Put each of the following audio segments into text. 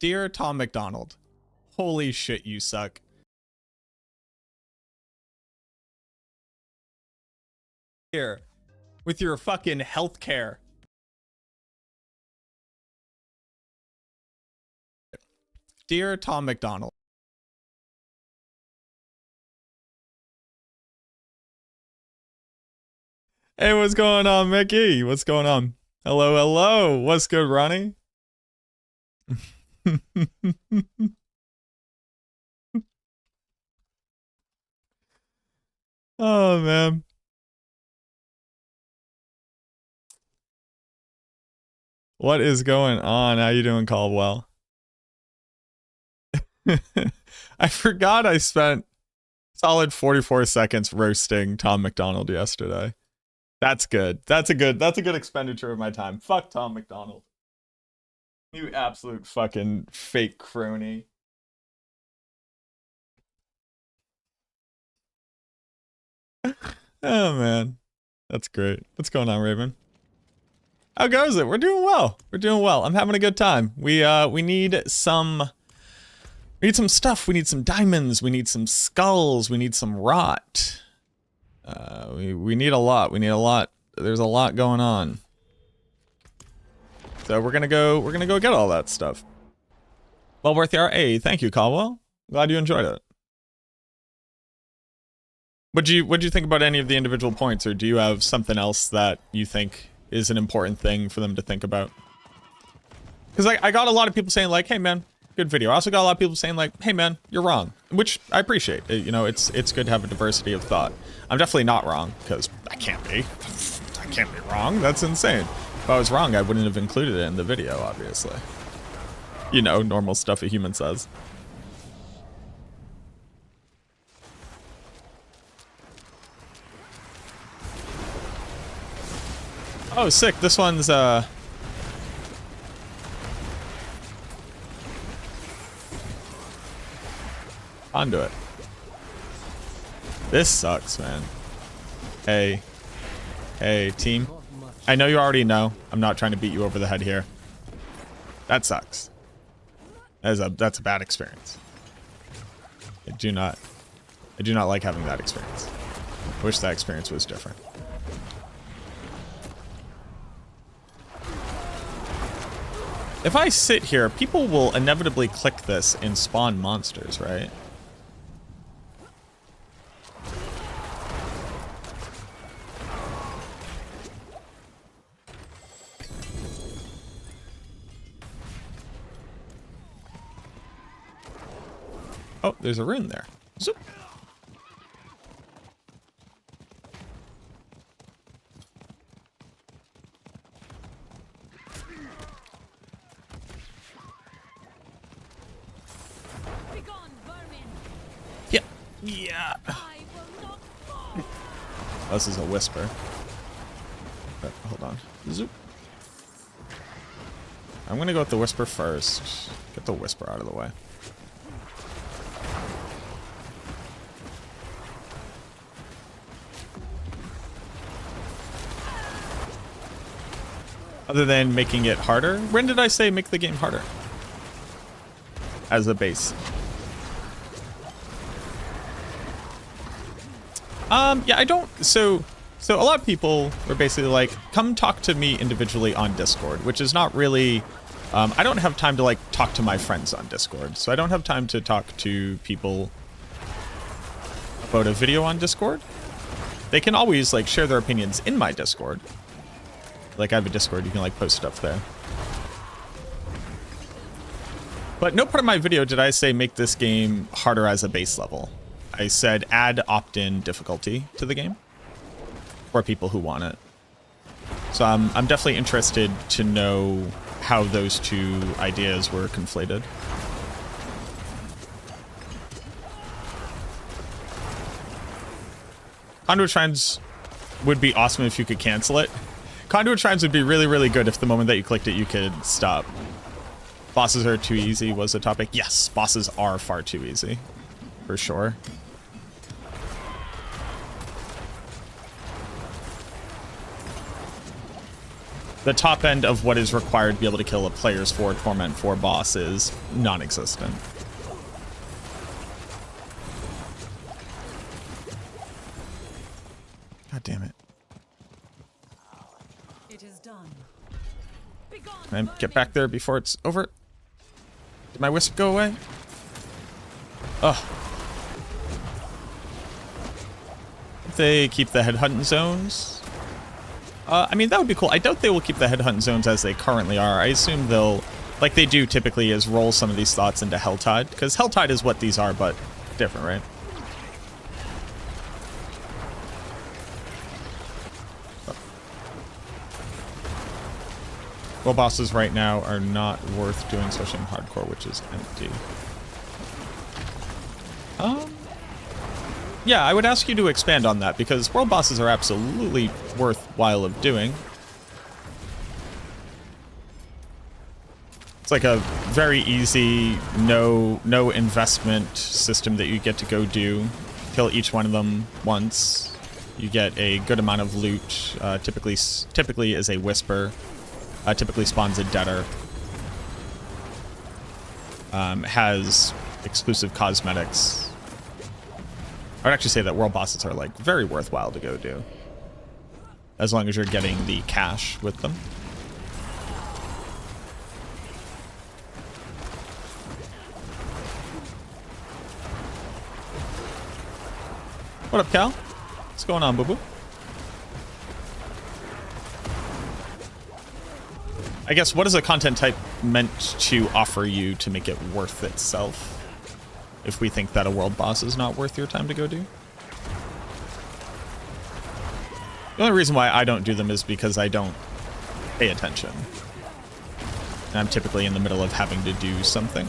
Dear Tom McDonald, holy shit, you suck. Here, with your fucking healthcare. Dear Tom McDonald. Hey, what's going on, Mickey? What's going on? Hello, hello. What's good, Ronnie? Oh, man. What is going on? How you doing, Caldwell? I forgot I spent solid 44 seconds roasting Tom McDonald yesterday. That's good. That's a good expenditure of my time. Fuck Tom McDonald. You absolute fucking fake crony. Oh man. That's great. What's going on, Raven? How goes it? We're doing well. We're doing well. I'm having a good time. We need some stuff. We need some diamonds. We need some skulls. We need some rot. We need a lot. We need a lot. There's a lot going on. So we're gonna go get all that stuff. Well worth the RA. Thank you, Caldwell. Glad you enjoyed it. What'd you think about any of the individual points, or do you have something else that you think is an important thing for them to think about? Because I got a lot of people saying like, hey man, good video. I also got a lot of people saying like, hey man, you're wrong, which I appreciate. You know, it's good to have a diversity of thought. I'm definitely not wrong, because I can't be. I can't be wrong. That's insane. If I was wrong, I wouldn't have included it in the video, obviously. You know, normal stuff a human says. Oh, sick. This one's, conduit. This sucks, man. Hey, team. I know you already know. I'm not trying to beat you over the head here. That sucks. That's a bad experience. I do not like having that experience. I wish that experience was different. If I sit here, people will inevitably click this and spawn monsters, right? Oh, there's a rune there. Zoop. Yeah. Yeah. This is a whisper. But hold on. Zoop. I'm gonna go with the whisper first. Get the whisper out of the way. Other than making it harder? When did I say make the game harder? As a base. Yeah, I don't, so a lot of people were basically like, come talk to me individually on Discord, which is not really, I don't have time to like talk to my friends on Discord, so I don't have time to talk to people about a video on Discord. They can always like share their opinions in my Discord. Like I have a Discord, you can like post stuff there. But no part of my video did I say make this game harder as a base level. I said add opt-in difficulty to the game for people who want it. So I'm definitely interested to know how those two ideas were conflated. Conduit Shrines would be awesome if you could cancel it. Conduit Shrines would be really, really good if the moment that you clicked it, you could stop. Bosses are too easy was the topic. Yes, bosses are far too easy. For sure. the top end of what is required to be able to kill a Players 4 Torment 4 boss is non-existent. God damn it. It is done. Can I get back there before it's over? Did my wisp go away? Ugh. If they keep the headhunting zones. I mean, that would be cool. I doubt they will keep the headhunting zones as they currently are. I assume they'll, like they do typically, is roll some of these thoughts into Helltide. Because Helltide is what these are, but different, right? Well, bosses right now are not worth doing, especially in hardcore, which is empty. Yeah, I would ask you to expand on that, because world bosses are absolutely worthwhile of doing. It's like a very easy, no investment system that you get to go do. Kill each one of them once. You get a good amount of loot. Typically is a whisper. Typically spawns a debtor. Has exclusive cosmetics. I would actually say that world bosses are like very worthwhile to go do, as long as you're getting the cash with them. What up, Cal? What's going on, boo-boo? I guess, what is a content type meant to offer you to make it worth itself? If we think that a world boss is not worth your time to go do. The only reason why I don't do them is because I don't pay attention. And I'm typically in the middle of having to do something.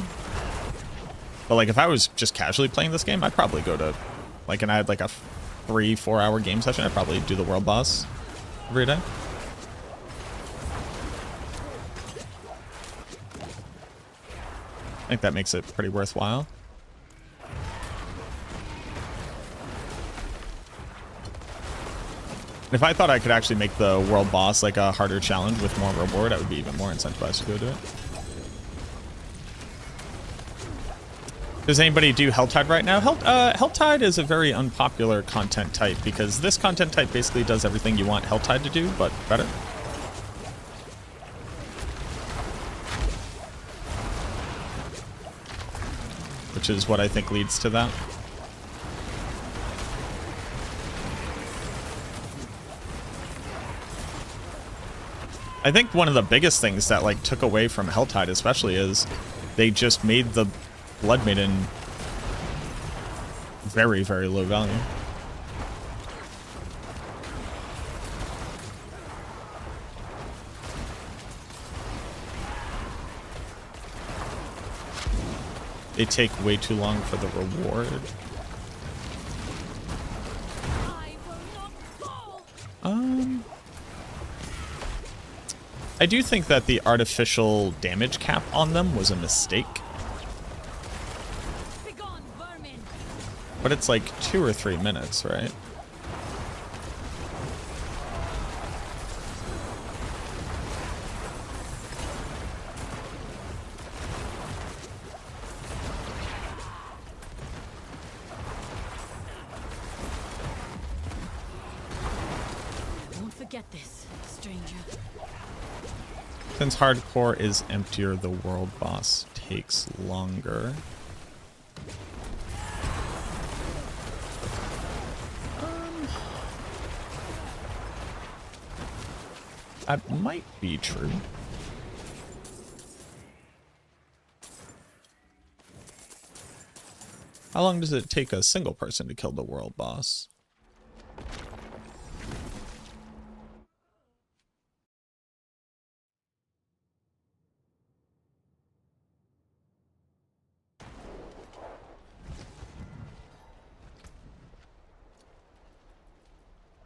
But like, if I was just casually playing this game, I'd probably go to, like, and I had like a 3-4 hour game session, I'd probably do the world boss every day. I think that makes it pretty worthwhile. If I thought I could actually make the world boss like a harder challenge with more reward, I would be even more incentivized to go do it. Does anybody do Helltide right now? Helltide is a very unpopular content type because this content type basically does everything you want Helltide to do, but better. Which is what I think leads to that. I think one of the biggest things that like took away from Helltide especially is they just made the Blood Maiden very, very low value. They take way too long for the reward. I do think that the artificial damage cap on them was a mistake. But it's like 2 or 3 minutes, right? Won't forget this, stranger. Since hardcore is emptier, the world boss takes longer. That might be true. How long does it take a single person to kill the world boss?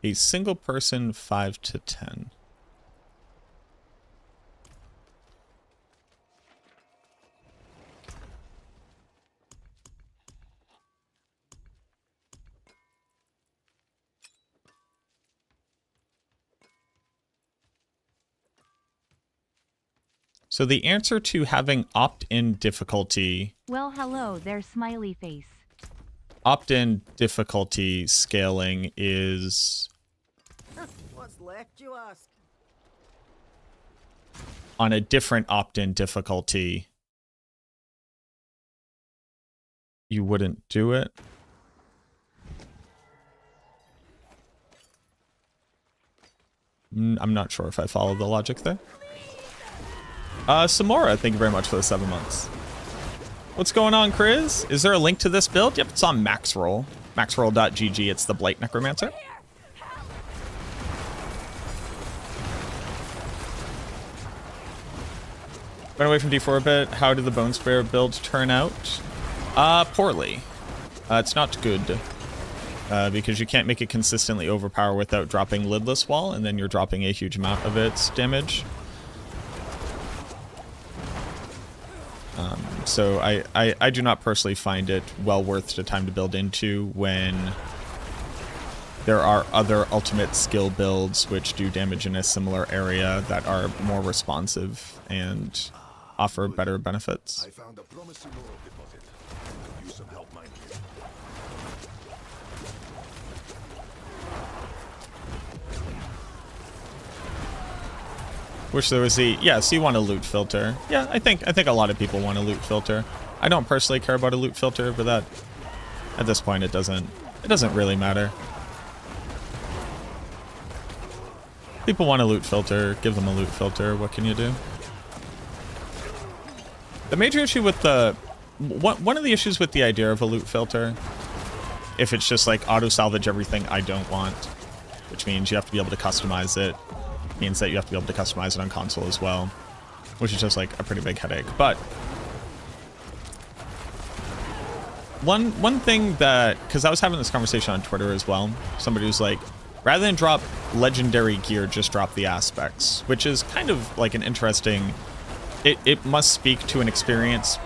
A single person, 5 to 10. So the answer to having opt-in difficulty... Well, hello there, smiley face. Opt-in difficulty scaling is... What's left, you ask? On a different opt-in difficulty, you wouldn't do it. I'm not sure if I follow the logic there. Samora, thank you very much for the 7 months. What's going on, Chris? Is there a link to this build? Yep, it's on Maxroll. Maxroll.gg, it's the Blight Necromancer. Went away from D4 a bit. How did the Bone Spare build turn out? Poorly. It's not good. Because you can't make it consistently overpower without dropping Lidless Wall, and then you're dropping a huge amount of its damage. So I do not personally find it well worth the time to build into when there are other ultimate skill builds which do damage in a similar area that are more responsive and offer better benefits. I found a promising ore deposit. Could use some help mining it. Wish there was the... Yeah, so you want a loot filter. Yeah, I think a lot of people want a loot filter. I don't personally care about a loot filter, but that... At this point, it doesn't really matter. People want a loot filter. Give them a loot filter. What can you do? The major issue with the... One of the issues with the idea of a loot filter, if it's just like auto-salvage everything I don't want, which means you have to be able to customize it, means that you have to be able to customize it on console as well, which is just like a pretty big headache. But one thing that, because I was having this conversation on Twitter as well, somebody was like, rather than drop legendary gear, just drop the aspects, which is kind of like an interesting, it must speak to an experience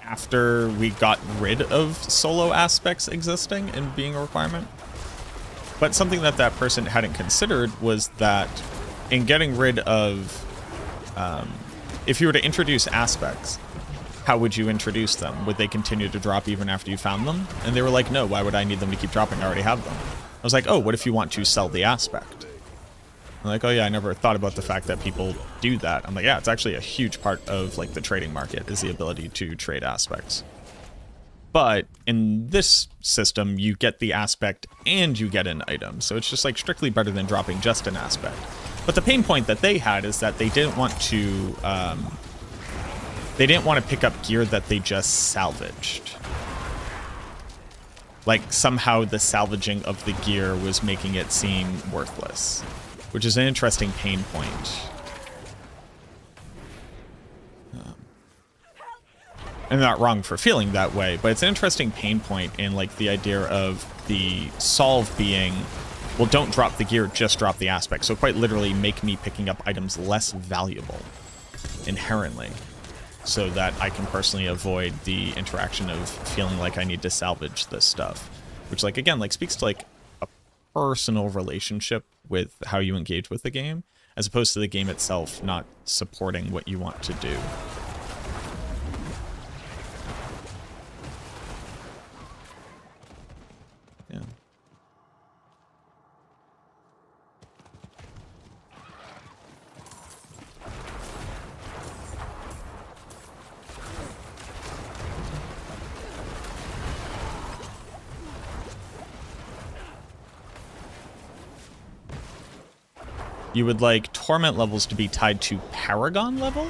after we got rid of solo aspects existing and being a requirement. But something that that person hadn't considered was that in getting rid of, if you were to introduce aspects, how would you introduce them? Would they continue to drop even after you found them? And they were like, no, why would I need them to keep dropping? I already have them. I was like, oh, what if you want to sell the aspect? I'm like, oh yeah, I never thought about the fact that people do that. I'm like, yeah, it's actually a huge part of like the trading market is the ability to trade aspects. But in this system, you get the aspect and you get an item. So it's just like strictly better than dropping just an aspect. But the pain point that they had is that they didn't want to pick up gear that they just salvaged. Like somehow the salvaging of the gear was making it seem worthless, which is an interesting pain point. I'm not wrong for feeling that way, but it's an interesting pain point in like the idea of the solve being, well, don't drop the gear, just drop the aspect. So quite literally make me picking up items less valuable inherently so that I can personally avoid the interaction of feeling like I need to salvage this stuff, which like, again, like speaks to like a personal relationship with how you engage with the game as opposed to the game itself not supporting what you want to do. Yeah. You would like torment levels to be tied to Paragon level?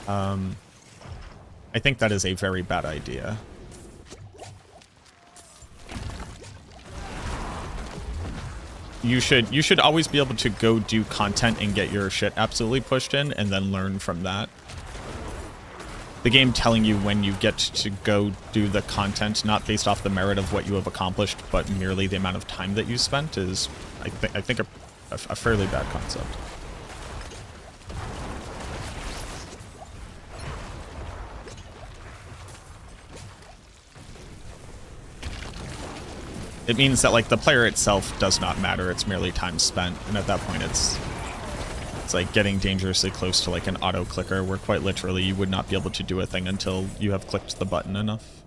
I think that is a very bad idea. You should always be able to go do content and get your shit absolutely pushed in and then learn from that. The game telling you when you get to go do the content, not based off the merit of what you have accomplished, but merely the amount of time that you spent is, I think a fairly bad concept. It means that like the player itself does not matter, it's merely time spent, and at that point it's It's like getting dangerously close to like an auto clicker where quite literally you would not be able to do a thing until you have clicked the button enough.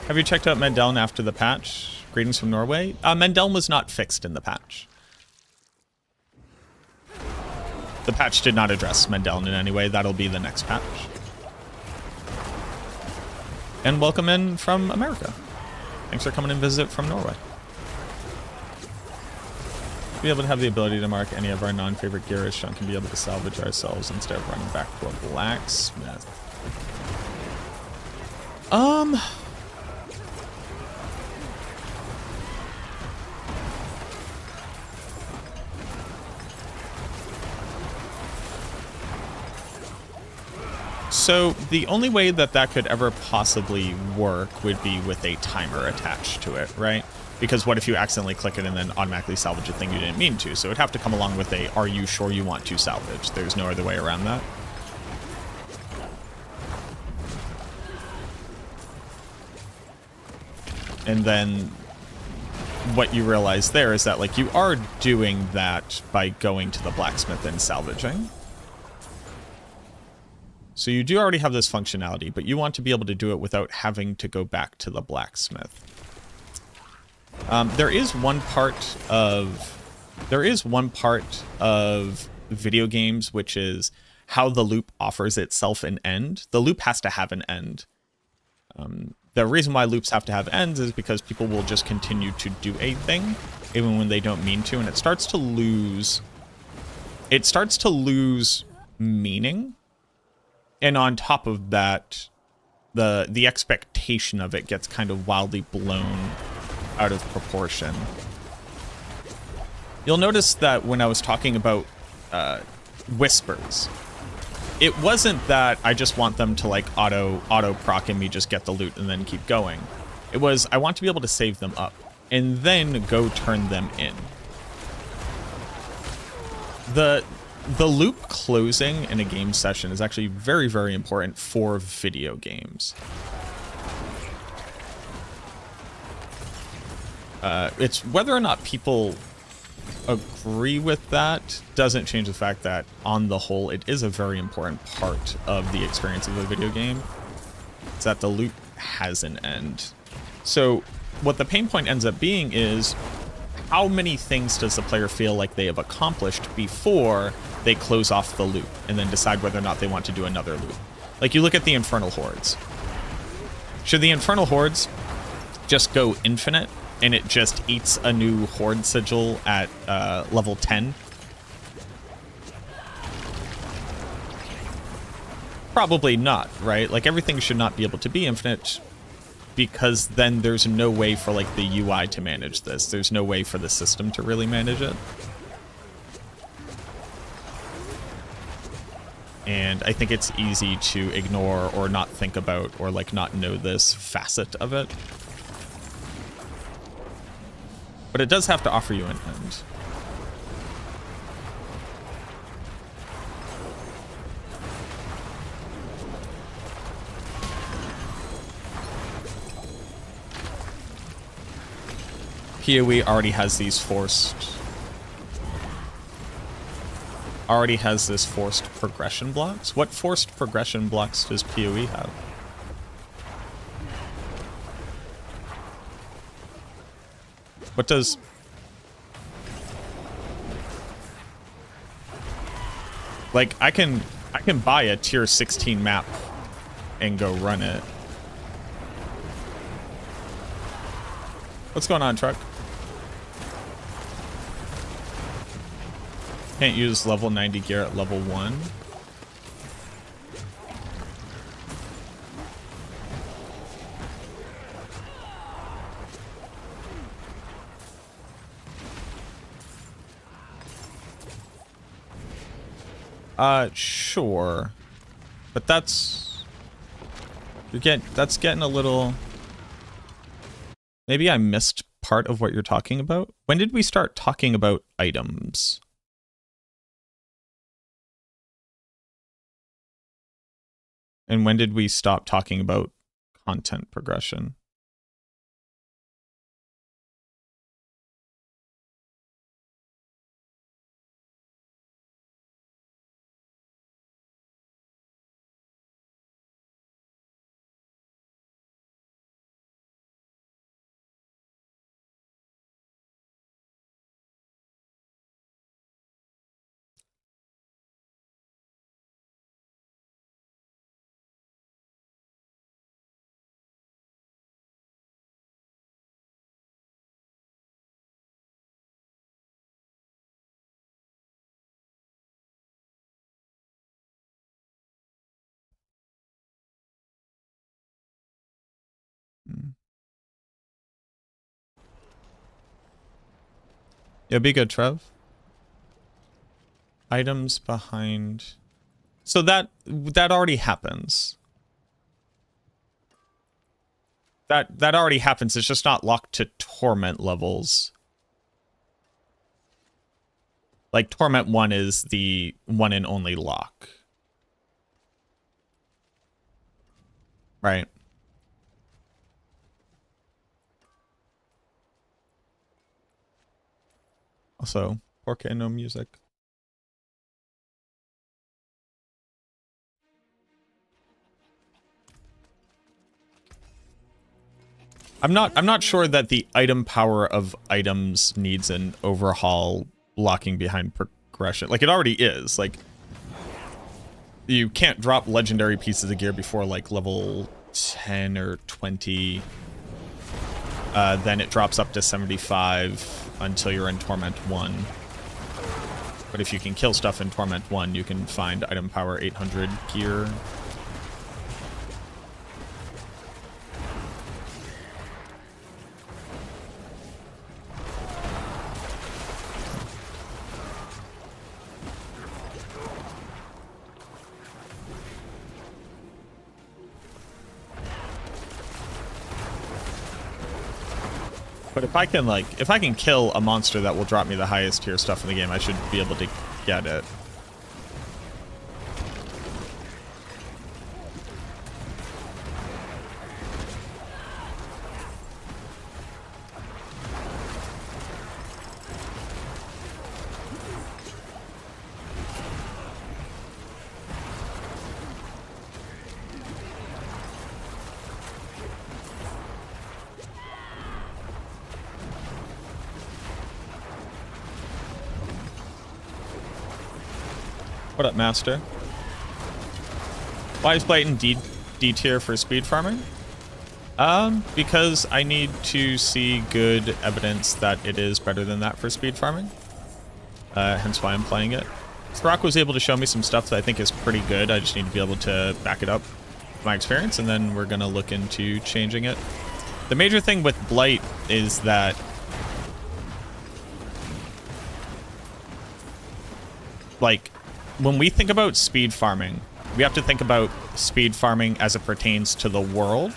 Have you checked out Mendeln after the patch? Greetings from Norway. Mendeln was not fixed in the patch. The patch did not address Mendeln in any way. That'll be the next patch. And welcome in from America. Thanks for coming and visit from Norway. Be able to have the ability to mark any of our non-favorite gear as Sean can be able to salvage ourselves instead of running back to a blacksmith. So the only way that that could ever possibly work would be with a timer attached to it, right? Because what if you accidentally click it and then automatically salvage a thing you didn't mean to? So it'd have to come along with a, are you sure you want to salvage? There's no other way around that. And then what you realize there is that like you are doing that by going to the blacksmith and salvaging. So you do already have this functionality, but you want to be able to do it without having to go back to the blacksmith. There is one part of video games which is how the loop offers itself an end. The loop has to have an end. The reason why loops have to have ends is because people will just continue to do a thing even when they don't mean to, and it starts to lose meaning. And on top of that, the expectation of it gets kind of wildly blown out of proportion. You'll notice that when I was talking about whispers, it wasn't that I just want them to like auto proc and me just get the loot and then keep going. It was I want to be able to save them up and then go turn them in. The loop closing in a game session is actually very, very important for video games. It's whether or not people agree with that doesn't change the fact that on the whole it is a very important part of the experience of a video game. It's that the loop has an end. So what the pain point ends up being is how many things does the player feel like they have accomplished before they close off the loop and then decide whether or not they want to do another loop. Like you look at the Infernal Hordes. Should the Infernal Hordes just go infinite and it just eats a new Horde sigil at level 10? Probably not, right? Like everything should not be able to be infinite because then there's no way for like the UI to manage this. There's no way for the system to really manage it. And I think it's easy to ignore or not think about or like not know this facet of it. But it does have to offer you an end. PoE already has these this forced progression blocks. What forced progression blocks does PoE have? What does... Like, I can buy a tier 16 map and go run it. What's going on, truck? Can't use level 90 gear at level 1. Sure. But that's getting a little... Maybe I missed part of what you're talking about. When did we start talking about items? And when did we stop talking about content progression. Yeah, be good, Trev. Items behind. So that already happens. That already happens. It's just not locked to torment levels. Like torment 1 is the one and only lock. Right. Also, 4K no music. I'm not sure that the item power of items needs an overhaul blocking behind progression. Like it already is. Like you can't drop legendary pieces of gear before like level 10 or 20. Then it drops up to 75 until you're in Torment 1. But if you can kill stuff in Torment 1, you can find item power 800 gear. But if I can kill a monster that will drop me the highest tier stuff in the game, I should be able to get it. What up, Master? Why is Blight in D tier for speed farming? Because I need to see good evidence that it is better than that for speed farming. Hence why I'm playing it. Throck was able to show me some stuff that I think is pretty good. I just need to be able to back it up with my experience, and then we're gonna look into changing it. The major thing with Blight is that like when we think about speed farming, we have to think about speed farming as it pertains to the world.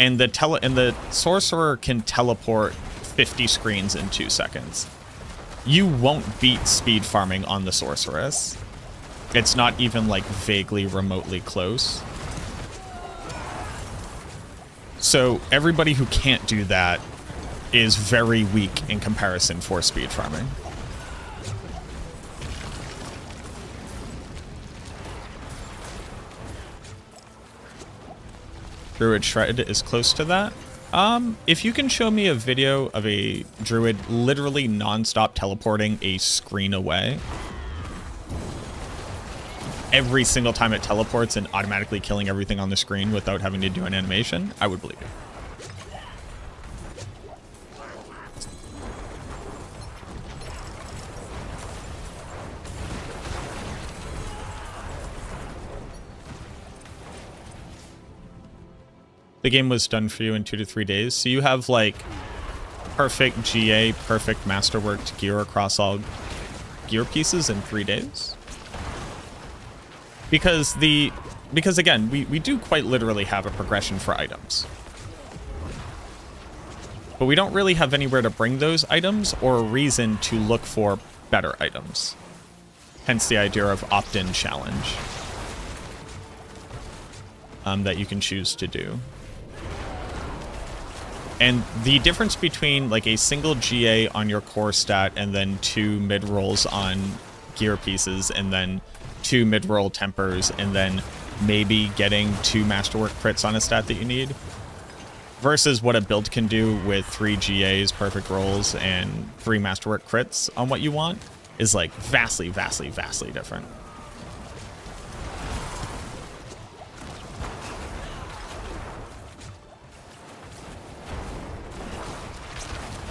And the sorcerer can teleport 50 screens in 2 seconds. You won't beat speed farming on the sorceress. It's not even like vaguely remotely close. So everybody who can't do that is very weak in comparison for speed farming. Druid Shred is close to that. If you can show me a video of a Druid literally non-stop teleporting a screen away every single time it teleports and automatically killing everything on the screen without having to do an animation, I would believe it. The game was done for you in 2 to 3 days. So you have like perfect GA, perfect masterworked gear across all gear pieces in 3 days. Because again, we do quite literally have a progression for items. But we don't really have anywhere to bring those items or a reason to look for better items. Hence the idea of opt-in challenge that you can choose to do. And the difference between like a single GA on your core stat and then 2 mid-rolls on gear pieces and then 2 mid-roll tempers and then maybe getting 2 masterwork crits on a stat that you need versus what a build can do with 3 GAs, perfect rolls, and 3 masterwork crits on what you want is like vastly, vastly, vastly different.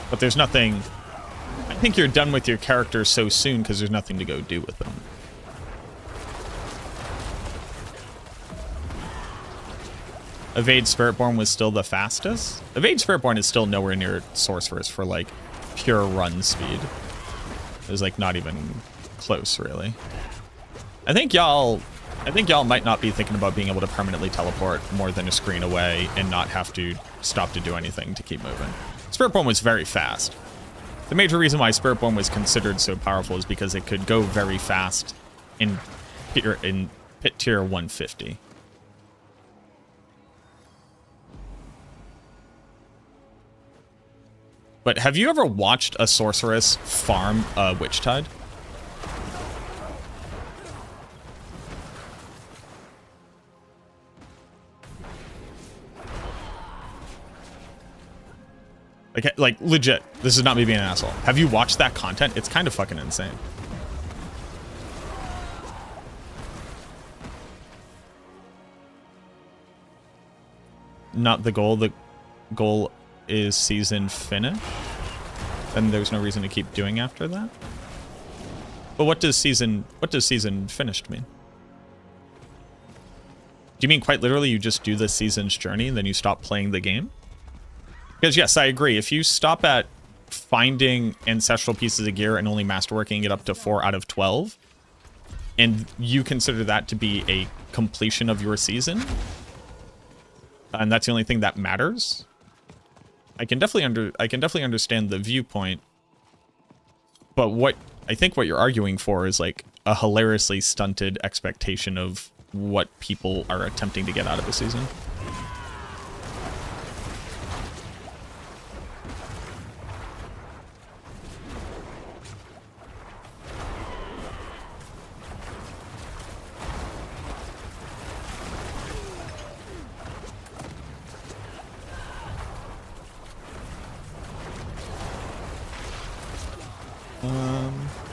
But there's nothing... I think you're done with your character so soon because there's nothing to go do with them. Evade Spiritborn was still the fastest? Evade Spiritborn is still nowhere near Sorceress for, like, pure run speed. It was, like, not even close, really. I think y'all might not be thinking about being able to permanently teleport more than a screen away and not have to stop to do anything to keep moving. Spiritborn was very fast. The major reason why Spiritborn was considered so powerful is because it could go very fast in pit tier 150. But have you ever watched a sorceress farm a Witch Tide? Like legit, this is not me being an asshole. Have you watched that content? It's kind of fucking insane. Not the goal. The goal is season finish. Then there's no reason to keep doing after that. But what does season finished mean? Do you mean quite literally you just do the season's journey and then you stop playing the game? Because yes, I agree. If you stop at finding ancestral pieces of gear and only masterworking it up to 4 out of 12, and you consider that to be a completion of your season, and that's the only thing that matters, I can definitely understand the viewpoint. But what I think what you're arguing for is like a hilariously stunted expectation of what people are attempting to get out of a season.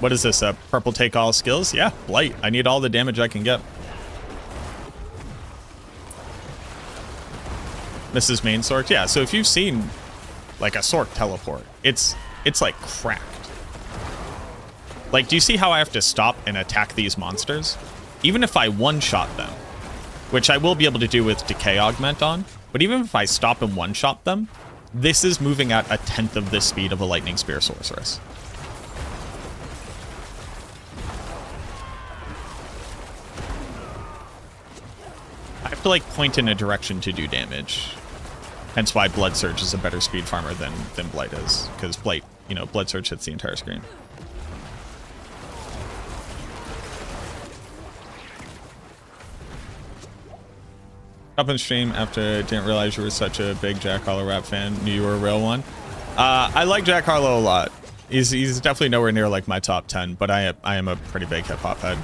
What is this, purple take all skills? Yeah, Blight. I need all the damage I can get. Mrs. Main Sork, yeah, so if you've seen like a Sork teleport, it's like cracked. Like, do you see how I have to stop and attack these monsters? Even if I one-shot them, which I will be able to do with Decay Augment on, but even if I stop and one-shot them, this is moving at 1/10 of the speed of a Lightning Spear Sorceress. I have to like point in a direction to do damage. Hence why Blood Surge is a better speed farmer than Blight is. Because Blight, you know, Blood Surge hits the entire screen. Up on stream after didn't realize you were such a big Jack Harlow rap fan. Knew you were a real one. I like Jack Harlow a lot. He's definitely nowhere near like my top 10, but I am a pretty big hip hop head.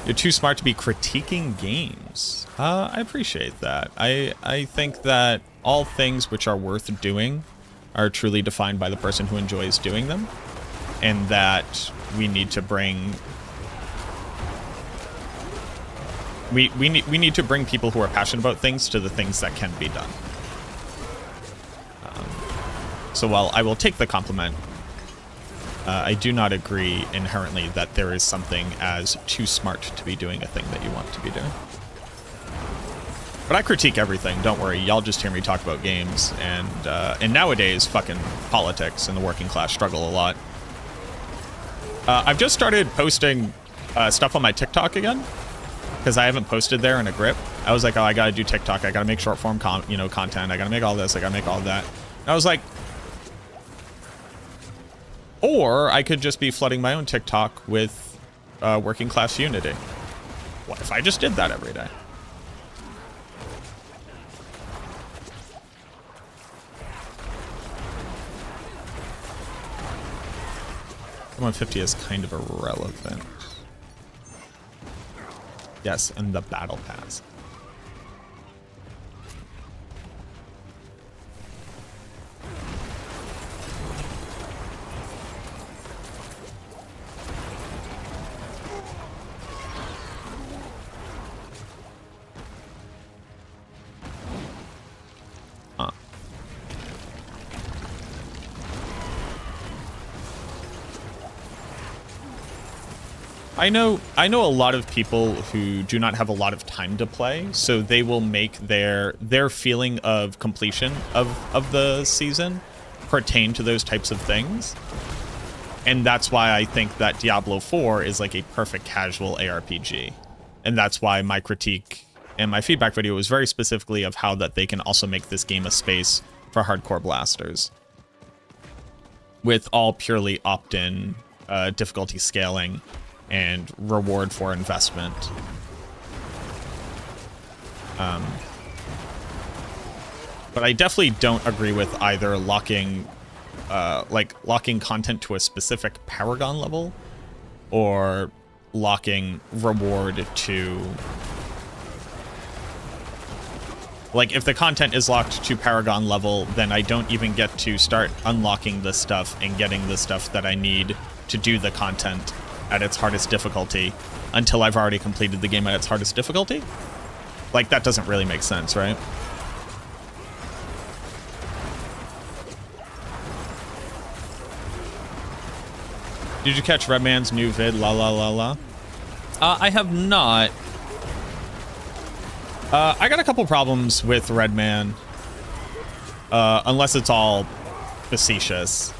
You're too smart to be critiquing games. I appreciate that. I think that all things which are worth doing are truly defined by the person who enjoys doing them, and that we need to bring we need to bring people who are passionate about things to the things that can be done. So while I will take the compliment, I do not agree inherently that there is something as too smart to be doing a thing that you want to be doing. But I critique everything, don't worry. Y'all just hear me talk about games, and nowadays, fucking politics and the working class struggle a lot. I've just started posting stuff on my TikTok again, because I haven't posted there in a grip. I was like, oh, I gotta do TikTok, I gotta make short form content, I gotta make all this, I gotta make all that. And I was like, or I could just be flooding my own TikTok with working class unity. What if I just did that every day? 150 is kind of irrelevant. Yes, and the battle pass. Huh. I know a lot of people who do not have a lot of time to play, so they will make their feeling of completion of the season pertain to those types of things. And that's why I think that Diablo 4 is like a perfect casual ARPG. And that's why my critique and my feedback video was very specifically of how that they can also make this game a space for hardcore blasters. With all purely opt-in difficulty scaling and reward for investment. But I definitely don't agree with either locking content to a specific Paragon level or locking reward to... Like, if the content is locked to Paragon level, then I don't even get to start unlocking the stuff and getting the stuff that I need to do the content at its hardest difficulty until I've already completed the game at its hardest difficulty. Like, that doesn't really make sense, right? Did you catch Redman's new vid, la la la la? I have not. I got a couple problems with Redman. Unless it's all facetious.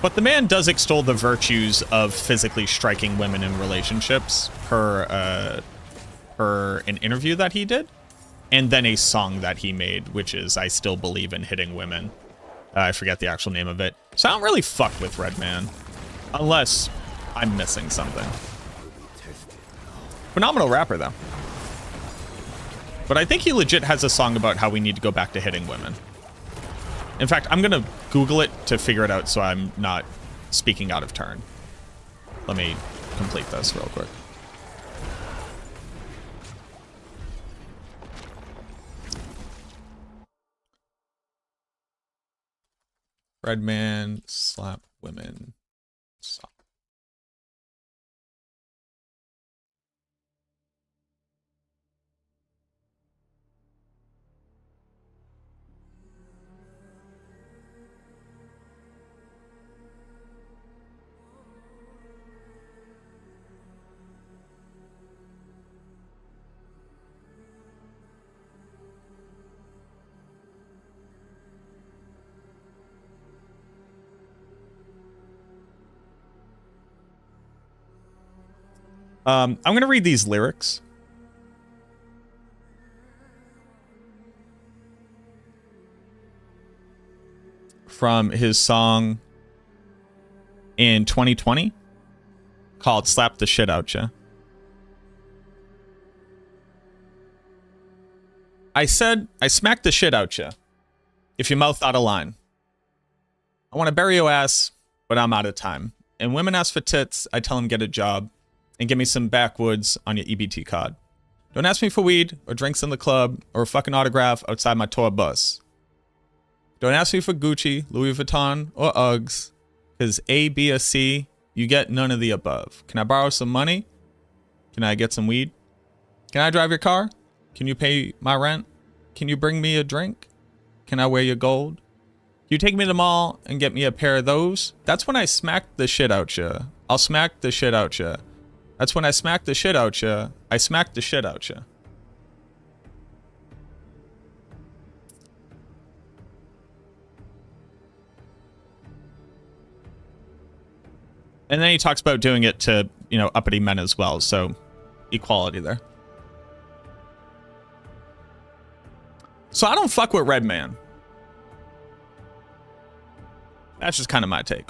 But the man does extol the virtues of physically striking women in relationships per an interview that he did. And then a song that he made, which is I Still Believe in Hitting Women. I forget the actual name of it. So I don't really fuck with Redman. Unless I'm missing something. Phenomenal rapper, though. But I think he legit has a song about how we need to go back to hitting women. In fact, I'm going to Google it to figure it out so I'm not speaking out of turn. Let me complete this real quick. Redman slap women. Song. I'm going to read these lyrics. From his song in 2020 called Slap the Shit Out Ya. I said, I smacked the shit out ya if your mouth out of line. I want to bury your ass, but I'm out of time. And women ask for tits, I tell them get a job. And give me some backwoods on your EBT card. Don't ask me for weed or drinks in the club or a fucking autograph outside my tour bus. Don't ask me for Gucci, Louis Vuitton, or Uggs, because A, B, or C, you get none of the above. Can I borrow some money? Can I get some weed? Can I drive your car? Can you pay my rent? Can you bring me a drink? Can I wear your gold? You take me to the mall and get me a pair of those? That's when I smack the shit out ya. I'll smack the shit out ya. That's when I smack the shit out ya. I smack the shit out ya. And then he talks about doing it to, you know, uppity men as well. So equality there. So I don't fuck with Redman. That's just kind of my take.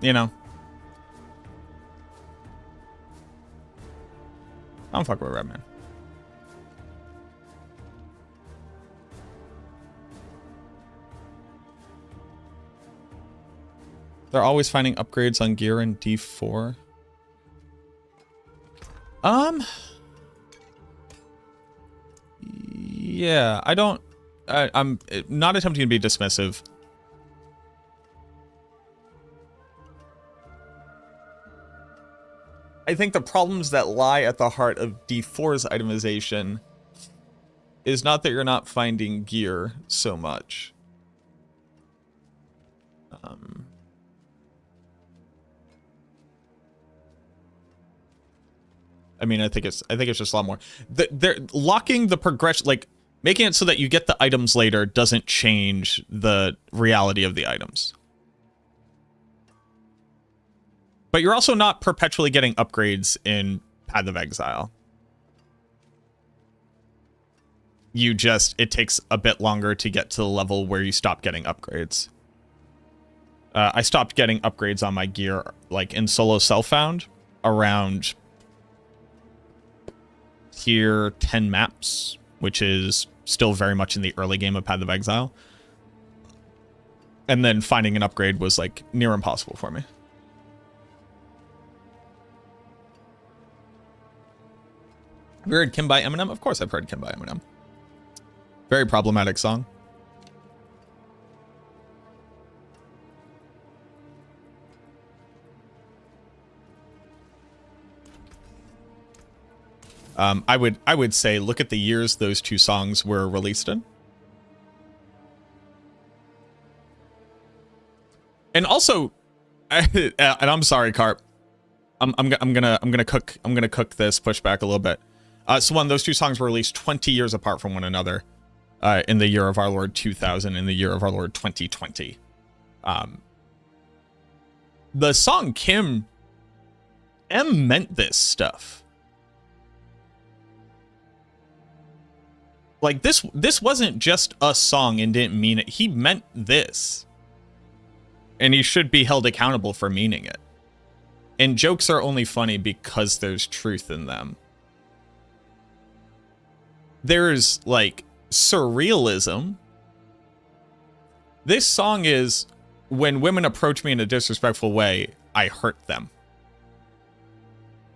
you know. I don't fuck with Redman. They're always finding upgrades on gear in D4. Yeah, I'm not attempting to be dismissive. I think the problems that lie at the heart of D4's itemization is not that you're not finding gear so much. I mean, I think it's just a lot more. They're locking the progression, like making it so that you get the items later doesn't change the reality of the items. But you're also not perpetually getting upgrades in Path of Exile. It takes a bit longer to get to the level where you stop getting upgrades. I stopped getting upgrades on my gear, like in solo self-found, around tier 10 maps, which is still very much in the early game of Path of Exile. And then finding an upgrade was like near impossible for me. Have you heard Kim by Eminem? Of course I've heard Kim by Eminem. Very problematic song. I would say look at the years those two songs were released in. And also, and I'm sorry, Carp. I'm gonna cook this pushback a little bit. So one, those two songs were released 20 years apart from one another, in the year of our Lord 2000, in the year of our Lord 2020. The song Kim, M meant this stuff. Like this wasn't just a song and didn't mean it. He meant this. And he should be held accountable for meaning it. And jokes are only funny because there's truth in them. There's, like, surrealism. This song is, when women approach me in a disrespectful way, I hurt them.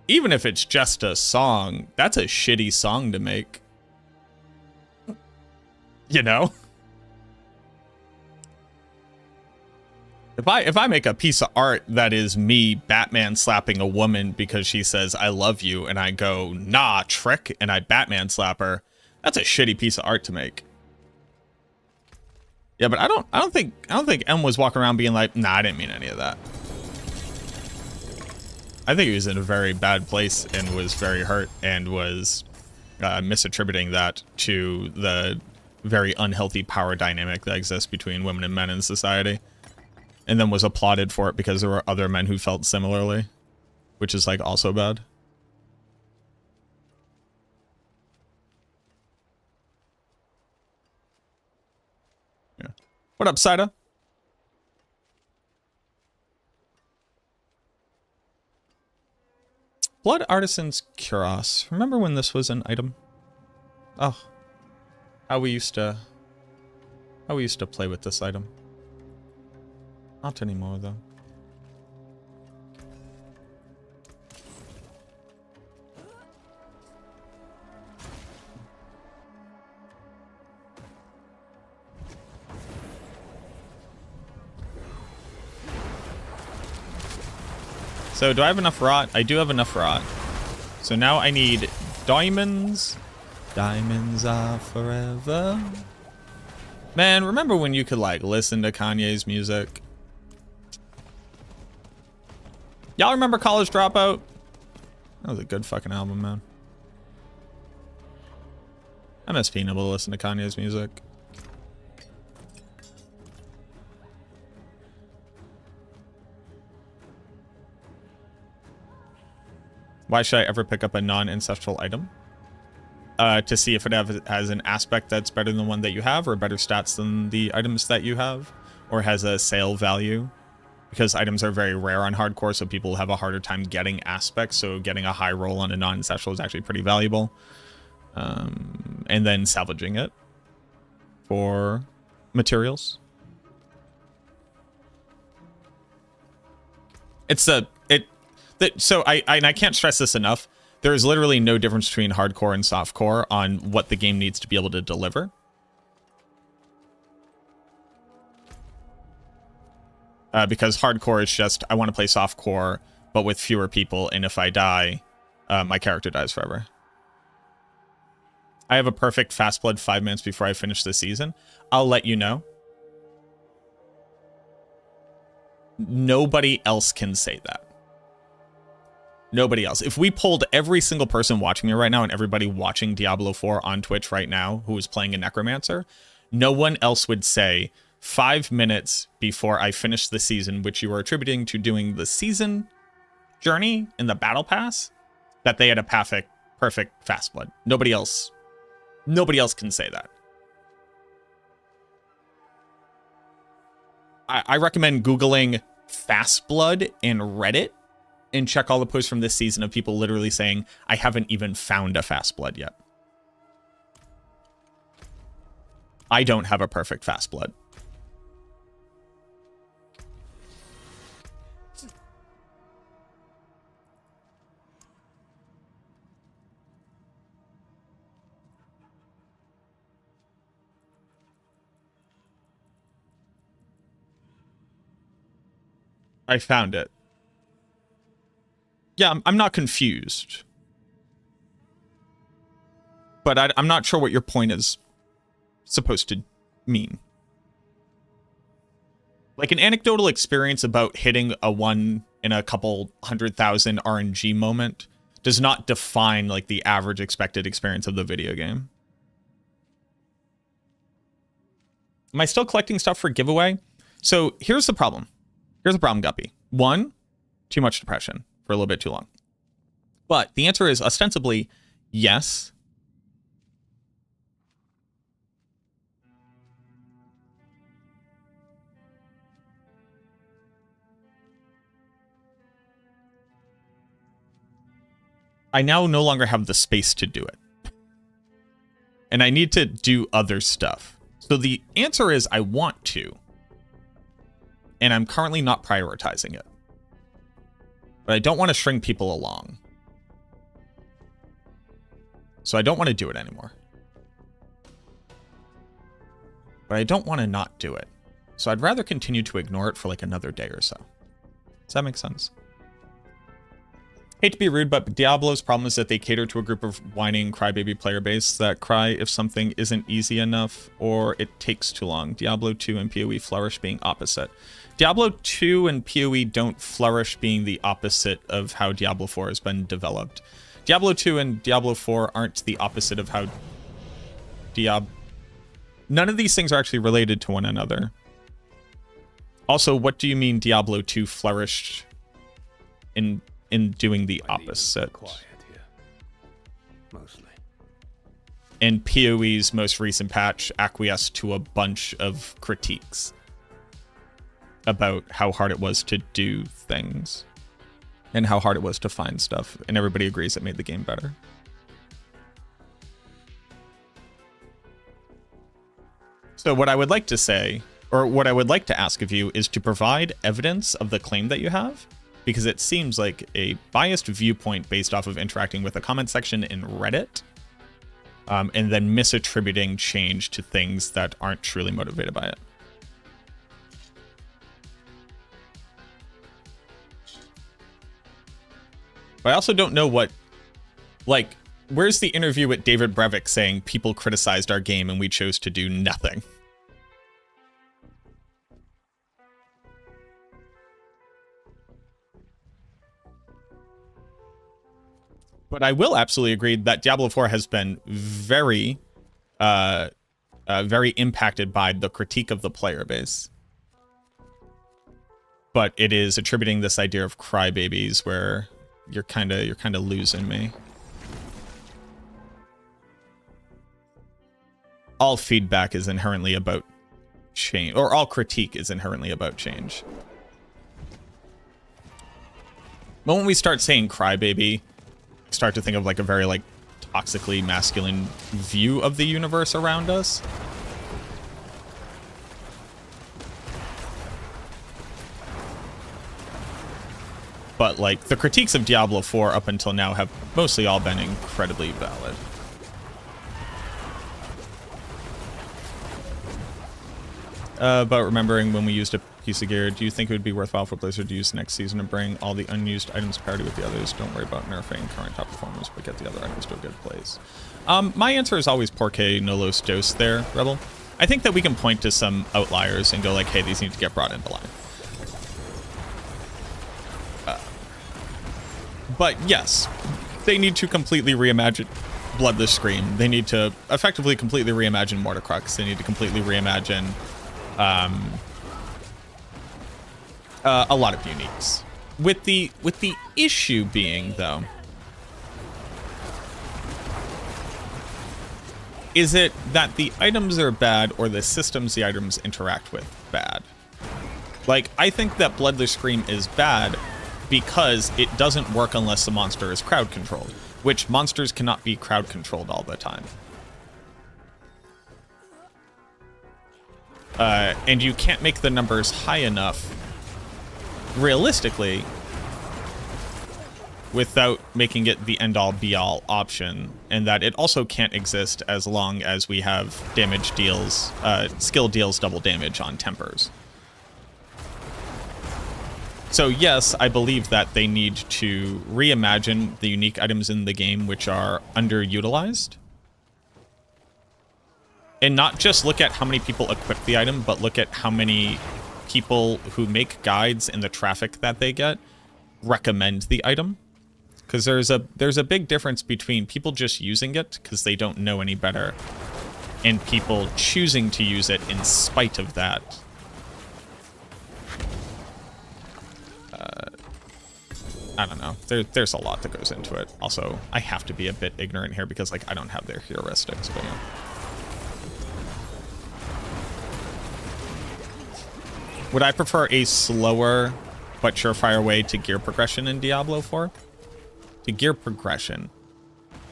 Even if it's just a song, that's a shitty song to make. You know? If I make a piece of art that is me Batman slapping a woman because she says I love you, and I go nah trick, and I Batman slap her, that's a shitty piece of art to make. Yeah, but I don't think M was walking around being like, nah, I didn't mean any of that. I think he was in a very bad place and was very hurt and was misattributing that to the very unhealthy power dynamic that exists between women and men in society. And then was applauded for it because there were other men who felt similarly, which is like also bad. Yeah. What up, Saida? Blood Artisan's Cuirass. Remember when this was an item? Oh. How we used to play with this item. Not anymore, though. So, do I have enough rot? I do have enough rot. So now I need diamonds. Diamonds are forever. Man, remember when you could, like, listen to Kanye's music? Y'all remember College Dropout? That was a good fucking album, man. I miss being able to listen to Kanye's music. Why should I ever pick up a non-ancestral item? To see if it has an aspect that's better than the one that you have, or better stats than the items that you have, or has a sale value. because items are very rare on hardcore, so people have a harder time getting aspects, so getting a high roll on a non-ancestral is actually pretty valuable. And then salvaging it for materials. So I can't stress this enough. There is literally no difference between hardcore and softcore on what the game needs to be able to deliver. Because hardcore is just, I want to play softcore, but with fewer people, and if I die, my character dies forever. I have a perfect fast blood 5 minutes before I finish the season. I'll let you know. Nobody else can say that. Nobody else. If we polled every single person watching me right now and everybody watching Diablo 4 on Twitch right now who is playing a Necromancer, no one else would say 5 minutes before I finish the season, which you are attributing to doing the season journey in the battle pass, that they had a perfect fast blood. Nobody else can say that. I recommend Googling fast blood in Reddit and check all the posts from this season of people literally saying, I haven't even found a fast blood yet. I don't have a perfect fast blood. I found it. Yeah, I'm not confused. But I'm not sure what your point is supposed to mean. Like an anecdotal experience about hitting a 1 in a couple 100,000 RNG moment does not define like the average expected experience of the video game. Am I still collecting stuff for giveaway? So here's the problem. Here's the problem, Guppy. 1, too much depression for a little bit too long. But the answer is ostensibly yes. I now no longer have the space to do it. And I need to do other stuff. So the answer is I want to. And I'm currently not prioritizing it. But I don't want to string people along. So I don't want to do it anymore. But I don't want to not do it. So I'd rather continue to ignore it for like another day or so. Does that make sense? Hate to be rude, but Diablo's problem is that they cater to a group of whining crybaby player base that cry if something isn't easy enough or it takes too long. Diablo 2 and PoE flourish being opposite. Diablo 2 and PoE don't flourish being the opposite of how Diablo 4 has been developed. Diablo 2 and Diablo 4 aren't the opposite of how None of these things are actually related to one another. Also, what do you mean Diablo 2 flourished in doing the opposite? Quiet here. Mostly. And PoE's most recent patch acquiesced to a bunch of critiques about how hard it was to do things and how hard it was to find stuff, and everybody agrees it made the game better. So what I would like to say, or what I would like to ask of you, is to provide evidence of the claim that you have, because it seems like a biased viewpoint based off of interacting with a comment section in Reddit, and then misattributing change to things that aren't truly motivated by it. But I also don't know what, like, where's the interview with David Brevik saying people criticized our game and we chose to do nothing? But I will absolutely agree that Diablo 4 has been very impacted by the critique of the player base. But it is attributing this idea of crybabies where you're kind of losing me. All feedback is inherently about change, or all critique is inherently about change. The moment we start saying crybaby, start to think of like a very like toxically masculine view of the universe around us. But like the critiques of Diablo 4 up until now have mostly all been incredibly valid. But remembering when we used a piece of gear, do you think it would be worthwhile for Blizzard to use next season to bring all the unused items parity with the others? Don't worry about nerfing current top performers, but get the other items to a good place. My answer is always Porque no los dos there, Rebel. I think that we can point to some outliers and go like, hey, these need to get brought into line. But yes, they need to completely reimagine Bloodless Scream. They need to effectively completely reimagine Mortarcrux. They need to completely reimagine a lot of uniques. With the issue being, though, is it that the items are bad or the systems the items interact with bad? Like, I think that Bloodless Scream is bad because it doesn't work unless the monster is crowd controlled, which monsters cannot be crowd controlled all the time. And you can't make the numbers high enough realistically without making it the end-all be-all option, and that it also can't exist as long as we have damage deals, skill deals double damage on tempers. So yes, I believe that they need to reimagine the unique items in the game which are underutilized. And not just look at how many people equip the item, but look at how many people who make guides and the traffic that they get recommend the item. Because there's a big difference between people just using it because they don't know any better, and people choosing to use it in spite of that. I don't know. There's a lot that goes into it. Also, I have to be a bit ignorant here because like I don't have their heuristics, but yeah. Would I prefer a slower but surefire way to gear progression in Diablo 4? To gear progression,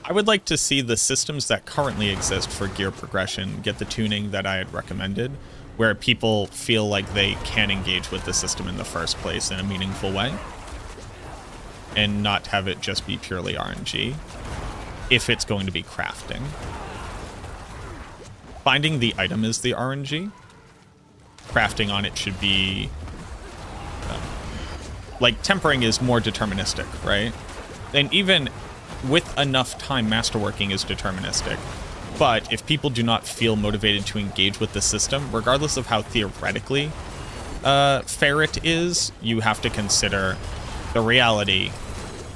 I would like to see the systems that currently exist for gear progression get the tuning that I had recommended, where people feel like they can engage with the system in the first place in a meaningful way, and not have it just be purely RNG, if it's going to be crafting. Finding the item is the RNG. Crafting on it should be... like, tempering is more deterministic, right? And even with enough time, masterworking is deterministic. But if people do not feel motivated to engage with the system, regardless of how theoretically fair it is, you have to consider the reality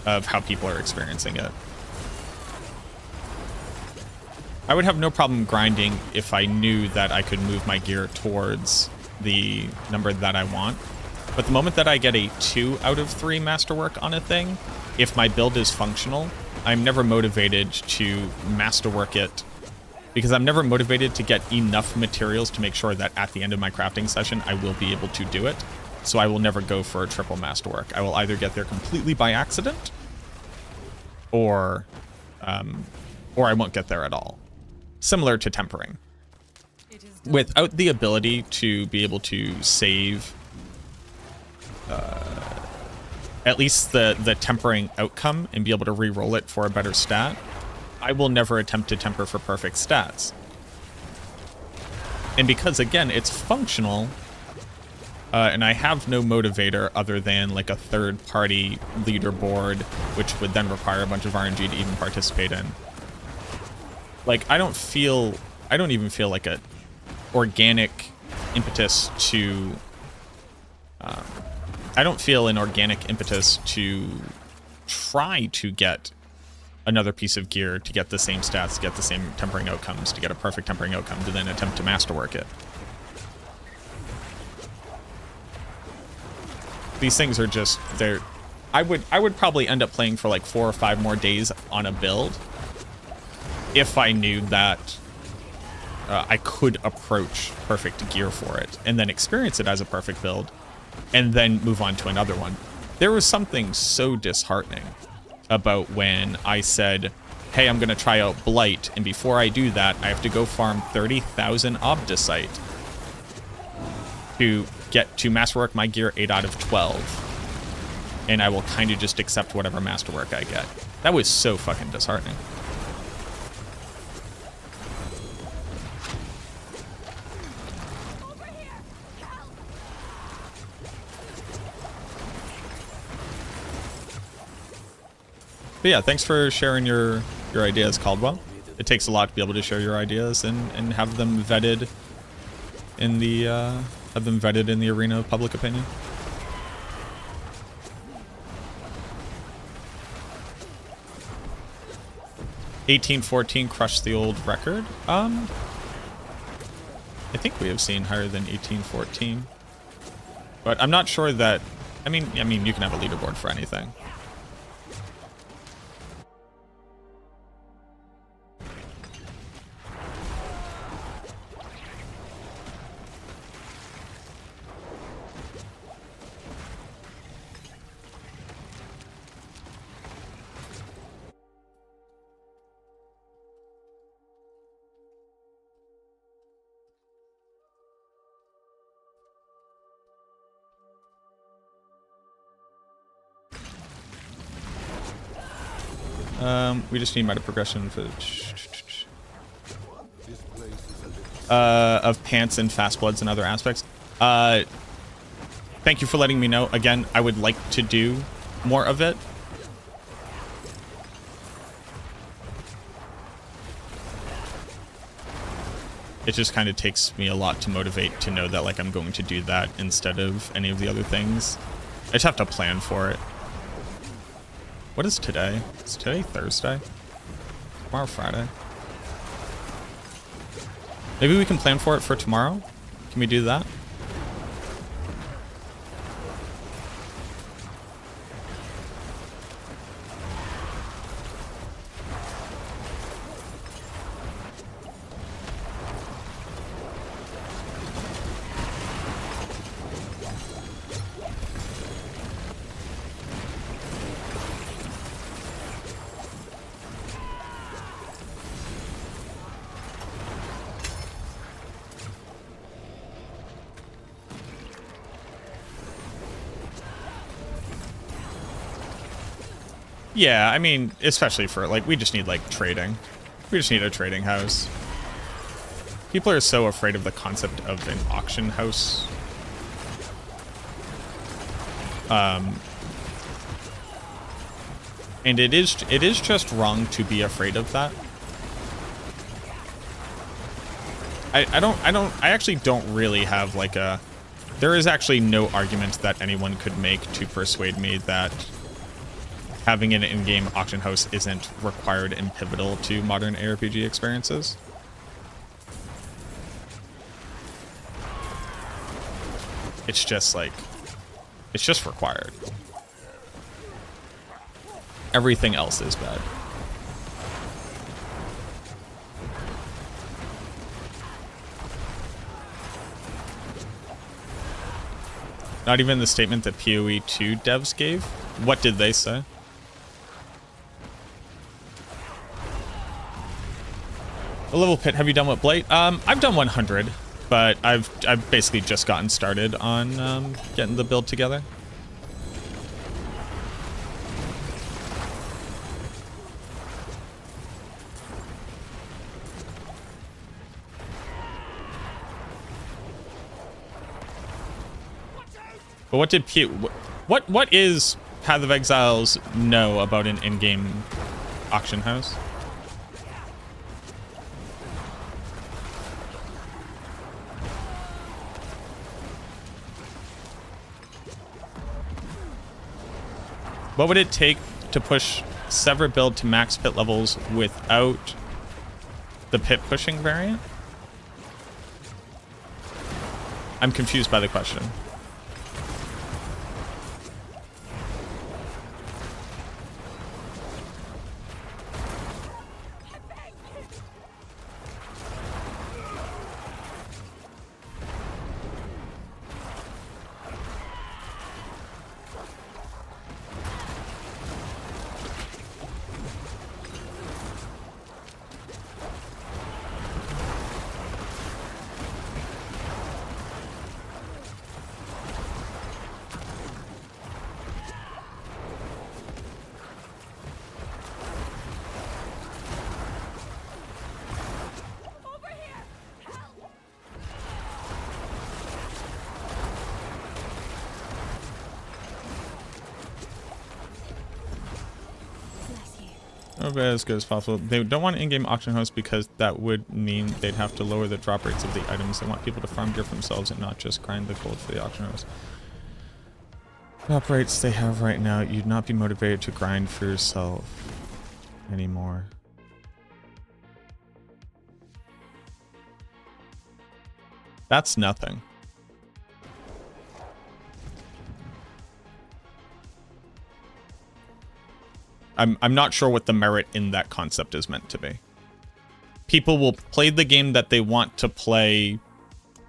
of how people are experiencing it. I would have no problem grinding if I knew that I could move my gear towards the number that I want. But the moment that I get a 2 out of 3 masterwork on a thing, if my build is functional, I'm never motivated to masterwork it, because I'm never motivated to get enough materials to make sure that at the end of my crafting session, I will be able to do it. So I will never go for a triple masterwork. I will either get there completely by accident, or I won't get there at all. Similar to tempering. Without the ability to be able to save at least the tempering outcome and be able to re-roll it for a better stat, I will never attempt to temper for perfect stats. And because, again, it's functional, and I have no motivator other than like a third-party leaderboard, which would then require a bunch of RNG to even participate in. Like, I don't even feel like a organic impetus to... I don't feel an organic impetus to try to get another piece of gear to get the same stats, to get the same tempering outcomes, to get a perfect tempering outcome, to then attempt to masterwork it. These things are just, they're... I would probably end up playing for like 4 or 5 more days on a build if I knew that I could approach perfect gear for it and then experience it as a perfect build and then move on to another one. There was something so disheartening about when I said, hey, I'm going to try out Blight, and before I do that, I have to go farm 30,000 Obdicite to get to masterwork my gear 8 out of 12. And I will kind of just accept whatever masterwork I get. That was so fucking disheartening. But yeah, thanks for sharing your ideas, Caldwell. It takes a lot to be able to share your ideas and have them vetted in the arena of public opinion. $18.14 crushed the old record. I think we have seen higher than 18.14, but I'm not sure that. I mean, you can have a leaderboard for anything. We just need meta progression for of pants and fast bloods and other aspects. Thank you for letting me know. Again, I would like to do more of it. It just kind of takes me a lot to motivate to know that like I'm going to do that instead of any of the other things. I just have to plan for it. What is today? Is today Thursday? Tomorrow Friday? Maybe we can plan for it for tomorrow? Can we do that? Yeah, I mean, especially for, like, we just need, like, trading. We just need a trading house. People are so afraid of the concept of an auction house. And it is just wrong to be afraid of that. I actually don't really have, like, a... There is actually no argument that anyone could make to persuade me that having an in-game auction house isn't required and pivotal to modern ARPG experiences. It's just like, it's just required. Everything else is bad. Not even the statement that PoE 2 devs gave? What did they say? A level pit, have you done what Blight? I've done 100, but I've basically just gotten started on getting the build together. But what did what is Path of Exiles know about an in-game auction house? What would it take to push Sever build to max pit levels without the pit pushing variant? I'm confused by the question. as good as possible. They don't want in-game auction hosts because that would mean they'd have to lower the drop rates of the items. They want people to farm gear for themselves and not just grind the gold for the auction host. Drop rates they have right now, you'd not be motivated to grind for yourself anymore. That's nothing. I'm not sure what the merit in that concept is meant to be. People will play the game that they want to play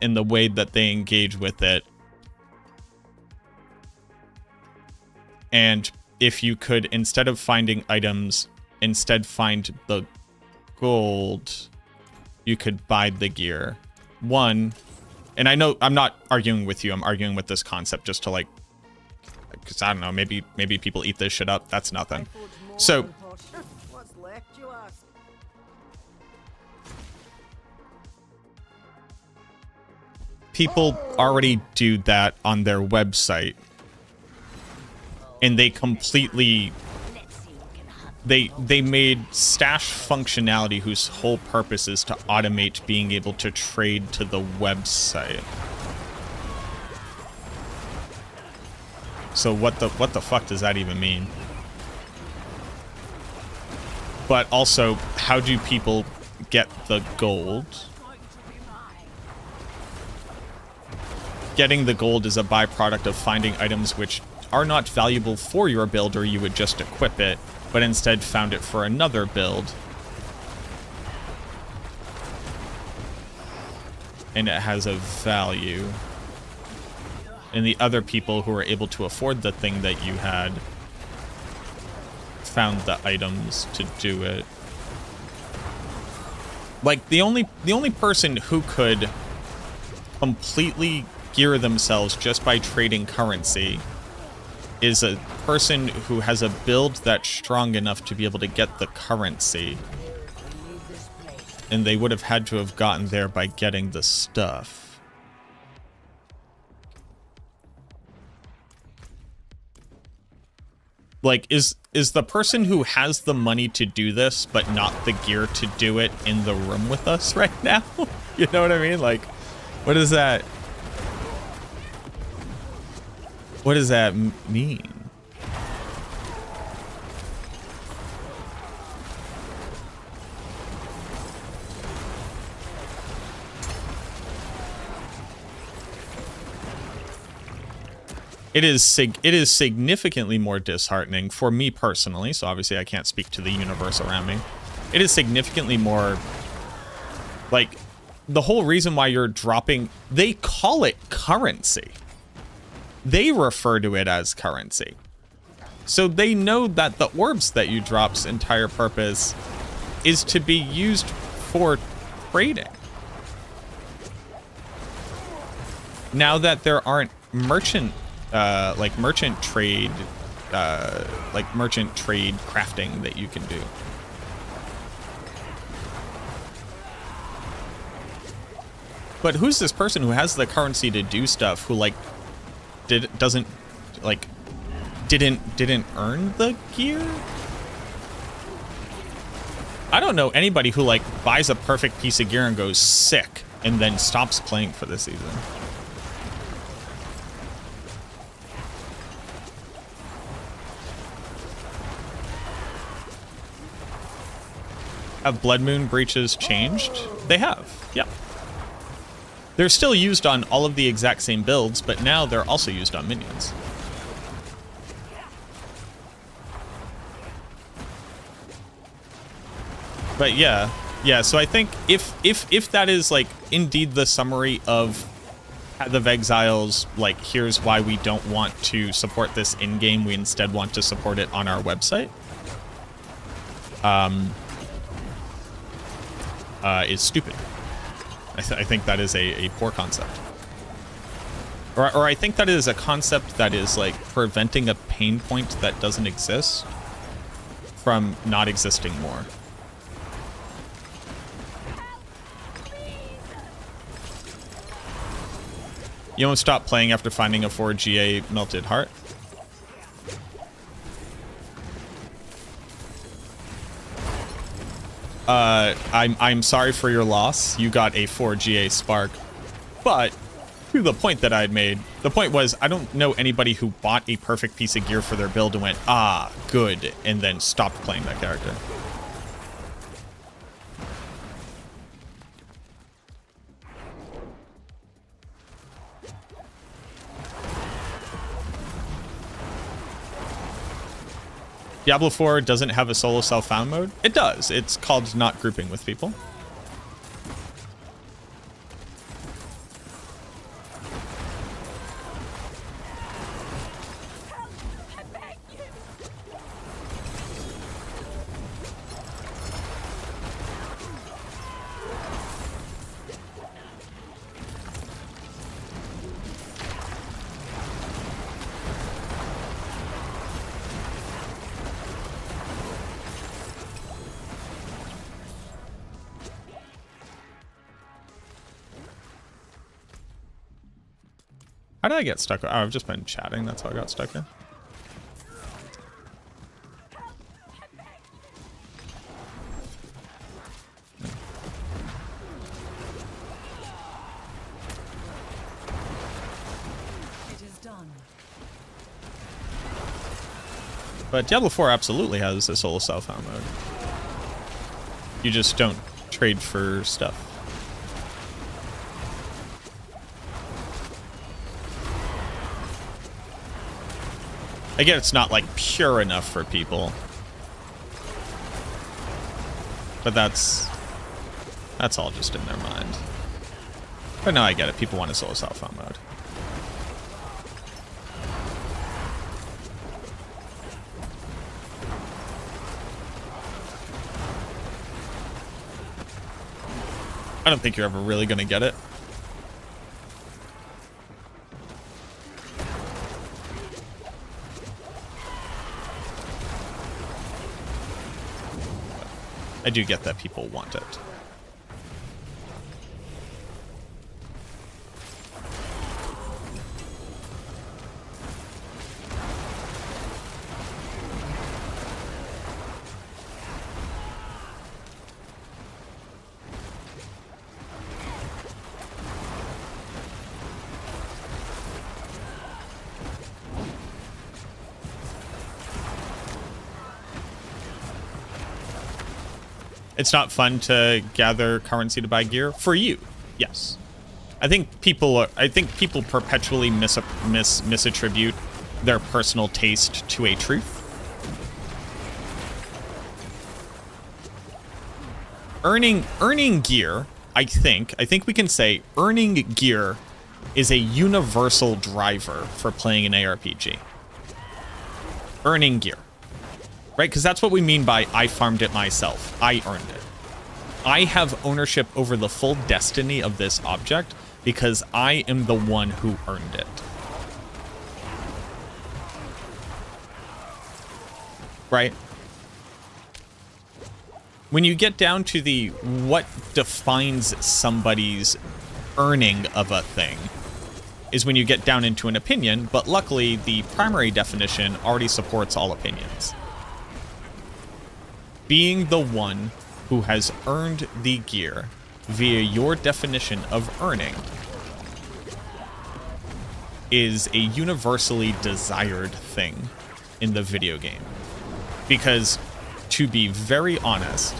in the way that they engage with it. And if you could, instead of finding items, instead find the gold, you could buy the gear. One, and I know I'm not arguing with you, I'm arguing with this concept just to like, because I don't know, maybe people eat this shit up. That's nothing. So, What's left, you ask? people already do that on their website. And they completely... They made stash functionality whose whole purpose is to automate being able to trade to the website. So what the fuck does that even mean? But also, how do people get the gold? Getting the gold is a byproduct of finding items which are not valuable for your build, or you would just equip it, but instead found it for another build. And it has a value. And the other people who were able to afford the thing that you had found the items to do it. Like, the only person who could completely gear themselves just by trading currency is a person who has a build that's strong enough to be able to get the currency. And they would have had to have gotten there by getting the stuff. Like, is the person who has the money to do this, but not the gear to do it, in the room with us right now? You know what I mean? Like, what does that... What does that mean? It is significantly more disheartening for me personally, so obviously I can't speak to the universe around me. It is significantly more, like, the whole reason why you're dropping, they call it currency. They refer to it as currency. So they know that the orbs that you drop's entire purpose is to be used for trading. Now that there aren't merchant trade crafting that you can do. But who's this person who has the currency to do stuff who like didn't earn the gear? I don't know anybody who like buys a perfect piece of gear and goes sick and then stops playing for the season. Have Blood Moon breaches changed? They have, yeah. They're still used on all of the exact same builds, but now they're also used on minions. But yeah, so I think if that is like indeed the summary of Path of Exile's, like, here's why we don't want to support this in-game, we instead want to support it on our website, is stupid. I think that is a poor concept. Or I think that is a concept that is, like, preventing a pain point that doesn't exist from not existing more. You won't stop playing after finding a 4GA Melted Heart? I'm sorry for your loss. You got a 4 GA spark. But to the point that I'd made, the point was I don't know anybody who bought a perfect piece of gear for their build and went, ah, good, and then stopped playing that character. Diablo 4 doesn't have a solo self-found mode? It does. It's called not grouping with people. How did I get stuck? Oh, I've just been chatting. That's how I got stuck in. It is done. But Diablo 4 absolutely has a solo self-found mode. You just don't trade for stuff. Again, it's not like pure enough for people. But that's all just in their mind. But no, I get it. People want a solo self-found mode. I don't think you're ever really gonna get it. I do get that people want it. It's not fun to gather currency to buy gear for you. Yes, I think people perpetually misattribute their personal taste to a truth. Earning gear, I think we can say earning gear is a universal driver for playing an ARPG. Earning gear. Right? Because that's what we mean by I farmed it myself. I earned it. I have ownership over the full destiny of this object because I am the one who earned it. Right? When you get down to the what defines somebody's earning of a thing is when you get down into an opinion, but luckily the primary definition already supports all opinions. Being the one who has earned the gear via your definition of earning is a universally desired thing in the video game. Because, to be very honest,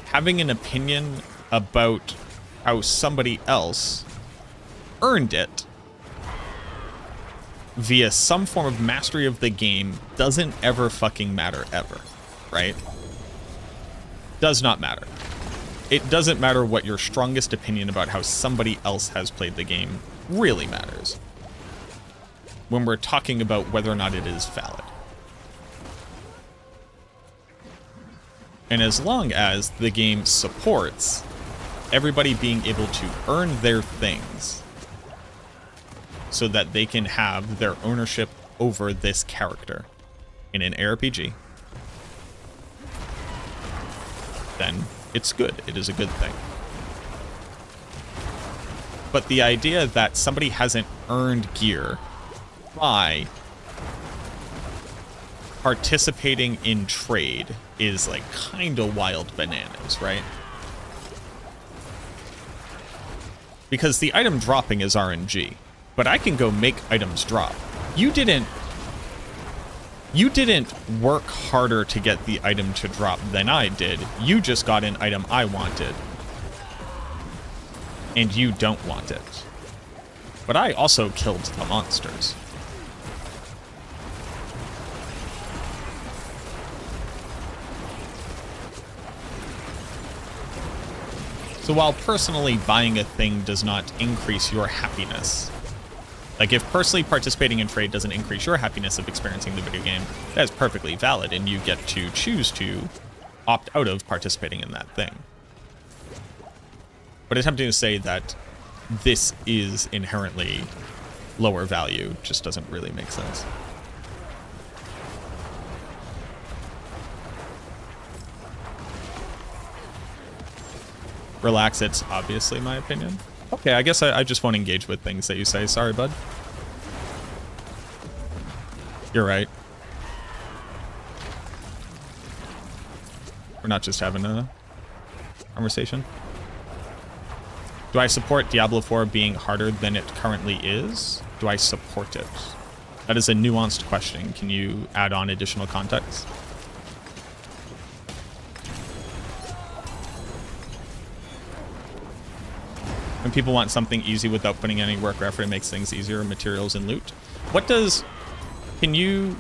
having an opinion about how somebody else earned it via some form of mastery of the game doesn't ever fucking matter ever, right? Does not matter. It doesn't matter what your strongest opinion about how somebody else has played the game really matters when we're talking about whether or not it is valid. And as long as the game supports everybody being able to earn their things so that they can have their ownership over this character in an ARPG, then it's good. It is a good thing. But the idea that somebody hasn't earned gear by participating in trade is like kind of wild bananas, right? Because the item dropping is RNG, but I can go make items drop. You didn't work harder to get the item to drop than I did. You just got an item I wanted. And you don't want it. But I also killed the monsters. So while personally buying a thing does not increase your happiness, like if personally participating in trade doesn't increase your happiness of experiencing the video game, that is perfectly valid and you get to choose to opt out of participating in that thing. But attempting to say that this is inherently lower value just doesn't really make sense. Relax, it's obviously my opinion. Okay, I guess I just won't engage with things that you say. Sorry, bud. You're right. We're not just having a conversation. Do I support Diablo 4 being harder than it currently is? Do I support it? That is a nuanced question. Can you add on additional context? When people want something easy without putting any work or effort, it makes things easier, materials and loot. What does... Can you...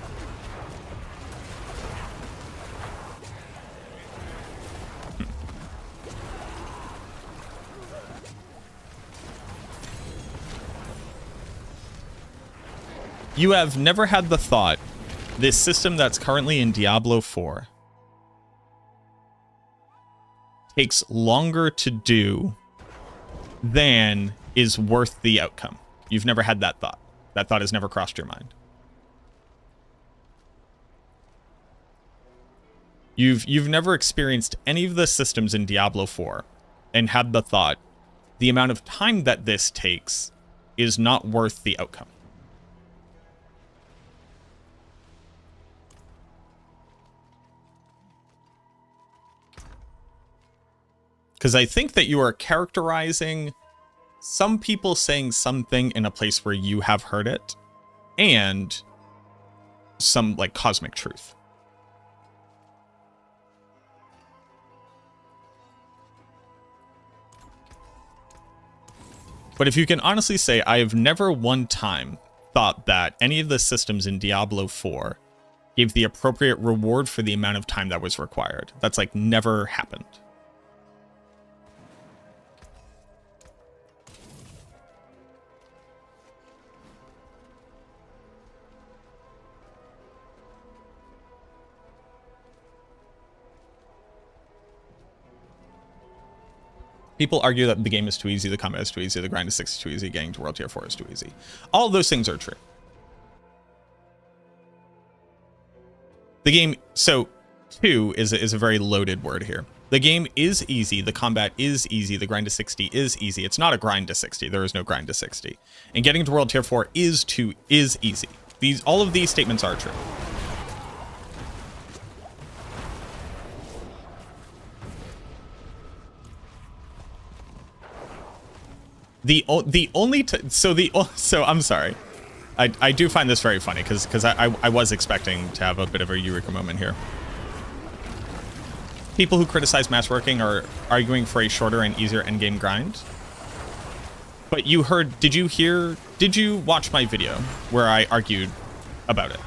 You have never had the thought, this system that's currently in Diablo 4 takes longer to do than is worth the outcome. You've never had that thought. That thought has never crossed your mind. You've never experienced any of the systems in Diablo 4 and had the thought, the amount of time that this takes is not worth the outcome. Because I think that you are characterizing some people saying something in a place where you have heard it and some like cosmic truth. But if you can honestly say, I have never one time thought that any of the systems in Diablo 4 gave the appropriate reward for the amount of time that was required. That's like never happened. People argue that the game is too easy, the combat is too easy, the grind is 6 is too easy, getting to World Tier 4 is too easy. All of those things are true. The game, so 2 is a very loaded word here. The game is easy, the combat is easy, the grind to 60 is easy. It's not a grind to 60, there is no grind to 60. And getting to World Tier 4 is easy. All of these statements are true. So I'm sorry. I do find this very funny because I was expecting to have a bit of a eureka moment here. People who criticize matchworking are arguing for a shorter and easier endgame grind. But did you watch my video where I argued about it?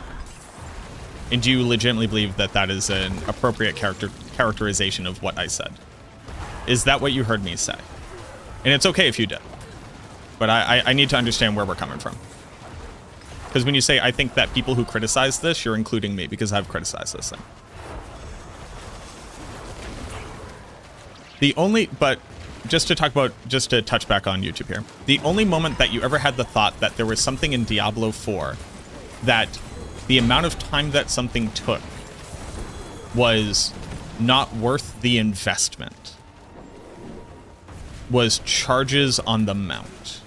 And do you legitimately believe that that is an appropriate characterization of what I said? Is that what you heard me say? And it's okay if you did. But I need to understand where we're coming from. Because when you say, I think that people who criticize this, you're including me because I've criticized this thing. But just to touch back on YouTube here. The only moment that you ever had the thought that there was something in Diablo 4 that the amount of time that something took was not worth the investment was charges on the mount.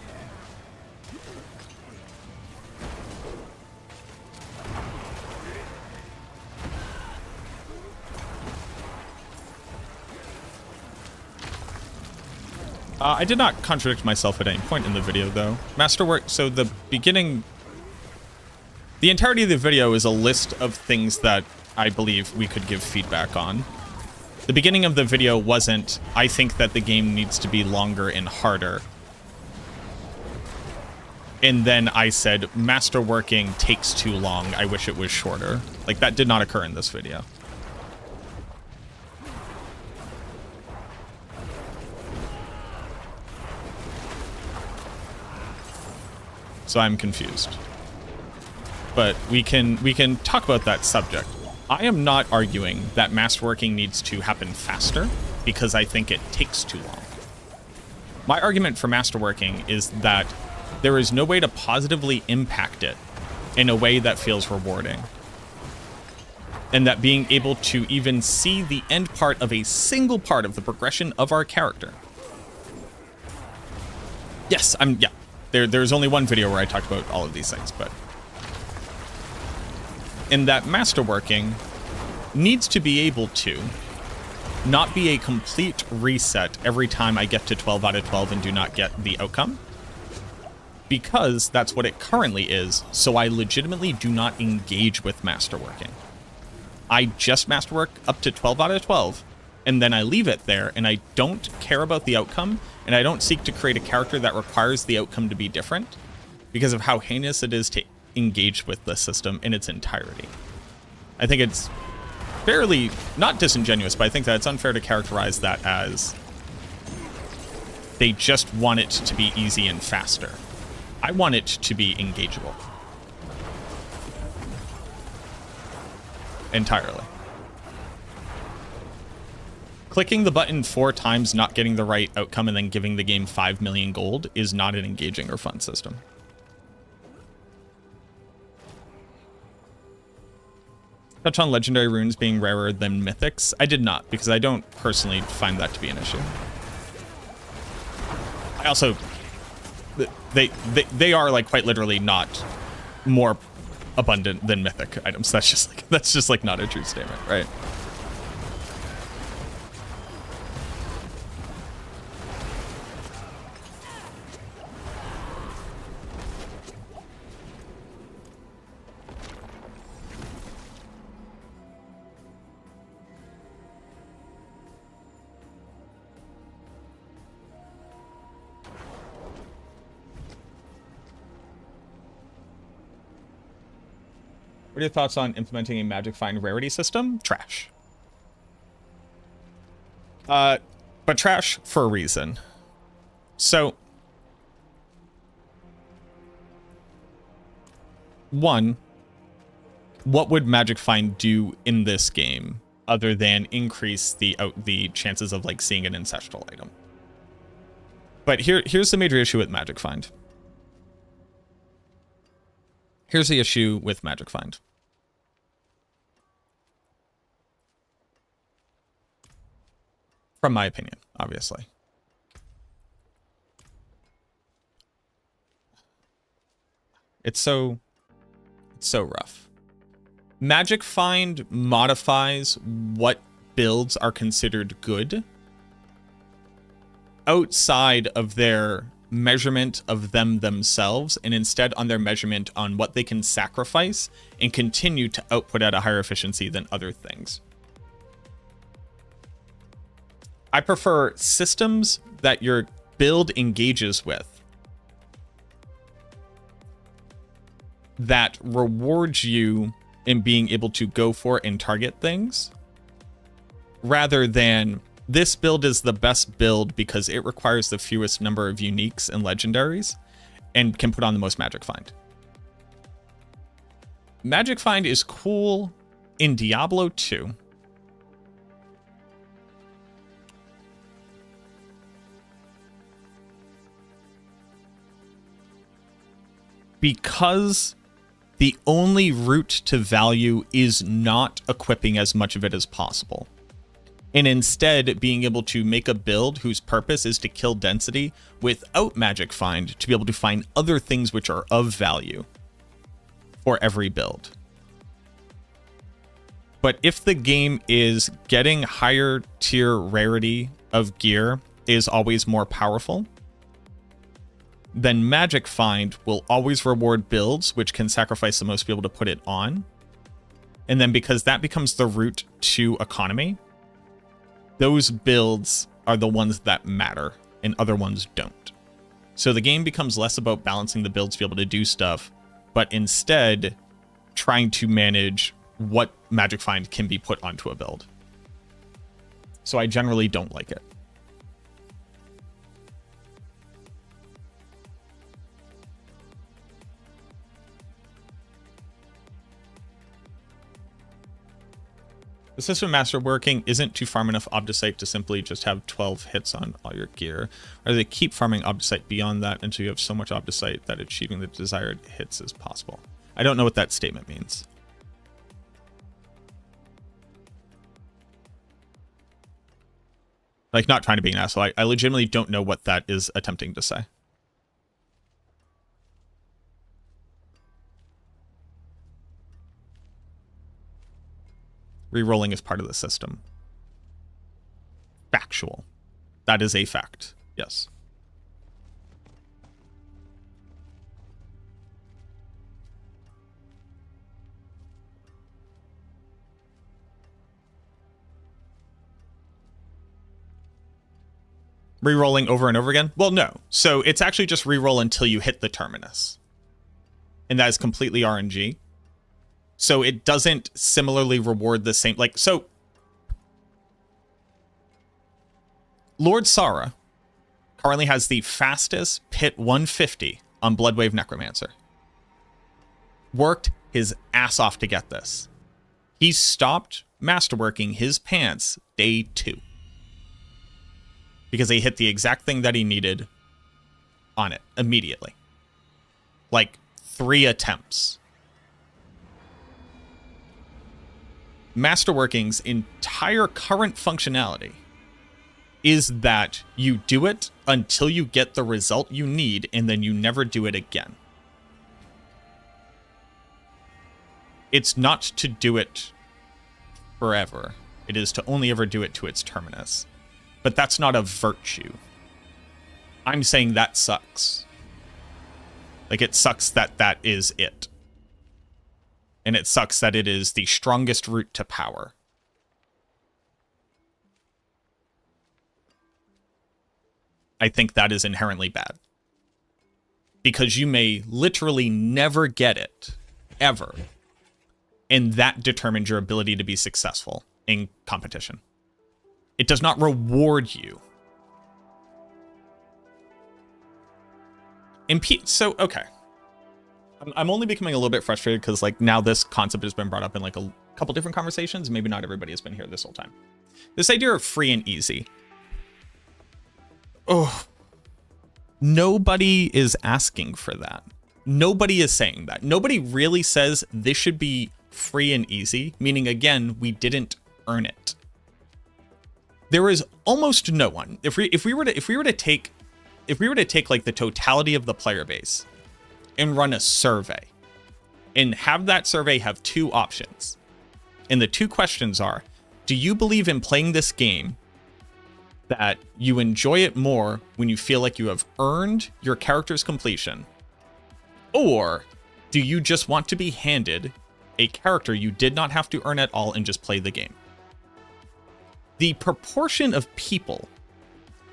I did not contradict myself at any point in the video, though. Masterwork, so the beginning... The entirety of the video is a list of things that I believe we could give feedback on. The beginning of the video wasn't, I think that the game needs to be longer and harder. And then I said, masterworking takes too long. I wish it was shorter. Like, that did not occur in this video. So I'm confused. But we can talk about that subject. I am not arguing that masterworking needs to happen faster because I think it takes too long. My argument for masterworking is that there is no way to positively impact it in a way that feels rewarding. And that being able to even see the end part of a single part of the progression of our character. Yes, yeah. There's only one video where I talked about all of these things, but... And that masterworking needs to be able to not be a complete reset every time I get to 12 out of 12 and do not get the outcome. Because that's what it currently is, so I legitimately do not engage with masterworking. I just masterwork up to 12 out of 12, and then I leave it there, and I don't care about the outcome, and I don't seek to create a character that requires the outcome to be different, because of how heinous it is to engage with the system in its entirety. I think it's fairly, not disingenuous, but I think that it's unfair to characterize that as they just want it to be easy and faster. I want it to be engageable. Entirely. Clicking the button 4 times, not getting the right outcome, and then giving the game 5 million gold is not an engaging or fun system. Touch on legendary runes being rarer than mythics. I did not, because I don't personally find that to be an issue. I also... They are, like, quite literally not more abundant than mythic items. That's just like not a true statement, right? What are your thoughts on implementing a magic find rarity system? Trash. But trash for a reason. So, one, what would magic find do in this game other than increase the chances of like seeing an ancestral item? But here's the major issue with magic find. Here's the issue with magic find. From my opinion, obviously. It's so rough. Magic find modifies what builds are considered good outside of their measurement of them themselves, and instead on their measurement on what they can sacrifice and continue to output at a higher efficiency than other things. I prefer systems that your build engages with that rewards you in being able to go for and target things, rather than this build is the best build because it requires the fewest number of uniques and legendaries and can put on the most magic find. Magic find is cool in Diablo 2. Because the only route to value is not equipping as much of it as possible, and instead being able to make a build whose purpose is to kill density without magic find to be able to find other things which are of value for every build. But if the game is getting higher tier rarity of gear is always more powerful, then Magic Find will always reward builds which can sacrifice the most people to put it on. And then because that becomes the route to economy, those builds are the ones that matter and other ones don't. So the game becomes less about balancing the builds to be able to do stuff, but instead trying to manage what Magic Find can be put onto a build. So I generally don't like it. The system master working isn't to farm enough Obdusite to simply just have 12 hits on all your gear, or they keep farming Obdusite beyond that until you have so much Obdusite that achieving the desired hits is possible. I don't know what that statement means. Like, not trying to be an asshole. I legitimately don't know what that is attempting to say. Rerolling is part of the system. Factual. That is a fact. Yes. Rerolling over and over again? Well, no. So it's actually just reroll until you hit the terminus. And that is completely RNG. So it doesn't similarly reward the same, like, so Lord Sara currently has the fastest pit 150 on Bloodwave Necromancer. Worked his ass off to get this. He stopped masterworking his pants day 2. Because he hit the exact thing that he needed on it immediately. Like 3 attempts. Masterworking's entire current functionality is that you do it until you get the result you need, and then you never do it again. It's not to do it forever. It is to only ever do it to its terminus. But that's not a virtue. I'm saying that sucks. Like, it sucks that that is it. And it sucks that it is the strongest route to power. I think that is inherently bad. Because you may literally never get it, ever. And that determines your ability to be successful in competition. It does not reward you. So, okay. I'm only becoming a little bit frustrated because, like, now this concept has been brought up in, like, a couple different conversations. Maybe not everybody has been here this whole time. This idea of free and easy. Oh. Nobody is asking for that. Nobody is saying that. Nobody really says this should be free and easy, meaning, again, we didn't earn it. There is almost no one. If we were to take like the totality of the player base and run a survey and have that survey have 2 options. And the 2 questions are, do you believe in playing this game that you enjoy it more when you feel like you have earned your character's completion? Or do you just want to be handed a character you did not have to earn at all and just play the game? The proportion of people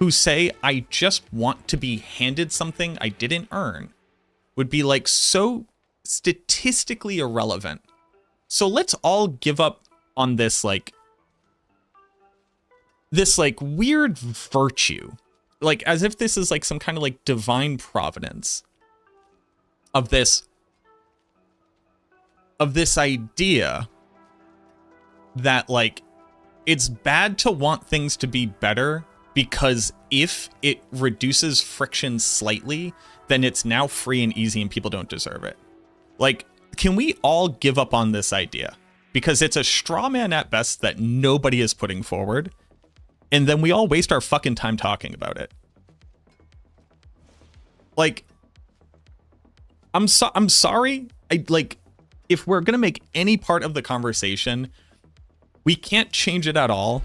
who say, I just want to be handed something I didn't earn, would be like so statistically irrelevant. So let's all give up on this like weird virtue, like as if this is like some kind of like divine providence of this idea that like it's bad to want things to be better because if it reduces friction slightly, then it's now free and easy and people don't deserve it. Like, can we all give up on this idea? Because it's a straw man at best that nobody is putting forward. And then we all waste our fucking time talking about it. Like, I'm sorry. If we're going to make any part of the conversation, we can't change it at all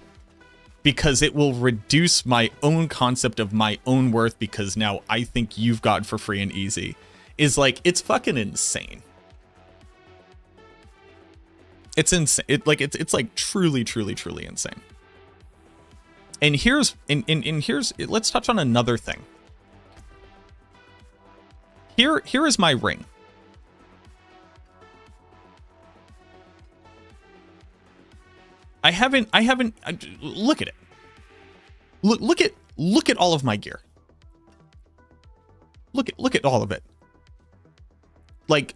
because it will reduce my own concept of my own worth because now I think you've got for free and easy, is like, it's fucking insane. It's insane. It's like truly, truly, truly insane. And here's let's touch on another thing. Here is my ring. I haven't look at it. Look at all of my gear. Look at all of it. Like,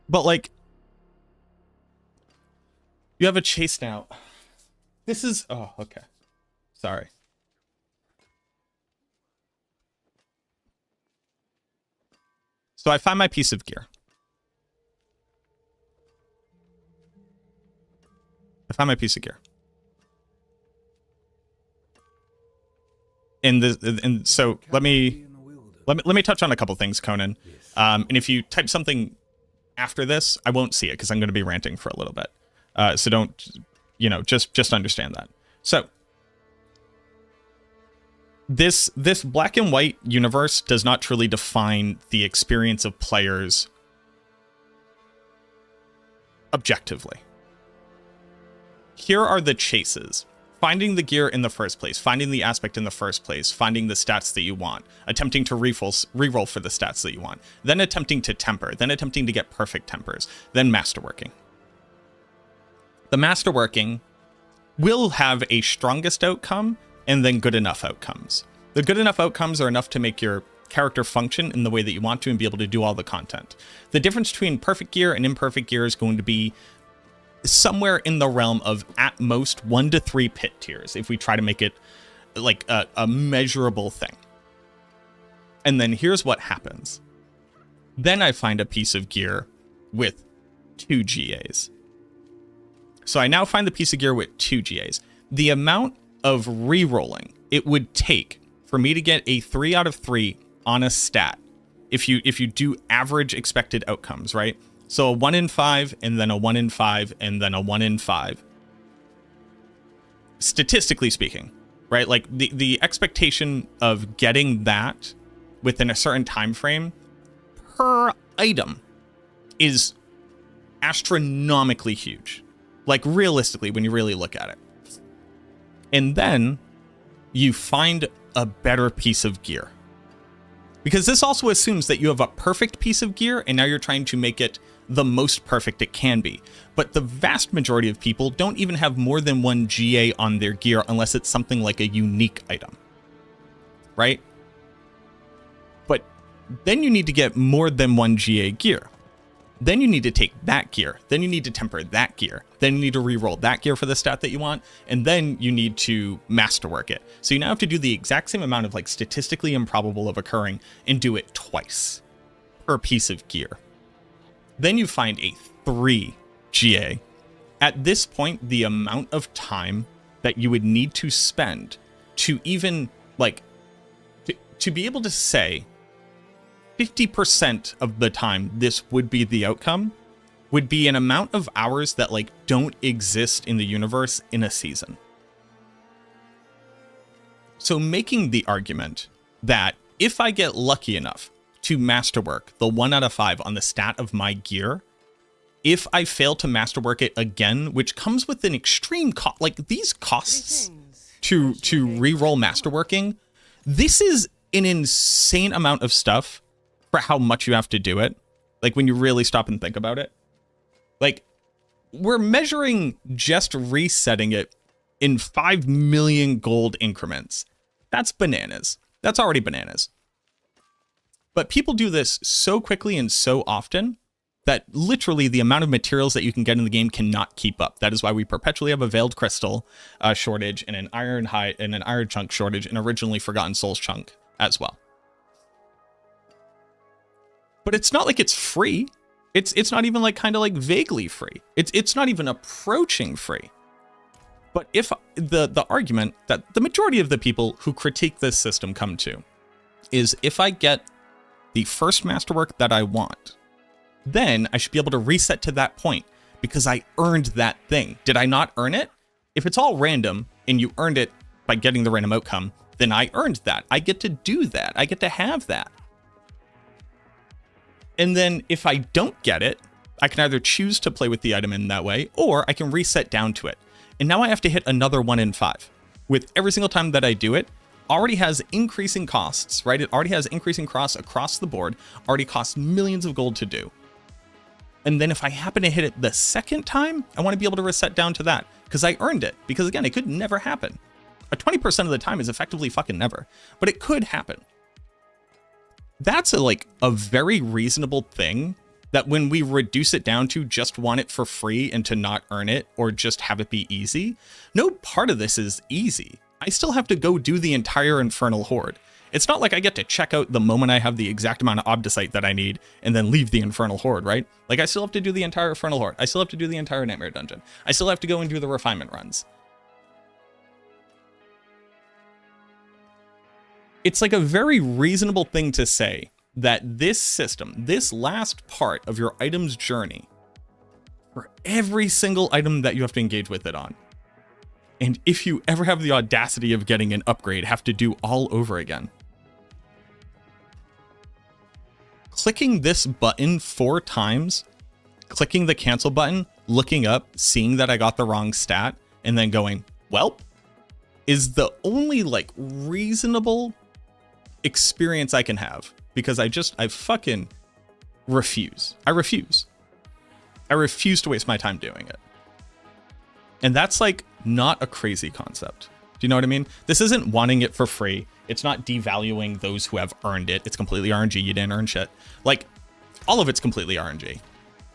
but like, you have a chase now. This is, oh, okay. Sorry. So I find my piece of gear. And so let me touch on a couple things, Conan. And if you type something after this, I won't see it because I'm going to be ranting for a little bit. So don't, just understand that. So this black and white universe does not truly define the experience of players objectively. Here are the chases. Finding the gear in the first place, finding the aspect in the first place, finding the stats that you want, attempting to reroll for the stats that you want, then attempting to temper, then attempting to get perfect tempers, then masterworking. The masterworking will have a strongest outcome and then good enough outcomes. The good enough outcomes are enough to make your character function in the way that you want to and be able to do all the content. The difference between perfect gear and imperfect gear is going to be somewhere in the realm of at most 1 to 3 pit tiers if we try to make it like a measurable thing. And then here's what happens. Then I find a piece of gear with 2 GAs. So I now find the piece of gear with 2 GAs. The amount of re-rolling it would take for me to get a 3 out of 3 on a stat, if you do average expected outcomes, right? So a 1 in 5, and then a 1 in 5, and then a 1 in 5. Statistically speaking, right? Like the expectation of getting that within a certain time frame per item is astronomically huge. Like realistically, when you really look at it. And then you find a better piece of gear. Because this also assumes that you have a perfect piece of gear, and now you're trying to make it the most perfect it can be. But the vast majority of people don't even have more than 1 GA on their gear unless it's something like a unique item. Right? But then you need to get more than 1 GA gear. Then you need to take that gear. Then you need to temper that gear. Then you need to re-roll that gear for the stat that you want. And then you need to masterwork it. So you now have to do the exact same amount of like statistically improbable of occurring and do it twice per piece of gear. Then you find a 3 GA. At this point, the amount of time that you would need to spend to even like to be able to say 50% of the time this would be the outcome would be an amount of hours that like don't exist in the universe in a season. So making the argument that if I get lucky enough to masterwork the 1 out of 5 on the stat of my gear, if I fail to masterwork it again, which comes with an extreme cost, like these costs to re-roll masterworking, this is an insane amount of stuff for how much you have to do it. Like when you really stop and think about it, like we're measuring just resetting it in 5 million gold increments. That's bananas. That's already bananas. But people do this so quickly and so often that literally the amount of materials that you can get in the game cannot keep up. That is why we perpetually have a Veiled Crystal shortage and an Iron Chunk shortage and originally Forgotten Souls chunk as well. But it's not like it's free. It's not even like kind of like vaguely free. It's not even approaching free. But if the argument that the majority of the people who critique this system come to is if I get the first masterwork that I want, then I should be able to reset to that point because I earned that thing. Did I not earn it? If it's all random and you earned it by getting the random outcome, then I earned that. I get to do that. I get to have that. And then if I don't get it, I can either choose to play with the item in that way, or I can reset down to it. And now I have to hit another 1 in 5. With every single time that I do it, already has increasing costs, right? It already has increasing costs across the board, already costs millions of gold to do. And then if I happen to hit it the second time, I want to be able to reset down to that because I earned it. Because again, it could never happen. A 20% of the time is effectively fucking never, but it could happen. That's a very reasonable thing that when we reduce it down to just want it for free and to not earn it or just have it be easy, no part of this is easy. I still have to go do the entire Infernal Horde. It's not like I get to check out the moment I have the exact amount of Obdicite that I need and then leave the Infernal Horde, right? Like I still have to do the entire Infernal Horde. I still have to do the entire Nightmare Dungeon. I still have to go and do the refinement runs. It's like a very reasonable thing to say that this system, this last part of your item's journey, for every single item that you have to engage with it on, and if you ever have the audacity of getting an upgrade, have to do all over again. Clicking this button 4 times, clicking the cancel button, looking up, seeing that I got the wrong stat, and then going, well, is the only reasonable experience I can have, because I fucking refuse. I refuse to waste my time doing it. And that's not a crazy concept. Do you know what I mean? This isn't wanting it for free. It's not devaluing those who have earned it. It's completely RNG. You didn't earn shit. All of it's completely RNG.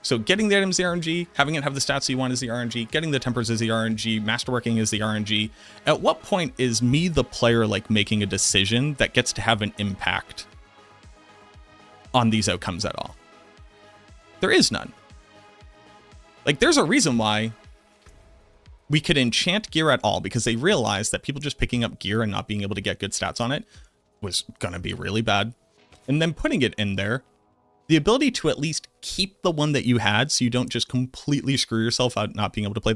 So getting the items the RNG, having it have the stats you want is the RNG, getting the tempers is the RNG, masterworking is the RNG. At what point is me, the player, making a decision that gets to have an impact on these outcomes at all? There is none. There's a reason why we could enchant gear at all, because they realized that people just picking up gear and not being able to get good stats on it was gonna be really bad. And then putting it in there, the ability to at least keep the one that you had so you don't just completely screw yourself out not being able to play.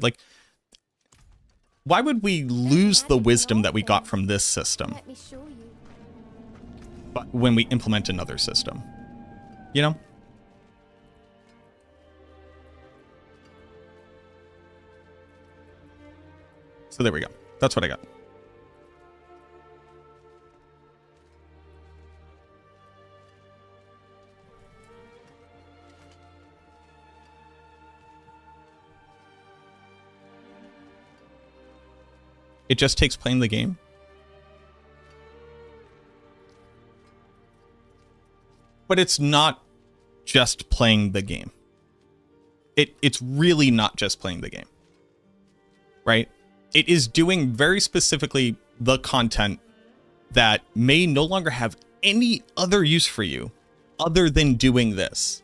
Why would we lose the wisdom that we got from this system but when we implement another system? You know? So there we go. That's what I got. It just takes playing the game. But it's not just playing the game. it's really not just playing the game, right? It is doing very specifically the content that may no longer have any other use for you other than doing this.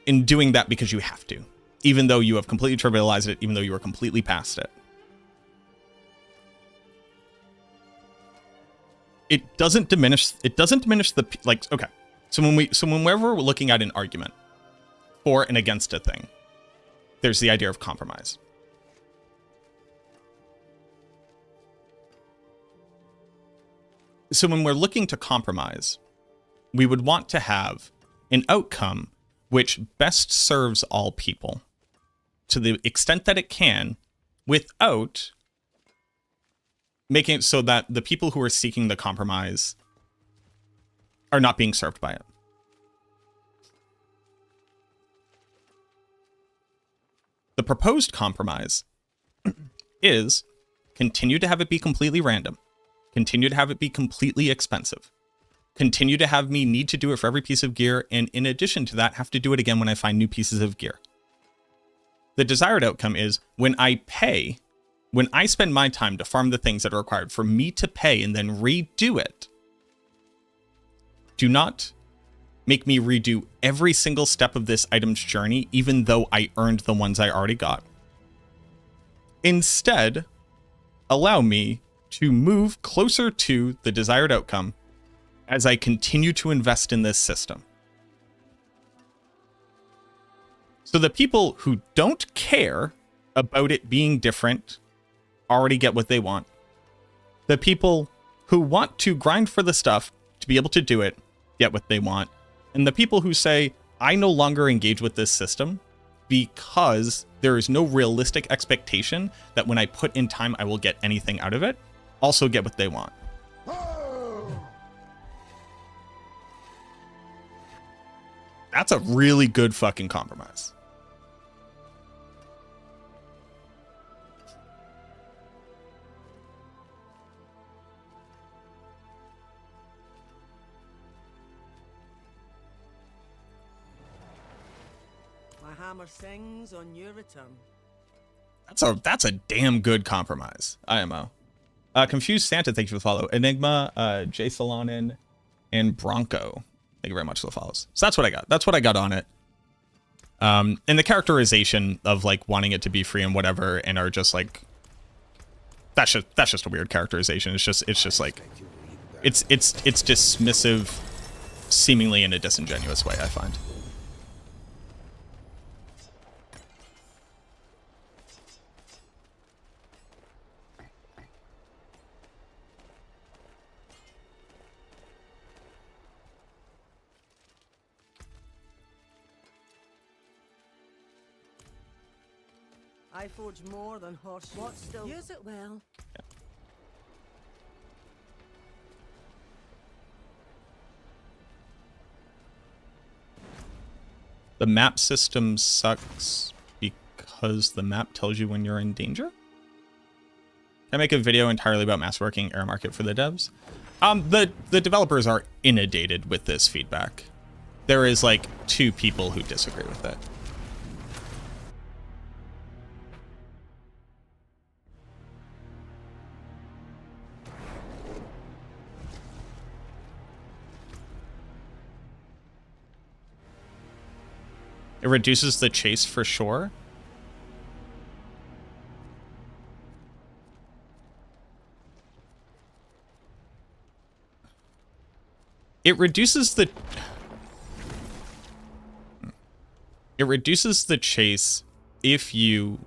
And doing that because you have to, even though you have completely trivialized it, even though you are completely past it. It doesn't diminish the, like, okay. So whenever we're looking at an argument for and against a thing, there's the idea of compromise. So when we're looking to compromise, we would want to have an outcome which best serves all people to the extent that it can, without making it so that the people who are seeking the compromise are not being served by it. The proposed compromise is continue to have it be completely random, continue to have it be completely expensive, continue to have me need to do it for every piece of gear, and in addition to that, have to do it again when I find new pieces of gear. The desired outcome is when I spend my time to farm the things that are required for me to pay and then redo it, do not make me redo every single step of this item's journey, even though I earned the ones I already got. Instead, allow me to move closer to the desired outcome as I continue to invest in this system. So the people who don't care about it being different already get what they want. The people who want to grind for the stuff to be able to do it get what they want. And the people who say, I no longer engage with this system because there is no realistic expectation that when I put in time, I will get anything out of it, also get what they want. That's a really good fucking compromise. My hammer sings on your return. That's a damn good compromise. IMO. Confused Santa, thank you for the follow. Enigma, Jay Salonin, and Bronco. Thank you very much for the follows. So that's what I got. That's what I got on it. And the characterization of like wanting it to be free and whatever, and are just like, that's just a weird characterization. It's just like, it's dismissive, seemingly in a disingenuous way, I find. I forge more than horse. What still? Use it well. Yeah. The map system sucks because the map tells you when you're in danger? Can I make a video entirely about masterworking air market for the devs? The developers are inundated with this feedback. There is like 2 people who disagree with it. It reduces the chase for sure. It reduces the chase if you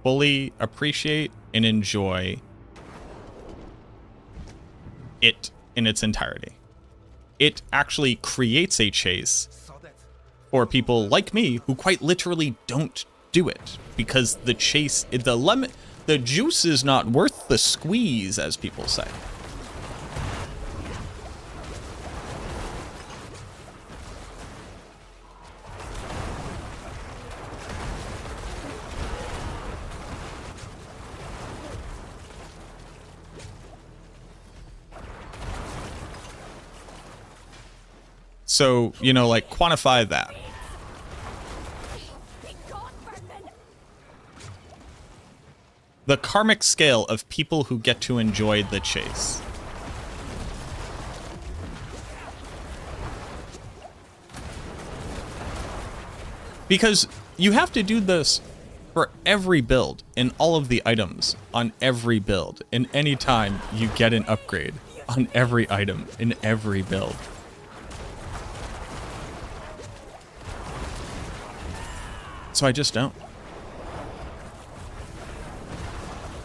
fully appreciate and enjoy it in its entirety. It actually creates a chase for people like me who quite literally don't do it because the chase, the juice is not worth the squeeze, as people say. So, you know, like, quantify that. The karmic scale of people who get to enjoy the chase. Because you have to do this for every build and all of the items on every build. And anytime you get an upgrade on every item in every build. So I just don't.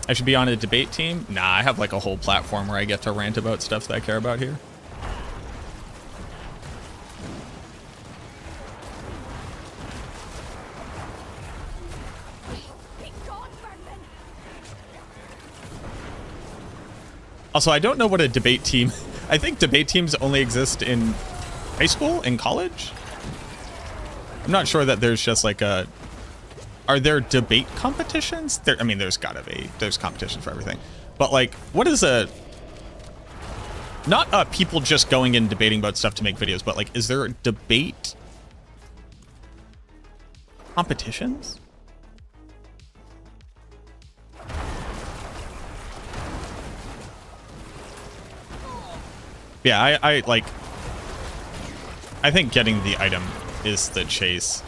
I should be on a debate team? Nah, I have like a whole platform where I get to rant about stuff that I care about here. Also, I don't know what a debate team... I think debate teams only exist in high school and college? I'm not sure that there's just like a... Are there debate competitions? I mean, there's gotta be. There's competition for everything. But like, what is a... Not people just going and debating about stuff to make videos, but like, is there a debate competitions? Yeah, I think getting the item is the chase.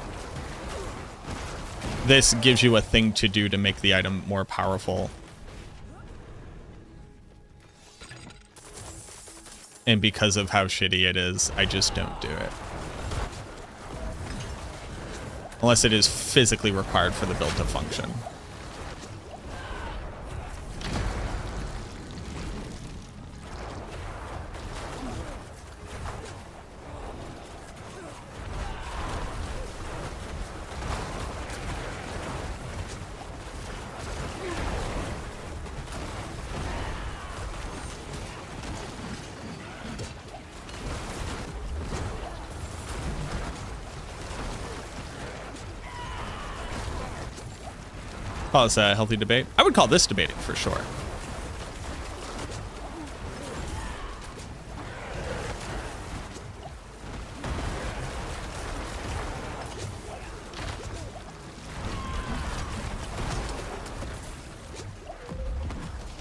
This gives you a thing to do to make the item more powerful. And because of how shitty it is, I just don't do it. Unless it is physically required for the build to function. Call this a healthy debate. I would call this debating for sure.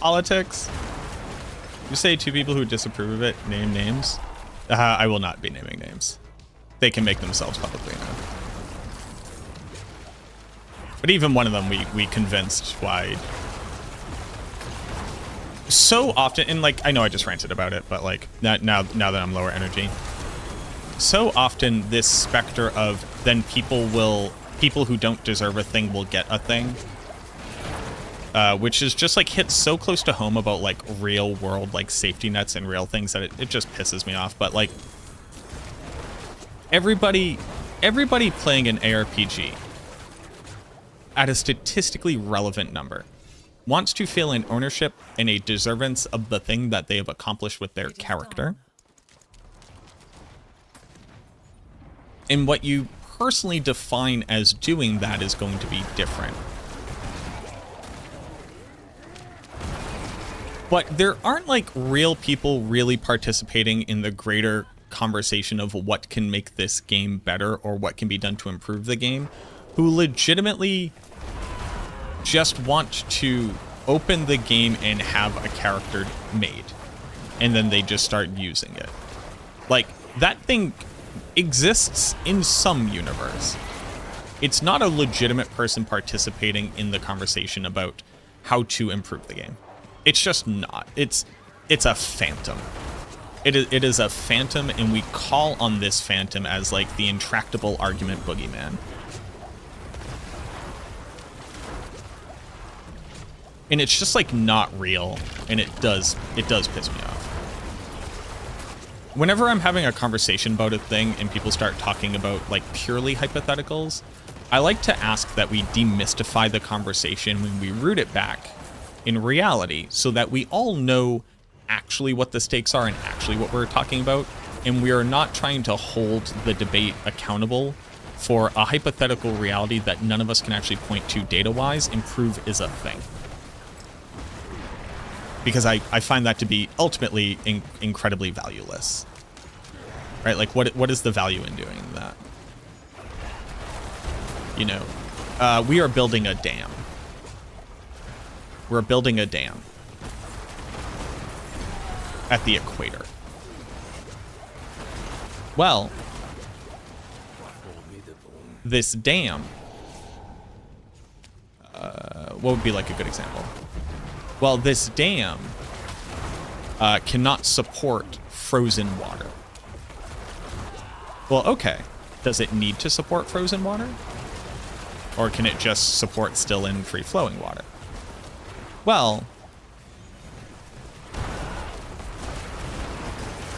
Politics. You say two people who disapprove of it name names. I will not be naming names. They can make themselves publicly known. But even one of them we convinced why. So often, and like, I know I just ranted about it, but like now that I'm lower energy. So often this specter of then people who don't deserve a thing will get a thing. Which is just like hits so close to home about like real world like safety nets and real things that it just pisses me off. But like everybody playing an ARPG at a statistically relevant number wants to feel an ownership and a deservance of the thing that they have accomplished with their character. And what you personally define as doing that is going to be different. But there aren't like real people really participating in the greater conversation of what can make this game better or what can be done to improve the game, who legitimately just want to open the game and have a character made. And then they just start using it. Like, that thing exists in some universe. It's not a legitimate person participating in the conversation about how to improve the game. It's just not. It's a phantom. It is a phantom, and we call on this phantom as like the intractable argument boogeyman. And it's just like not real, and it does piss me off. Whenever I'm having a conversation about a thing and people start talking about like purely hypotheticals, I like to ask that we demystify the conversation when we root it back in reality so that we all know actually what the stakes are and actually what we're talking about, and we are not trying to hold the debate accountable for a hypothetical reality that none of us can actually point to data-wise and prove is a thing. Because I find that to be ultimately incredibly valueless. right? Like what is the value in doing that? You know, we are building a dam. We're building a dam at the equator. Well, this dam, what would be like a good example? Well, this dam cannot support frozen water. Well, okay. Does it need to support frozen water? Or can it just support still in free-flowing water? Well,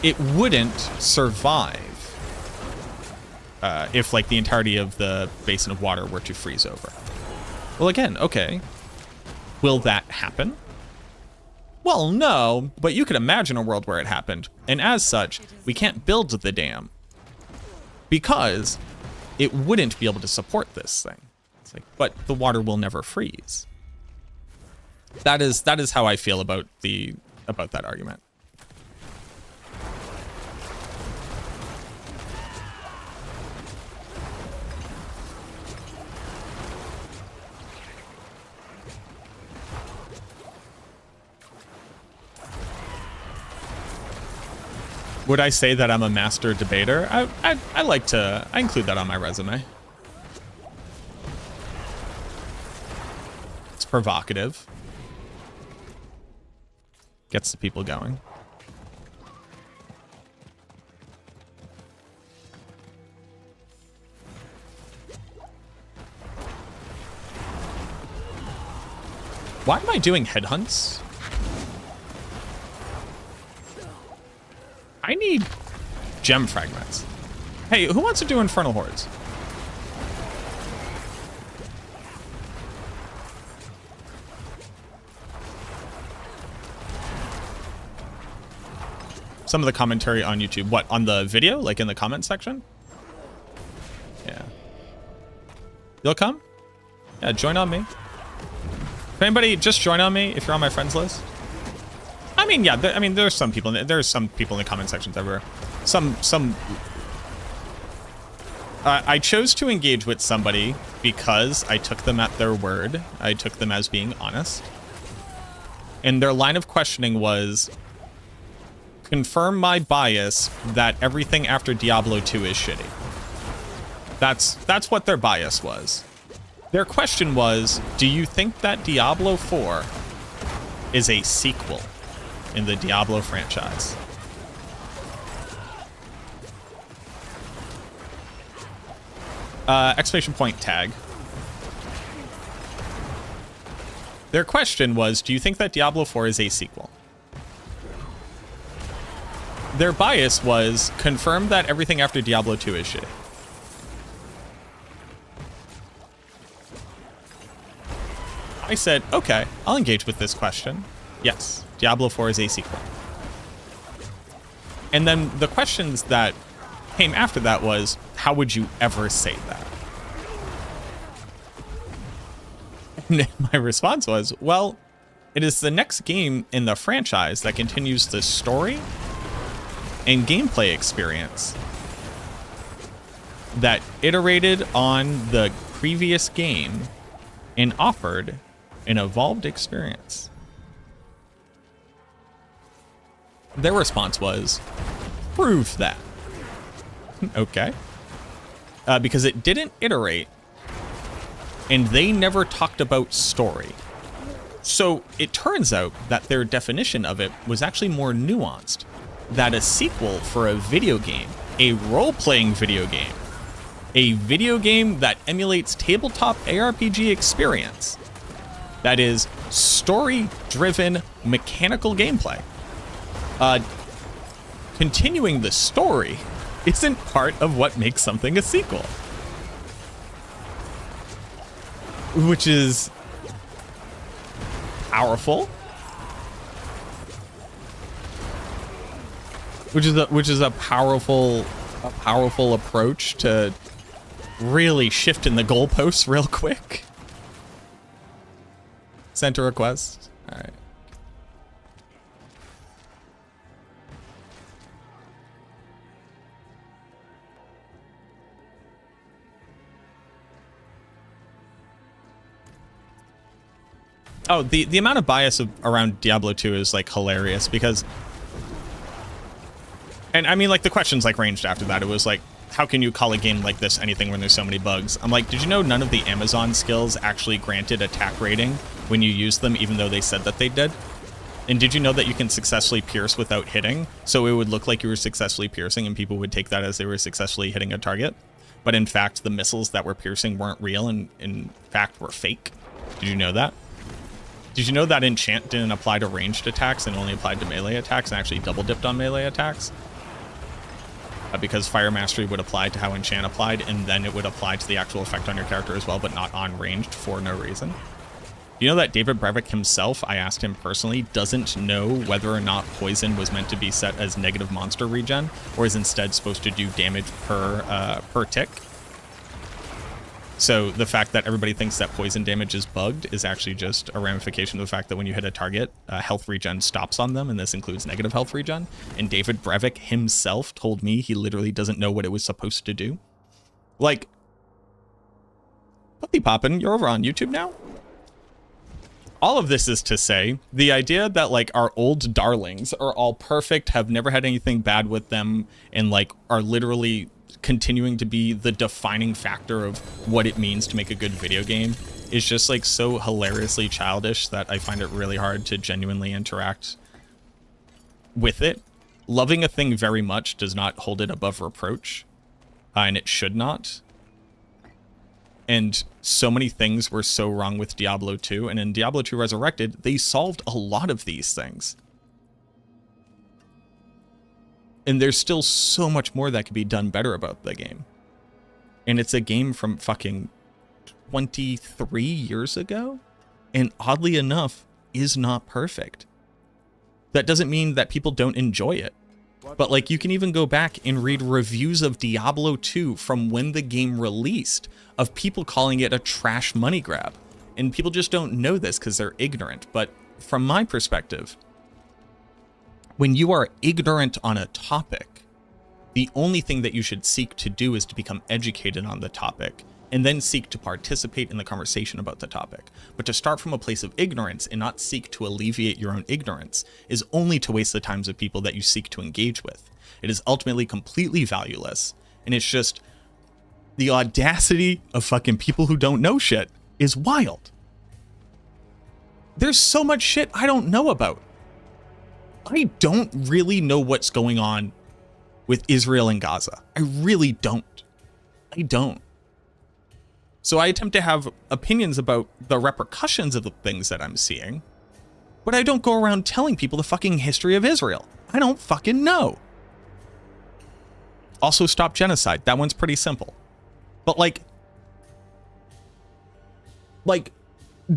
it wouldn't survive if like the entirety of the basin of water were to freeze over. Well, again, okay. Will that happen? Well, no, but you could imagine a world where it happened. And as such, we can't build the dam because it wouldn't be able to support this thing. It's like, but the water will never freeze. That is how I feel about that argument. Would I say that I'm a master debater? I like to, I include that on my resume. It's provocative. Gets the people going. Why am I doing headhunts? I need gem fragments. Hey, who wants to do Infernal Hordes? Some of the commentary on YouTube. What, on the video? Like in the comment section? Yeah. You'll come? Yeah, join on me. If anybody, just join on me if you're on my friends list. I mean, yeah, there's some people in the comment sections everywhere. I chose to engage with somebody because I took them at their word. I took them as being honest. And their line of questioning was, confirm my bias that everything after Diablo 2 is shitty. That's what their bias was. Their question was, do you think that Diablo 4 is a sequel in the Diablo franchise? Exclamation point tag. Their question was, do you think that Diablo 4 is a sequel? Their bias was, confirm that everything after Diablo 2 is shitty. I said, okay, I'll engage with this question. Yes, Diablo 4 is a sequel. And then the questions that came after that was, how would you ever say that? And my response was, well, it is the next game in the franchise that continues the story and gameplay experience that iterated on the previous game and offered an evolved experience. Their response was, prove that. Okay. Because it didn't iterate, and they never talked about story. So it turns out that their definition of it was actually more nuanced. That a sequel for a video game, a role-playing video game, a video game that emulates tabletop ARPG experience, that is story-driven mechanical gameplay. Continuing the story isn't part of what makes something a sequel. Which is powerful. Which is a powerful approach to really shifting the goalposts real quick. Sent a request. All right. Oh, the amount of bias around Diablo 2 is like hilarious because, and I mean like the questions like ranged after that. It was like, how can you call a game like this anything when there's so many bugs? I'm like, did you know none of the Amazon skills actually granted attack rating when you used them, even though they said that they did? And did you know that you can successfully pierce without hitting? So it would look like you were successfully piercing and people would take that as they were successfully hitting a target. But in fact, the missiles that were piercing weren't real and in fact were fake. Did you know that? Did you know that enchant didn't apply to ranged attacks and only applied to melee attacks and actually double dipped on melee attacks? Because Fire Mastery would apply to how enchant applied, and then it would apply to the actual effect on your character as well, but not on ranged for no reason. You know that David Brevik himself, I asked him personally, doesn't know whether or not poison was meant to be set as negative monster regen, or is instead supposed to do damage per tick. So the fact that everybody thinks that poison damage is bugged is actually just a ramification of the fact that when you hit a target, health regen stops on them, and this includes negative health regen. And David Brevik himself told me he literally doesn't know what it was supposed to do. Like, Puppy Poppin', you're over on YouTube now? All of this is to say, the idea that like our old darlings are all perfect, have never had anything bad with them, and like are literally continuing to be the defining factor of what it means to make a good video game is just like so hilariously childish that I find it really hard to genuinely interact with it. Loving a thing very much does not hold it above reproach, and it should not. And so many things were so wrong with Diablo 2, and in Diablo 2 Resurrected, they solved a lot of these things. And there's still so much more that could be done better about the game. And it's a game from fucking 23 years ago, and oddly enough, is not perfect. That doesn't mean that people don't enjoy it. But like, you can even go back and read reviews of Diablo 2 from when the game released, of people calling it a trash money grab. And people just don't know this because they're ignorant. But from my perspective, when you are ignorant on a topic, the only thing that you should seek to do is to become educated on the topic, and then seek to participate in the conversation about the topic. But to start from a place of ignorance and not seek to alleviate your own ignorance is only to waste the times of people that you seek to engage with. It is ultimately completely valueless, and it's just the audacity of fucking people who don't know shit is wild. There's so much shit I don't know about. I don't really know what's going on with Israel and Gaza. I really don't. I don't. So I attempt to have opinions about the repercussions of the things that I'm seeing, but I don't go around telling people the fucking history of Israel. I don't fucking know. Also, stop genocide. That one's pretty simple. But like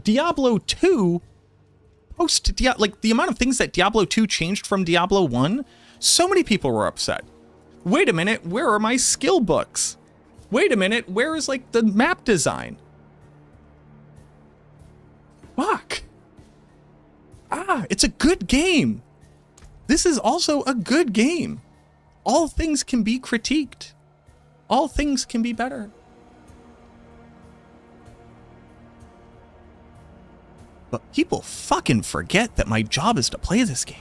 Diablo 2, like the amount of things that Diablo 2 changed from Diablo 1, so many people were upset. Wait a minute, where are my skill books? Wait a minute, where is like the map design? Fuck. It's a good game. This is also a good game. All things can be critiqued. All things can be better. But people fucking forget that my job is to play this game.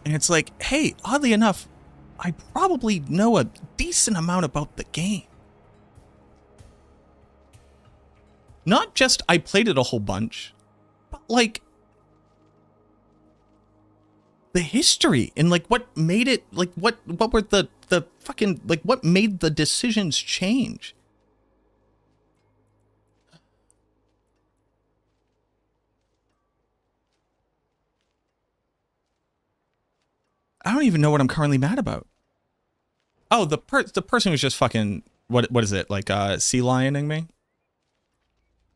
And it's like, hey, oddly enough, I probably know a decent amount about the game. Not just I played it a whole bunch, but like the history and like what made it, like what were the fucking, like what made the decisions change. I don't even know what I'm currently mad about. Oh, the person who's just fucking, what is it, like sea lioning me?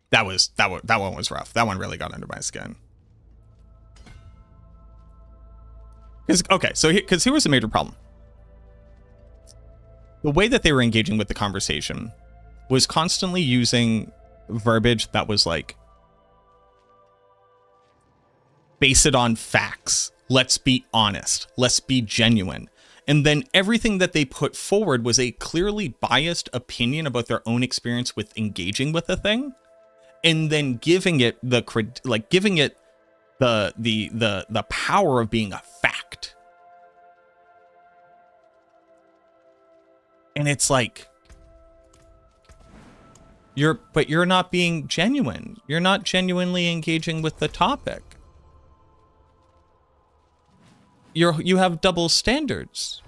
That one was rough. That one really got under my skin. Because here was the major problem. The way that they were engaging with the conversation was constantly using verbiage that was like, base it on facts. Let's be honest. Let's be genuine. And then everything that they put forward was a clearly biased opinion about their own experience with engaging with a thing. and then giving it the power of being a fact. And it's like, you're not being genuine. You're not genuinely engaging with the topic. You have double standards.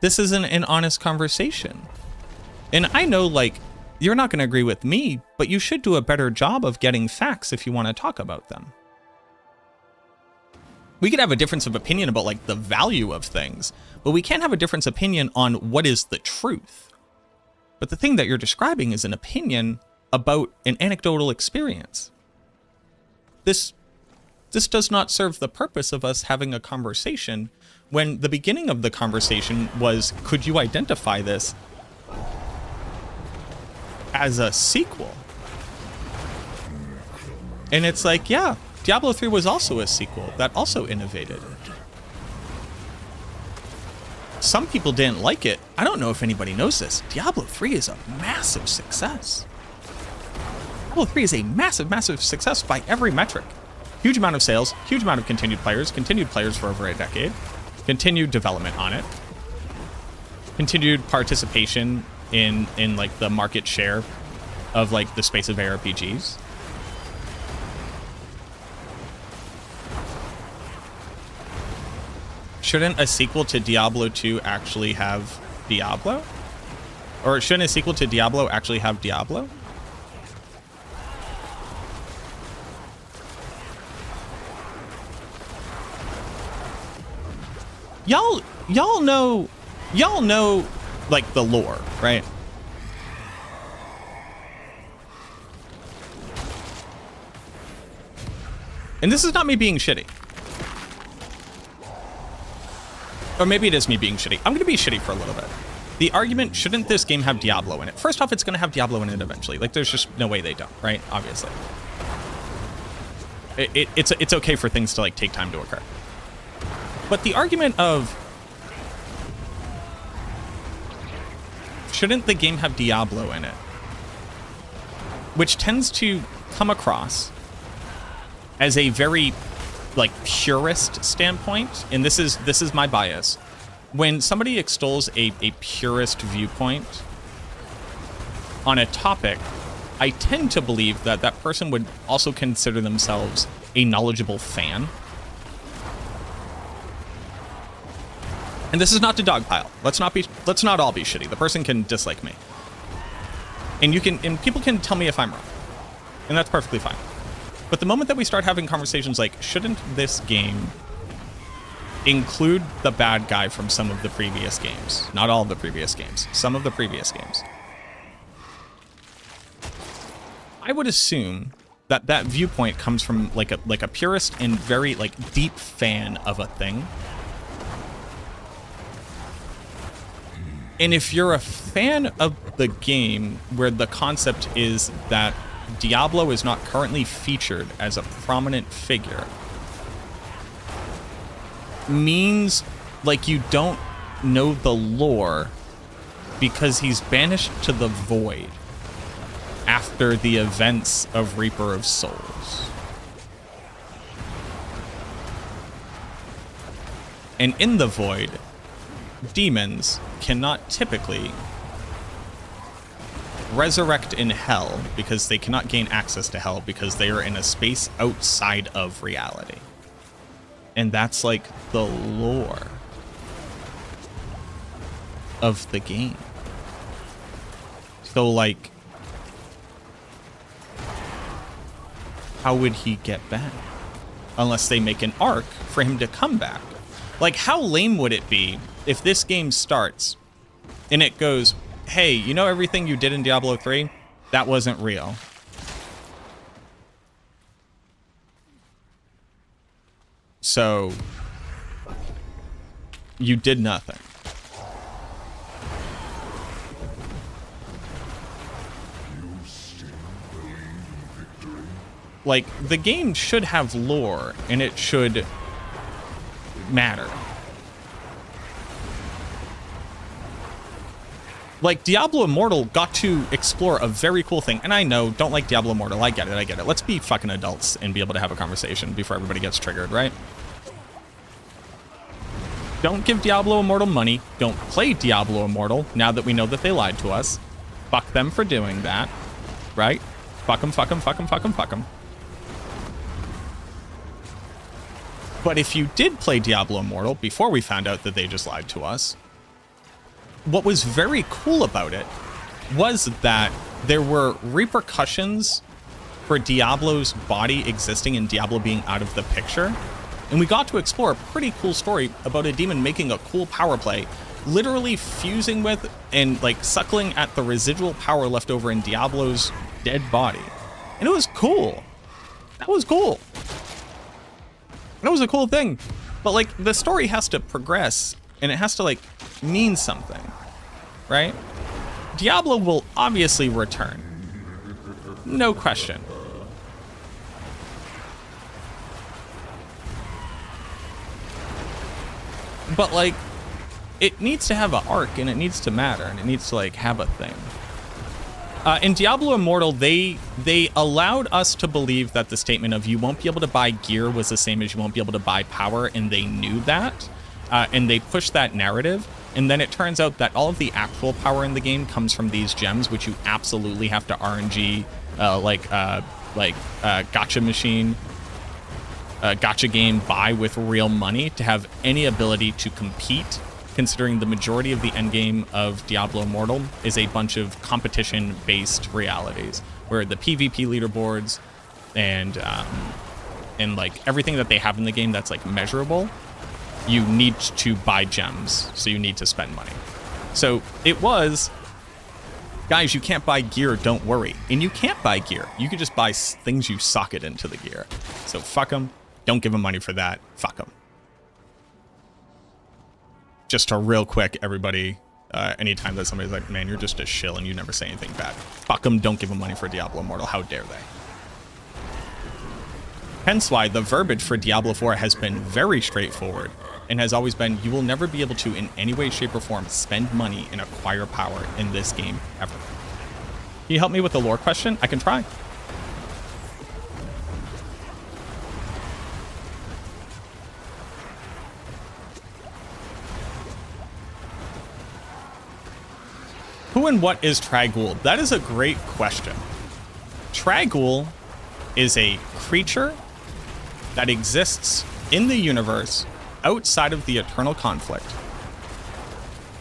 This isn't an honest conversation. And I know, like, you're not going to agree with me, but you should do a better job of getting facts if you want to talk about them. We could have a difference of opinion about, like, the value of things, but we can't have a difference of opinion on what is the truth. But the thing that you're describing is an opinion about an anecdotal experience. This does not serve the purpose of us having a conversation when the beginning of the conversation was, could you identify this as a sequel? And it's like, yeah, Diablo 3 was also a sequel that also innovated. Some people didn't like it. I don't know if anybody knows this. Diablo 3 is a massive success. Diablo 3 is a massive, massive success by every metric. Huge amount of sales, huge amount of continued players for over a decade, continued development on it, continued participation in like the market share of like the space of ARPGs. Shouldn't a sequel to Diablo 2 actually have Diablo? Or shouldn't a sequel to Diablo actually have Diablo? Y'all know like the lore, right? And this is not me being shitty. Or maybe it is me being shitty. I'm gonna be shitty for a little bit. The argument, shouldn't this game have Diablo in it? First off, it's gonna have Diablo in it eventually. Like, there's just no way they don't, right? Obviously. It's okay for things to like take time to occur. But the argument of, shouldn't the game have Diablo in it? Which tends to come across as a very like purist standpoint, and this is my bias. When somebody extols a purist viewpoint on a topic, I tend to believe that that person would also consider themselves a knowledgeable fan. And this is not to dogpile. Let's not all be shitty. The person can dislike me. And people can tell me if I'm wrong. And that's perfectly fine. But the moment that we start having conversations like, shouldn't this game include the bad guy from some of the previous games? Not all of the previous games, some of the previous games. I would assume that that viewpoint comes from like a purist and very like deep fan of a thing. And if you're a fan of the game where the concept is that Diablo is not currently featured as a prominent figure, means like you don't know the lore because he's banished to the void after the events of Reaper of Souls. And in the void, demons cannot typically resurrect in hell because they cannot gain access to hell because they are in a space outside of reality. And that's like the lore of the game. So like, how would he get back? Unless they make an arc for him to come back. Like, how lame would it be if this game starts and it goes, hey, you know everything you did in Diablo 3? That wasn't real. So, you did nothing. Like, the game should have lore, and it should matter. Like, Diablo Immortal got to explore a very cool thing. And I know, don't like Diablo Immortal. I get it. Let's be fucking adults and be able to have a conversation before everybody gets triggered, right? Don't give Diablo Immortal money. Don't play Diablo Immortal now that we know that they lied to us. Fuck them for doing that, right? Fuck them, fuck them, fuck them, fuck them, fuck them. But if you did play Diablo Immortal before we found out that they just lied to us, what was very cool about it was that there were repercussions for Diablo's body existing and Diablo being out of the picture. And we got to explore a pretty cool story about a demon making a cool power play, literally fusing with and like suckling at the residual power left over in Diablo's dead body. And it was cool. That was cool. And it was a cool thing. But like the story has to progress and it has to like mean something, right? Diablo will obviously return. No question. But like, it needs to have an arc and it needs to matter and it needs to like have a thing. In Diablo Immortal, they allowed us to believe that the statement of you won't be able to buy gear was the same as you won't be able to buy power, and they knew that, and they pushed that narrative. And then it turns out that all of the actual power in the game comes from these gems, which you absolutely have to RNG, gotcha machine, gotcha game buy with real money to have any ability to compete, considering the majority of the endgame of Diablo Immortal is a bunch of competition-based realities, where the PvP leaderboards and like everything that they have in the game that's like measurable, you need to buy gems, so you need to spend money. So it was, guys, you can't buy gear, don't worry. And you can't buy gear. You could just buy things you socket into the gear. So fuck them. Don't give them money for that. Fuck them. Just a real quick, everybody, anytime that somebody's like, man, you're just a shill and you never say anything bad. Fuck them, don't give them money for Diablo Immortal. How dare they? Hence why the verbiage for Diablo 4 has been very straightforward and has always been, you will never be able to, in any way, shape, or form, spend money and acquire power in this game, ever. Can you help me with the lore question? I can try. Who and what is Trag'Oul? That is a great question. Trag'Oul is a creature that exists in the universe outside of the eternal conflict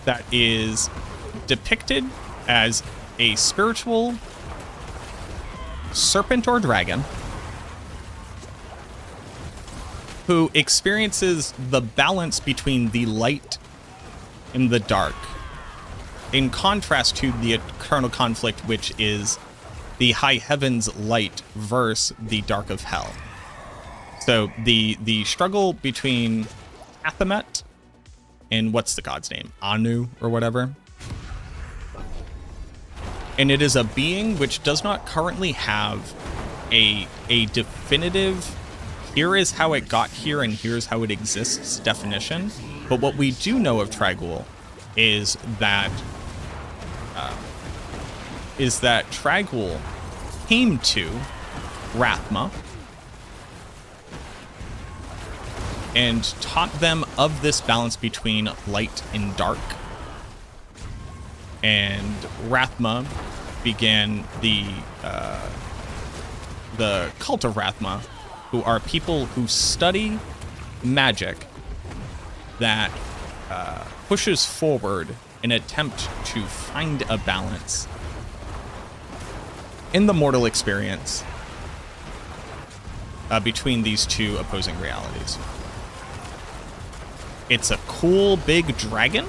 that is depicted as a spiritual serpent or dragon who experiences the balance between the light and the dark, in contrast to the eternal conflict, which is the high heavens light versus the dark of hell. So the struggle between Athamet and what's the god's name? Anu or whatever. And it is a being which does not currently have a definitive, here is how it got here and here's how it exists definition. But what we do know of Trag'Oul is that Trag'Oul came to Rathma and taught them of this balance between light and dark. And Rathma began the cult of Rathma, who are people who study magic that pushes forward an attempt to find a balance in the mortal experience between these two opposing realities. It's a cool big dragon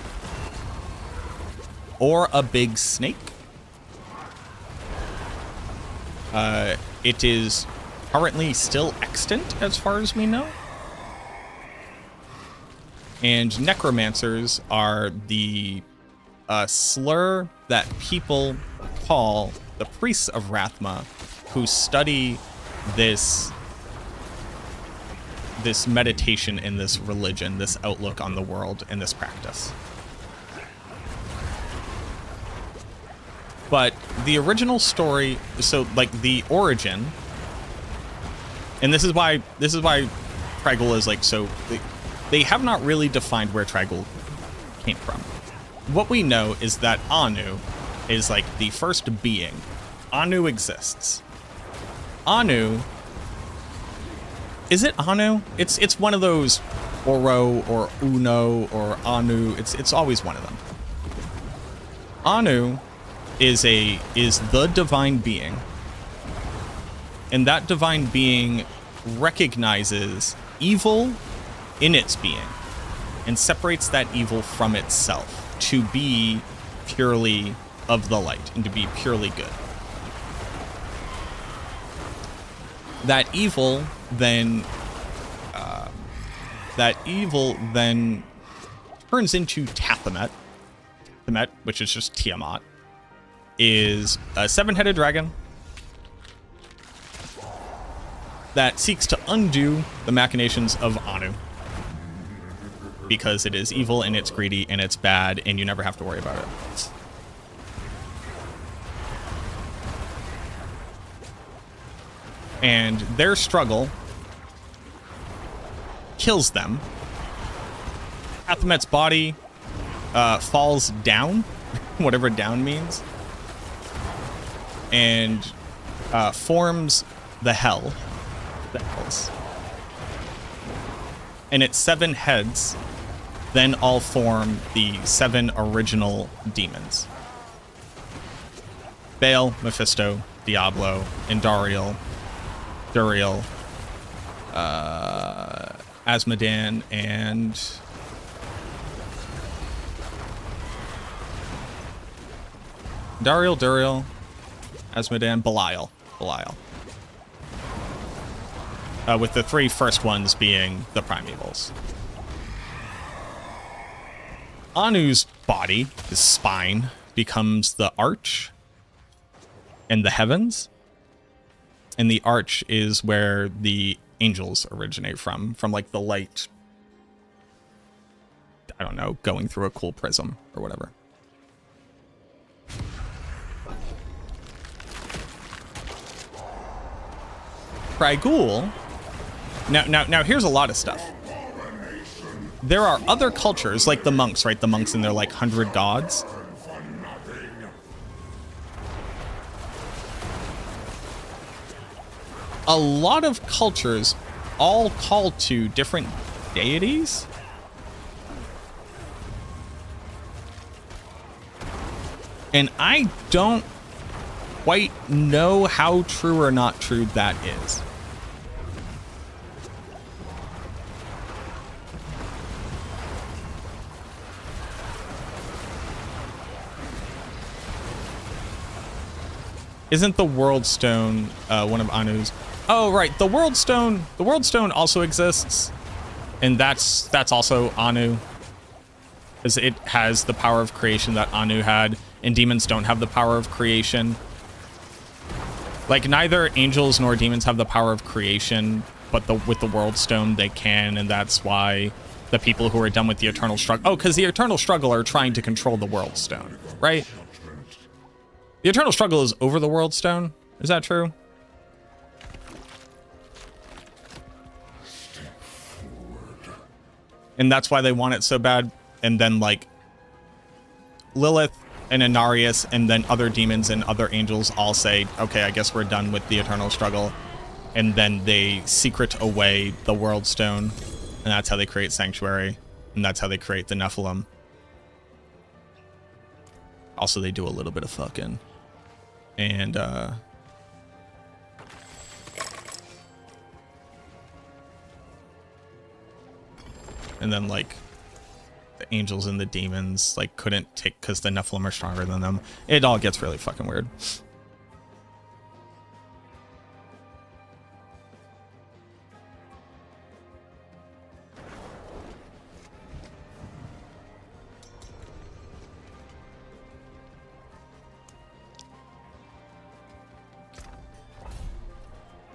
or a big snake. It is currently still extant as far as we know. And necromancers are the slur that people call the priests of Rathma, who study this meditation and this religion, this outlook on the world and this practice. But the original story, so like the origin, and this is why Trigel is like so. They have not really defined where Trigel came from. What we know is that Anu is like the first being. Anu exists. Anu. Is it Anu? It's one of those Oro or Uno or Anu. It's always one of them. Anu is the divine being. And that divine being recognizes evil in its being and separates that evil from itself to be purely of the light and to be purely good. That evil then turns into Tathamet. Tathamet, which is just Tiamat, is a 7-headed dragon that seeks to undo the machinations of Anu, because it is evil and it's greedy and it's bad and you never have to worry about it. And their struggle kills them. Athamet's body falls down, whatever down means, and forms the hell. The hells. And its 7 heads then all form the 7 original demons. Baal, Mephisto, Diablo, Endariel, Duriel, Asmodan, and Duriel, Asmodan, Belial. With the 3 first ones being the primevals. Anu's body, his spine, becomes the arch and the heavens. And the arch is where the angels originate from like the light, I don't know, going through a cool prism or whatever. Trigul. Now here's a lot of stuff. There are other cultures, like the monks, right? The monks and their like 100 gods. A lot of cultures all call to different deities. And I don't quite know how true or not true that is. Isn't the World Stone one of Anu's? Oh, right. The World Stone also exists, and that's also Anu, because it has the power of creation that Anu had, and demons don't have the power of creation. Like neither angels nor demons have the power of creation, but with the World Stone they can, and that's why the people who are done with the Eternal Struggle. Oh, because the Eternal Struggle are trying to control the World Stone, right? The Eternal Struggle is over the World Stone. Is that true? And that's why they want it so bad. And then like Lilith and Inarius and then other demons and other angels all say, okay, I guess we're done with the Eternal Struggle. And then they secret away the World Stone. And that's how they create Sanctuary. And that's how they create the Nephilim. Also, they do a little bit of fucking. And then like the angels and the demons like couldn't take because the Nephilim are stronger than them. It all gets really fucking weird.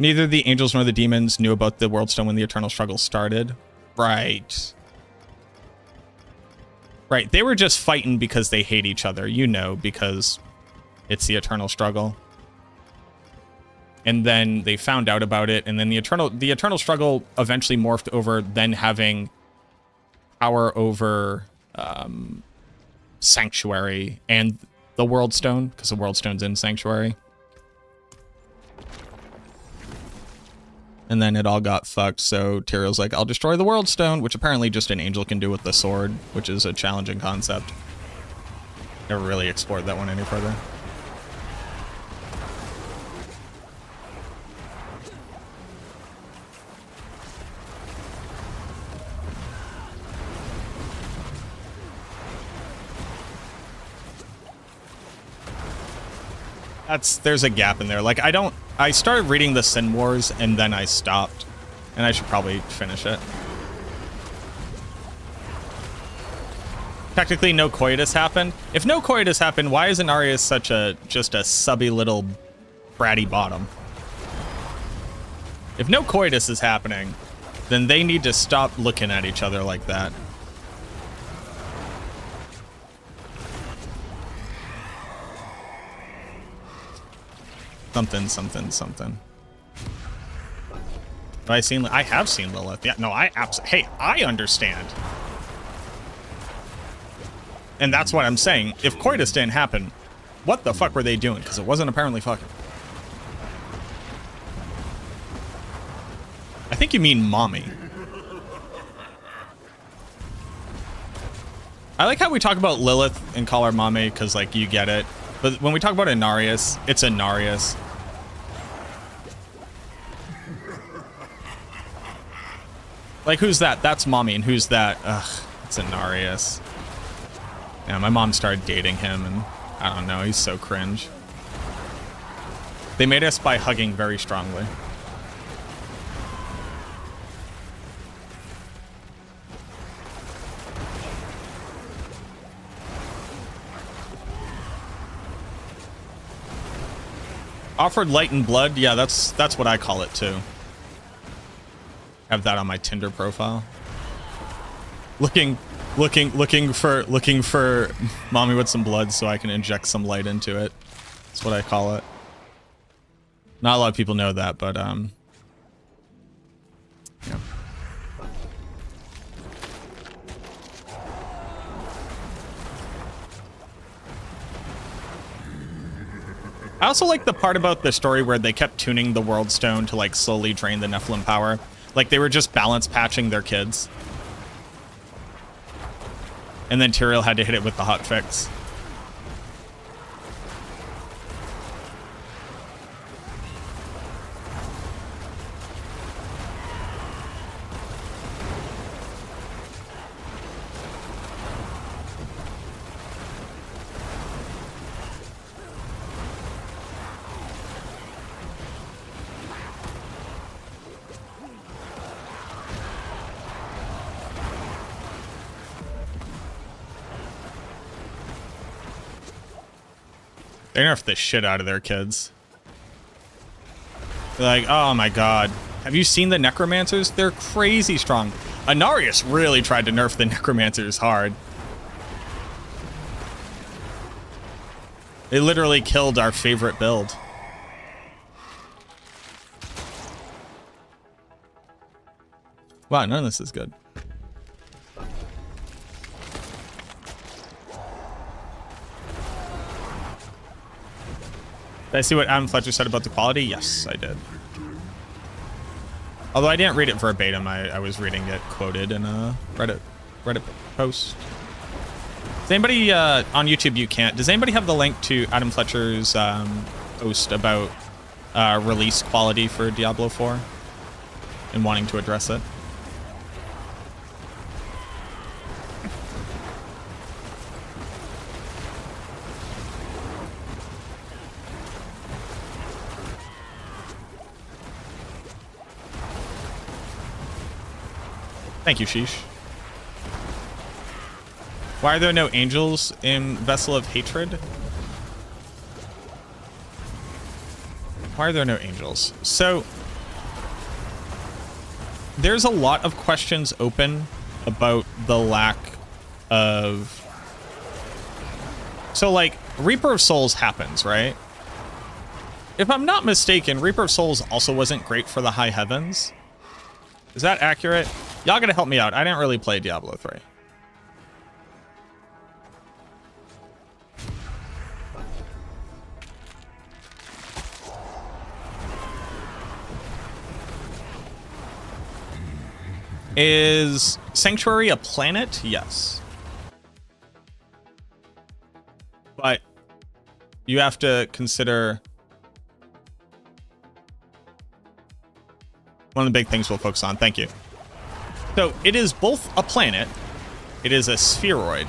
Neither the angels nor the demons knew about the World Stone when the Eternal Struggle started. Right. Right. They were just fighting because they hate each other, you know, because It's the eternal struggle. And then they found out about it, and then the eternal struggle eventually morphed over then having power over Sanctuary and the World Stone, because the World Stone's in Sanctuary. And then it all got fucked, so Tyrion's like, I'll destroy the World Stone, which apparently just an angel can do with the sword, which is a challenging concept. Never really explored that one any further. There's a gap in there. Like, I started reading the Sin Wars and then I stopped. And I should probably finish it. Technically, no coitus happened. If no coitus happened, why is Inarius such just a subby little bratty bottom? If no coitus is happening, then they need to stop looking at each other like that. Something, something, something. I have seen Lilith. Yeah, no, hey, I understand. And that's what I'm saying. If coitus didn't happen, what the fuck were they doing? Because it wasn't apparently fucking. I think you mean mommy. I like how we talk about Lilith and call her mommy because, like, you get it. But when we talk about Inarius, it's Inarius. Like, who's that? That's mommy, and who's that? Ugh, it's Inarius. Yeah, my mom started dating him, and I don't know, he's so cringe. They made us by hugging very strongly. Offered light and blood, yeah, that's what I call it too. Have that on my Tinder profile. Looking for mommy with some blood so I can inject some light into it. That's what I call it. Not a lot of people know that, but yeah. I also like the part about the story where they kept tuning the World Stone to, like, slowly drain the Nephilim power. Like, they were just balance patching their kids. And then Tyrael had to hit it with the hotfix. They nerfed the shit out of their kids. They're like, oh my god. Have you seen the Necromancers? They're crazy strong. Inarius really tried to nerf the Necromancers hard. They literally killed our favorite build. Wow, none of this is good. Did I see what Adam Fletcher said about the quality? Yes, I did. Although I didn't read it verbatim, I was reading it quoted in a Reddit post. Does anybody on YouTube? You can't. Does anybody have the link to Adam Fletcher's post about release quality for Diablo 4 and wanting to address it? Thank you, Sheesh. Why are there no angels in Vessel of Hatred? Why are there no angels? So, there's a lot of questions open about the lack of... So, like, Reaper of Souls happens, right? If I'm not mistaken, Reaper of Souls also wasn't great for the high heavens. Is that accurate? Y'all gotta help me out. I didn't really play Diablo 3. Is Sanctuary a planet? Yes. But you have to consider one of the big things we'll focus on. Thank you. So it is both a planet, it is a spheroid,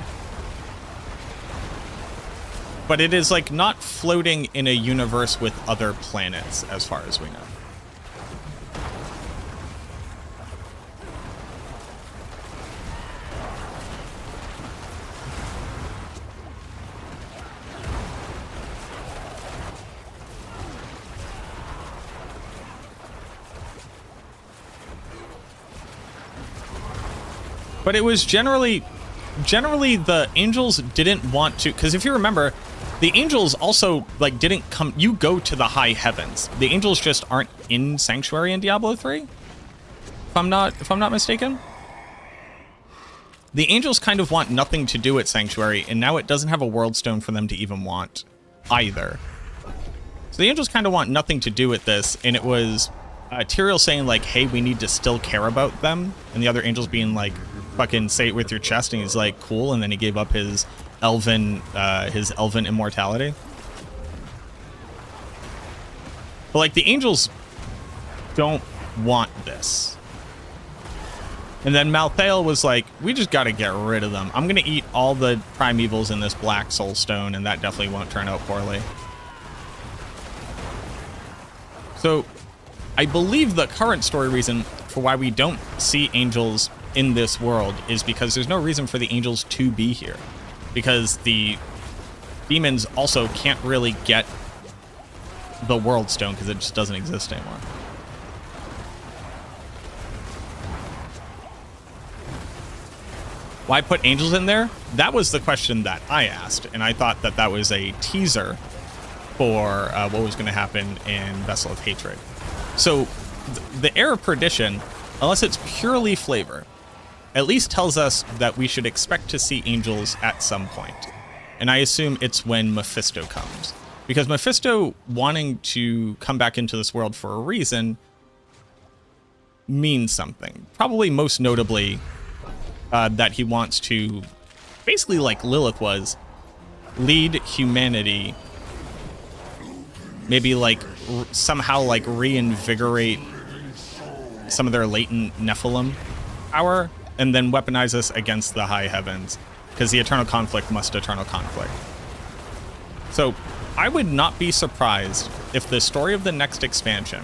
but it is like not floating in a universe with other planets as far as we know. But it was generally the angels didn't want to, because if you remember, the angels also like didn't come. You go to the high heavens. The angels just aren't in Sanctuary in Diablo 3. If I'm not mistaken. The angels kind of want nothing to do with Sanctuary, and now it doesn't have a world stone for them to even want either. So the angels kind of want nothing to do with this, and it was Tyrael saying like, hey, we need to still care about them, and the other angels being like, fucking say it with your chest, and he's like, cool, and then he gave up his elven immortality. But like the angels don't want this. And then Malthael was like, we just gotta get rid of them. I'm gonna eat all the primevals in this black soul stone, and that definitely won't turn out poorly. So I believe the current story reason for why we don't see angels in this world is because there's no reason for the angels to be here, because the demons also can't really get the world stone because it just doesn't exist anymore. Why put angels in there? That was the question that I asked, and I thought that that was a teaser for what was going to happen in Vessel of Hatred. So the Heir of Perdition, unless it's purely flavor, at least tells us that we should expect to see angels at some point. And I assume it's when Mephisto comes. Because Mephisto wanting to come back into this world for a reason means something. Probably most notably that he wants to, basically like Lilith was, lead humanity, maybe like somehow like reinvigorate some of their latent Nephilim power, and then weaponize us against the high heavens, because the eternal conflict must eternal conflict. So I would not be surprised if the story of the next expansion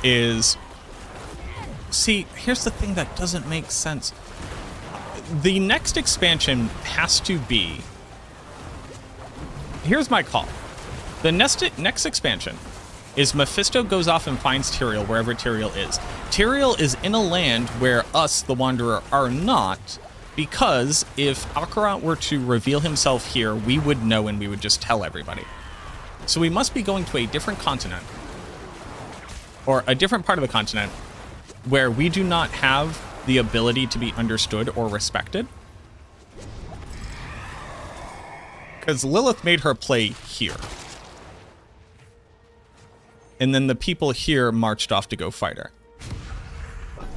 is... See, here's the thing that doesn't make sense. The next expansion has to be... Here's my call. The next expansion is Mephisto goes off and finds Tyrael wherever Tyrael is. Tyrael is in a land where us, the Wanderer, are not, because if Akarat were to reveal himself here, we would know and we would just tell everybody. So we must be going to a different continent, or a different part of the continent, where we do not have the ability to be understood or respected. Because Lilith made her play here. And then the people here marched off to go fight her.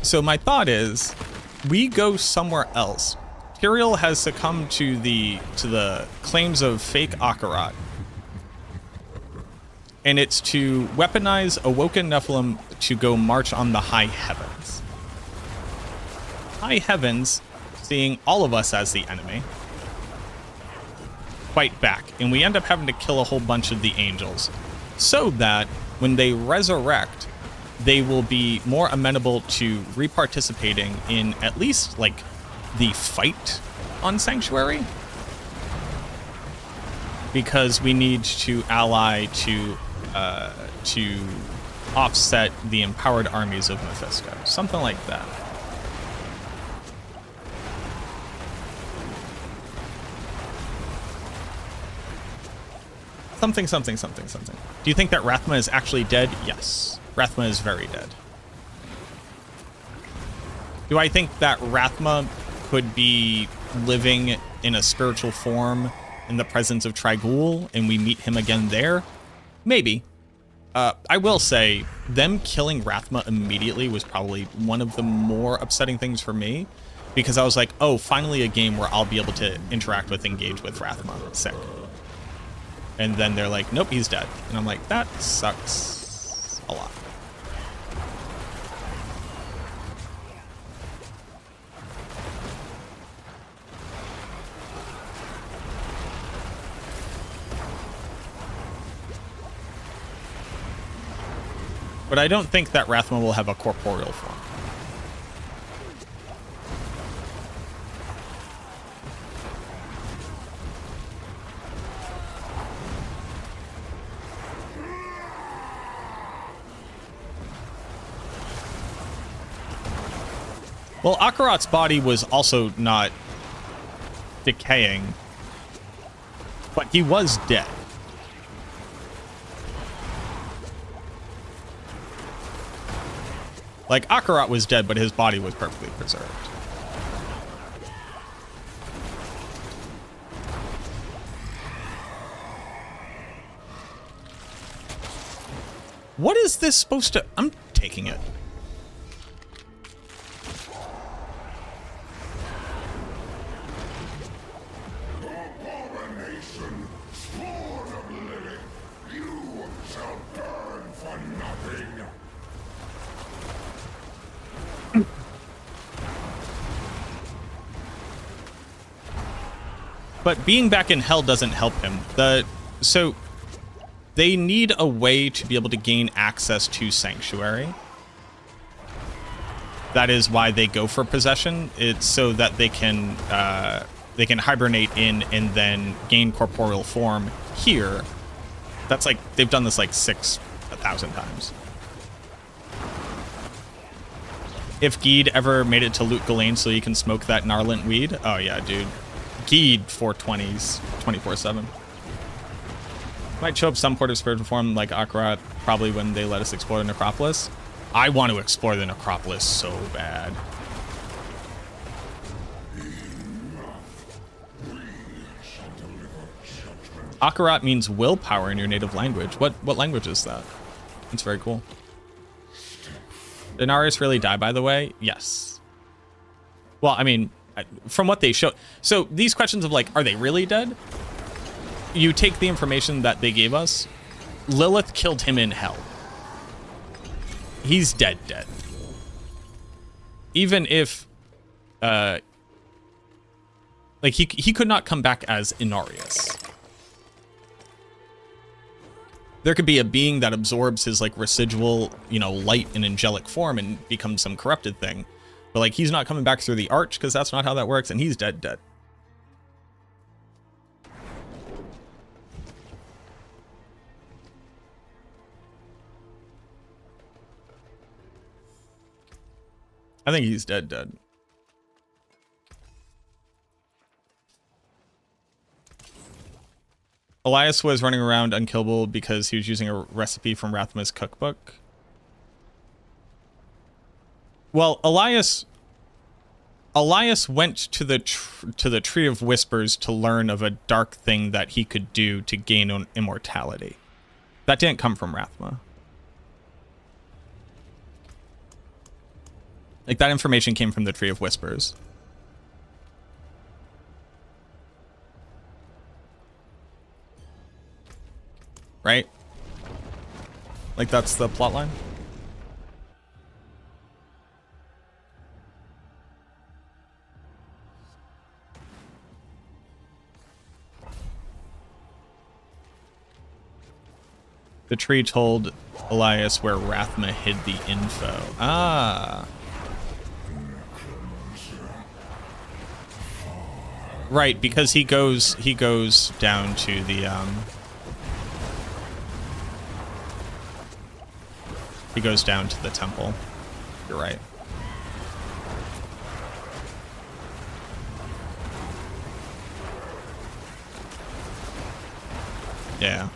So my thought is, we go somewhere else. Tyrael has succumbed to the claims of fake Akarat. And it's to weaponize Awoken Nephilim to go march on the high heavens. High heavens, seeing all of us as the enemy, fight back. And we end up having to kill a whole bunch of the angels, so that when they resurrect, they will be more amenable to reparticipating in at least like the fight on Sanctuary, because we need to ally to offset the empowered armies of Mephisto, something like that. Something, something, something, something. Do you think that Rathma is actually dead? Yes. Rathma is very dead. Do I think that Rathma could be living in a spiritual form in the presence of Trigul and we meet him again there? Maybe. I will say, them killing Rathma immediately was probably one of the more upsetting things for me, because I was like, oh, finally a game where I'll be able to interact with, engage with Rathma. Sick. And then they're like, nope, he's dead. And I'm like, that sucks a lot. But I don't think that Rathma will have a corporeal form. Well, Akarat's body was also not decaying, but he was dead. Like, Akarat was dead, but his body was perfectly preserved. What is this supposed to... I'm taking it. But being back in hell doesn't help him. So they need a way to be able to gain access to Sanctuary. That is why they go for possession. It's so that they can hibernate in and then gain corporeal form here. That's like, they've done this like 6,000 times. If Geed ever made it to Loot Ghislaine so you can smoke that Gnarlant weed, oh yeah, dude. Geed 420s 24/7. Might show up some port of spiritual form like Akarat, probably when they let us explore the Necropolis. I want to explore the Necropolis so bad. Akarat means willpower in your native language. What language is that? It's very cool. Did Narius really die, by the way? Yes. Well, I mean, from what they show, so these questions of like, are they really dead? You take the information that they gave us. Lilith killed him in hell. He's dead. Even if, like he could not come back as Inarius. There could be a being that absorbs his like residual, you know, light and angelic form and becomes some corrupted thing. But like, he's not coming back through the arch because that's not how that works, and he's dead. I think he's dead. Elias was running around unkillable because he was using a recipe from Rathma's cookbook. Well, Elias went to the Tree of Whispers to learn of a dark thing that he could do to gain immortality. That didn't come from Rathma. Like, that information came from the Tree of Whispers. Right? Like, that's the plotline? The tree told Elias where Rathma hid the info. Ah. Right, because he goes down to the he goes down to the temple. You're right. Yeah.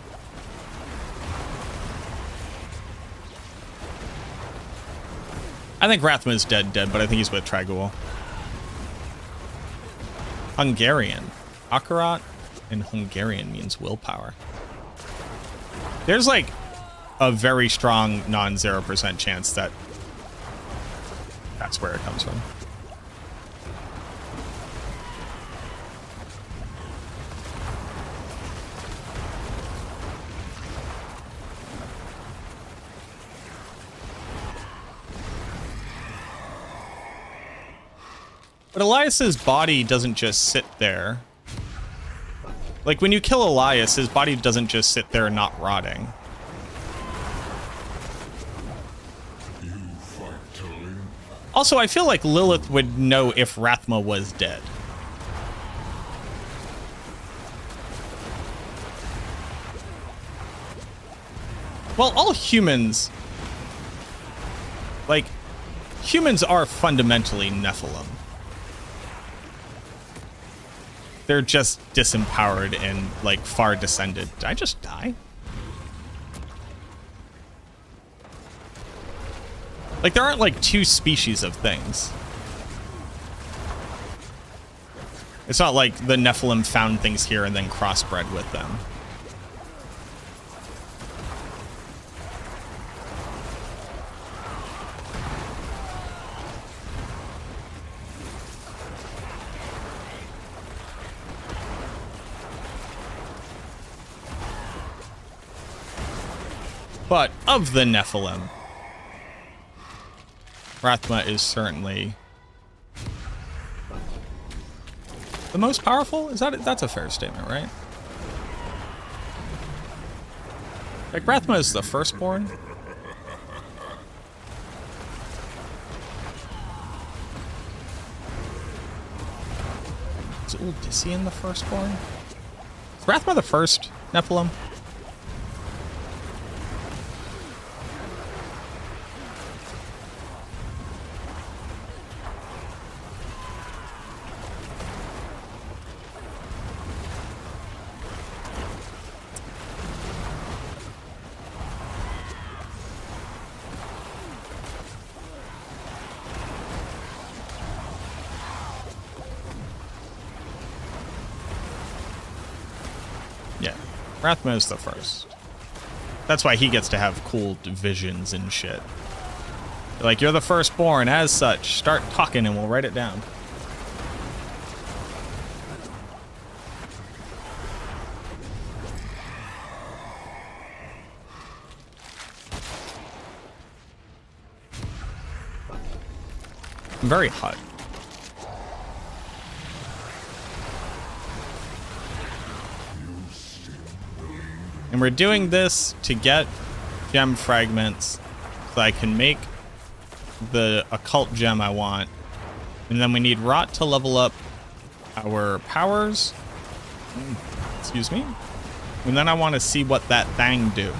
I think Rathma's dead, but I think he's with Tragul. Hungarian. Akarat in Hungarian means willpower. There's like a very strong non-0% chance that that's where it comes from. But Elias's body doesn't just sit there. Like, when you kill Elias, his body doesn't just sit there not rotting. Also, I feel like Lilith would know if Rathma was dead. Well, all humans... Like, humans are fundamentally Nephilim. They're just disempowered and, like, far descended. Did I just die? Like, there aren't, like, two species of things. It's not like the Nephilim found things here and then crossbred with them. But of the Nephilim, Rathma is certainly the most powerful. Is that that's a fair statement, right? Like Rathma is the firstborn. Is Uldyssian the firstborn? Is Rathma the first Nephilim? Rathma is the first. That's why he gets to have cool visions and shit. Like, you're the firstborn, as such. Start talking and we'll write it down. I'm very hot. And we're doing this to get gem fragments so I can make the occult gem I want. And then we need rot to level up our powers. Excuse me. And then I want to see what that thing do.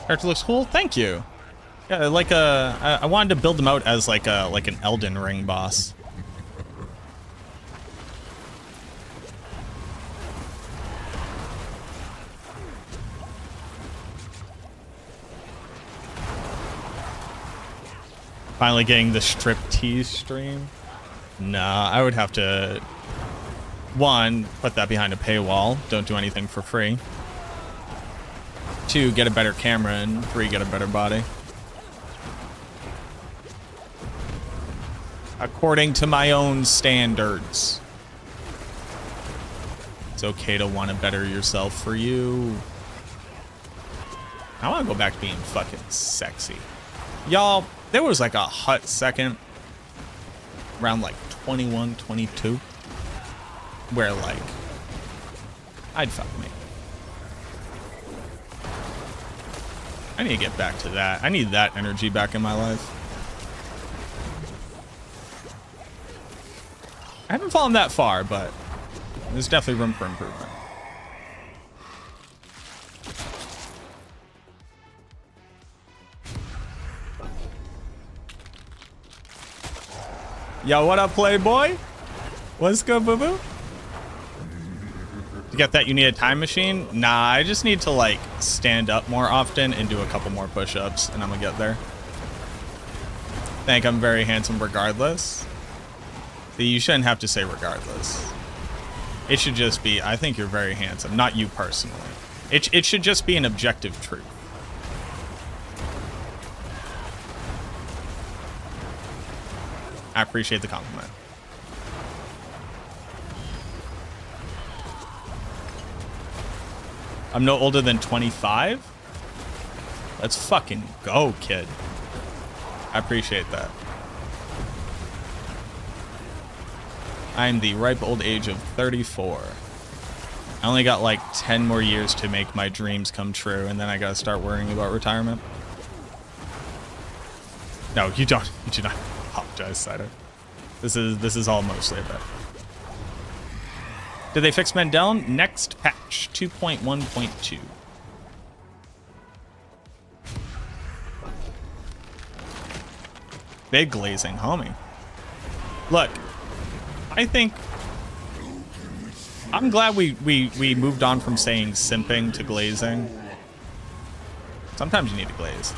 Character looks cool. Thank you. Yeah, like I wanted to build him out as like an Elden Ring boss. Finally getting the striptease stream. Nah, I would have to, one, put that behind a paywall. Don't do anything for free. 2, get a better camera, and 3, get a better body. according to my own standards. It's okay to want to better yourself for you. I want to go back to being fucking sexy. Y'all, there was like a hot second around like 21, 22 where like I'd fuck me. I need to get back to that. I need that energy back in my life. I haven't fallen that far, but there's definitely room for improvement. Yo, what up, Playboy? What's good, boo-boo? To get that, you need a time machine? Nah, I just need to, like, stand up more often and do a couple more push-ups, and I'm gonna get there. Think I'm very handsome regardless. See, you shouldn't have to say regardless. It should just be, I think you're very handsome, not you personally. It should just be an objective truth. I appreciate the compliment. I'm no older than 25? Let's fucking go, kid. I appreciate that. I'm the ripe old age of 34. I only got like 10 more years to make my dreams come true, and then I gotta start worrying about retirement. No, you don't. You do not apologize, Cider. This is all mostly a bit. Did they fix Mendel? Next patch, 2.1.2. Big glazing, homie. Look, I think I'm glad we moved on from saying simping to glazing. Sometimes you need to glaze.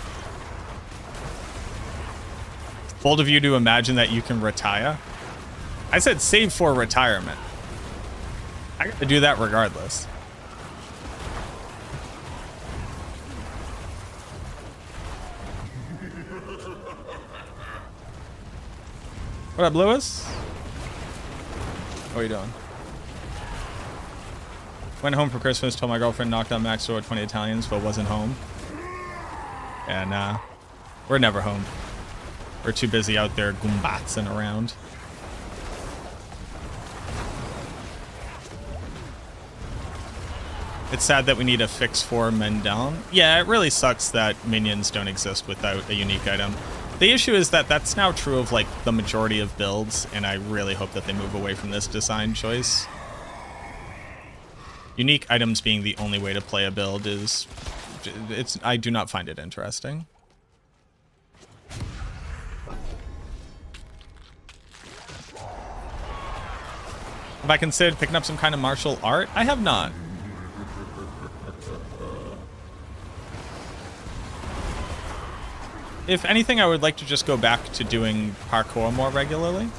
Bold of you to imagine that you can retire. I said save for retirement. I got to do that regardless. What up, Lewis? What are you doing? Went home for Christmas, told my girlfriend, knocked on Mac's door, 20 Italians, but wasn't home. And we're never home. We're too busy out there goombatsing around. It's sad that we need a fix for Mendel. Yeah, it really sucks that minions don't exist without a unique item. The issue is that that's now true of like the majority of builds, and I really hope that they move away from this design choice. Unique items being the only way to play a build is... I do not find it interesting. Have I considered picking up some kind of martial art? I have not. If anything, I would like to just go back to doing parkour more regularly.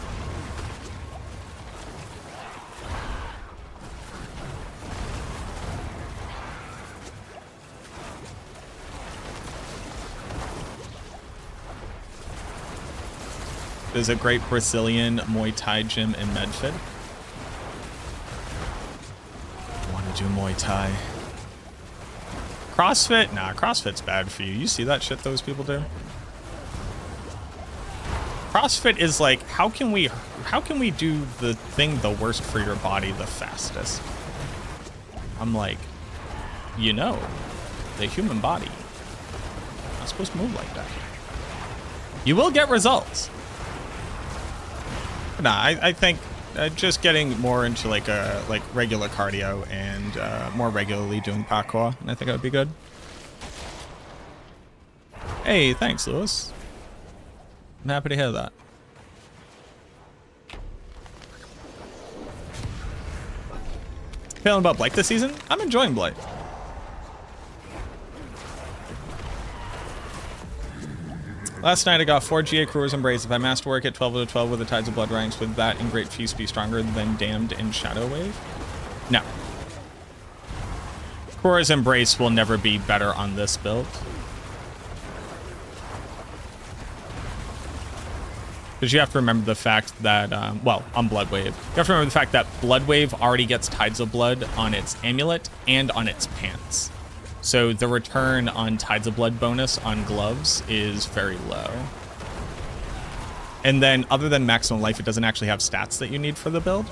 There's a great Brazilian Muay Thai gym in Medford. I want to do Muay Thai. CrossFit? Nah, CrossFit's bad for you. You see that shit those people do? CrossFit is like, how can we do the thing the worst for your body the fastest? I'm like, you know, the human body not supposed to move like that. You will get results. Nah, I think just getting more into like regular cardio and more regularly doing parkour, and I think that would be good. Hey, thanks, Lewis. I'm happy to hear that. Feeling about Blight this season? I'm enjoying Blight. Last night I got 4 GA Crewers Embrace. If I masterwork at 12 out of 12 with the Tides of Blood ranks, would that in Great Feast be stronger than Damned and Shadow Wave? No. Crewers Embrace will never be better on this build. Because you have to remember the fact that, well, on Bloodwave, you have to remember the fact that Bloodwave already gets Tides of Blood on its amulet and on its pants. So the return on Tides of Blood bonus on gloves is very low. And then other than maximum life, it doesn't actually have stats that you need for the build.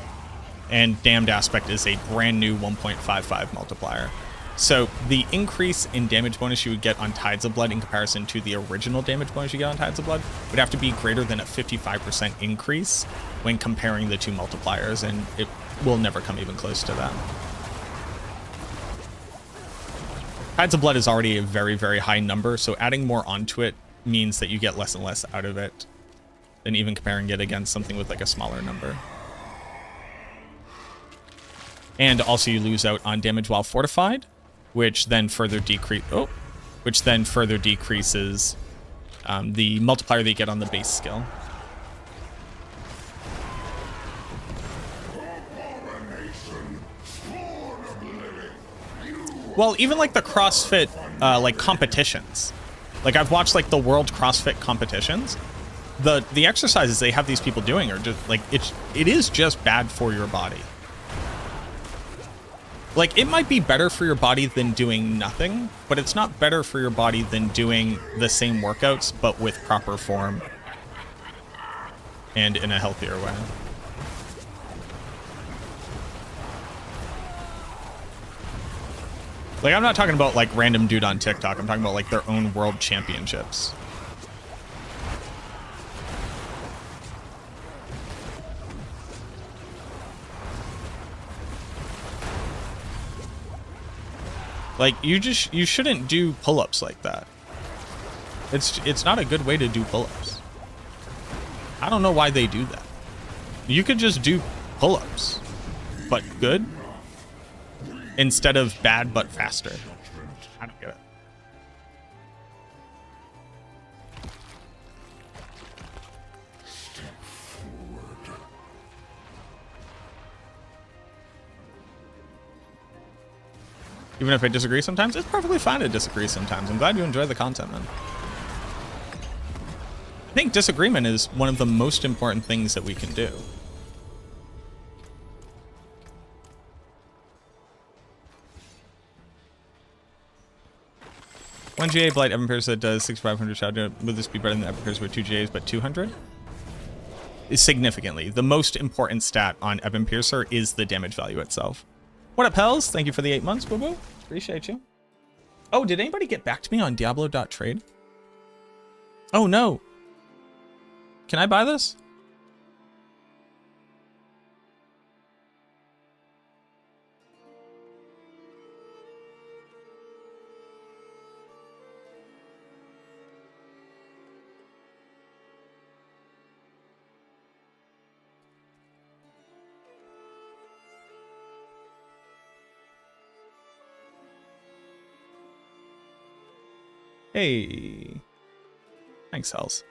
And Damned Aspect is a brand new 1.55 multiplier. So the increase in damage bonus you would get on Tides of Blood in comparison to the original damage bonus you get on Tides of Blood would have to be greater than a 55% increase when comparing the two multipliers, and it will never come even close to that. Tides of Blood is already a very, very high number, so adding more onto it means that you get less and less out of it than even comparing it against something with like a smaller number. And also you lose out on damage while fortified, which then further decreases the multiplier that you get on the base skill. Well, even like the CrossFit like competitions, like I've watched like the World CrossFit competitions. The exercises they have these people doing are just like it is just bad for your body. Like, it might be better for your body than doing nothing, but it's not better for your body than doing the same workouts, but with proper form and in a healthier way. Like, I'm not talking about, like, random dude on TikTok. I'm talking about, like, their own world championships. Like, you shouldn't do pull-ups like that. It's not a good way to do pull-ups. I don't know why they do that. You could just do pull-ups, but good, instead of bad but faster. I don't get it. Even if I disagree sometimes, it's perfectly fine to disagree sometimes. I'm glad you enjoy the content, man. I think disagreement is one of the most important things that we can do. One GA Blight Evan Pierce that does 6,500 shot. Would this be better than Evan Pierce with 2 GAs but 200? Significantly. The most important stat on Evan Piercer is the damage value itself. What up, Hells? Thank you for the 8 months, boo boo. Appreciate you. Oh, did anybody get back to me on Diablo.trade? Oh no. Can I buy this? Hey. Thanks, Hells.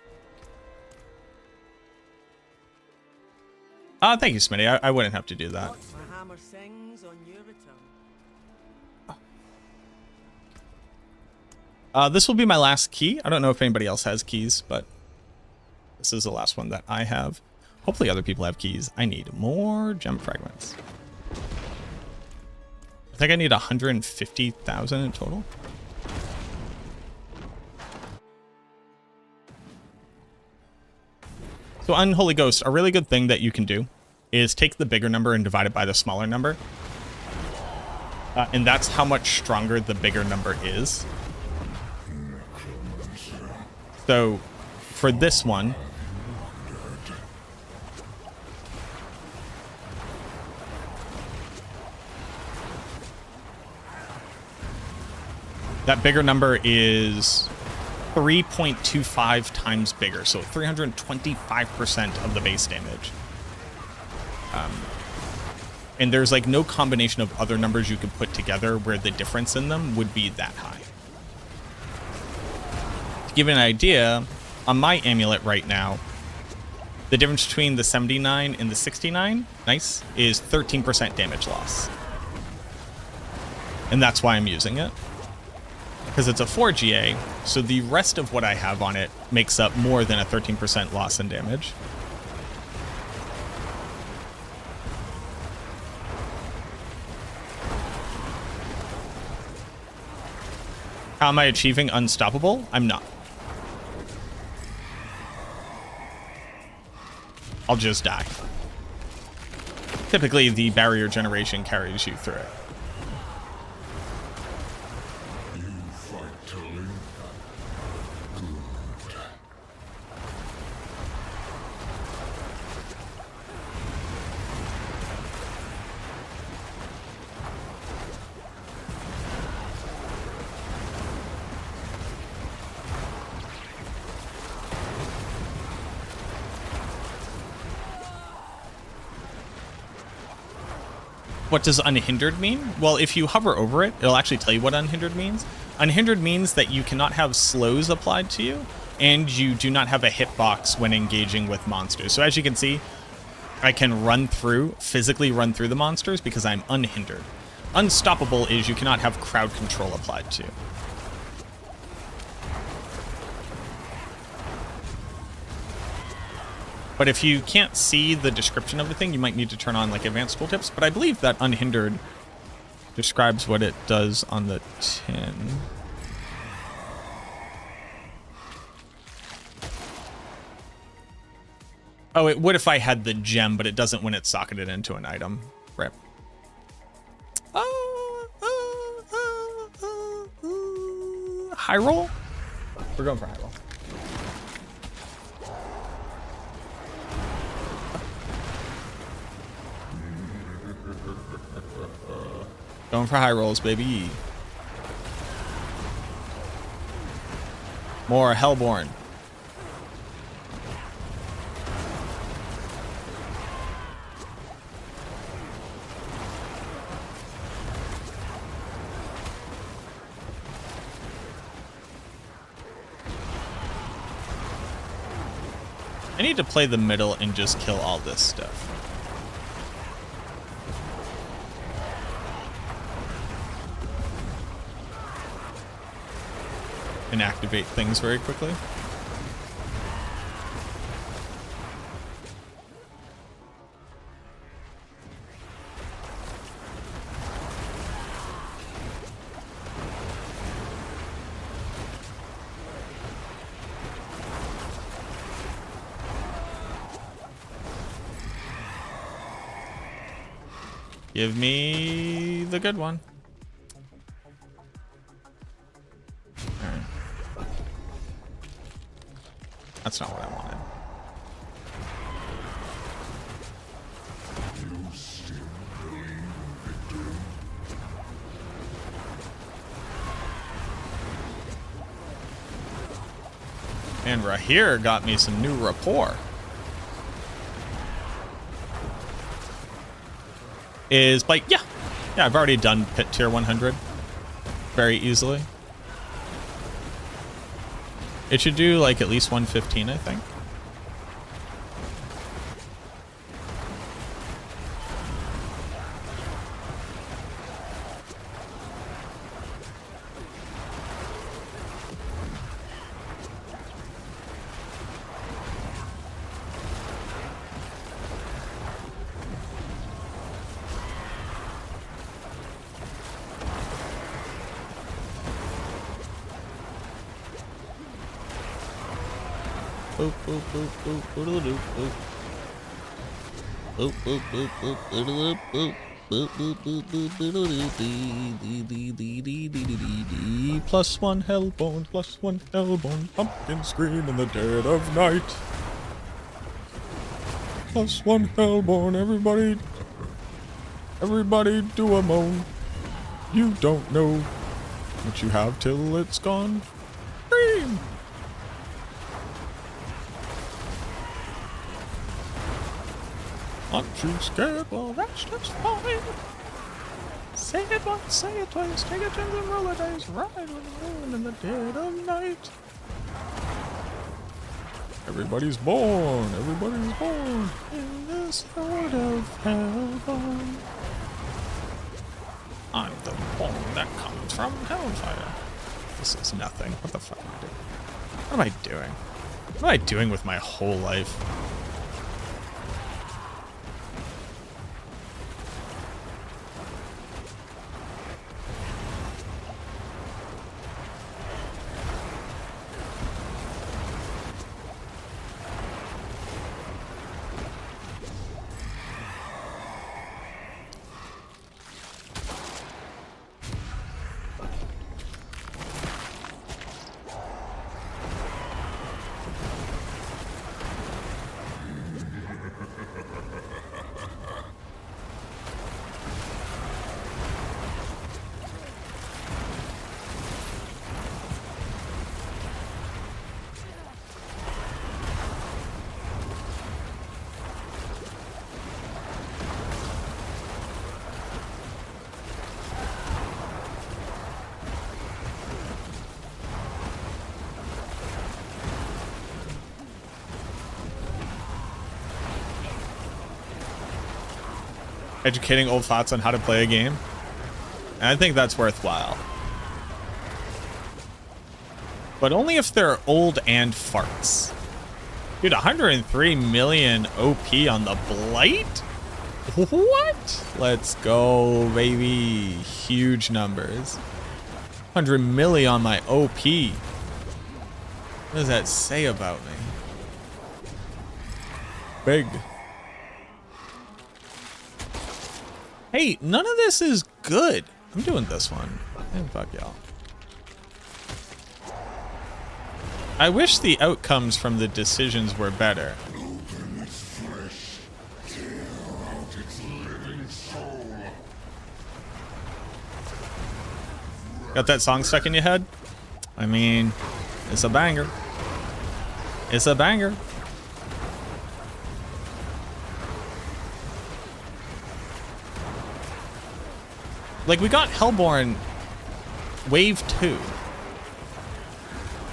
Thank you, Smitty. I wouldn't have to do that. My hammer sings on your return. This will be my last key. I don't know if anybody else has keys, but this is the last one that I have. Hopefully other people have keys. I need more gem fragments. I think I need 150,000 in total. So Unholy Ghost, a really good thing that you can do is take the bigger number and divide it by the smaller number. And that's how much stronger the bigger number is. So for this one, that bigger number is 3.25 times bigger, so 325% of the base damage. And there's like no combination of other numbers you could put together where the difference in them would be that high. To give you an idea, on my amulet right now, the difference between the 79 and the 69, nice, is 13% damage loss. And that's why I'm using it. because it's a 4 GA, so the rest of what I have on it makes up more than a 13% loss in damage. How am I achieving unstoppable? I'm not. I'll just die. Typically, the barrier generation carries you through it. You fight to live. Good. What does unhindered mean? Well, if you hover over it, it'll actually tell you what unhindered means. Unhindered means that you cannot have slows applied to you, and you do not have a hitbox when engaging with monsters. So as you can see, I can run through, physically run through the monsters because I'm unhindered. Unstoppable is you cannot have crowd control applied to you. But if you can't see the description of the thing, you might need to turn on like advanced tooltips. But I believe that unhindered describes what it does on the tin. Oh, it would if I had the gem, but it doesn't when it's socketed into an item. Rip. High roll? We're going for high roll. Going for high rolls, baby. More Hellborn. I need to play the middle and just kill all this stuff. And activate things very quickly. Give me the good one. That's not what I wanted. You still believe in victory? And Rahir got me some new rapport. Is Blight? Yeah, I've already done pit tier 100 very easily. It should do like at least 115, I think. Boop, boop, boop, boop, boop, boop. Boop, boop, boop, boop, boop, boop. Boop, boop, boop, boop, boop, +1 hellborn, +1 hellborn, pumpkin scream in the dead of night. +1 hellborn, everybody do a moan. You don't know what you have till it's gone. Scream! Aren't you scared? Well, that's just fine. Say it once, say it twice. Take a chance and roll a dice. Ride with the moon in the dead of night. Everybody's born. Everybody's born in this world of hellborn. I'm the born that comes from hellfire. This is nothing. What the fuck am I doing? What am I doing? What am I doing with my whole life? Educating old thoughts on how to play a game. And I think that's worthwhile. But only if they're old and farts. Dude, 103 million OP on the Blight? What? Let's go, baby. Huge numbers. 100 milli on my OP. What does that say about me? Big. Hey, none of this is good. I'm doing this one. And fuck y'all. I wish the outcomes from the decisions were better. Got that song stuck in your head? I mean, it's a banger. It's a banger. Like, we got Hellborn Wave 2.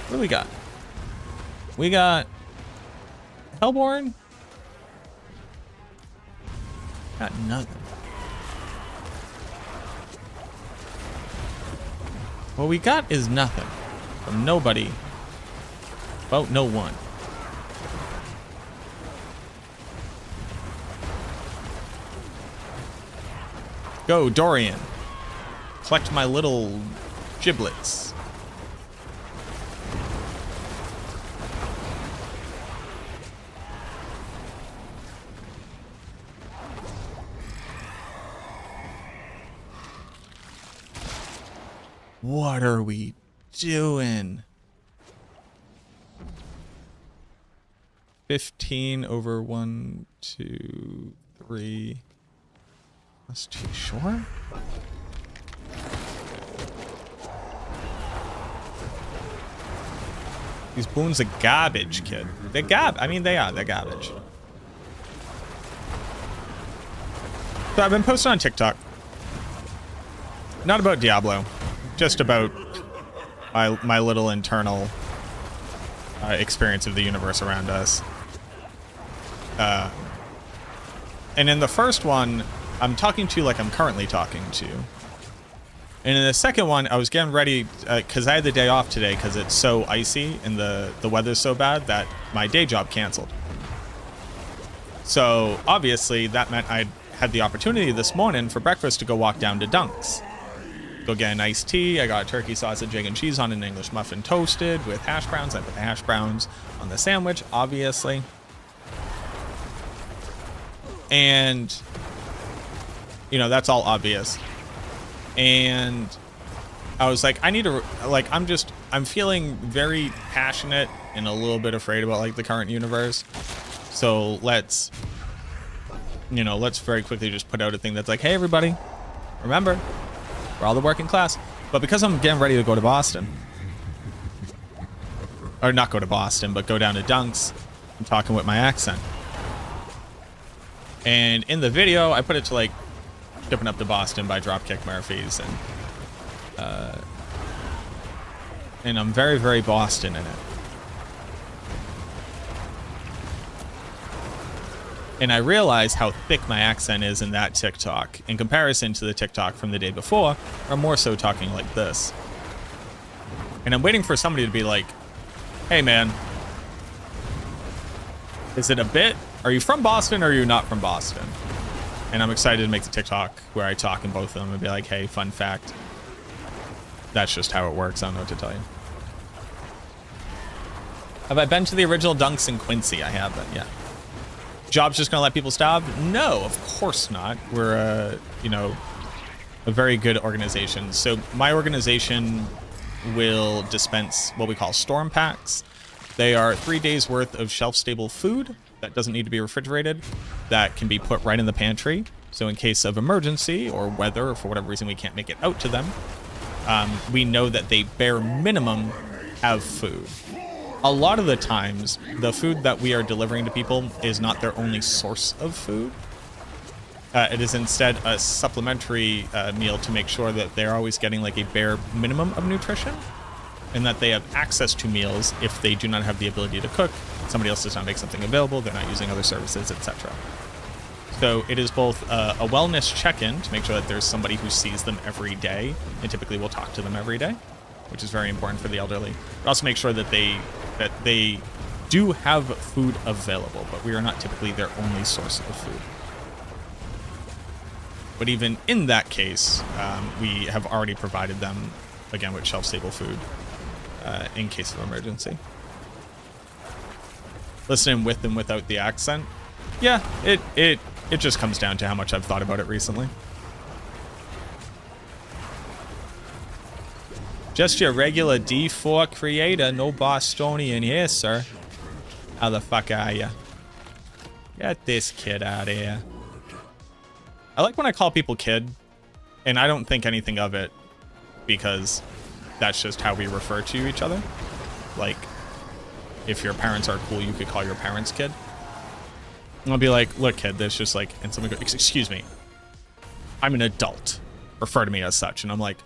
What do we got? We got Hellborn. Got nothing. What we got is nothing. From nobody. About no one. Go, Dorian. Collect my little giblets. What are we doing? 15 over 1, 2, 3. That's too short. These boons are garbage, kid. They're I mean, they are. They're garbage. So I've been posting on TikTok. Not about Diablo. Just about my little internal experience of the universe around us. And in the first one, I'm talking to like I'm currently talking to. And in the second one, I was getting ready because I had the day off today because it's so icy and the weather's so bad that my day job canceled. So obviously that meant I had the opportunity this morning for breakfast to go walk down to Dunk's. Go get an iced tea. I got a turkey sausage, egg, and cheese on an English muffin toasted with hash browns. I put the hash browns on the sandwich, obviously. And, you know, that's all obvious. And I was like, I need to, like, I'm feeling very passionate and a little bit afraid about, like, the current universe. So let's very quickly just put out a thing that's like, hey, everybody, remember, we're all the working class. But because I'm getting ready to go to Boston, or not go to Boston, but go down to Dunk's, I'm talking with my accent. And in the video, I put it to, like, Shipping Up to Boston by Dropkick Murphys, and I'm very, very Boston in it. And I realize how thick my accent is in that TikTok in comparison to the TikTok from the day before, or more so talking like this. And I'm waiting for somebody to be like, hey man, is it a bit? Are you from Boston or are you not from Boston? And I'm excited to make the TikTok where I talk in both of them and be like, hey, fun fact. That's just how it works. I don't know what to tell you. Have I been to the original Dunks in Quincy? I haven't, yeah. Job's just gonna let people starve? No, of course not. We're, you know, a very good organization. So my organization will dispense what we call storm packs. They are 3 days worth of shelf-stable food that doesn't need to be refrigerated, that can be put right in the pantry. So in case of emergency or weather or for whatever reason we can't make it out to them, we know that they bare minimum have food. A lot of the times, the food that we are delivering to people is not their only source of food. It is instead a supplementary meal to make sure that they're always getting like a bare minimum of nutrition, and that they have access to meals if they do not have the ability to cook, somebody else does not make something available, they're not using other services, etc. So it is both a wellness check-in to make sure that there's somebody who sees them every day, and typically we'll talk to them every day, which is very important for the elderly. But also make sure that they do have food available, but we are not typically their only source of food. But even in that case, we have already provided them, again, with shelf-stable food in case of emergency. Listening with and without the accent, yeah, it just comes down to how much I've thought about it recently. Just your regular D4 creator, no Bostonian here, sir. How the fuck are ya? Get this kid out of here. I like when I call people kid, and I don't think anything of it because that's just how we refer to each other. Like, if your parents are cool, you could call your parents kid. And I'll be like, look, kid, there's just like, and someone goes, excuse me, I'm an adult. Refer to me as such. And I'm like,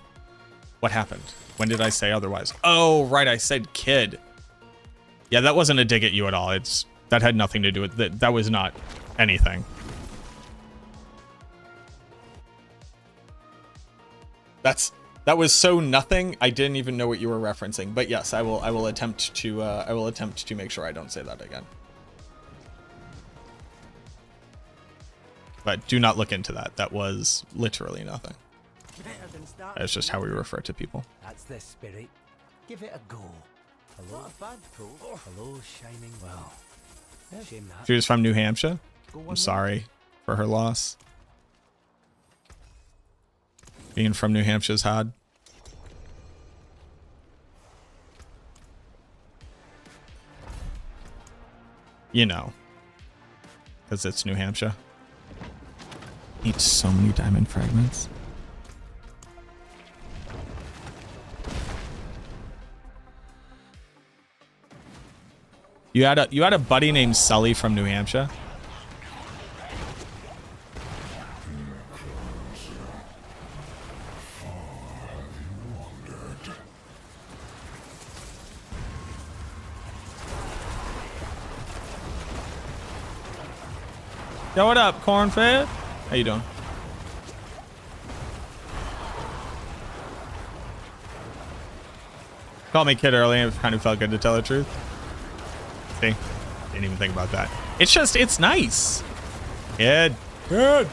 what happened? When did I say otherwise? Oh, right, I said kid. Yeah, that wasn't a dig at you at all. That had nothing to do with that. That was not anything. That was so nothing. I didn't even know what you were referencing. But yes, I will attempt to make sure I don't say that again. But do not look into that. That was literally nothing. That's just how we refer to people. That's the spirit. Give it a go. Hello, bad pull. Hello, shining. Well, shame that. She was from New Hampshire. I'm sorry for her loss. Being from New Hampshire's hard. You know, because it's New Hampshire. Need so many diamond fragments. You had a buddy named Sully from New Hampshire. Yo, what up, cornfed? How you doing? Called me kid earlier. It kind of felt good to tell the truth. See? Didn't even think about that. It's nice. Kid. Kid.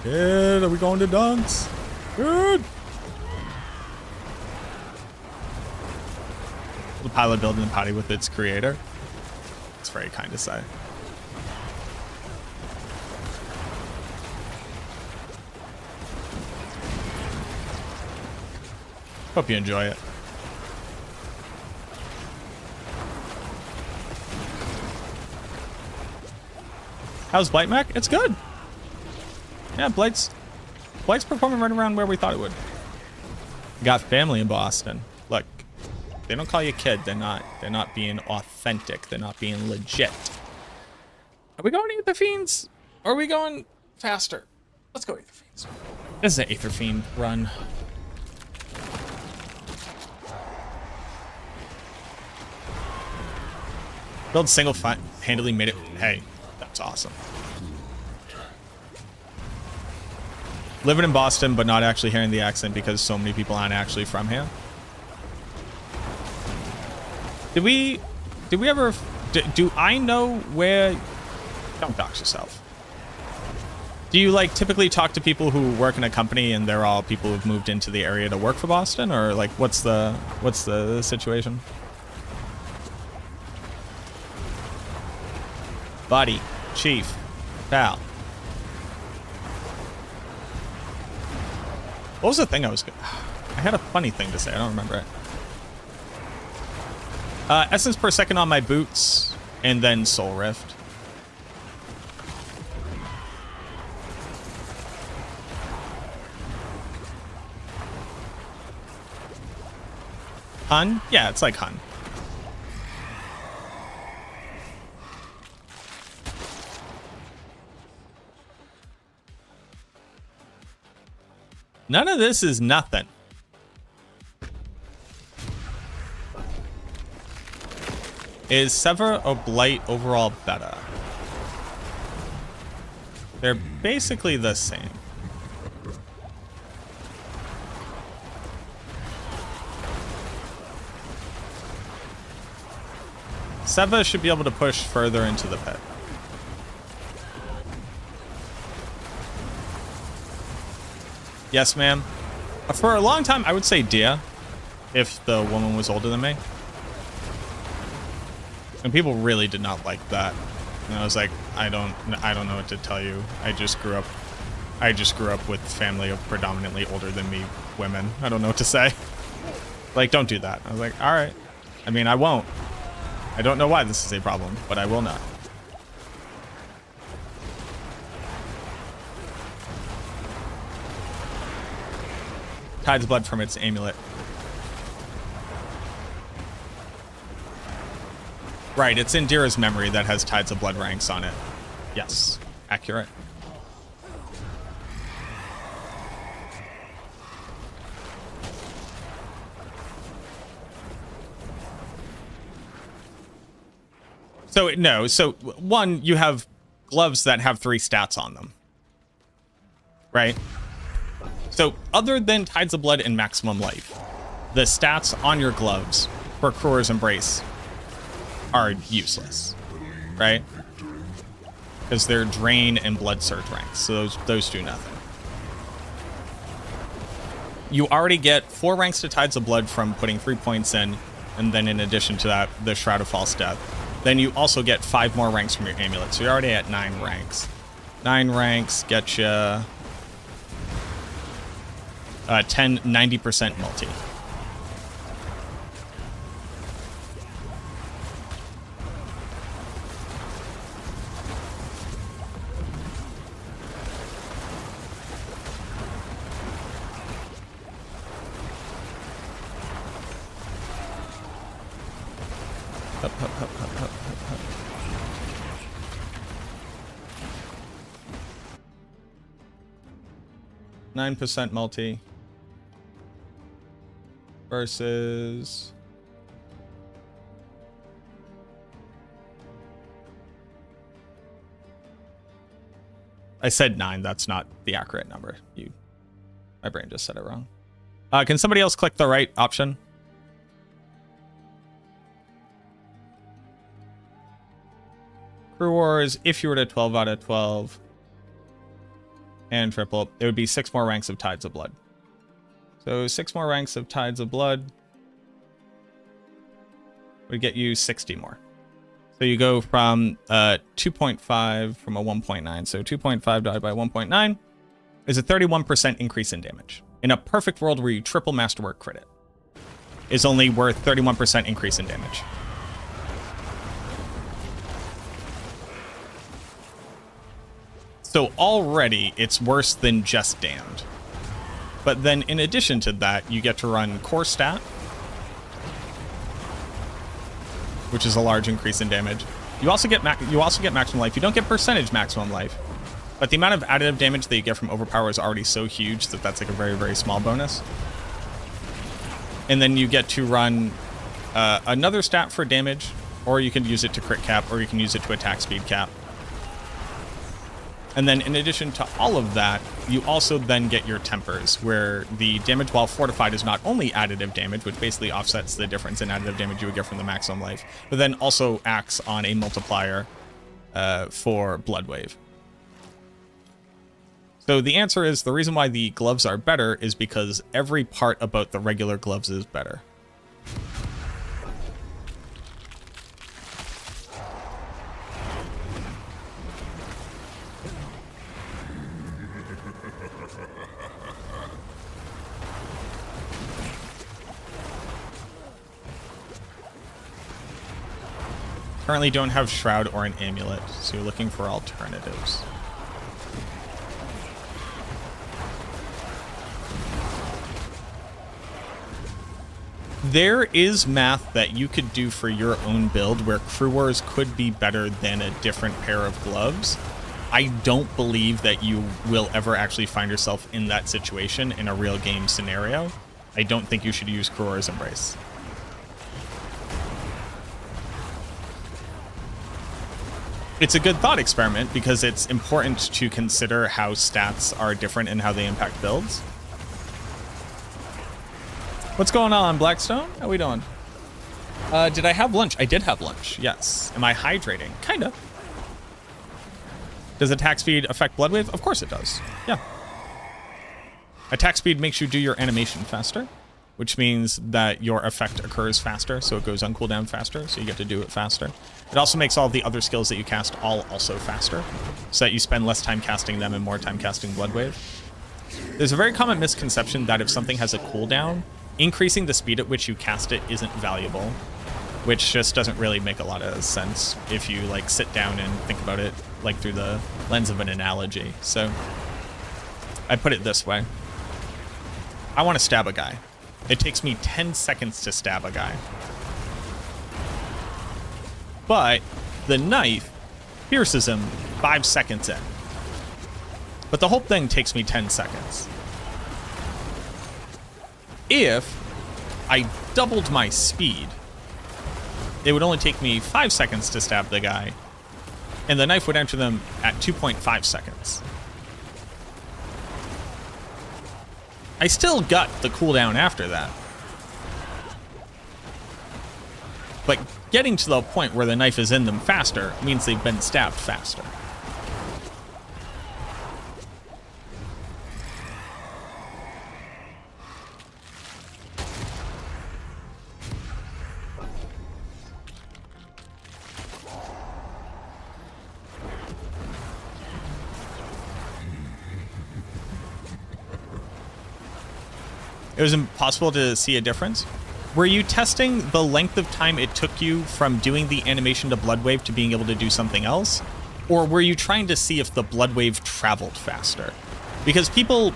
Kid, are we going to Dunks? Kid. The pilot building the potty with its creator. It's very kind to say. Hope you enjoy it. How's Blight Mac? It's good. Yeah, Blight's performing right around where we thought it would. Got family in Boston. Look, they don't call you kid. They're not being authentic. They're not being legit. Are we going to Aether Fiends? Or are we going faster? Let's go Aether Fiends. This is an Aether Fiend run. Build single-handedly made it. Hey, that's awesome. Living in Boston, but not actually hearing the accent because so many people aren't actually from here. Did we ever, do I know where, don't dox yourself. Do you like typically talk to people who work in a company and they're all people who've moved into the area to work for Boston, or like what's the situation? Buddy, chief, pal. What was the thing I was, I had a funny thing to say, I don't remember it. Essence per second on my boots, and then Soul Rift. Hun? Yeah, it's like Hun. None of this is nothing. Is Sever or Blight overall better? They're basically the same. Seva should be able to push further into the pit. Yes, ma'am. For a long time, I would say Dia, if the woman was older than me. And people really did not like that. And I was like, I don't know what to tell you. I just grew up with family of predominantly older than me women. I don't know what to say. Like, don't do that. I was like, all right. I mean, I won't. I don't know why this is a problem, but I will not. Tides blood from its amulet. Right, it's Indira's memory that has Tides of Blood ranks on it. Yes, accurate. So, no, so one, you have gloves that have 3 stats on them. Right? So, other than Tides of Blood and Maximum Life, the stats on your gloves for Crew's Embrace are useless, right? Because they're Drain and Blood Surge ranks, so those do nothing. You already get 4 ranks to Tides of Blood from putting 3 points in, and then in addition to that, the Shroud of False Death. Then you also get 5 more ranks from your amulet, so you're already at 9 ranks. 9 ranks get you 90% multi. Hup, hup, hup, hup, hup, hup, hup. %9 multi versus I said 9. That's not the accurate number. My brain just said it wrong. Can somebody else click the right option? Crew Wars, if you were to 12 out of 12 and triple, it would be 6 more ranks of Tides of Blood. So 6 more ranks of Tides of Blood would get you 60 more. So you go from 2.5 from a 1.9. So 2.5 divided by 1.9 is a 31% increase in damage. In a perfect world where you triple Masterwork crit it, is only worth 31% increase in damage. So already it's worse than just Damned. But then in addition to that, you get to run Core Stat, which is a large increase in damage. You also get maximum life. You don't get percentage maximum life, but the amount of additive damage that you get from Overpower is already so huge that that's like a very, very small bonus. And then you get to run another stat for damage, or you can use it to crit cap, or you can use it to attack speed cap. And then in addition to all of that, you also then get your tempers, where the damage while fortified is not only additive damage, which basically offsets the difference in additive damage you would get from the maximum life, but then also acts on a multiplier for Blood Wave. So the answer is, the reason why the gloves are better is because every part about the regular gloves is better. Currently don't have Shroud or an Amulet, so you're looking for alternatives. There is math that you could do for your own build where Crew Wars could be better than a different pair of gloves. I don't believe that you will ever actually find yourself in that situation in a real game scenario. I don't think you should use Crew Wars Embrace. It's a good thought experiment because it's important to consider how stats are different and how they impact builds. What's going on, Blackstone? How we doing? Did I have lunch? I did have lunch, yes. Am I hydrating? Kinda. Does attack speed affect Blood Wave? Of course it does, yeah. Attack speed makes you do your animation faster, which means that your effect occurs faster, so it goes on cooldown faster, so you get to do it faster. It also makes all the other skills that you cast all also faster, so that you spend less time casting them and more time casting Blood Wave. There's a very common misconception that if something has a cooldown, increasing the speed at which you cast it isn't valuable, which just doesn't really make a lot of sense if you like sit down and think about it like through the lens of an analogy. So I put it this way. I want to stab a guy. It takes me 10 seconds to stab a guy. But the knife pierces him 5 seconds in. But the whole thing takes me 10 seconds. If I doubled my speed, it would only take me 5 seconds to stab the guy, and the knife would enter them at 2.5 seconds. I still got the cooldown after that. But getting to the point where the knife is in them faster means they've been stabbed faster. It was impossible to see a difference. Were you testing the length of time it took you from doing the animation to Blood Wave to being able to do something else? Or were you trying to see if the Blood Wave traveled faster? Because people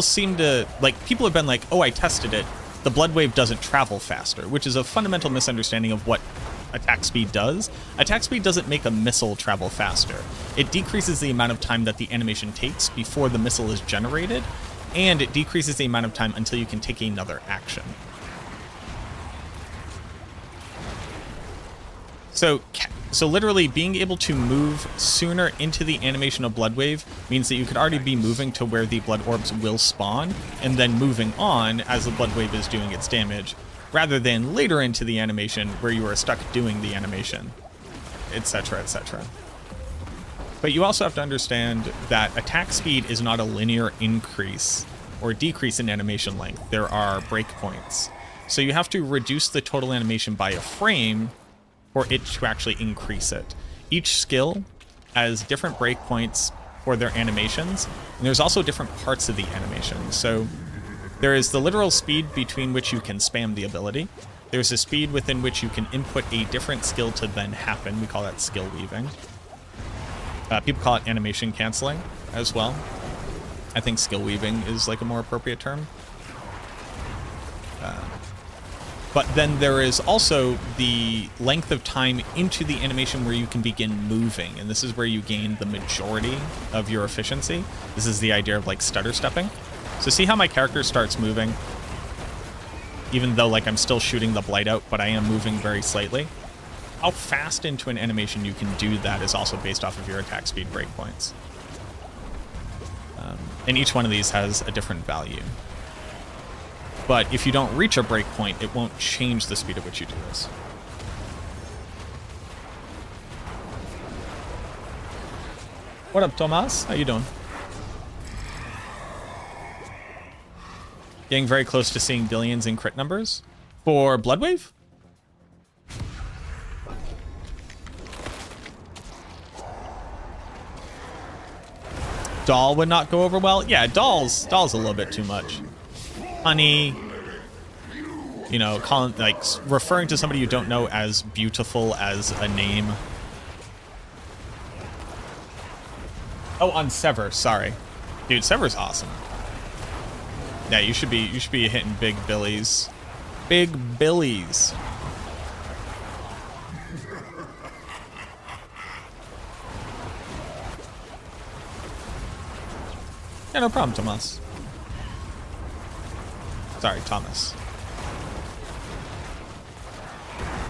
seem to, like, people have been like, oh, I tested it, the Blood Wave doesn't travel faster, which is a fundamental misunderstanding of what attack speed does. Attack speed doesn't make a missile travel faster. It decreases the amount of time that the animation takes before the missile is generated, and it decreases the amount of time until you can take another action. So literally being able to move sooner into the animation of Blood Wave means that you could already be moving to where the blood orbs will spawn, and then moving on as the Blood Wave is doing its damage, rather than later into the animation where you are stuck doing the animation, etc., etc. But you also have to understand that attack speed is not a linear increase or decrease in animation length. There are breakpoints. So you have to reduce the total animation by a frame for it to actually increase it. Each skill has different breakpoints for their animations, and there's also different parts of the animation. So there is the literal speed between which you can spam the ability. There's a speed within which you can input a different skill to then happen. We call that skill weaving. People call it animation canceling as well. I think skill weaving is like a more appropriate term. But then there is also the length of time into the animation where you can begin moving, and this is where you gain the majority of your efficiency. This is the idea of like stutter stepping. So see how my character starts moving, even though like I'm still shooting the blight out, but I am moving very slightly. how fast into an animation you can do that is also based off of your attack speed breakpoints. And each one of these has a different value. But if you don't reach a breakpoint, it won't change the speed at which you do this. What up, Tomas? How you doing? Getting very close to seeing billions in crit numbers for Bloodwave? Doll would not go over well. Yeah, doll's a little bit too much. Honey, you know, calling, like, referring to somebody you don't know as beautiful as a name. Oh, on Sever, sorry. Dude, Sever's awesome. Yeah, you should be hitting big billies. Big billies. Yeah, no problem, Thomas. Sorry, Thomas.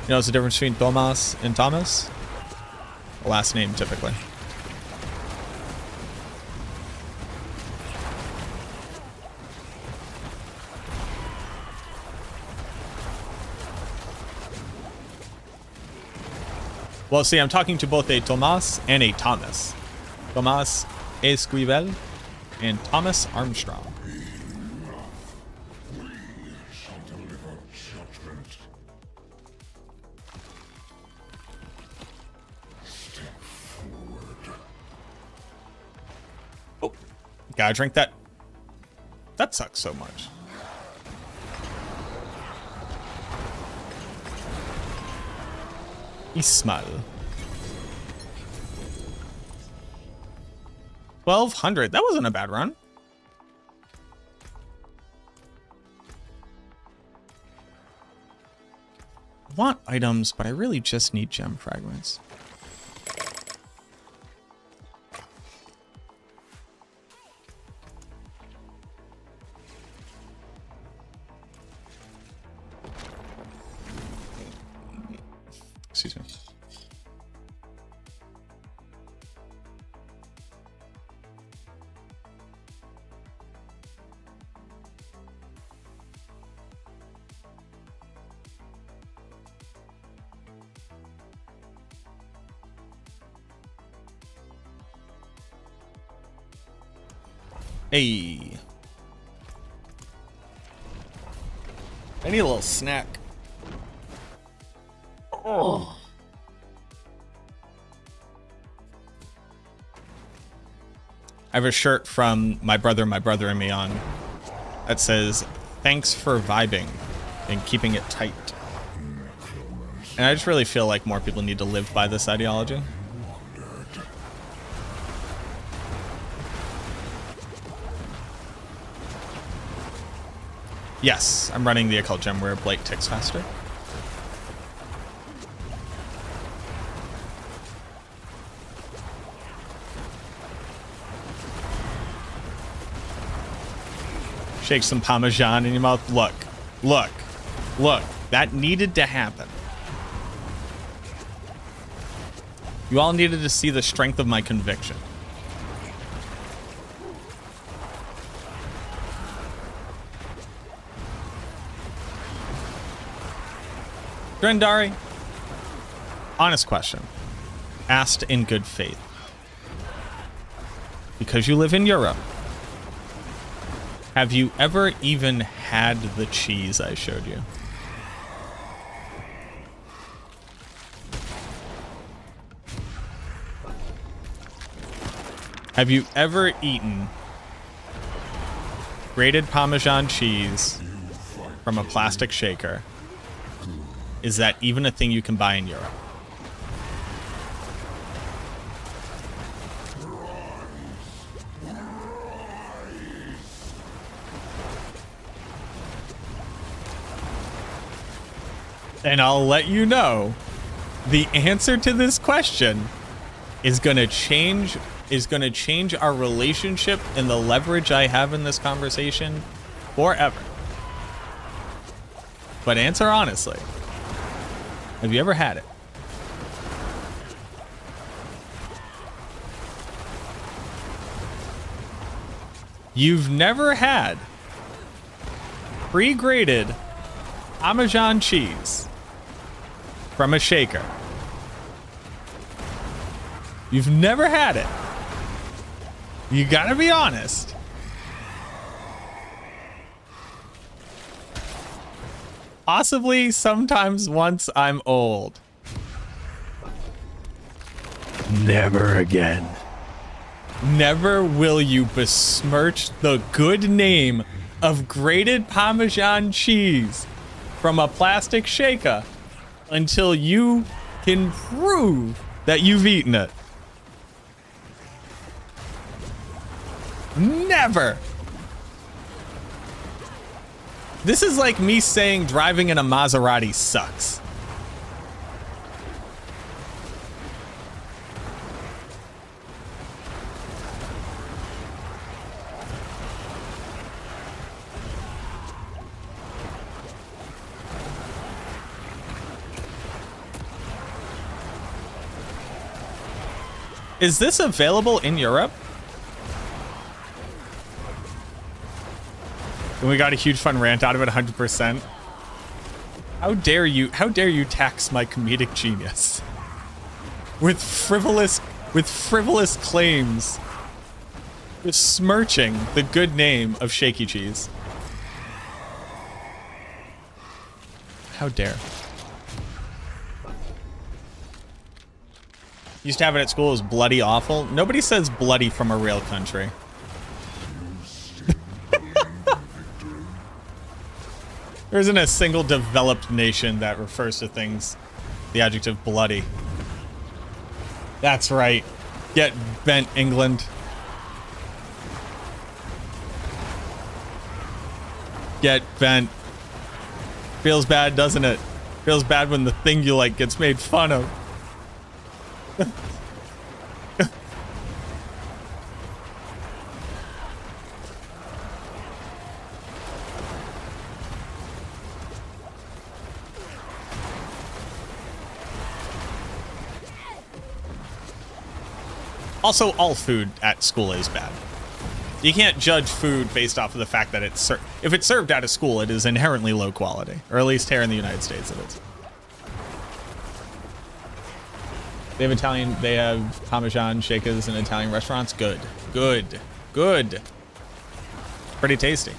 You know what's the difference between Thomas and Thomas? Last name, typically. Well, see, I'm talking to both a Tomas and a Thomas. Tomas Esquivel and Thomas Armstrong. Oh, gotta drink that. That sucks so much. Ismail. 1200. That wasn't a bad run. I want items, but I really just need gem fragments. Excuse me. Hey. I need a little snack. Oh. I have a shirt from my brother and me on that says, "Thanks for vibing and keeping it tight." And I just really feel like more people need to live by this ideology. Yes, I'm running the occult gem where Blight ticks faster. Shake some Parmesan in your mouth. Look, look, look. That needed to happen. You all needed to see the strength of my conviction. Drendari, honest question, asked in good faith. Because you live in Europe, have you ever even had the cheese I showed you? Have you ever eaten grated Parmesan cheese from a plastic shaker? Is that even a thing you can buy in Europe? And I'll let you know, the answer to this question is going to change our relationship and the leverage I have in this conversation forever. But answer honestly. Have you ever had it? You've never had pre-grated Parmesan cheese from a shaker. You've never had it. You gotta be honest. Possibly sometimes once I'm old. Never again. Never will you besmirch the good name of grated Parmesan cheese from a plastic shaker until you can prove that you've eaten it. Never. This is like me saying driving in a Maserati sucks. Is this available in Europe? And we got a huge fun rant out of it, 100%. How dare you tax my comedic genius with frivolous claims, besmirching the good name of shaky cheese. How dare. Used to have it at school. It was bloody awful. Nobody says bloody from a real country. There isn't a single developed nation that refers to things the adjective bloody. That's right. Get bent, England. Get bent. Feels bad, doesn't it? Feels bad when the thing you like gets made fun of. Also, all food at school is bad. You can't judge food based off of the fact that it's if it's served at a school, it is inherently low quality, or at least here in the United States it is. They have Parmesan shakers in Italian restaurants. Good, good, good. Pretty tasty.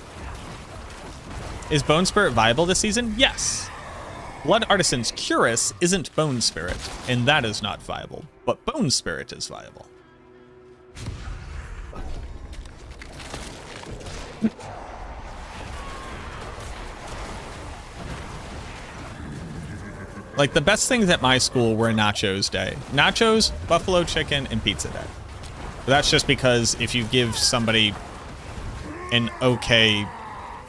Is Bone Spirit viable this season? Yes. Blood Artisan's Curus isn't Bone Spirit, and that is not viable, but Bone Spirit is viable. Like, the best things at my school were Nachos Day. Nachos, buffalo chicken, and pizza day. But that's just because if you give somebody an okay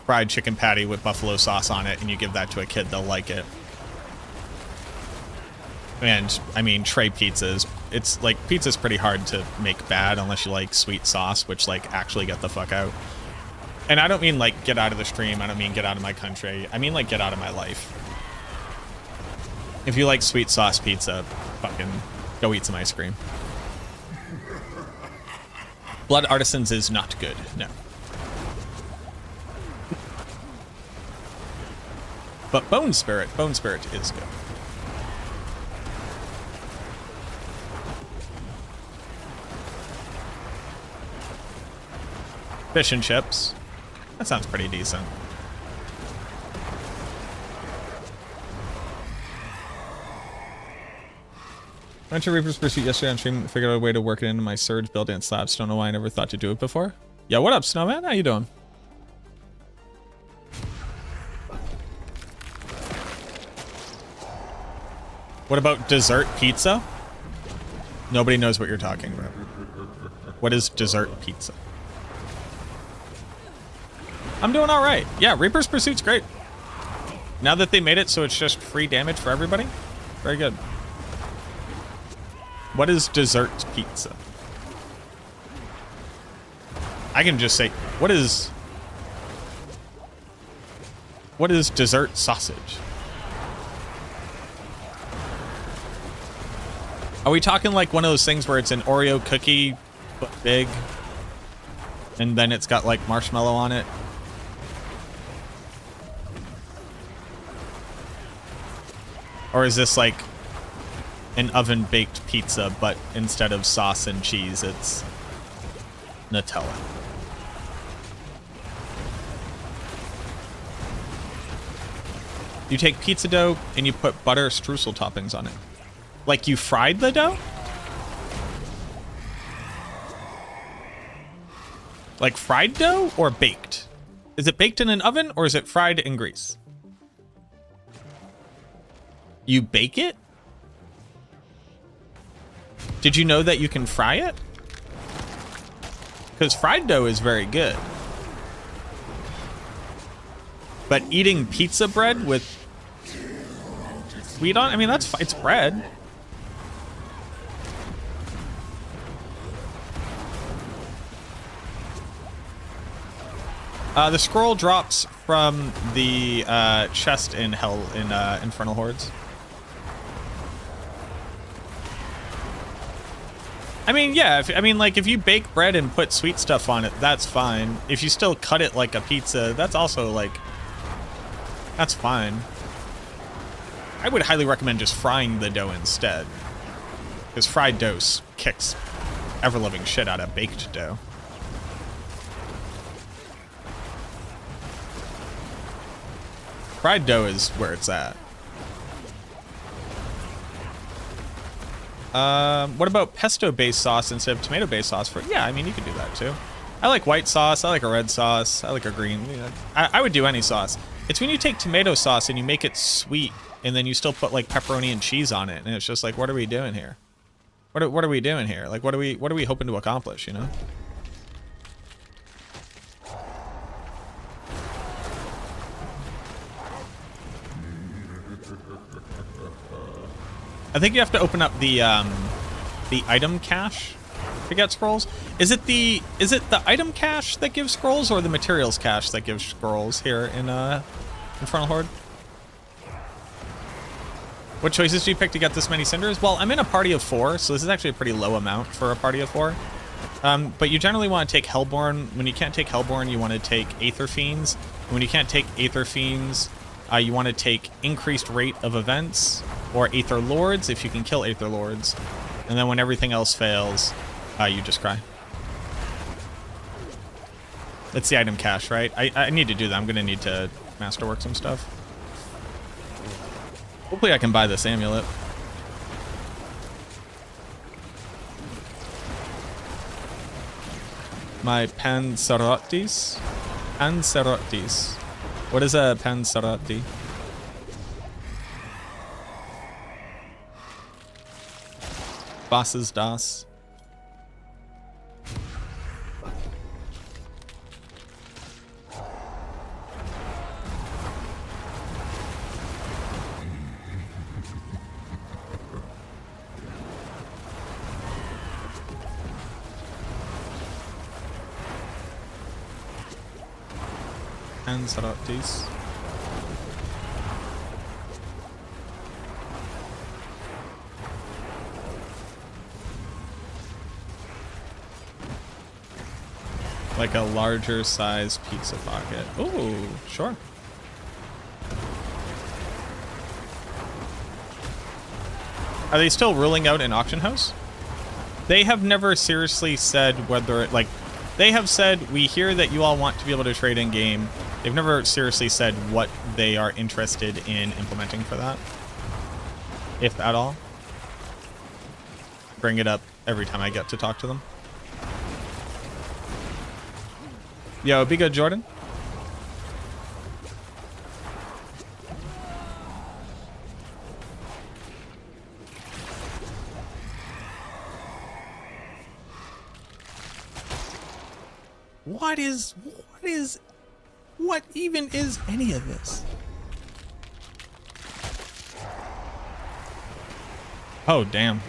fried chicken patty with buffalo sauce on it and you give that to a kid, they'll like it. And, I mean, tray pizzas. It's, like, pizza's pretty hard to make bad unless you like sweet sauce, which, like, actually get the fuck out. And I don't mean, like, get out of the stream. I don't mean get out of my country. I mean, like, get out of my life. If you like sweet sauce pizza, fucking go eat some ice cream. Blood Artisans is not good, no. But Bone Spirit is good. Fish and chips. That sounds pretty decent. I went to Reaper's Pursuit yesterday on stream, figured out a way to work it into my Surge build and slabs. Don't know why I never thought to do it before. Yeah, what up, Snowman? How you doing? What about dessert pizza? Nobody knows what you're talking about. What is dessert pizza? I'm doing all right. Yeah, Reaper's Pursuit's great. Now that they made it so it's just free damage for everybody, very good. What is dessert pizza? I can just say, what is dessert sausage? Are we talking like one of those things where it's an Oreo cookie, but big? and then it's got like marshmallow on it. Or is this like an oven baked pizza, but instead of sauce and cheese, it's Nutella? You take pizza dough and you put butter streusel toppings on it. Like you fried the dough? Like fried dough or baked? Is it baked in an oven or is it fried in grease? You bake it? Did you know that you can fry it? Because fried dough is very good. But eating pizza bread with wheat on, I mean, that's, it's bread. The scroll drops from the chest in Hell in Infernal Hordes. I mean, yeah. If you bake bread and put sweet stuff on it, that's fine. If you still cut it like a pizza, that's also like, that's fine. I would highly recommend just frying the dough instead, because fried dough kicks ever-loving shit out of baked dough. Fried dough is where it's at. What about pesto-based sauce instead of tomato-based sauce? For yeah, I mean, you could do that too. I like white sauce. I like a red sauce. I like a green. I would do any sauce. It's when you take tomato sauce and you make it sweet, and then you still put like pepperoni and cheese on it, and it's just like, what are we doing here? What are we doing here? Like, what are we hoping to accomplish? You know? I think you have to open up the item cache to get scrolls. Is it the item cache that gives scrolls, or the materials cache that gives scrolls here in Infernal Horde? What choices do you pick to get this many cinders? Well, I'm in a party of 4, so this is actually a pretty low amount for a party of 4. But you generally want to take Hellborn. When you can't take Hellborn, you want to take Aether Fiends. And when you can't take Aether Fiends, you want to take increased rate of events, or Aether Lords if you can kill Aether Lords. And then when everything else fails, you just cry. It's the item cache, right? I need to do that. I'm going to need to masterwork some stuff. Hopefully I can buy this amulet. My Panzerotis? Panzerotis. What is a Panzeroti? Bosses Das. Panzerotis. Like a larger size pizza pocket. Ooh, sure. Are they still ruling out an auction house? They have never seriously said whether, like, they have said, we hear that you all want to be able to trade in game. They've never seriously said what they are interested in implementing for that, if at all. Bring it up every time I get to talk to them. Yo, be good, Jordan. What even is any of this? Oh, damn.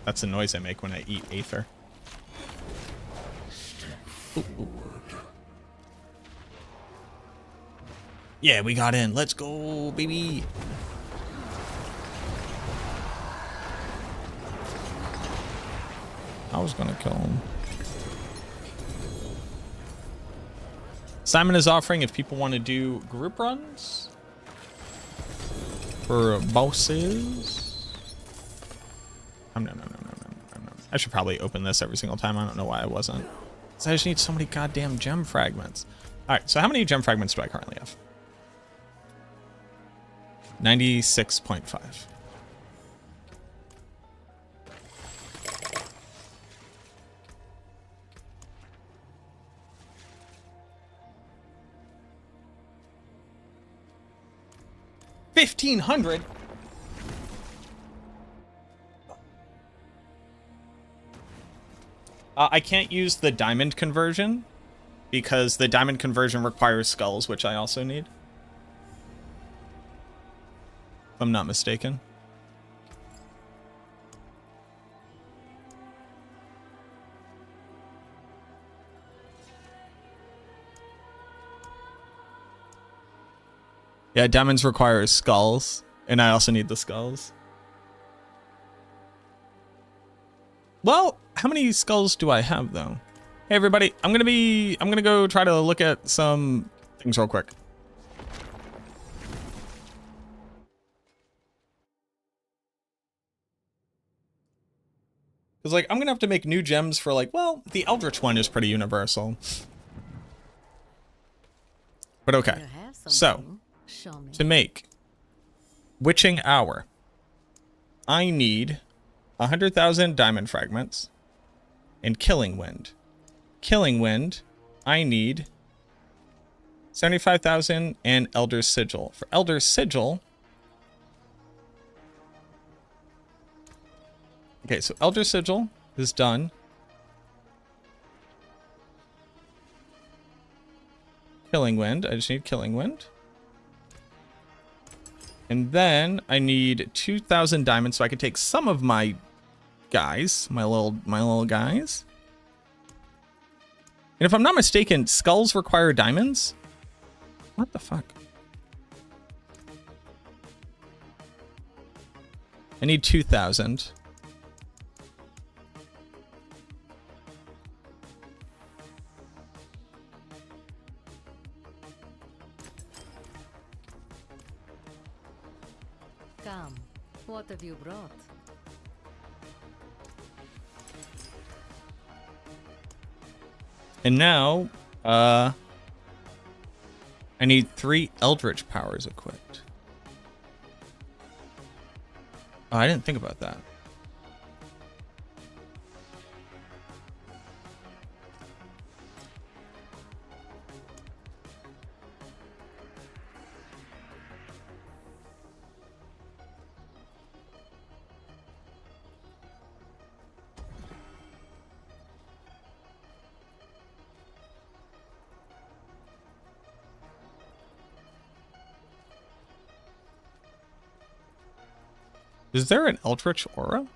That's the noise I make when I eat Aether. Ooh. Yeah, we got in. Let's go, baby. I was gonna kill him. Simon is offering if people want to do group runs for bosses. No. I should probably open this every single time. I don't know why I wasn't. So I just need so many goddamn gem fragments. All right, so how many gem fragments do I currently have? 96.5. $1,500. I can't use the diamond conversion because the diamond conversion requires skulls, which I also need. If I'm not mistaken. Yeah, diamonds require skulls, and I also need the skulls. Well, how many skulls do I have though? Hey everybody, I'm gonna go try to look at some things real quick. Cause like I'm gonna have to make new gems for like, well, the Eldritch one is pretty universal. But okay, so to make Witching Hour, I need 100,000 diamond fragments and Killing Wind. Killing Wind, I need 75,000 and Elder Sigil. For Elder Sigil, okay, so Elder Sigil is done. Killing Wind, I just need Killing Wind. And then I need 2,000 diamonds so I can take some of my guys, my little guys. And if I'm not mistaken, skulls require diamonds? What the fuck? I need 2,000. Come, what have you brought? And now, I need 3 Eldritch powers equipped. Oh, I didn't think about that. Is there an Eldritch aura?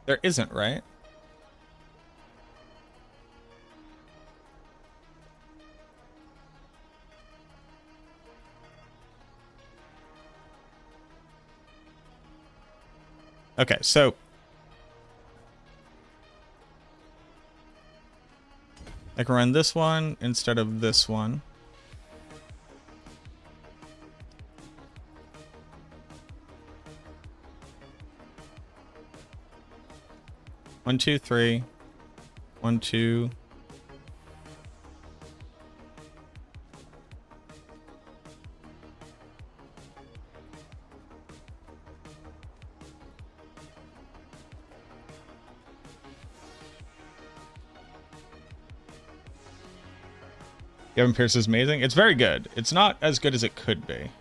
There isn't, right? Okay, so I can run this one instead of this one. One, two, three. 1, 2. Gavin Pierce is amazing. It's very good. It's not as good as it could be.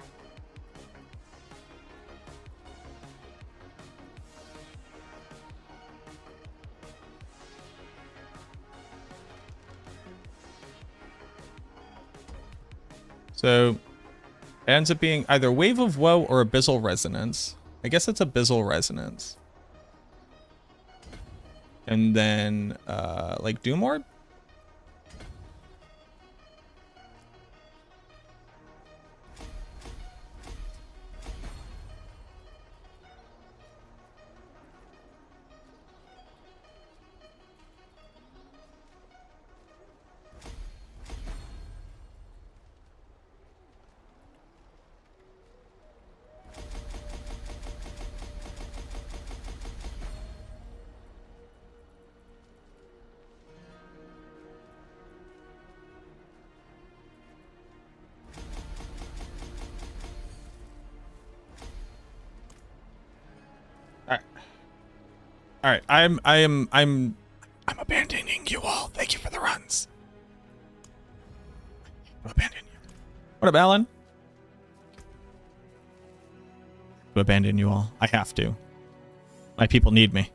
So it ends up being either Wave of Woe or Abyssal Resonance. I guess it's Abyssal Resonance. And then, like Doom Orb? All right, I'm abandoning you all. Thank you for the runs. I'm abandoning you. What up, Alan? To abandon you all. I have to. My people need me.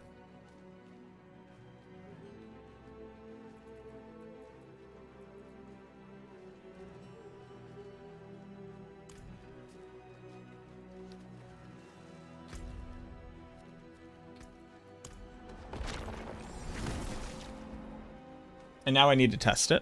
And now I need to test it.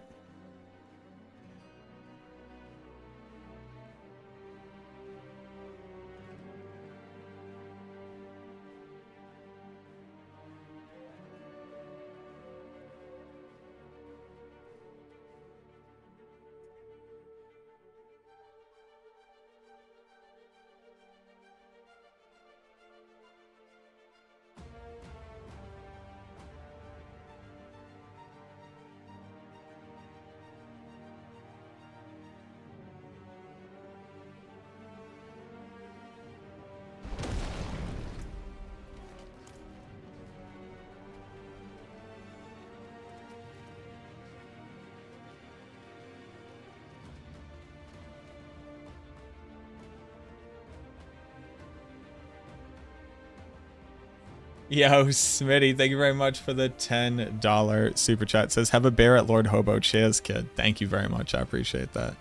Yo, Smitty, thank you very much for the $10 super chat. Says, have a bear at Lord Hobo. Cheers, kid. Thank you very much. I appreciate that.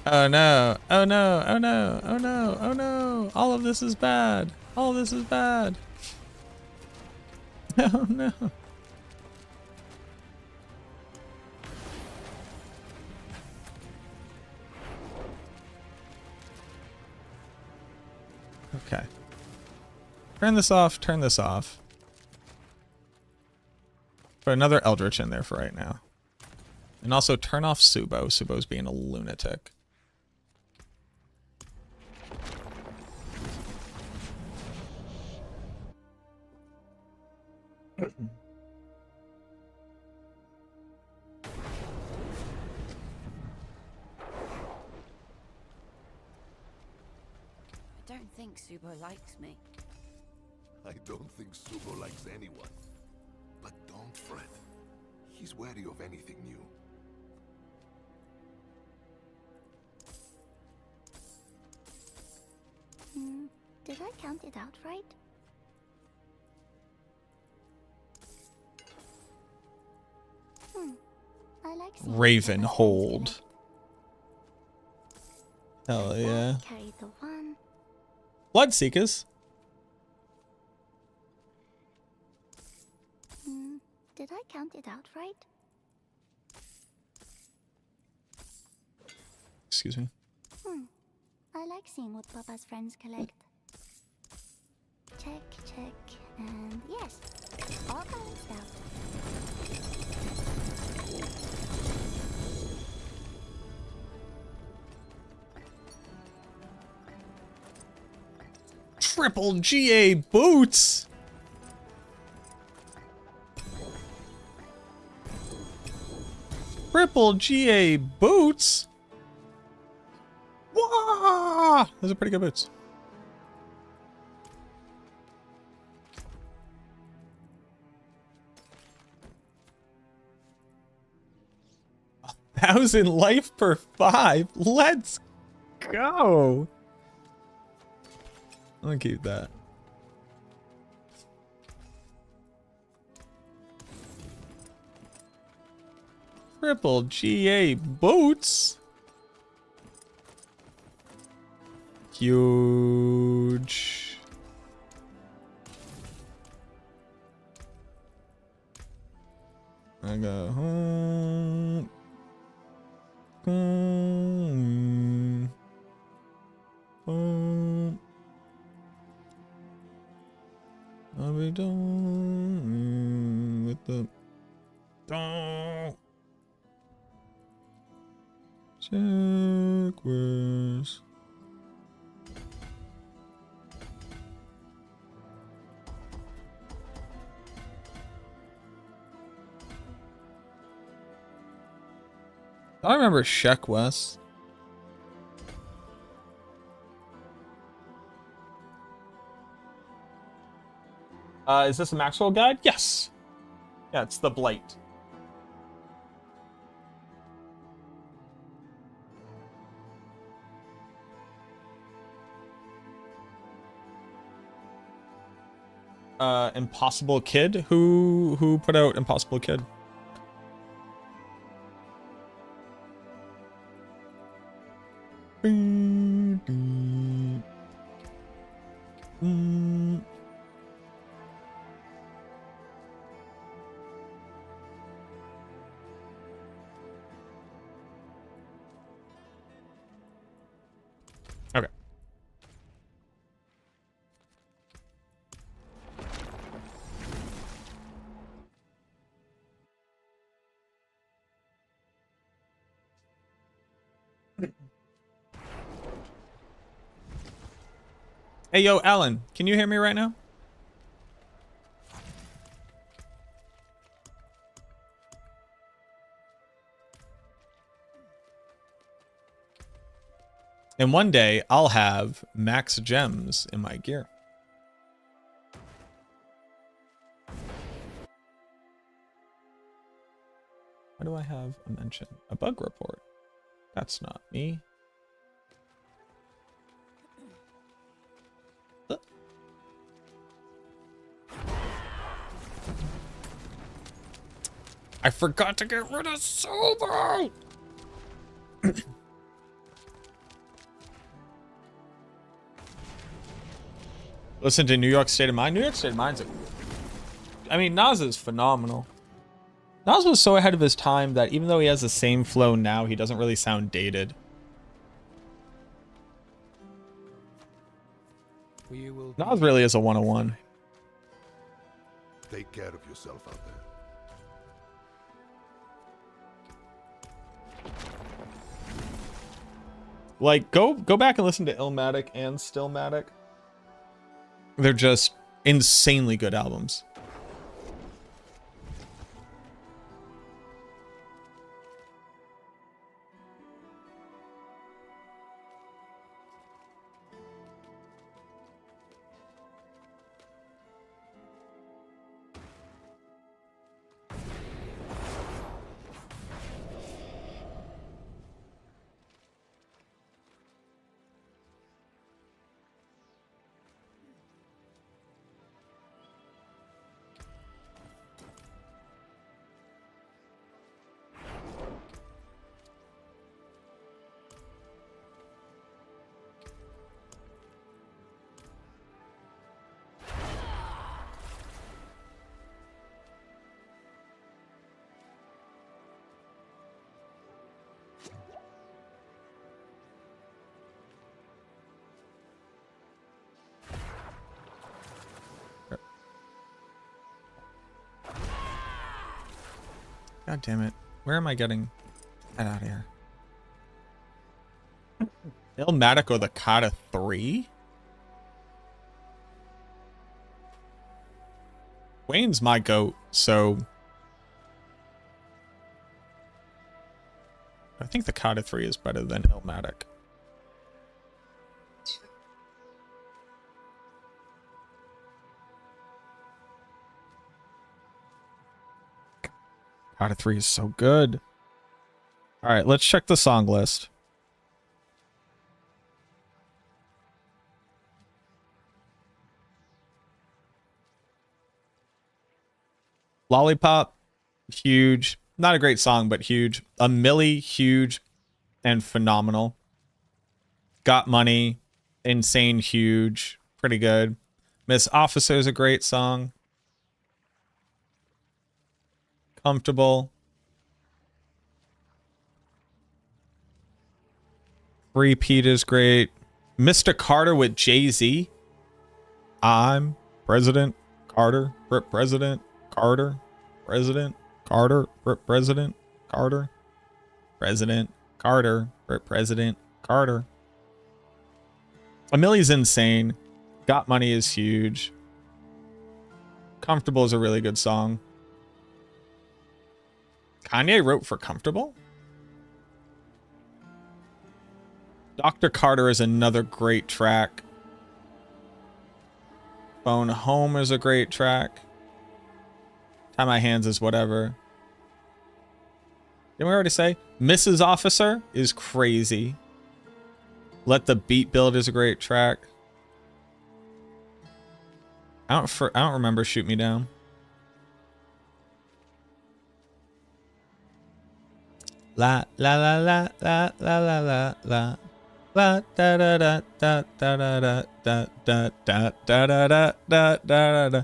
Oh no. Oh no. Oh no. Oh no. Oh no. All of this is bad. All of this is bad. Oh no. Okay. Turn this off, turn this off. Put another Eldritch in there for right now. And also turn off Subo. Subo's being a lunatic. I don't think Subo likes me. I don't think Subo likes anyone. But don't fret. He's wary of anything new. Did I count it out right? I like Ravenhold. Hell yeah. Carry the one. Bloodseekers. Did I count it out right? Excuse me. I like seeing what Papa's friends collect. Check, check, and yes, all balanced out. Triple GA boots. Triple GA boots. Wah! Those are pretty good boots. $1,000 life per 5. Let's go. I'm gonna keep that. Triple GA boots. Huge. I got home. I'll be done with the Checkers. I remember Sheck West. Is this a Maxwell guide? Yes. Yeah, it's the Blight. Impossible Kid? Who put out Impossible Kid? Okay. Hey, yo, Alan, can you hear me right now? And one day I'll have max gems in my gear. Why do I have a mention? A bug report. That's not me. I forgot to get rid of Sobo! Listen to New York State of Mind. New York State of Mind's I mean, Nas is phenomenal. Nas was so ahead of his time that even though he has the same flow now, he doesn't really sound dated. Nas really is a 101. Take care of yourself out there. Like, go back and listen to Illmatic and Stillmatic. They're just insanely good albums. God damn it. Where am I getting that out of here? Illmatic or the Kata 3? Wayne's my goat, so I think the Kata 3 is better than Illmatic. Kata 3 is so good. All right, let's check the song list. Lollipop, huge. Not a great song, but huge. A Millie, huge and phenomenal. Got Money, Insane Huge. Pretty good. Miss Officer is a great song. Comfortable. Repeat is great. Mr. Carter with Jay-Z. I'm President Carter. Rip President Carter. President Carter. Rip President Carter. President Carter. Rip President Carter. Amelia's insane. Got Money is huge. Comfortable is a really good song. Kanye wrote for Comfortable? Dr. Carter is another great track. Phone Home is a great track. Tie My Hands is whatever. Didn't we already say? Mrs. Officer is crazy. Let the Beat Build is a great track. I don't remember Shoot Me Down. La la la la la la la la la la da da da da da da da da da da da da da da da.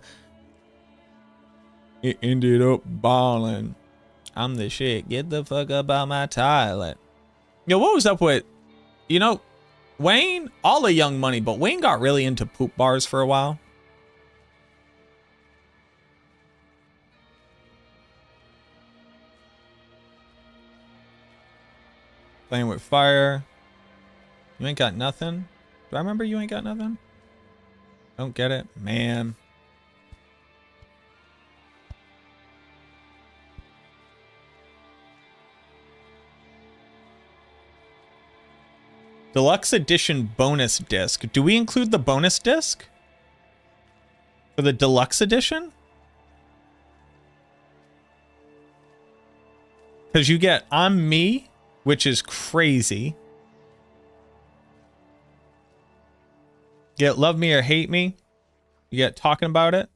It ended up balling. I'm the shit. Get the fuck up out my toilet. Yo, what was up with, you know, Wayne? All the Young Money, but Wayne got really into poop bars for a while. Playing with Fire. You ain't got nothing? Do I remember You Ain't Got Nothing? Don't get it? Man. Deluxe Edition bonus disc. Do we include the bonus disc? For the Deluxe Edition? Because you get I'm Me, which is crazy. You get Love Me or Hate Me. You get Talking About It.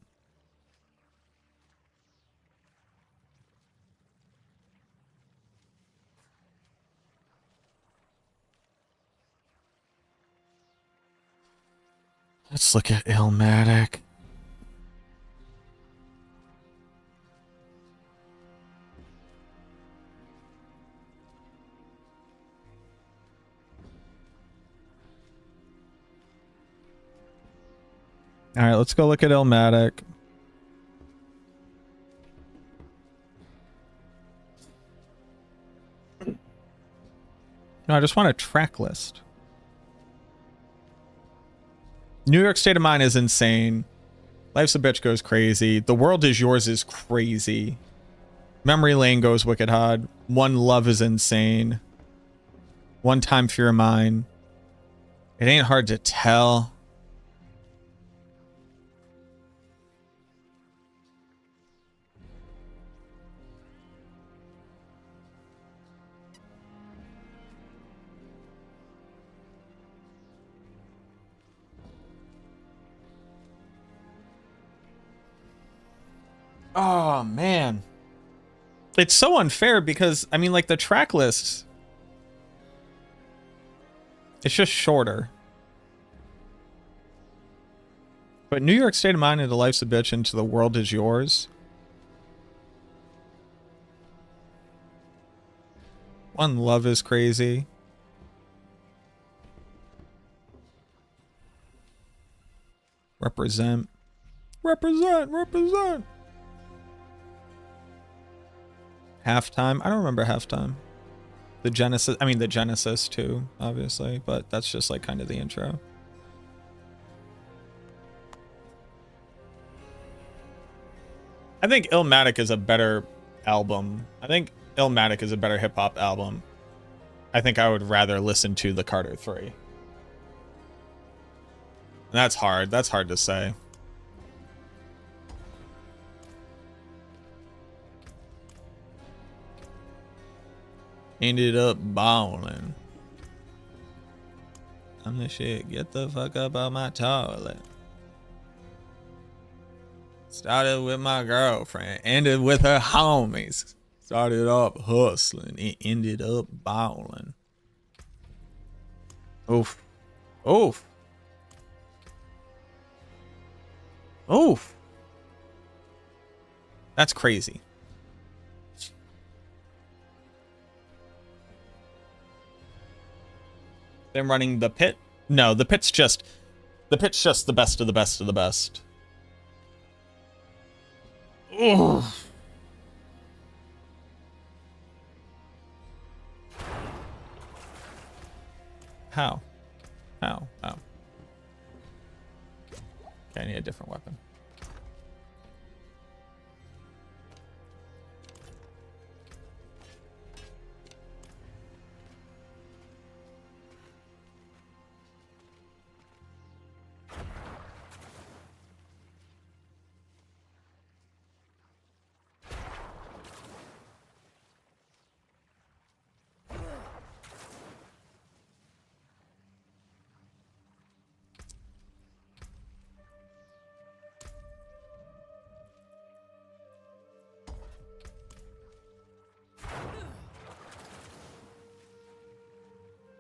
Let's look at Illmatic. All right, let's go look at Illmatic. No, I just want a track list. New York State of Mind is insane. Life's a Bitch goes crazy. The World Is Yours is crazy. Memory Lane goes wicked hard. One Love is insane. One Time for Your Mind. It Ain't Hard to Tell. Oh, man. It's so unfair because, I mean, like, the track list, it's just shorter. But New York State of Mind into Life's a Bitch into The World Is Yours. One Love is crazy. Represent. Represent, represent. Halftime. I don't remember Halftime. The Genesis too, obviously, but that's just like kind of the intro. I think Illmatic is a better album. I think Illmatic is a better hip hop album. I think I would rather listen to the Carter 3. And that's hard. That's hard to say. Ended up balling. I'm the shit. Get the fuck up out my toilet. Started with my girlfriend. Ended with her homies. Started up hustling. It ended up balling. Oof. Oof. Oh, that's crazy. Them running the pit? No, the pit's just the best of the best of the best. Ugh. How? How? Oh. Okay, I need a different weapon.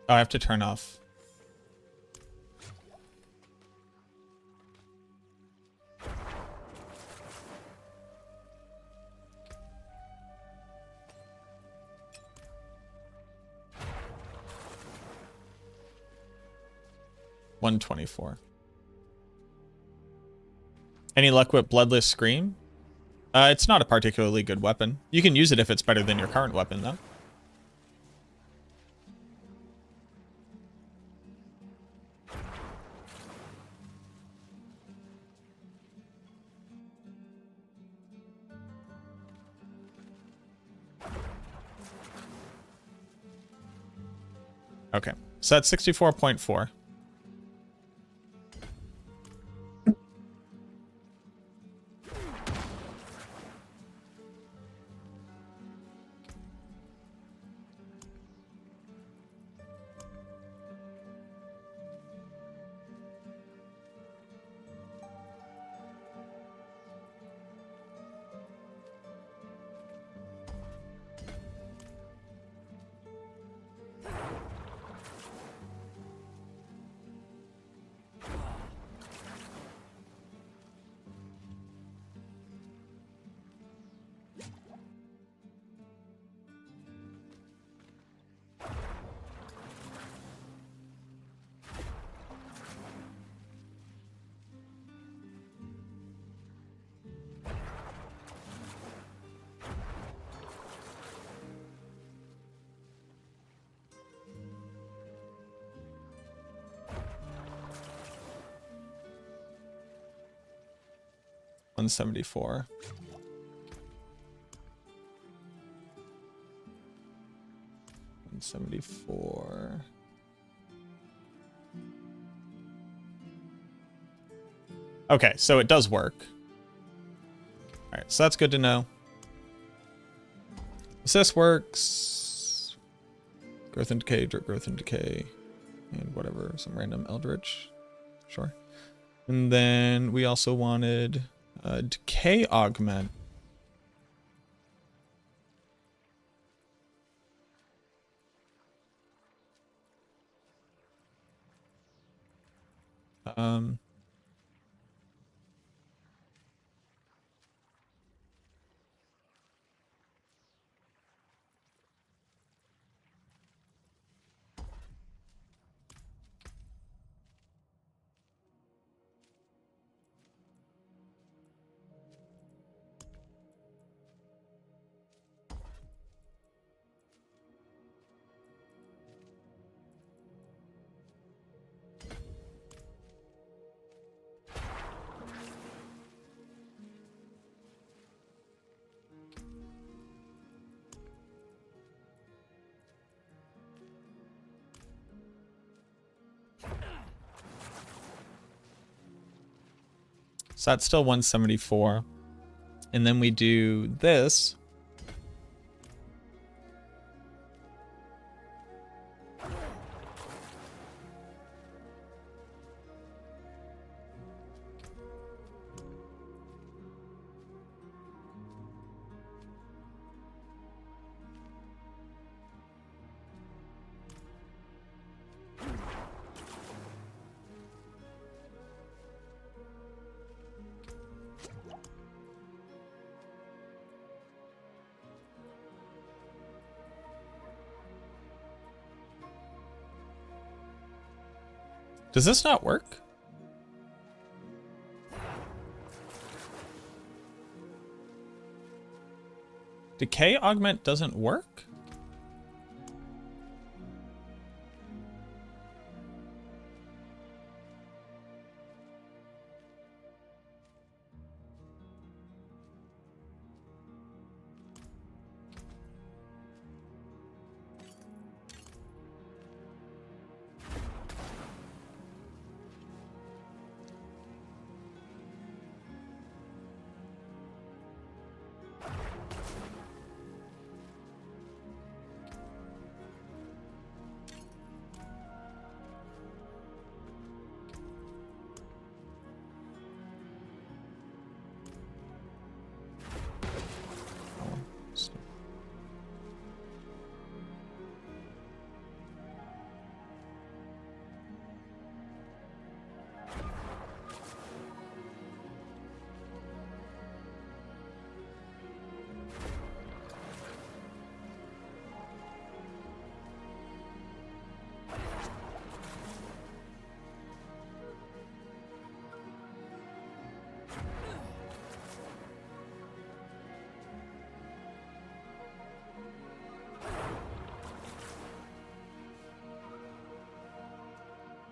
Oh, I have to turn off. $124. Any luck with Bloodless Scream? It's not a particularly good weapon. You can use it if it's better than your current weapon, though. Okay, so that's 64.4. $174. $174. Okay, so it does work. All right, so that's good to know. Assist works. Growth and Decay, Growth and Decay, and whatever, some random Eldritch. Sure. And then we also wanted Decay Augment. So that's still 174. And then we do this. Does this not work? Decay augment doesn't work?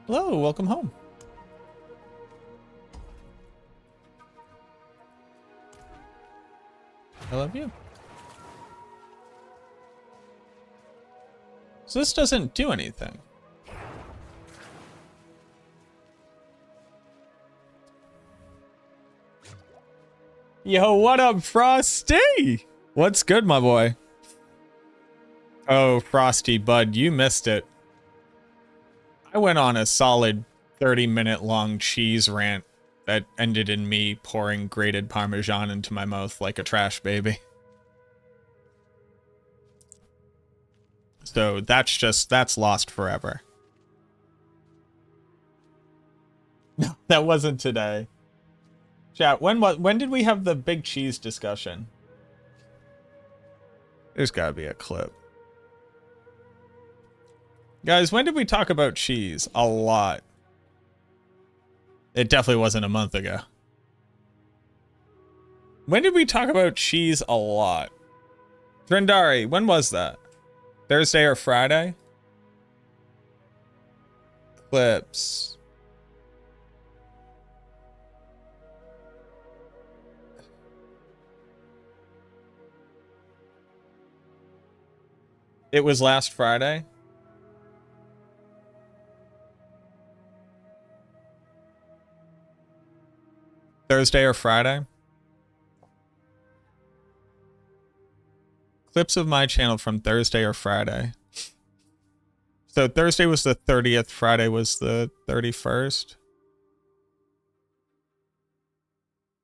Hello, welcome home. I love you. So this doesn't do anything. Yo, what up, Frosty? What's good, my boy? Oh, Frosty, bud, you missed it. I went on a solid 30-minute long cheese rant that ended in me pouring grated Parmesan into my mouth like a trash baby. So that's lost forever. No, that wasn't today. Chat, when did we have the big cheese discussion? There's gotta be a clip. Guys, when did we talk about cheese? A lot. It definitely wasn't a month ago. When did we talk about cheese a lot? Drendari, when was that? Thursday or Friday? Clips. It was last Friday? Thursday or Friday? Clips of my channel from Thursday or Friday. So Thursday was the 30th, Friday was the 31st.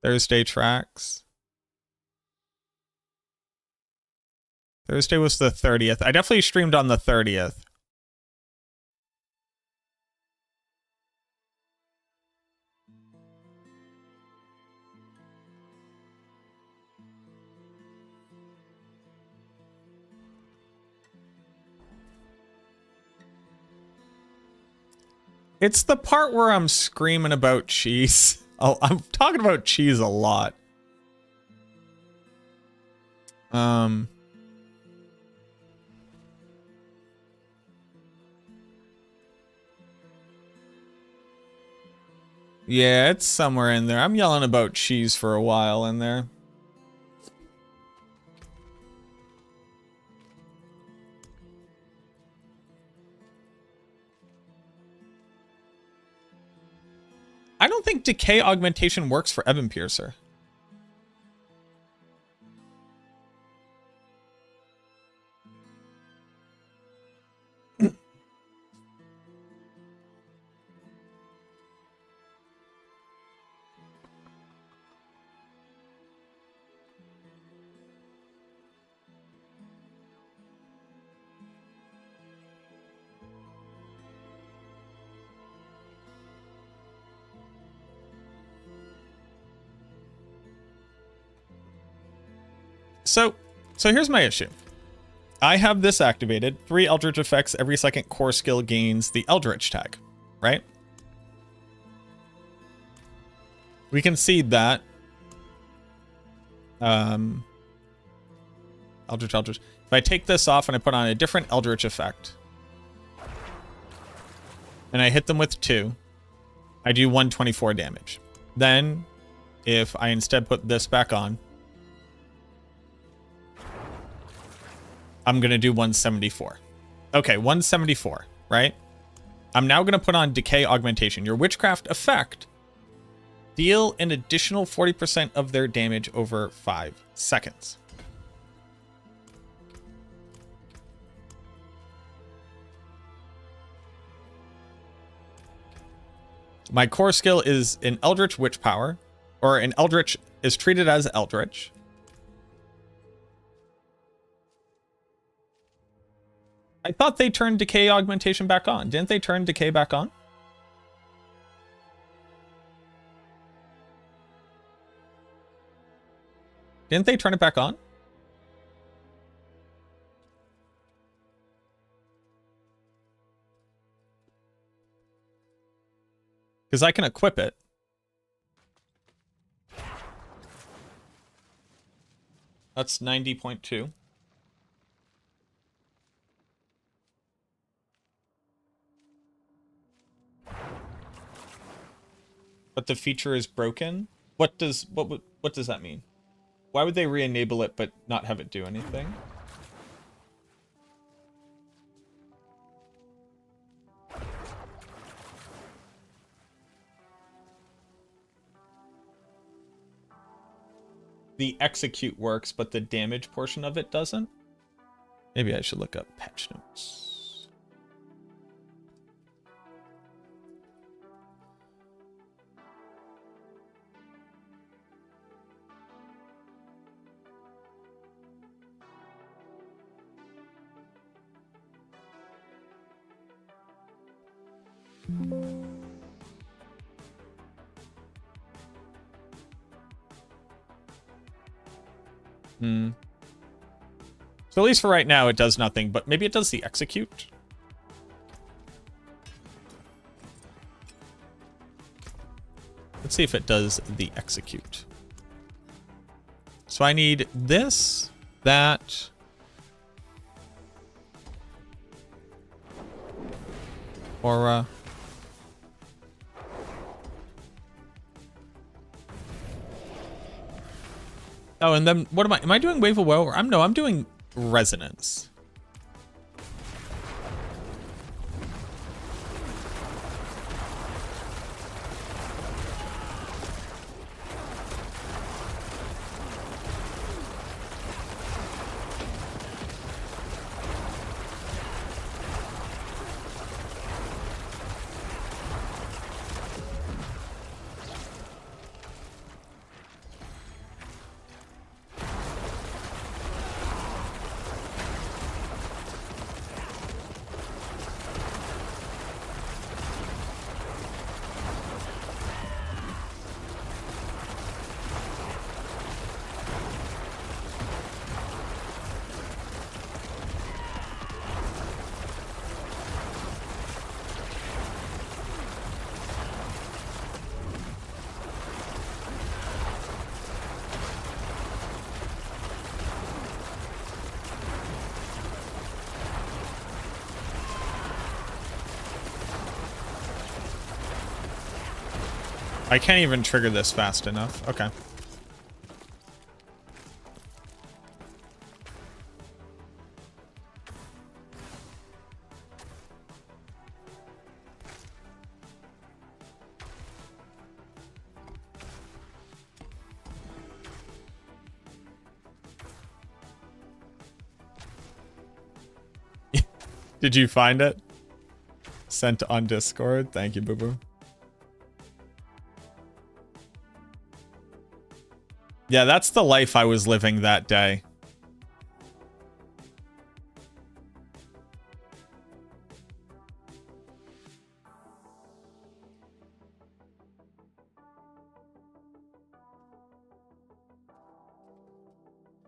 Thursday tracks. Thursday was the 30th. I definitely streamed on the 30th. It's the part where I'm screaming about cheese. Oh, I'm talking about cheese a lot. Yeah, it's somewhere in there. I'm yelling about cheese for a while in there. I don't think decay augmentation works for Evan Piercer. So here's my issue. I have this activated. 3 Eldritch effects every second core skill gains the Eldritch tag, right? We concede that. Eldritch. If I take this off and I put on a different Eldritch effect, and I hit them with 2, I do 124 damage. Then, if I instead put this back on, I'm going to do 174. Okay, 174, right? I'm now going to put on Decay Augmentation. Your Witchcraft effect, deal an additional 40% of their damage over 5 seconds. My core skill is an Eldritch Witch Power, or an Eldritch is treated as Eldritch. I thought they turned Decay Augmentation back on. Didn't they turn Decay back on? Didn't they turn it back on? Because I can equip it. That's 90.2. But the feature is broken? What does that mean? Why would they re-enable it but not have it do anything? The execute works, but the damage portion of it doesn't? Maybe I should look up patch notes. So at least for right now, it does nothing, but maybe it does the execute. Let's see if it does the execute. So I need this, that. Aura. Oh, and then what am I doing Wave of Woe? Or I'm doing Resonance. I can't even trigger this fast enough. Okay. Did you find it? Sent on Discord. Thank you, Boo Boo. Yeah, that's the life I was living that day.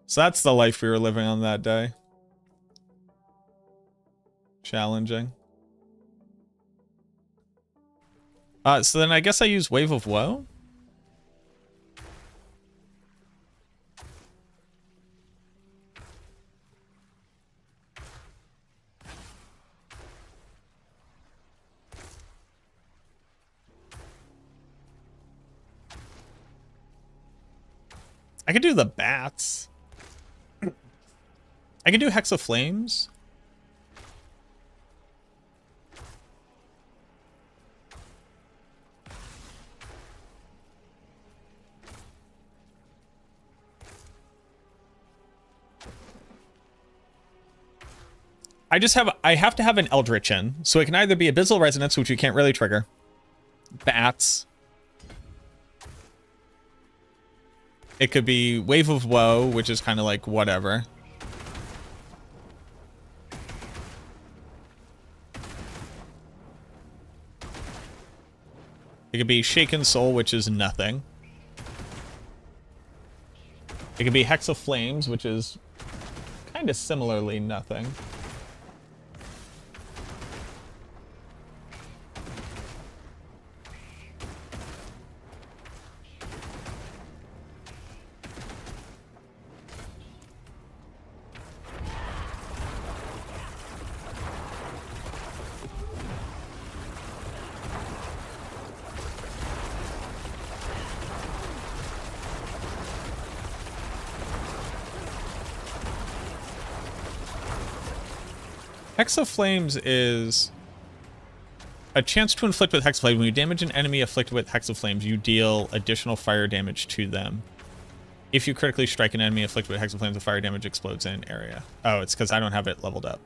So that's the life we were living on that day. Challenging. So then I guess I use Wave of Woe. I could do the bats. I could do Hex of Flames. I have to have an Eldritch in, so it can either be Abyssal Resonance, which you can't really trigger, bats. It could be Wave of Woe, which is kind of like whatever. It could be Shaken Soul, which is nothing. It could be Hex of Flames, which is kind of similarly nothing. Hex of Flames is a chance to inflict with Hex of Flames. When you damage an enemy afflicted with Hex of Flames, you deal additional fire damage to them. If you critically strike an enemy afflicted with Hex of Flames, the fire damage explodes in an area. Oh, it's because I don't have it leveled up.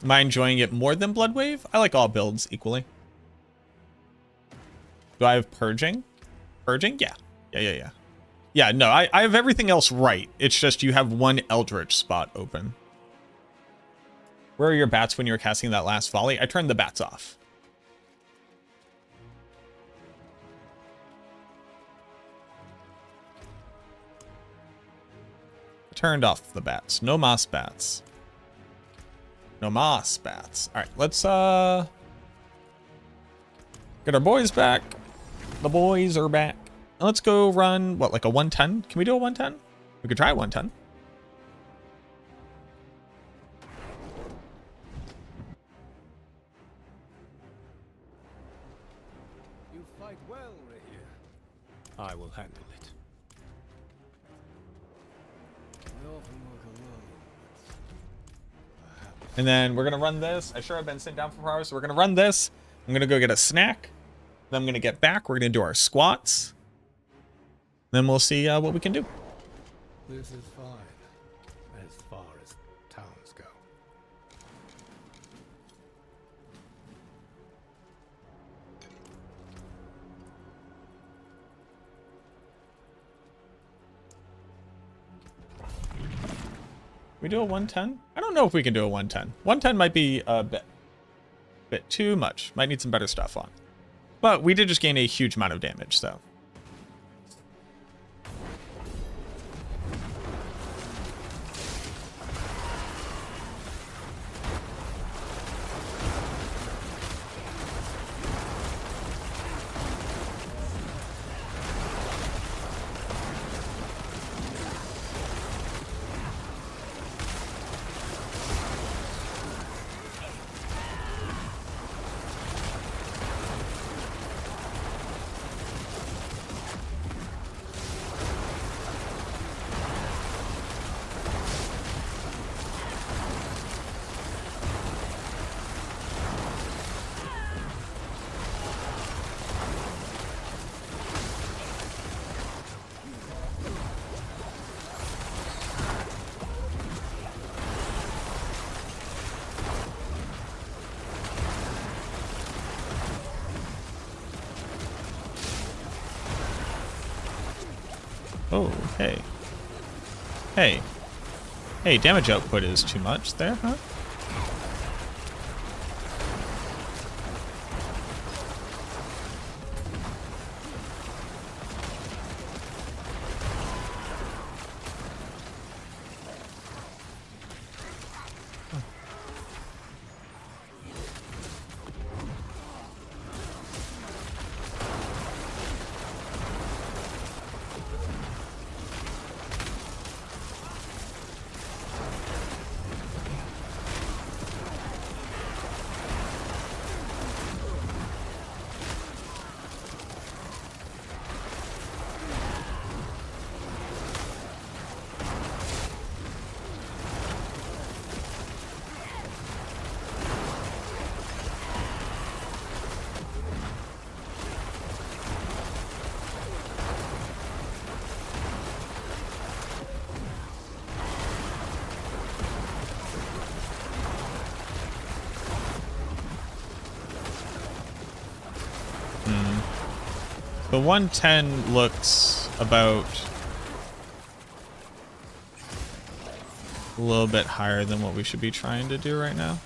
Am I enjoying it more than Blood Wave? I like all builds equally. Do I have Purging? Purging? Yeah. Yeah, no, I have everything else right. It's just you have one Eldritch spot open. Where are your bats when you were casting that last volley? I turned the bats off. I turned off the bats. No moss bats. No moss bats. All right, let's get our boys back. The boys are back. And let's go run, what, like a 110? Can we do a 110? We could try 110. You fight well, Rahier. I will handle it. I often work alone. And then we're going to run this. I sure have been sitting down for 4 hours, so we're going to run this. I'm going to go get a snack. Then I'm going to get back. We're going to do our squats. Then we'll see what we can do. This is fine, as far as towns go. We do a 110? I don't know if we can do a 110. 110 might be a bit too much. Might need some better stuff on. But we did just gain a huge amount of damage, so. Oh, hey. Hey. Hey, damage output is too much there, huh? The 110 looks about a little bit higher than what we should be trying to do right now.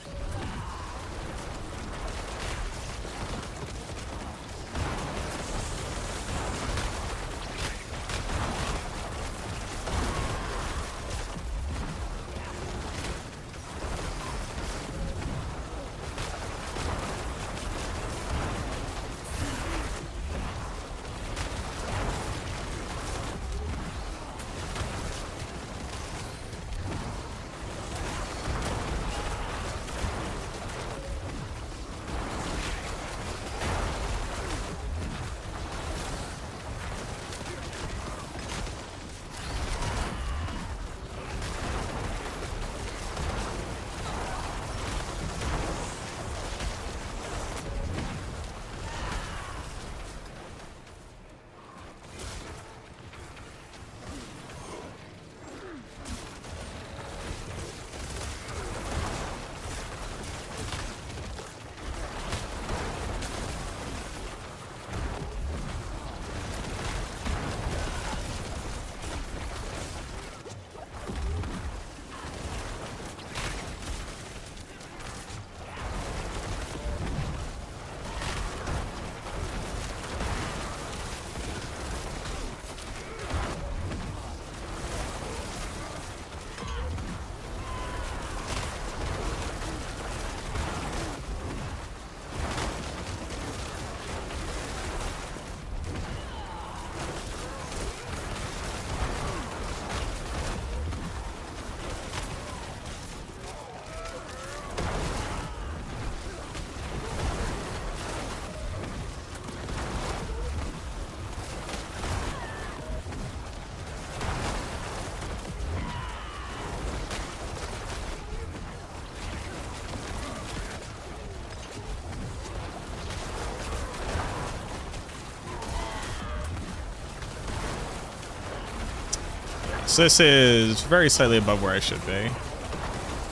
So this is very slightly above where I should be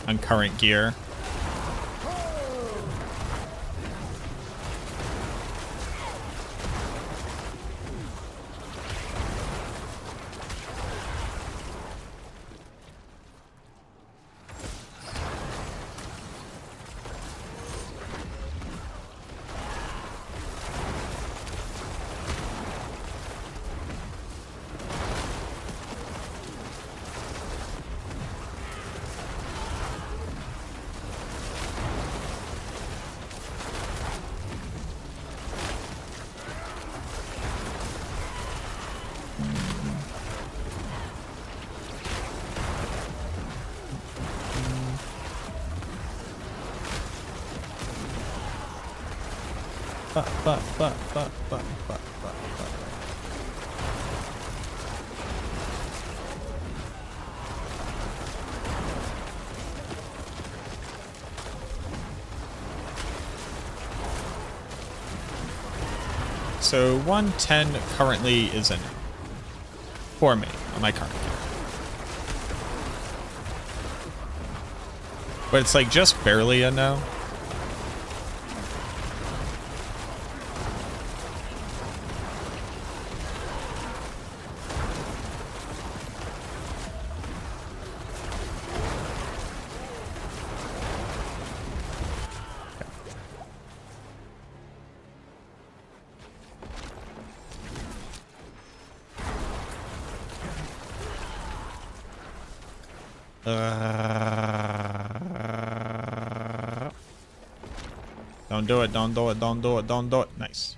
on current gear. So 110 currently is a no for me on my current gear. But it's like just barely a no. Don't do it, don't do it, don't do it, don't do it. Nice.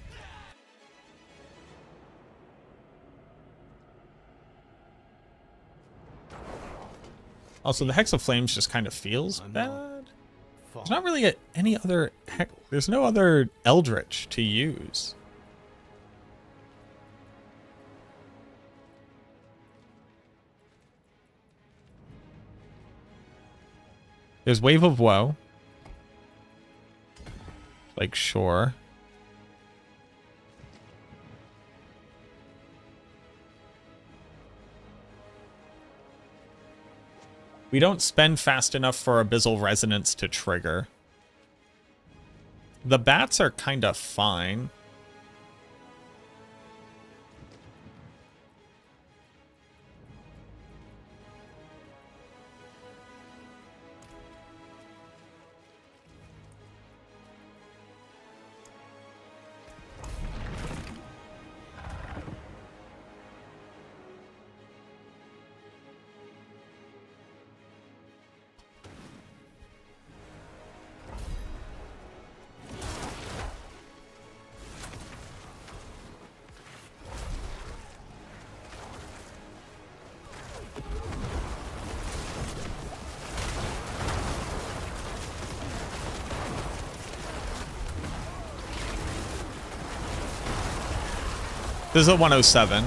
Also, the Hex of Flames just kind of feels bad. There's not really any other there's no other Eldritch to use. There's Wave of Woe. Like, sure. We don't spend fast enough for Abyssal Resonance to trigger. The bats are kind of fine. This is a 107.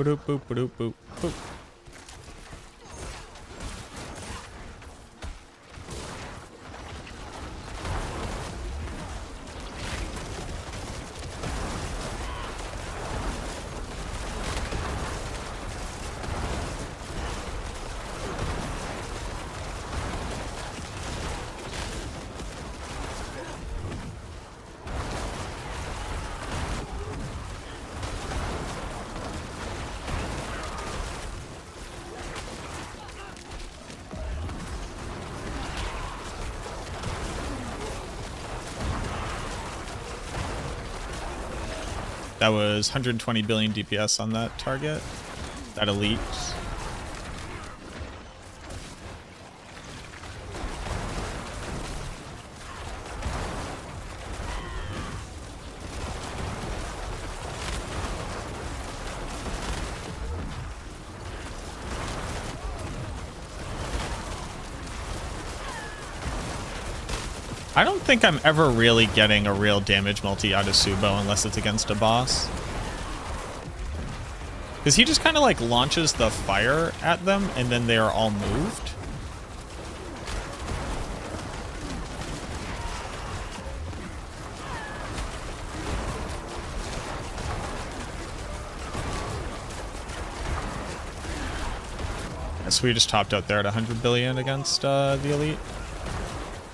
Boop, boop, boop, boop, boop. That was 120 billion DPS on that target. That elite. I don't think I'm ever really getting a real damage multi out of Subo unless it's against a boss. Because he just kind of like launches the fire at them and then they are all moved. So we just topped out there at 100 billion against the elite.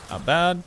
Not bad.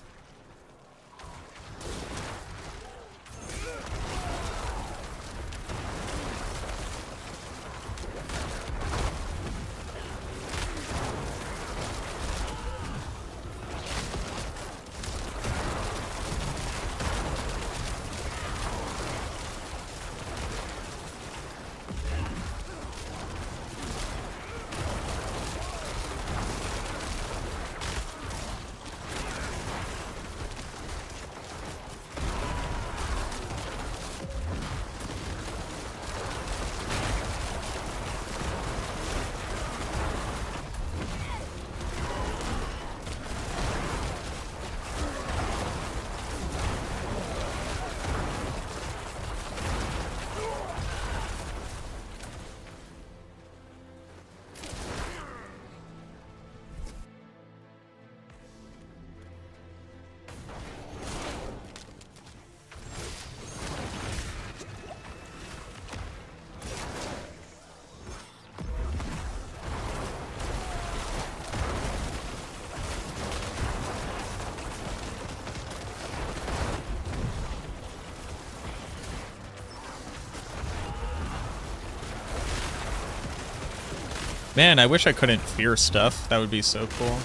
Man, I wish I couldn't fear stuff. That would be so cool.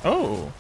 Oh.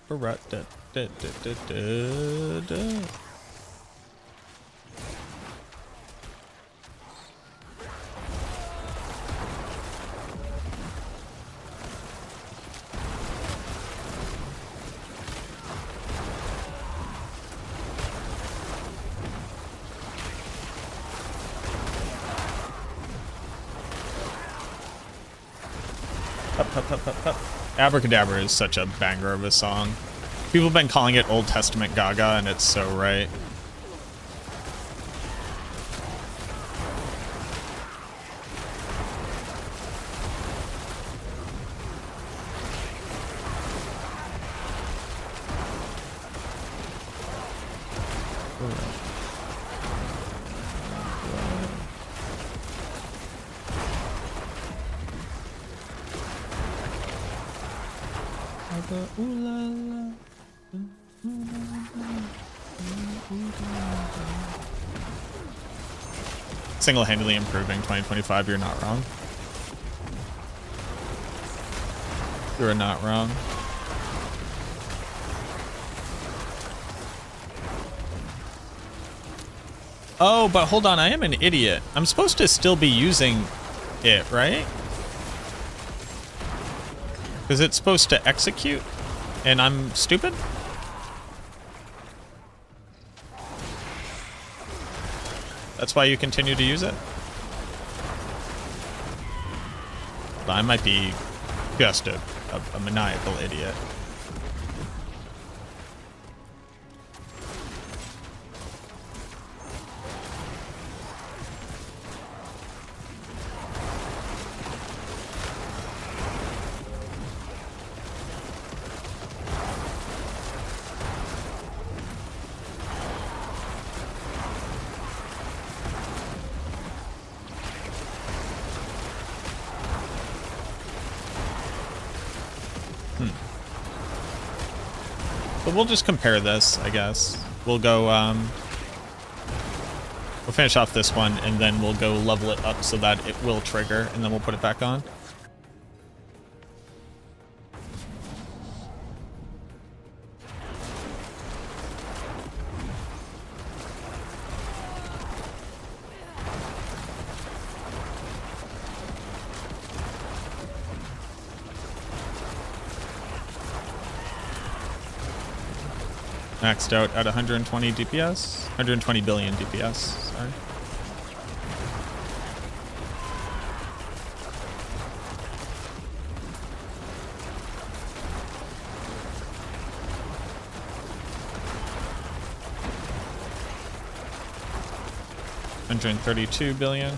Apparat. Abracadabra is such a banger of a song. People have been calling it Old Testament Gaga, and it's so right. Single-handedly improving 2025, you're not wrong. You're not wrong. Oh, but hold on, I am an idiot. I'm supposed to still be using it, right? Because it's supposed to execute, and I'm stupid? That's why you continue to use it? But I might be just a maniacal idiot. But we'll just compare this, I guess. We'll go, we'll finish off this one, and then we'll go level it up so that it will trigger, and then we'll put it back on. Maxed out at 120 DPS, 120 billion DPS, sorry. $132 billion.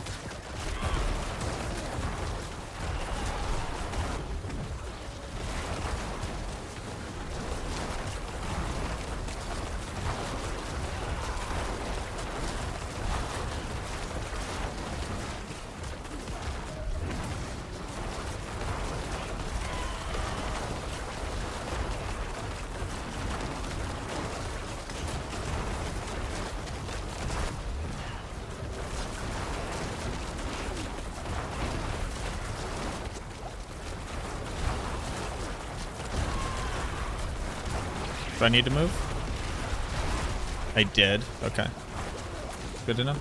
Do I need to move? I did. Okay. Good to know.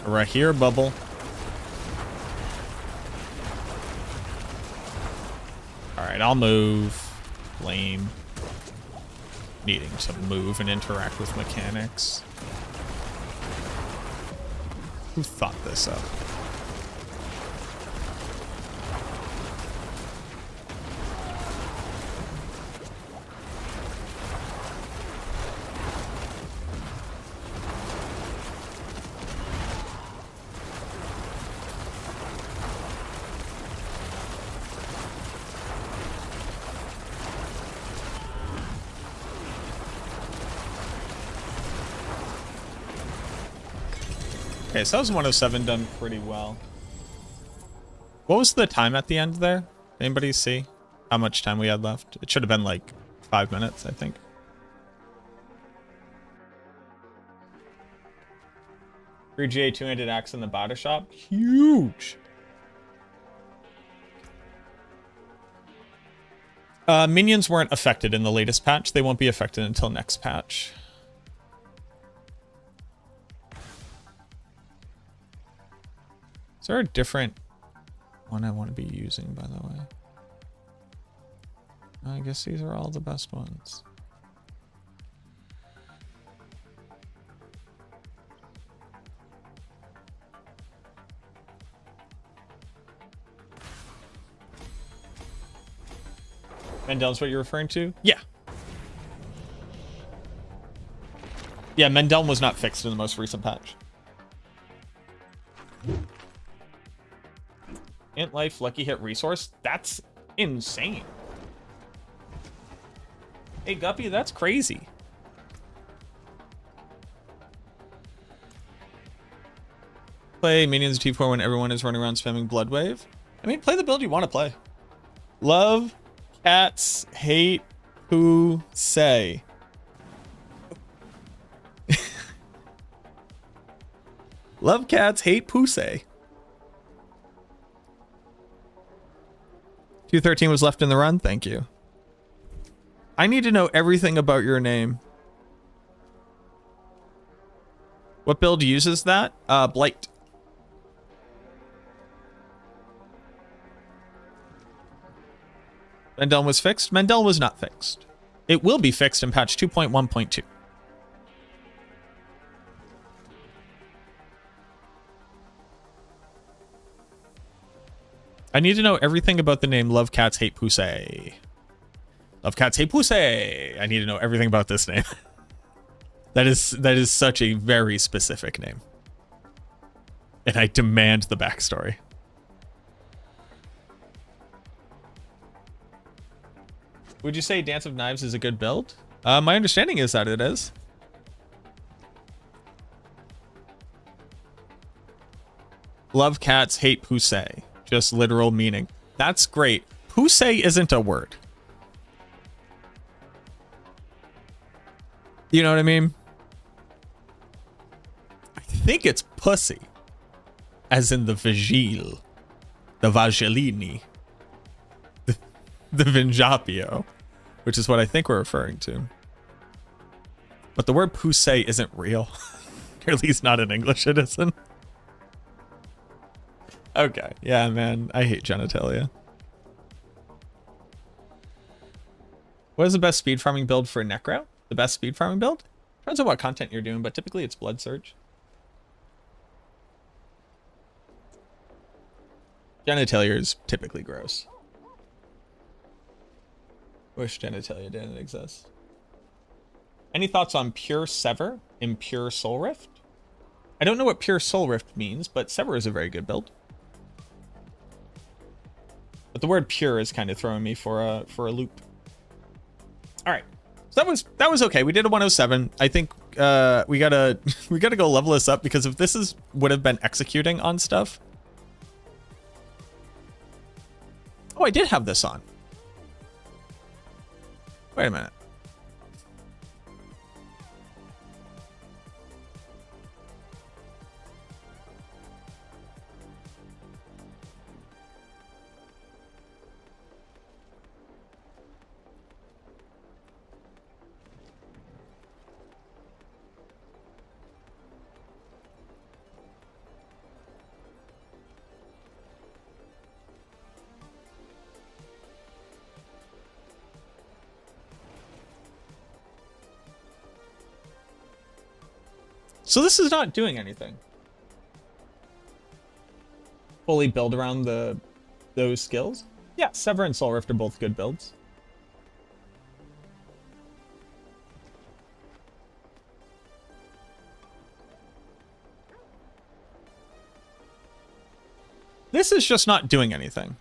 Right here, bubble. Alright, I'll move. Lame. Needing to move and interact with mechanics. Who thought this up? Okay, so that was 107 done pretty well. What was the time at the end there? Anybody see how much time we had left? It should have been like 5 minutes, I think. Free GA 2-handed axe in the body shop. Huge. Minions weren't affected in the latest patch. They won't be affected until next patch. Is there a different one I want to be using, by the way? I guess these are all the best ones. Mandel's what you're referring to? Yeah. Yeah, Mendelm was not fixed in the most recent patch. Int life, lucky hit resource. That's insane. Hey, Guppy, that's crazy. Play minions T4 when everyone is running around spamming Blood Wave. I mean, play the build you want to play. Love, cats, hate, who say. Love cats, hate Pusey. 213 was left in the run. Thank you. I need to know everything about your name. What build uses that? Blight. Mendel was fixed. Mendel was not fixed. It will be fixed in patch 2.1.2. I need to know everything about the name Love Cats Hate Pusey. Love Cats Hate Pusey. I need to know everything about this name. That is such a very specific name. And I demand the backstory. Would you say Dance of Knives is a good build? My understanding is that it is. Love cats, hate Pusey. Just literal meaning. That's great. Pusey isn't a word. You know what I mean? I think it's pussy. As in the Vigil. The Vagellini. The Vinjapio. Which is what I think we're referring to. But the word Pusey isn't real. Or at least not in English it isn't. Okay. Yeah, man. I hate genitalia. What is the best speed farming build for Necro? The best speed farming build? Depends on what content you're doing, but typically it's Blood Surge. Genitalia is typically gross. Wish genitalia didn't exist. Any thoughts on Pure Sever in Pure Soul Rift? I don't know what Pure Soul Rift means, but Sever is a very good build. But the word pure is kind of throwing me for a loop. All right, so that was okay. We did a 107. I think we gotta go level this up, because if this would have been executing on stuff. Oh, I did have this on. Wait a minute. So this is not doing anything. Fully build around those skills. Yeah, Sever and Soul Rift are both good builds. This is just not doing anything.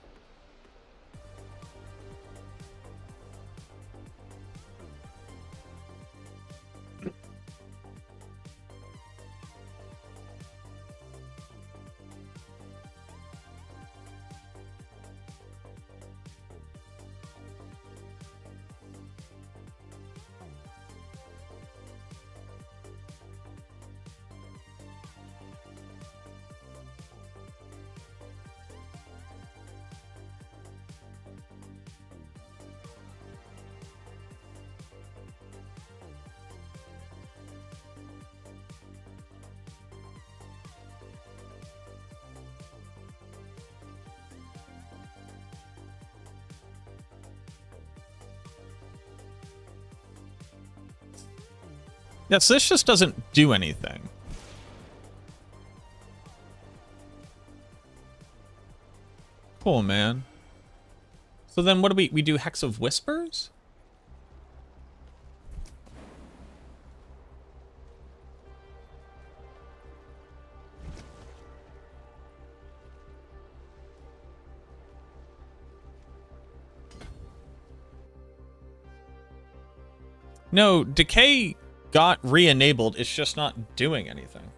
Yeah, so this just doesn't do anything. Cool, man. So then what do we do? Hex of Whispers? No, Decay got re-enabled. It's just not doing anything.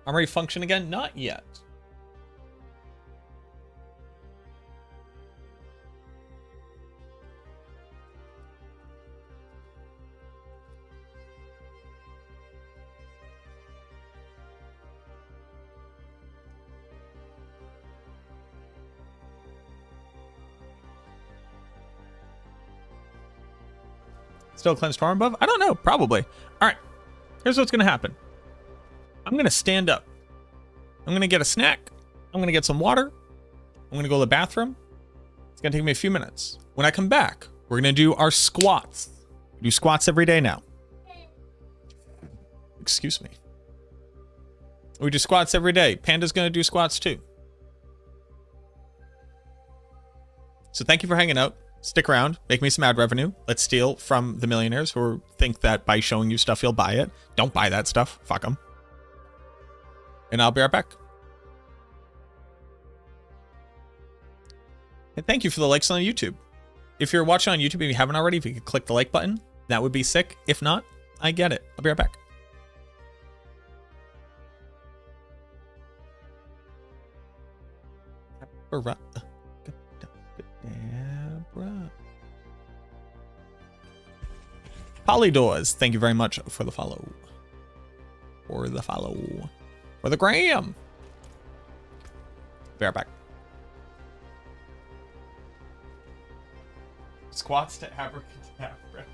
Armory function again? Not yet. Still cleansed farm above? I don't know. Probably. All right. Here's what's going to happen. I'm going to stand up. I'm going to get a snack. I'm going to get some water. I'm going to go to the bathroom. It's going to take me a few minutes. When I come back, we're going to do our squats. We do squats every day now. Excuse me. We do squats every day. Panda's going to do squats too. So thank you for hanging out. Stick around. Make me some ad revenue. Let's steal from the millionaires who think that by showing you stuff, you'll buy it. Don't buy that stuff. Fuck them. And I'll be right back. And thank you for the likes on YouTube. If you're watching on YouTube and you haven't already, if you could click the like button, that would be sick. If not, I get it. I'll be right back. Polydors, thank you very much for the follow. For the follow. For the gram. Be right back. Squats to abracadabra.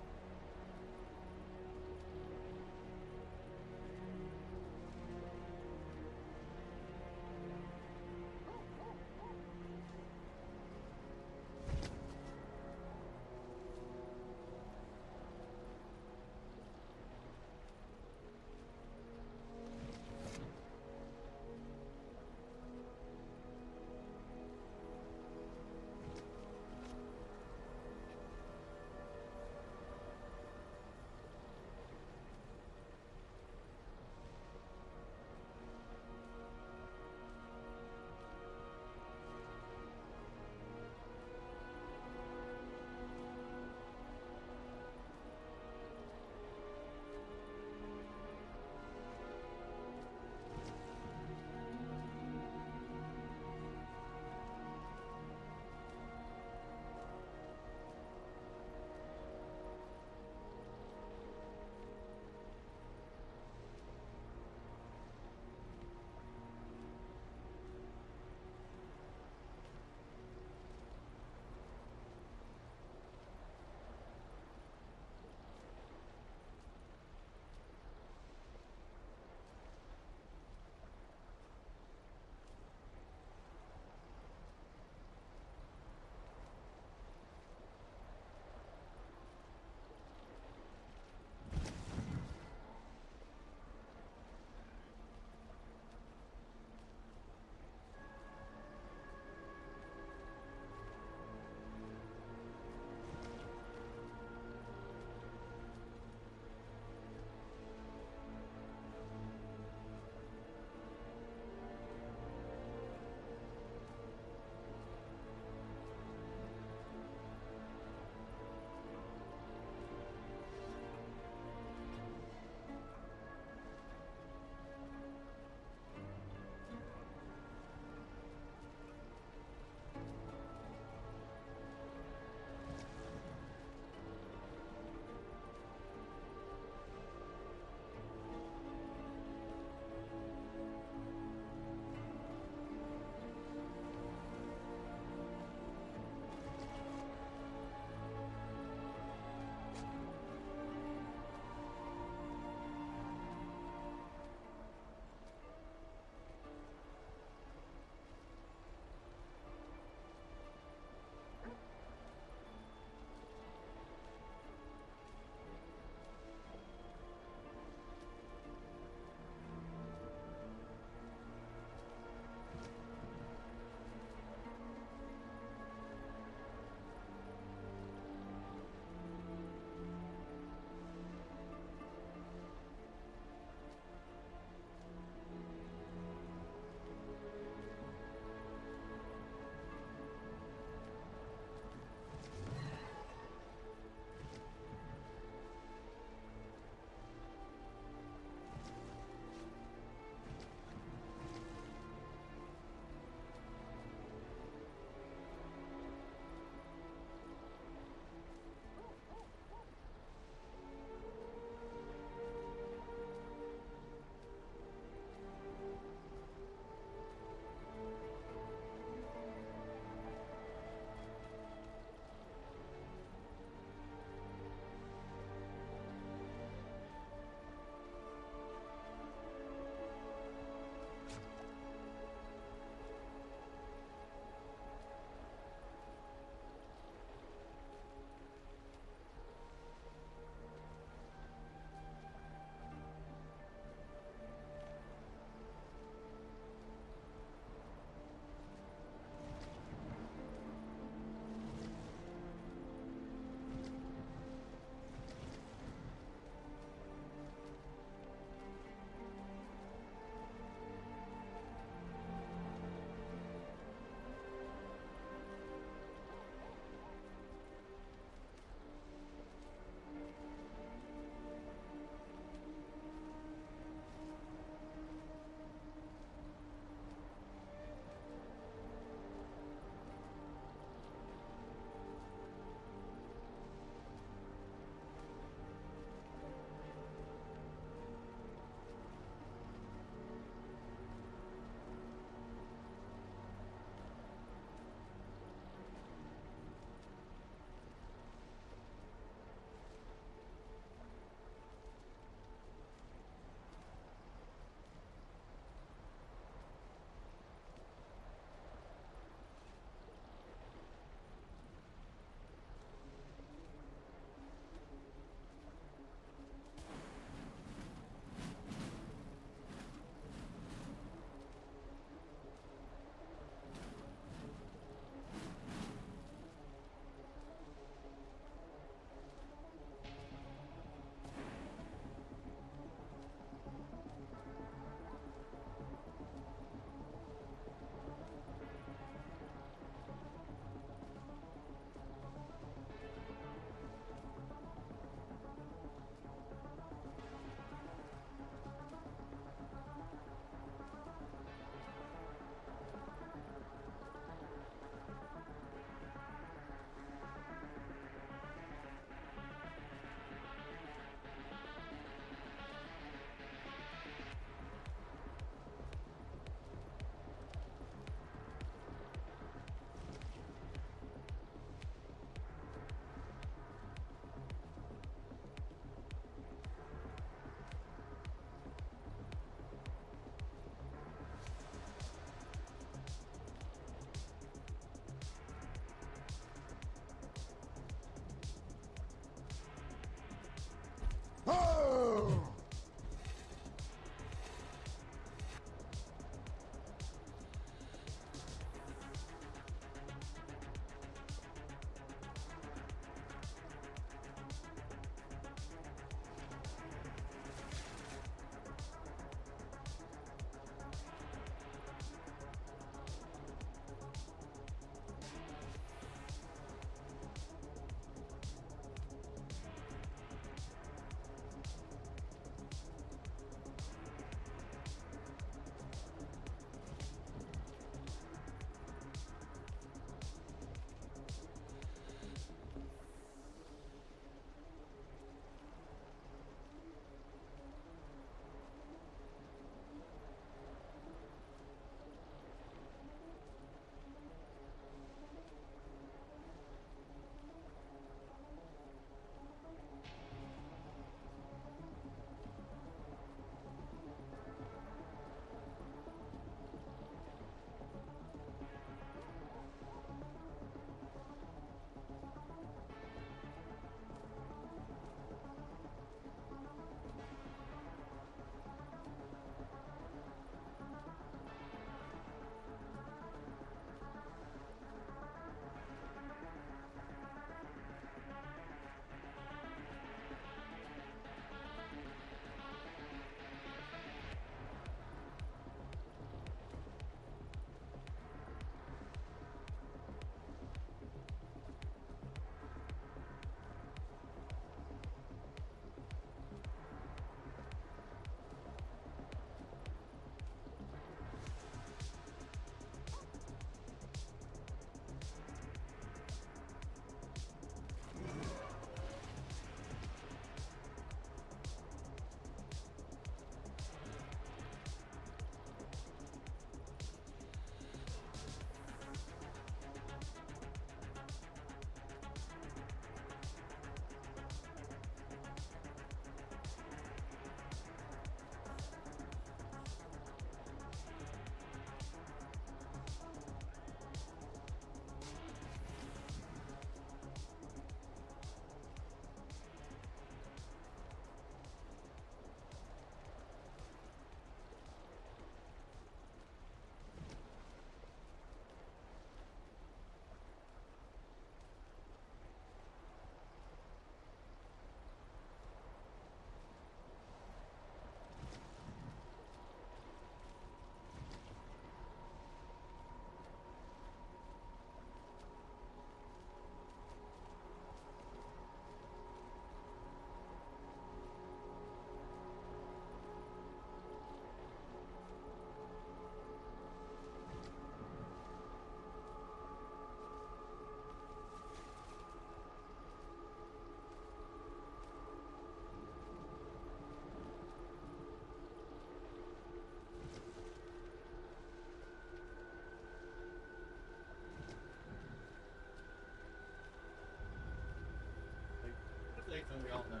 and we all know it.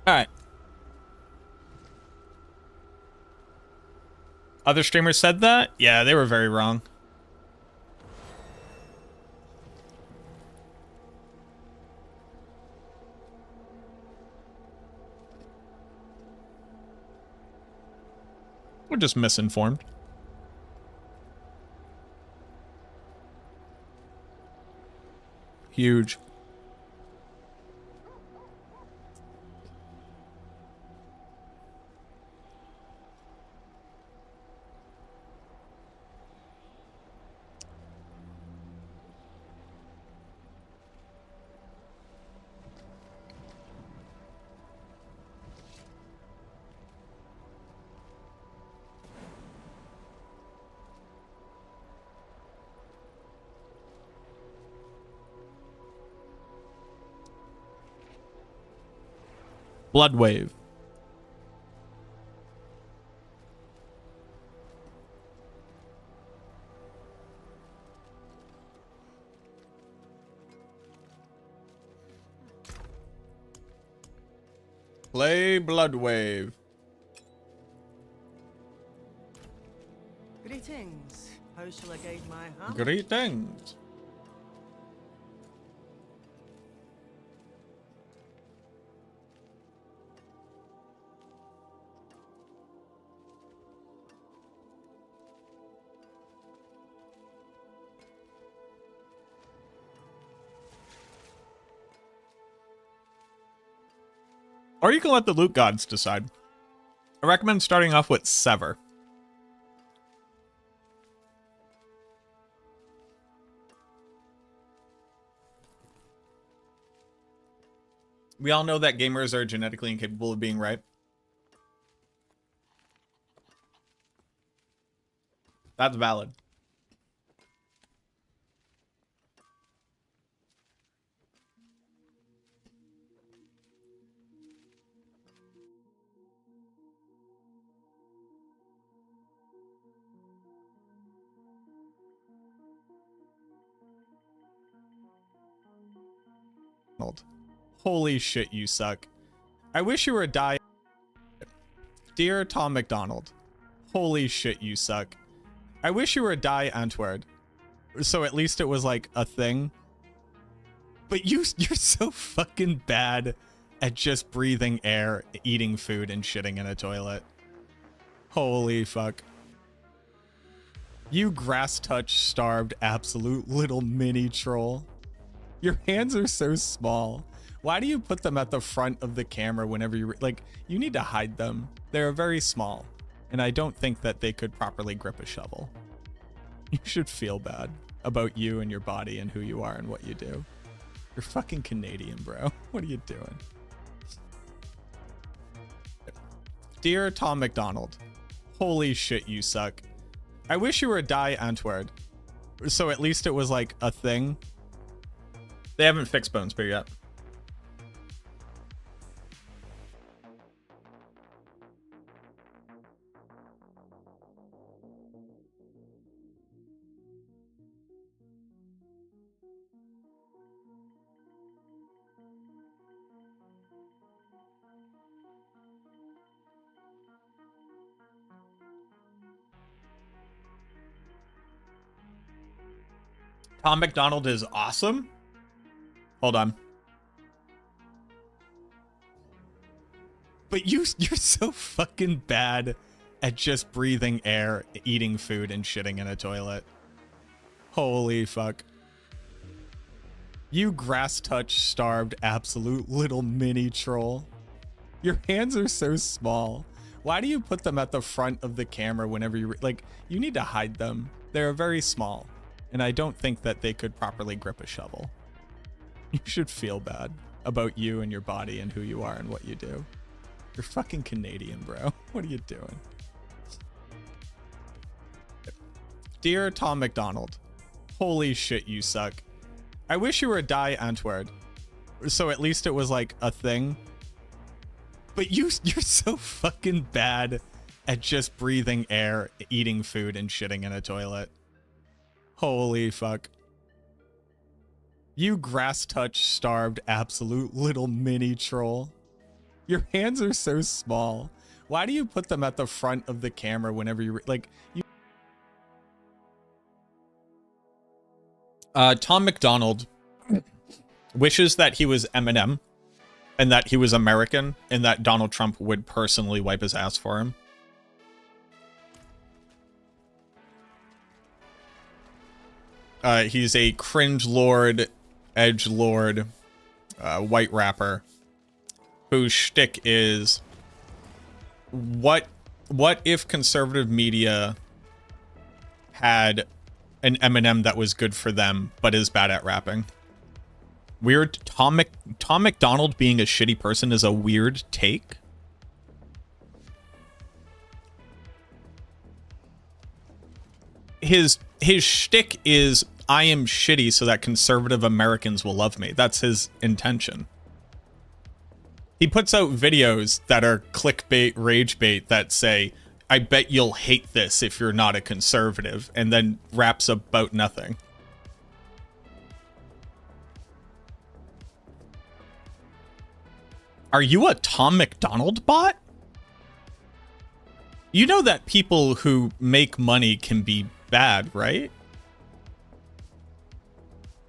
All right. Other streamers said that? Yeah, they were very wrong. We're just misinformed. Huge. Blood wave. Play blood wave. Greetings. How shall I guide my hand? Greetings. Or you can let the loot gods decide. I recommend starting off with Sever. We all know that gamers are genetically incapable of being right. That's valid. Holy shit, you suck. I wish you were a die. Dear Tom McDonald. Holy shit, you suck. I wish you were a die Antword. So at least it was like a thing. But you're so fucking bad at just breathing air, eating food, and shitting in a toilet. Holy fuck. You grass touch starved absolute little mini troll. Your hands are so small. Why do you put them at the front of the camera whenever you like? You need to hide them. They're very small, and I don't think that they could properly grip a shovel. You should feel bad about you and your body and who you are and what you do. You're fucking Canadian, bro. What are you doing? Dear Tom McDonald. Holy shit, you suck. I wish you were a die Antword. So at least it was like a thing. They haven't fixed Bone Spear yet. Tom McDonald is awesome. Hold on. But you're so fucking bad at just breathing air, eating food, and shitting in a toilet. Holy fuck. You grass touch starved absolute little mini troll. Your hands are so small. Why do you put them at the front of the camera whenever you like? You need to hide them. They're very small, and I don't think that they could properly grip a shovel. You should feel bad about you and your body and who you are and what you do. You're fucking Canadian, bro. What are you doing? Dear Tom McDonald. Holy shit, you suck. I wish you were a die Antword. So at least it was like a thing. But you're so fucking bad at just breathing air, eating food, and shitting in a toilet. Holy fuck. You grass-touch starved absolute little mini troll. Your hands are so small. Why do you put them at the front of the camera whenever you like you? Tom McDonald wishes that he was Eminem and that he was American and that Donald Trump would personally wipe his ass for him. He's a cringe lord, edge lord, white rapper whose shtick is what if conservative media had an Eminem that was good for them but is bad at rapping? Weird. Tom McDonald being a shitty person is a weird take. His shtick is, I am shitty so that conservative Americans will love me. That's his intention. He puts out videos that are clickbait, rage bait that say, I bet you'll hate this if you're not a conservative, and then raps about nothing. Are you a Tom McDonald bot? You know that people who make money can be bad, right?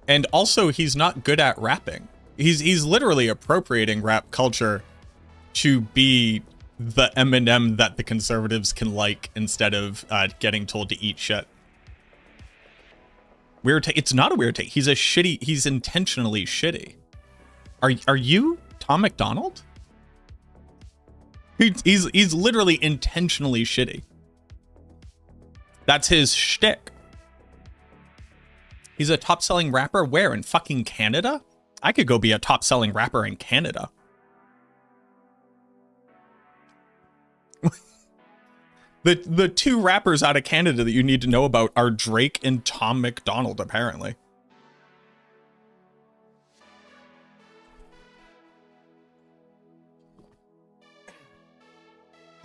And also, he's not good at rapping. He's literally appropriating rap culture to be the Eminem that the conservatives can like instead of getting told to eat shit. Weird take. It's not a weird take. He's a shitty. He's intentionally shitty. Are you Tom McDonald? He's literally intentionally shitty. That's his shtick. He's a top-selling rapper where? In fucking Canada? I could go be a top-selling rapper in Canada. The two rappers out of Canada that you need to know about are Drake and Tom McDonald, apparently.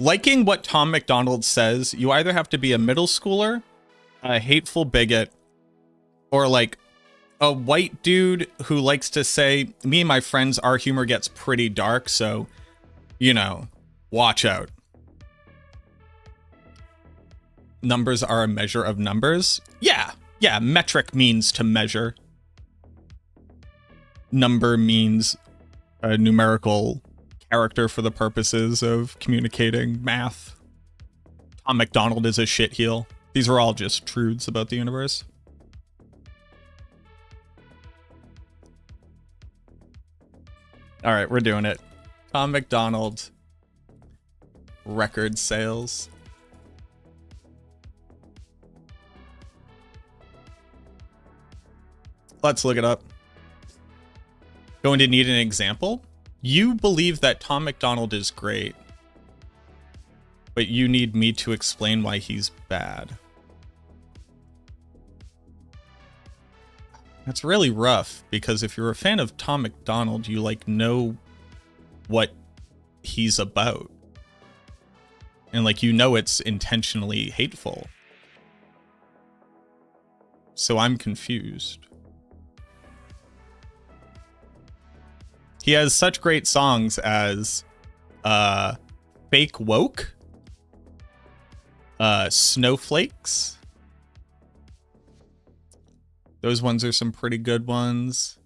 Liking what Tom McDonald says, you either have to be a middle schooler, a hateful bigot, or like a white dude who likes to say, me and my friends, our humor gets pretty dark, so, you know, watch out. Numbers are a measure of numbers. Yeah, metric means to measure. Number means a numerical character for the purposes of communicating math. Tom McDonald is a shitheel. These are all just truths about the universe. All right, we're doing it. Tom McDonald. Record sales. Let's look it up. Going to need an example? You believe that Tom McDonald is great, but you need me to explain why he's bad. That's really rough, because if you're a fan of Tom McDonald, you like know what he's about. And like, you know, it's intentionally hateful. So I'm confused. He has such great songs as Fake Woke, Snowflakes. Those ones are some pretty good ones.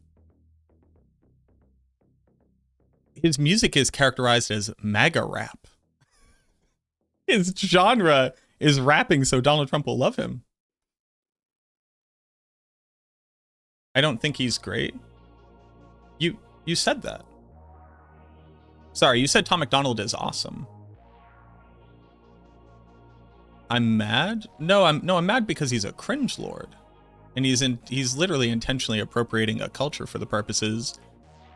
His music is characterized as MAGA rap. His genre is rapping so Donald Trump will love him. I don't think he's great. You said that. Sorry, you said Tom McDonald is awesome. I'm mad? No, I'm mad because he's a cringe lord. And he's literally intentionally appropriating a culture for the purposes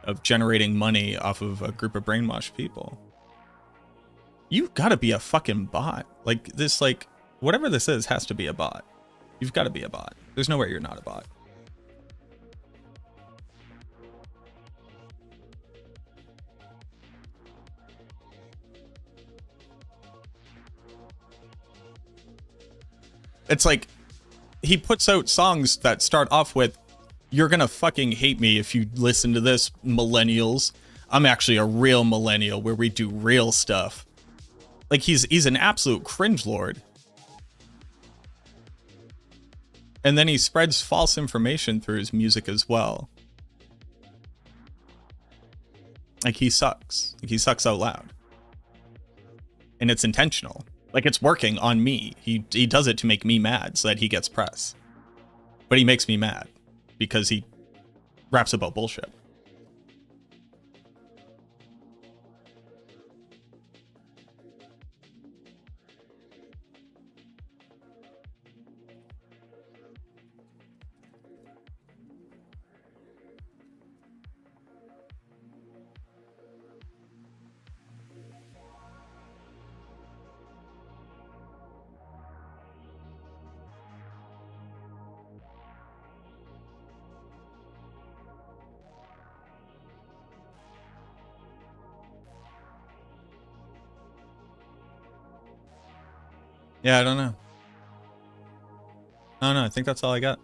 of generating money off of a group of brainwashed people. You've got to be a fucking bot. Like this, like whatever this is has to be a bot. You've got to be a bot. There's no way you're not a bot. It's like he puts out songs that start off with, "You're gonna fucking hate me if you listen to this, millennials. I'm actually a real millennial where we do real stuff." Like he's an absolute cringe lord. And then he spreads false information through his music as well. Like he sucks. Like he sucks out loud. And it's intentional. Like it's working on me. He does it to make me mad so that he gets press. But he makes me mad because he raps about bullshit. Yeah, I don't know. I don't know. I think that's all I got.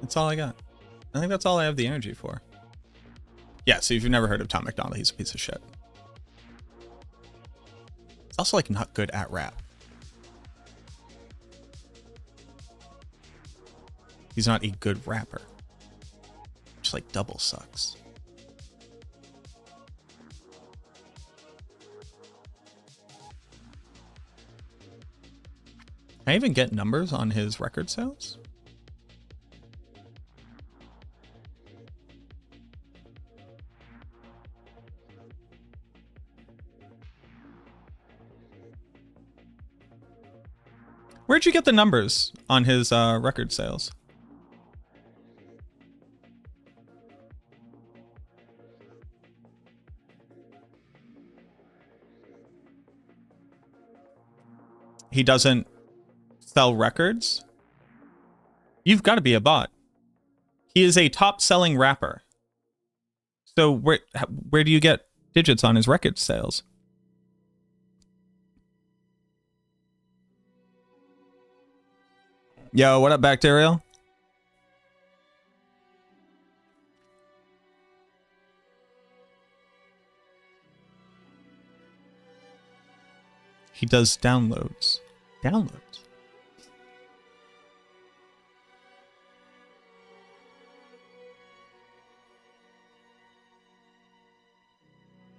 That's all I got. I think that's all I have the energy for. Yeah, so if you've never heard of Tom McDonald, he's a piece of shit. He's also like not good at rap. He's not a good rapper. Just like double sucks. Can I even get numbers on his record sales? Where'd you get the numbers on his record sales? He doesn't sell records? You've got to be a bot. He is a top-selling rapper. So where do you get digits on his record sales? Yo, what up, Bacterial? He does downloads. Downloads?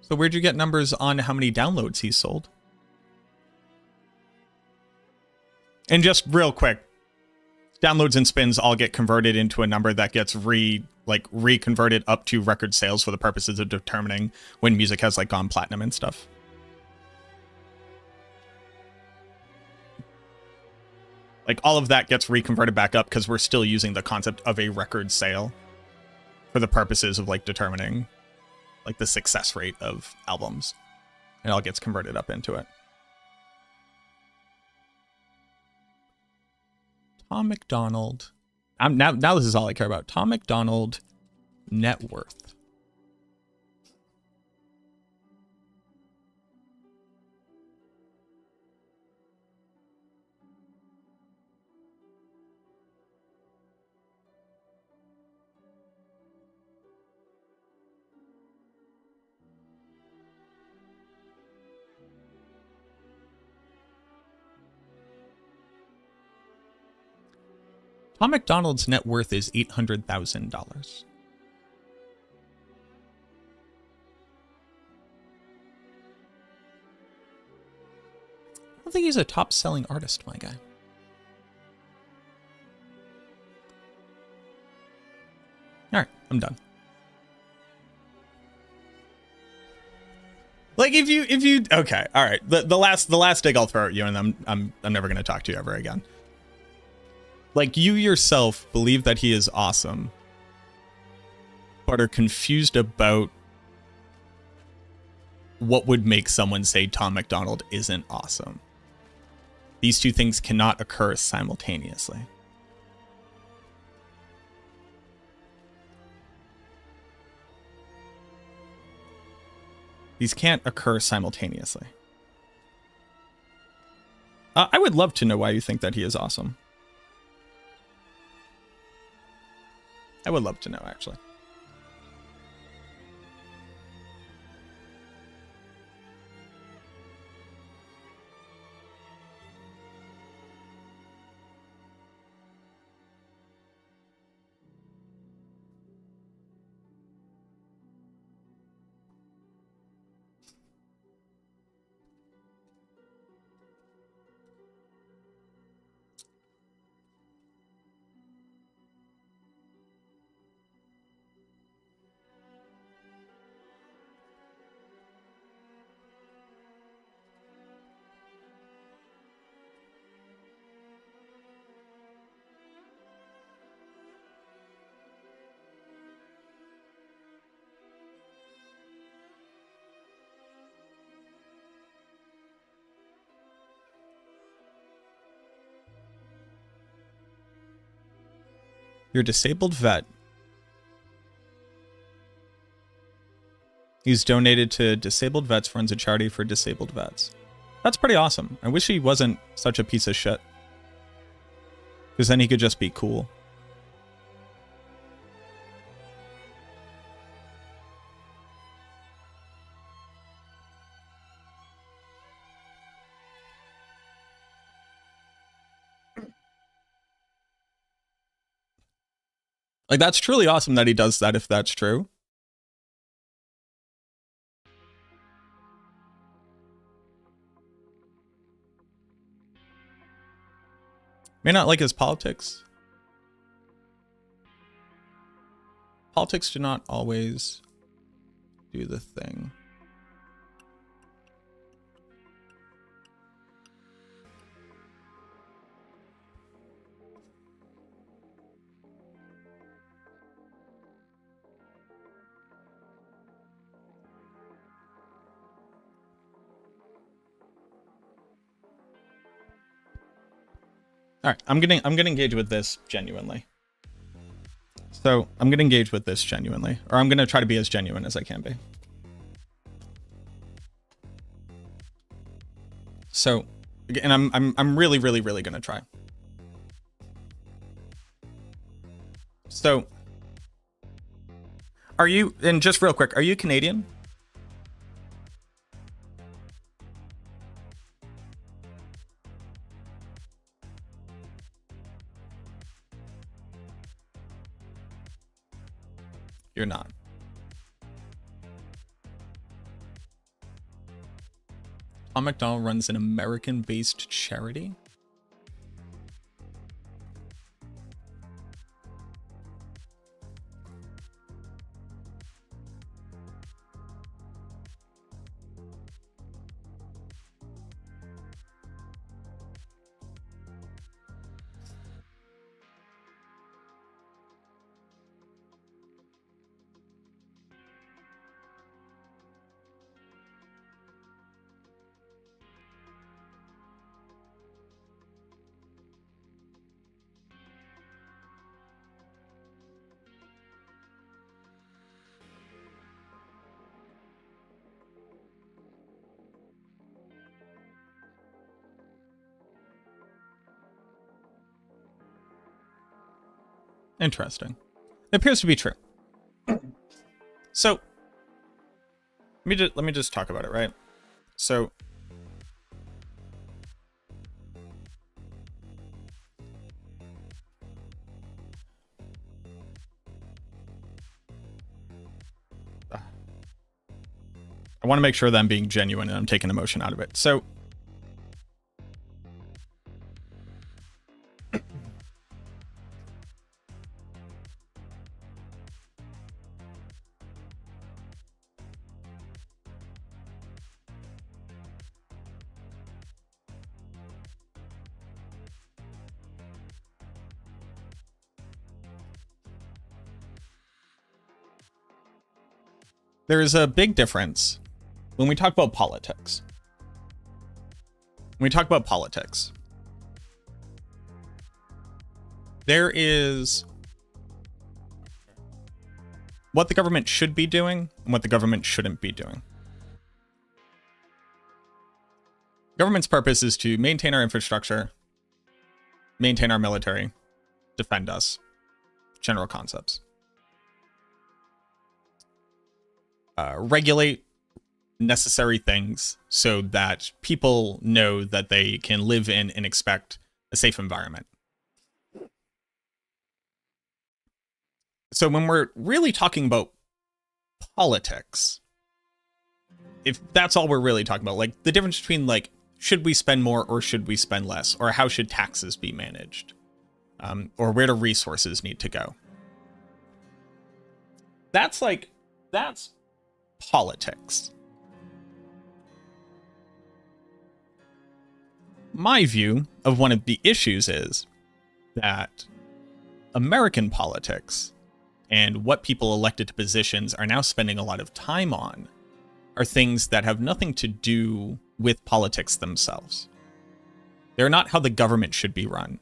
So where'd you get numbers on how many downloads he sold? And just real quick, downloads and spins all get converted into a number that gets reconverted up to record sales for the purposes of determining when music has like gone platinum and stuff. Like all of that gets reconverted back up because we're still using the concept of a record sale for the purposes of like determining like the success rate of albums. It all gets converted up into it. Tom McDonald. Now this is all I care about. Tom McDonald net worth. Tom McDonald's net worth is $800,000. I don't think he's a top-selling artist, my guy. All right, I'm done. Like if you okay, all right. The last dig I'll throw at you, and I'm never gonna talk to you ever again. Like, you yourself believe that he is awesome, but are confused about what would make someone say Tom McDonald isn't awesome. These two things cannot occur simultaneously. These can't occur simultaneously. I would love to know why you think that he is awesome. I would love to know, actually. Your disabled vet. He's donated to Disabled Vets, runs a charity for disabled vets. That's pretty awesome. I wish he wasn't such a piece of shit. Because then he could just be cool. Like, that's truly awesome that he does that, if that's true. May not like his politics. Politics do not always do the thing. All right, I'm gonna engage with this genuinely. So I'm gonna engage with this genuinely, or I'm gonna try to be as genuine as I can be. So, and I'm really gonna try. So, are you? And just real quick, are you Canadian? You're not. Tom McDonald runs an American-based charity. Interesting. It appears to be true. So let me just talk about it, right? So I want to make sure that I'm being genuine and I'm taking emotion out of it. So there is a big difference when we talk about politics. When we talk about politics, there is what the government should be doing and what the government shouldn't be doing. Government's purpose is to maintain our infrastructure, maintain our military, defend us. General concepts. Regulate necessary things so that people know that they can live in and expect a safe environment. So when we're really talking about politics, if that's all we're really talking about, like the difference between like, should we spend more or should we spend less? Or how should taxes be managed? Or where do resources need to go? That's politics. My view of one of the issues is that American politics and what people elected to positions are now spending a lot of time on are things that have nothing to do with politics themselves. They're not how the government should be run.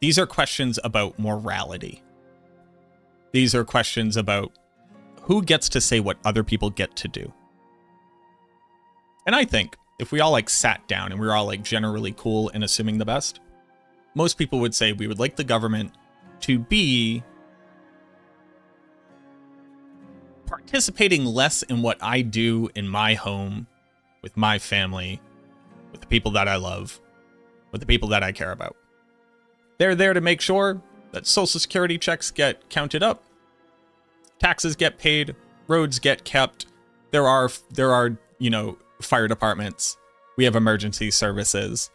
These are questions about morality. These are questions about who gets to say what other people get to do. And I think if we all like sat down and we were all like generally cool and assuming the best, most people would say we would like the government to be participating less in what I do in my home, with my family, with the people that I love, with the people that I care about. They're there to make sure that Social Security checks get counted up, taxes get paid, roads get kept. There are, fire departments. We have emergency services.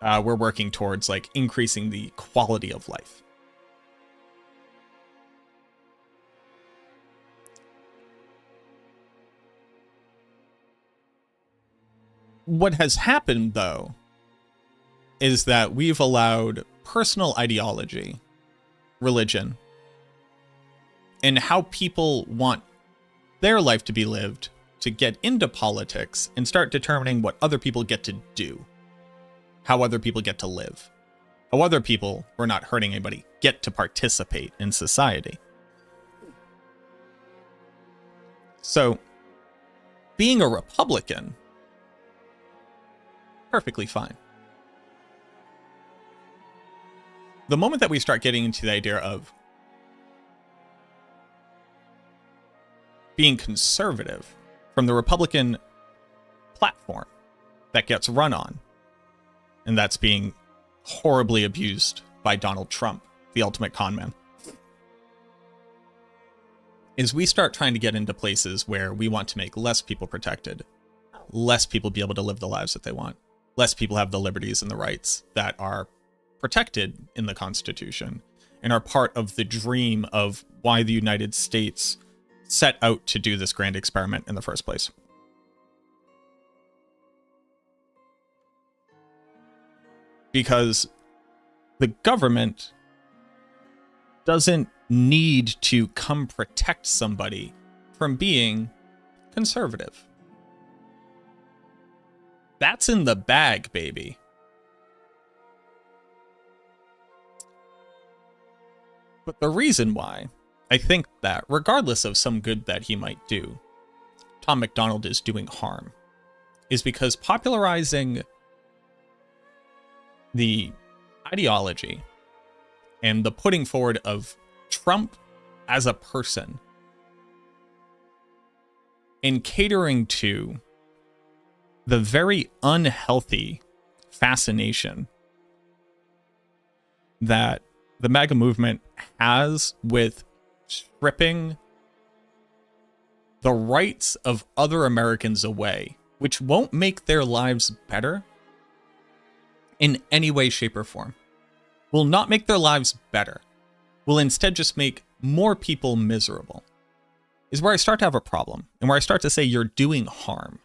We're working towards like increasing the quality of life. What has happened, though, is that we've allowed personal ideology, religion, and how people want their life to be lived to get into politics and start determining what other people get to do, how other people get to live, how other people, who are not hurting anybody, get to participate in society. So, being a Republican, perfectly fine. The moment that we start getting into the idea of being conservative from the Republican platform that gets run on, and that's being horribly abused by Donald Trump, the ultimate con man, is we start trying to get into places where we want to make less people protected, less people be able to live the lives that they want, less people have the liberties and the rights that are protected in the Constitution and are part of the dream of why the United States set out to do this grand experiment in the first place. Because the government doesn't need to come protect somebody from being conservative. That's in the bag, baby. But the reason why I think that, regardless of some good that he might do, Tom MacDonald is doing harm, is because popularizing the ideology and the putting forward of Trump as a person and catering to the very unhealthy fascination that the MAGA movement has with stripping the rights of other Americans away, which won't make their lives better in any way, shape, or form. Will not make their lives better. Will instead just make more people miserable. Is where I start to have a problem, and where I start to say you're doing harm.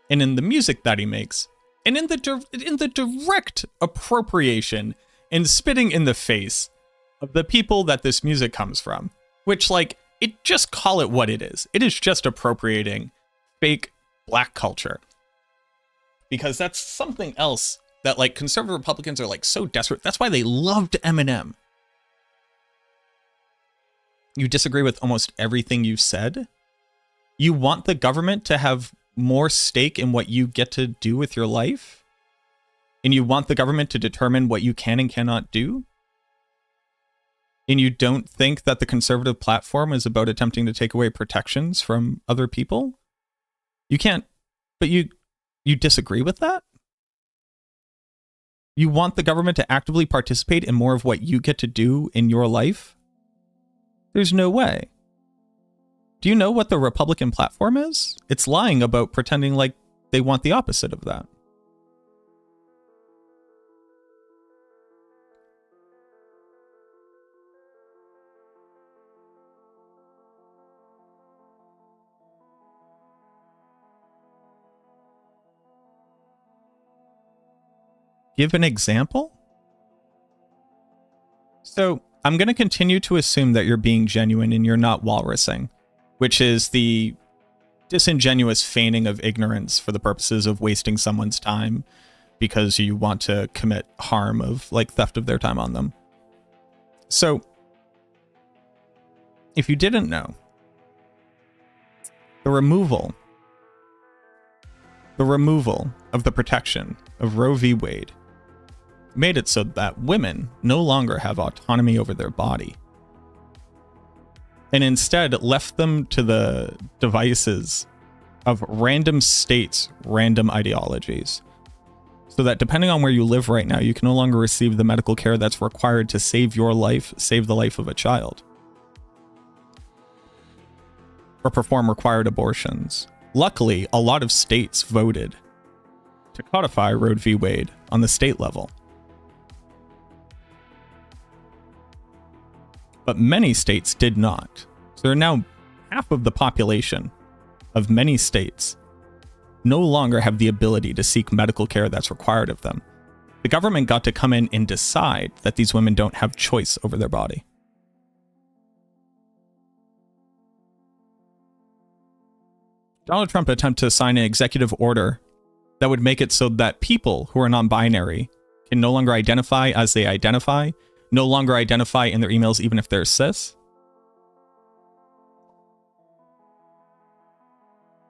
And in the music that he makes, and in the direct appropriation and spitting in the face of the people that this music comes from, which, like, just call it what it is. It is just appropriating fake black culture. Because that's something else that, like, conservative Republicans are, like, so desperate. That's why they loved Eminem. You disagree with almost everything you said, You want the government to have more stake in what you get to do with your life? And you want the government to determine what you can and cannot do? And you don't think that the conservative platform is about attempting to take away protections from other people? You can't, but you disagree with that? You want the government to actively participate in more of what you get to do in your life? There's no way. Do you know what the Republican platform is? It's lying about pretending like they want the opposite of that. Give an example? So I'm going to continue to assume that you're being genuine and you're not walrusing, which is the disingenuous feigning of ignorance for the purposes of wasting someone's time because you want to commit harm of like theft of their time on them. So if you didn't know, the removal of the protection of Roe v. Wade made it so that women no longer have autonomy over their body, and instead left them to the devices of random states, random ideologies, so that depending on where you live right now, you can no longer receive the medical care that's required to save your life, save the life of a child, or perform required abortions. Luckily, a lot of states voted to codify Roe v. Wade on the state level. But many states did not. So there are now half of the population of many states no longer have the ability to seek medical care that's required of them. The government got to come in and decide that these women don't have choice over their body. Donald Trump attempted to sign an executive order that would make it so that people who are non-binary can no longer identify as they identify, no longer identify in their emails even if they're cis.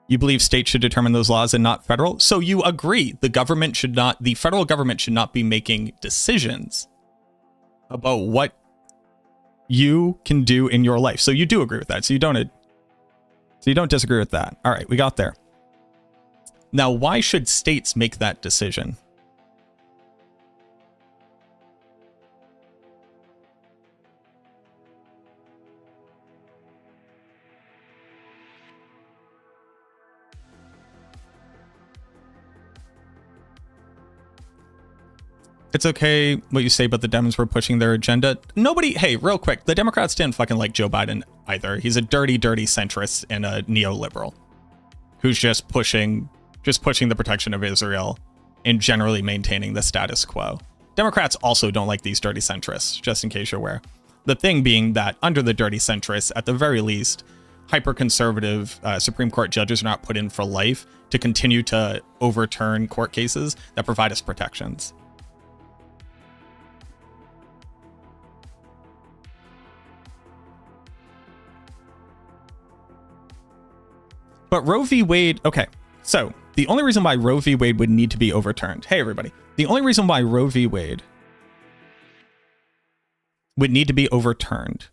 You believe states should determine those laws and not federal? So you agree the federal government should not be making decisions about what you can do in your life. So you do agree with that. So you don't disagree with that. All right, we got there. Now, why should states make that decision? It's okay what you say about the Dems were pushing their agenda. Hey, real quick, the Democrats didn't fucking like Joe Biden either. He's a dirty, dirty centrist and a neoliberal who's just pushing the protection of Israel and generally maintaining the status quo. Democrats also don't like these dirty centrists, just in case you're aware. The thing being that under the dirty centrists, at the very least, hyper-conservative Supreme Court judges are not put in for life to continue to overturn court cases that provide us protections. But Roe v. Wade, okay, so the only reason why Roe v. Wade would need to be overturned, hey everybody, the only reason why Roe v. Wade would need to be overturned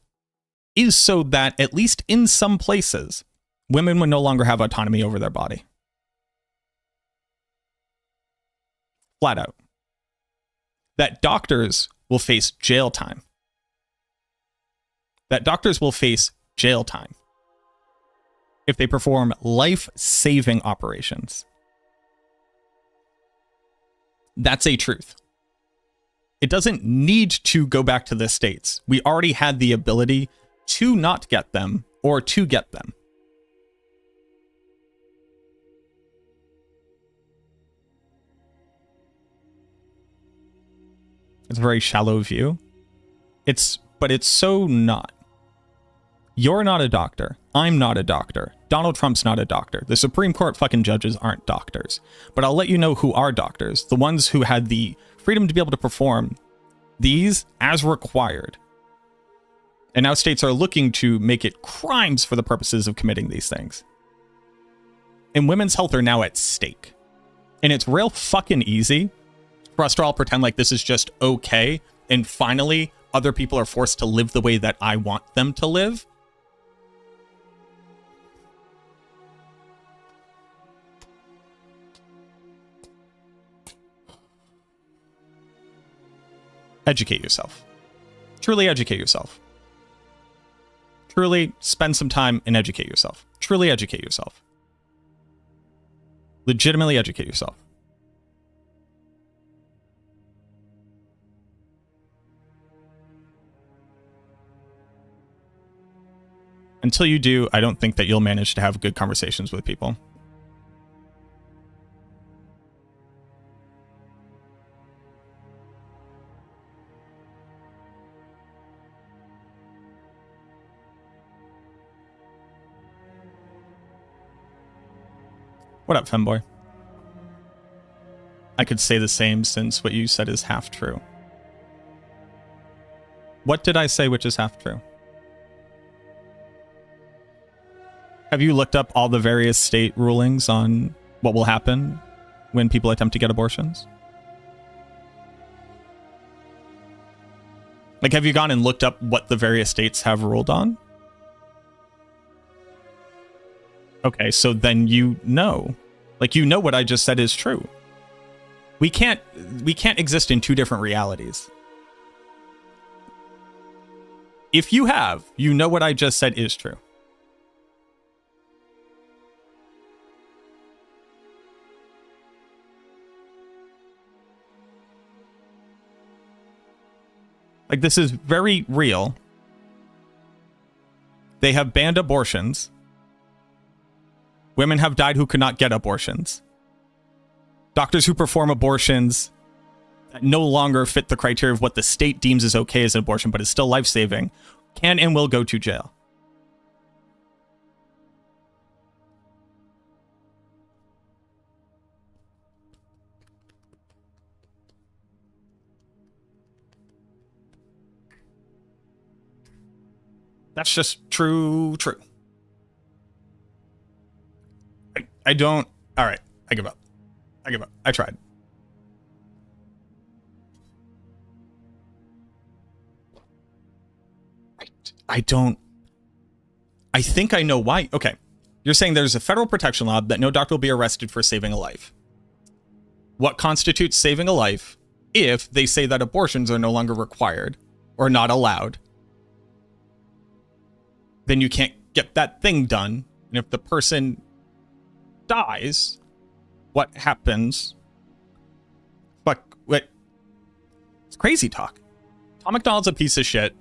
is so that, at least in some places, women would no longer have autonomy over their body. Flat out. That doctors will face jail time. If they perform life-saving operations. That's a truth. It doesn't need to go back to the states. We already had the ability to not get them or to get them. It's a very shallow view. But it's so not. You're not a doctor. I'm not a doctor. Donald Trump's not a doctor. The Supreme Court fucking judges aren't doctors. But I'll let you know who are doctors. The ones who had the freedom to be able to perform these as required. And now states are looking to make it crimes for the purposes of committing these things. and women's health are now at stake. And it's real fucking easy for us to all pretend like this is just okay, and finally other people are forced to live the way that I want them to live. Educate yourself. Truly educate yourself. Truly spend some time and educate yourself. Truly educate yourself. Legitimately educate yourself. Until you do, I don't think that you'll manage to have good conversations with people. What up, femboy? I could say the same since what you said is half true. What did I say which is half true? Have you looked up all the various state rulings on what will happen when people attempt to get abortions? Like, have you gone and looked up what the various states have ruled on? Okay, so then you know. Like, you know what I just said is true. We can't exist in two different realities. If you have, you know what I just said is true. Like, this is very real. They have banned abortions. Women have died who could not get abortions. Doctors who perform abortions that no longer fit the criteria of what the state deems is okay as an abortion, but is still life-saving, can and will go to jail. That's just true. I don't... All right, I give up. I tried. I don't... I think I know why. Okay, you're saying there's a federal protection law that no doctor will be arrested for saving a life. What constitutes saving a life if they say that abortions are no longer required or not allowed? Then you can't get that thing done. And if the person dies, what happens? But what? It's crazy talk. Tom McDonald's a piece of shit.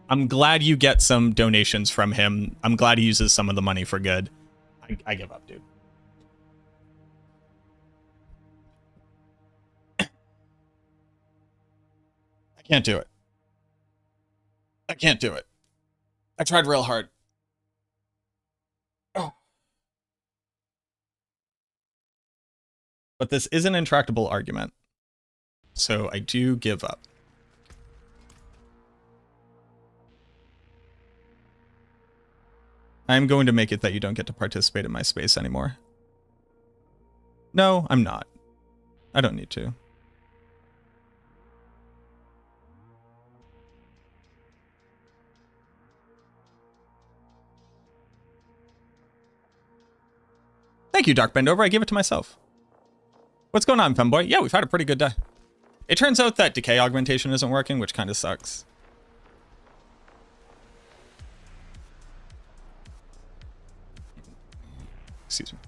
I'm glad you get some donations from him. I'm glad he uses some of the money for good. I give up, dude. I can't do it. I tried real hard. Oh. But this is an intractable argument. So I do give up. I'm going to make it that you don't get to participate in my space anymore. No, I'm not. I don't need to. Thank you, Dark Bendover. I gave it to myself. What's going on, femboy? Yeah, we've had a pretty good day. It turns out that decay augmentation isn't working, which kind of sucks. Excuse me.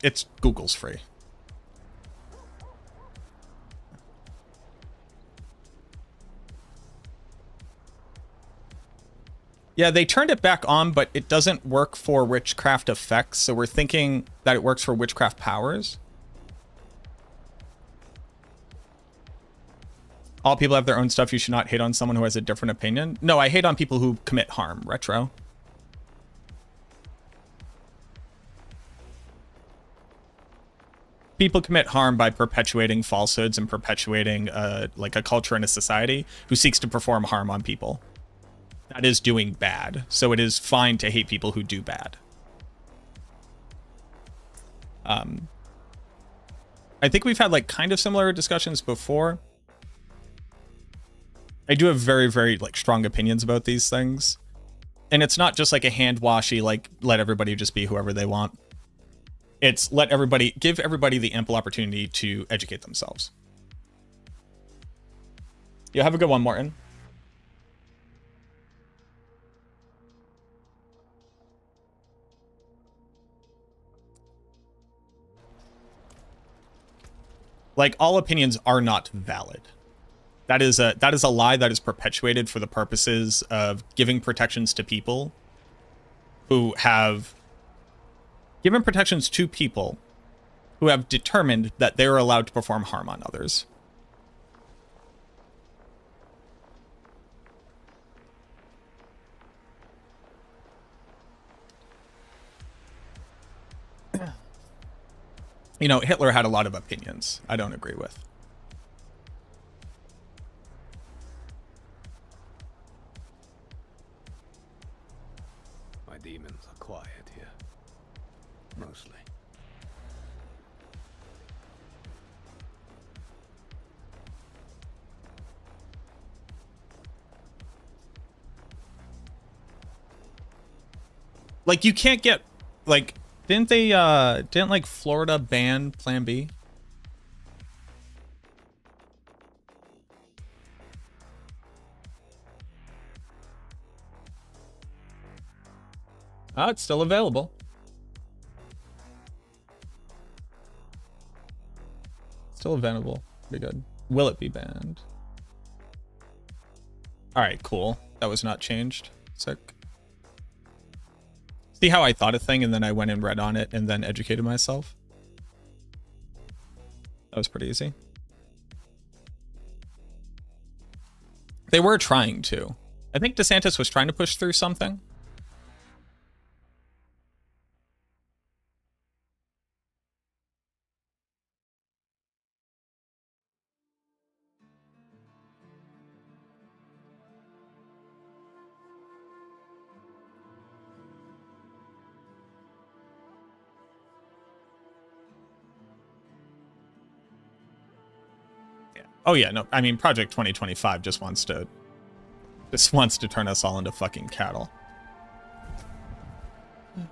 It's Google's free. Yeah, they turned it back on, but it doesn't work for witchcraft effects, so we're thinking that it works for witchcraft powers. All people have their own stuff. You should not hate on someone who has a different opinion. No, I hate on people who commit harm. Retro. People commit harm by perpetuating falsehoods and perpetuating like a culture and a society who seeks to perform harm on people. That is doing bad. So it is fine to hate people who do bad. I think we've had like kind of similar discussions before. I do have very, very like strong opinions about these things. And it's not just like a hand-washy, like let everybody just be whoever they want. It's give everybody the ample opportunity to educate themselves. Yeah, have a good one, Morton. Like, all opinions are not valid. That is a lie that is perpetuated for the purposes of giving protections to people who have given protections to people who have determined that they are allowed to perform harm on others. You know, Hitler had a lot of opinions I don't agree with. My demons are quiet here. Mostly. Like, you can't get, like, didn't like Florida ban Plan B? Ah, it's still available. Still available. Pretty good. Will it be banned? All right, cool. That was not changed. Sick. See how I thought a thing and then I went and read on it and then educated myself? That was pretty easy. They were trying to. I think DeSantis was trying to push through something. Oh yeah, no, I mean Project 2025 just wants to turn us all into fucking cattle. Yeah.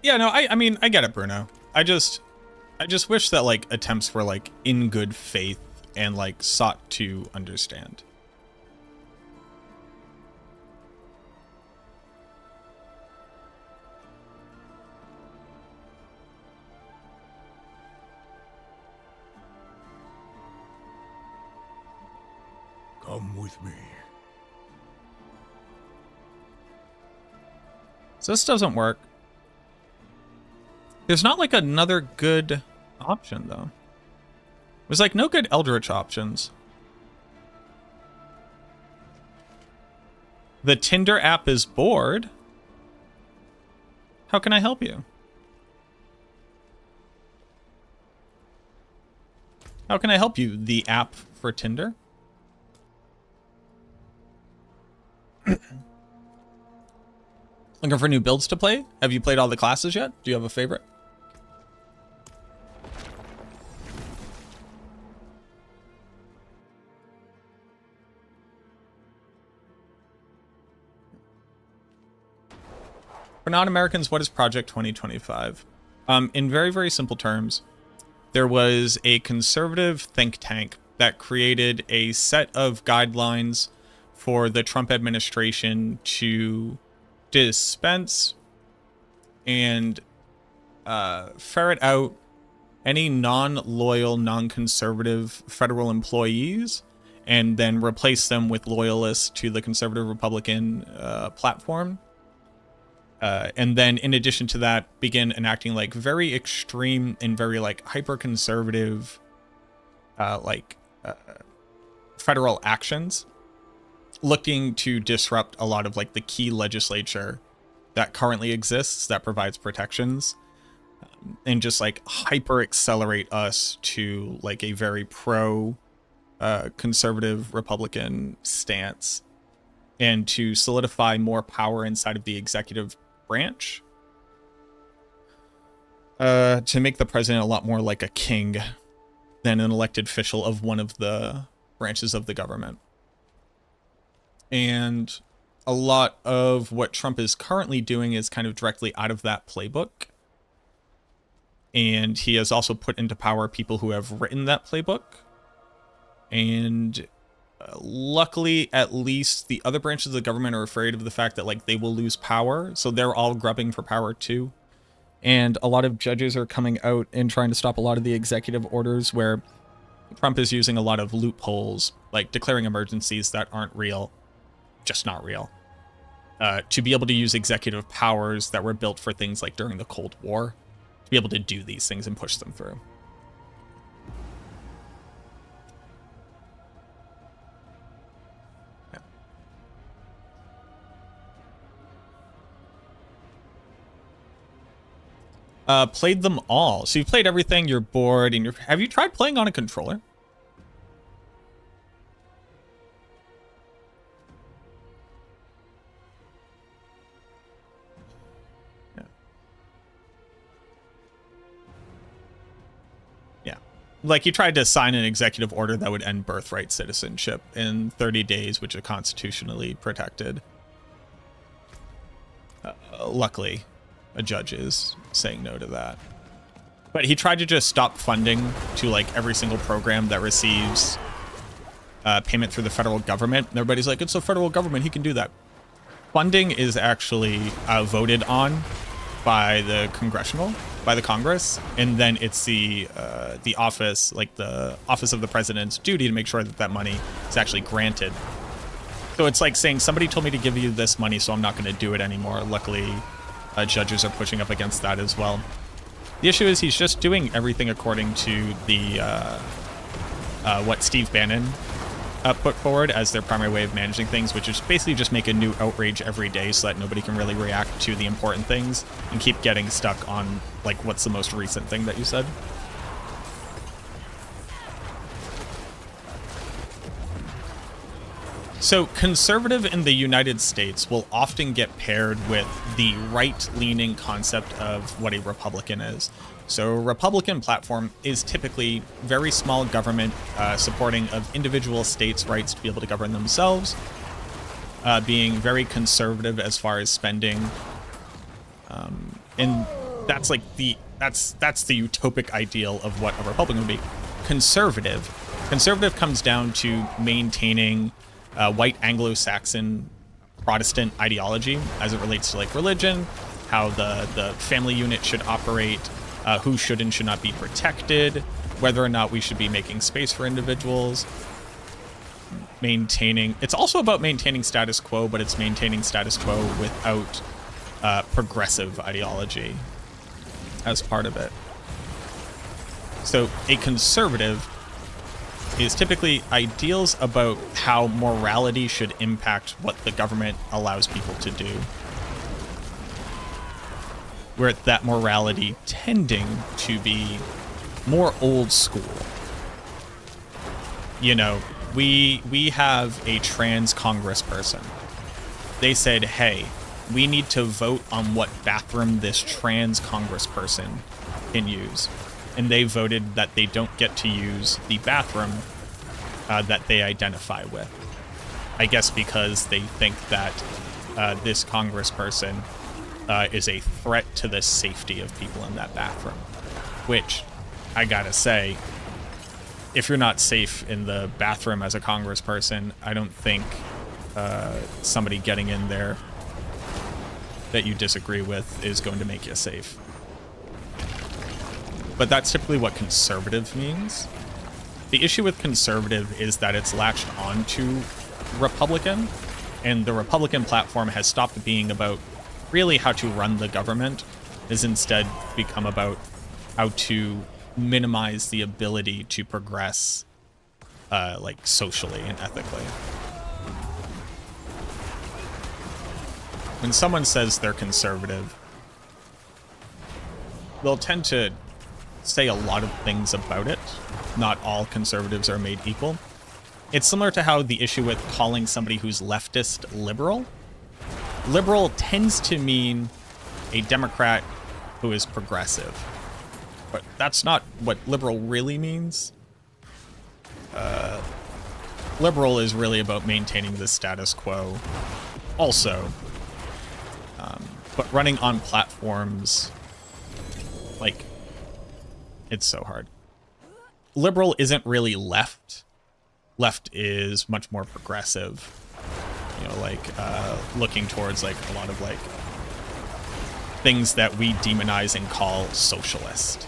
Yeah, no, I mean, I get it, Bruno. I just wish that like attempts were like in good faith and like sought to understand. Come with me. So this doesn't work. There's not like another good option though. There's like no good Eldritch options. The Tinder app is bored. How can I help you? How can I help you? The app for Tinder? Looking for new builds to play? Have you played all the classes yet? Do you have a favorite? For non-Americans, what is Project 2025? In very, very simple terms, there was a conservative think tank that created a set of guidelines for the Trump administration to dispense and ferret out any non-loyal, non-conservative federal employees and then replace them with loyalists to the conservative Republican platform. And then in addition to that, begin enacting like very extreme and very like hyper-conservative federal actions looking to disrupt a lot of like the key legislature that currently exists that provides protections and just like hyper accelerate us to like a very pro conservative Republican stance, and to solidify more power inside of the executive branch, to make the president a lot more like a king than an elected official of one of the branches of the government. And a lot of what Trump is currently doing is kind of directly out of that playbook. And he has also put into power people who have written that playbook. And luckily, at least the other branches of the government are afraid of the fact that like they will lose power. So they're all grubbing for power too. And a lot of judges are coming out and trying to stop a lot of the executive orders where Trump is using a lot of loopholes, like declaring emergencies that aren't real, just not real, to be able to use executive powers that were built for things like during the Cold War, to be able to do these things and push them through. Played them all. So you've played everything, you're bored, and have you tried playing on a controller? Yeah. Like, you tried to sign an executive order that would end birthright citizenship in 30 days, which is constitutionally protected. Luckily, a judge is saying no to that. But he tried to just stop funding to like every single program that receives payment through the federal government. And everybody's like, it's the federal government, he can do that. Funding is actually voted on by the Congress, and then it's the office, like the office of the president's duty to make sure that that money is actually granted. So it's like saying, somebody told me to give you this money, so I'm not going to do it anymore. Luckily, judges are pushing up against that as well. The issue is he's just doing everything according to the what Steve Bannon put forward as their primary way of managing things, which is basically just make a new outrage every day so that nobody can really react to the important things and keep getting stuck on, like, what's the most recent thing that you said. So conservative in the United States will often get paired with the right-leaning concept of what a Republican is. So a Republican platform is typically very small government, supporting of individual states' rights to be able to govern themselves, being very conservative as far as spending, and that's like that's the utopic ideal of what a Republican would be. Conservative comes down to maintaining white Anglo-Saxon Protestant ideology as it relates to like religion, how the family unit should operate, who should and should not be protected, whether or not we should be making space for individuals, it's also about maintaining status quo, but it's maintaining status quo without progressive ideology as part of it. So a conservative is typically ideals about how morality should impact what the government allows people to do, where that morality tending to be more old school. You know, we have a trans congressperson. They said, hey, we need to vote on what bathroom this trans congressperson can use. And they voted that they don't get to use the bathroom that they identify with. I guess because they think that this congressperson is a threat to the safety of people in that bathroom. Which, I gotta say, if you're not safe in the bathroom as a congressperson, I don't think somebody getting in there that you disagree with is going to make you safe. But that's typically what conservative means. The issue with conservative is that it's latched onto Republican, and the Republican platform has stopped being about really how to run the government, has instead become about how to minimize the ability to progress like socially and ethically. When someone says they're conservative, they'll tend to say a lot of things about it. Not all conservatives are made equal. It's similar to how the issue with calling somebody who's leftist liberal. Liberal tends to mean a Democrat who is progressive. But that's not what liberal really means. Liberal is really about maintaining the status quo also. But running on platforms, like, it's so hard. Liberal isn't really left. Left is much more progressive. You know, like, looking towards, like, a lot of, like, things that we demonize and call socialist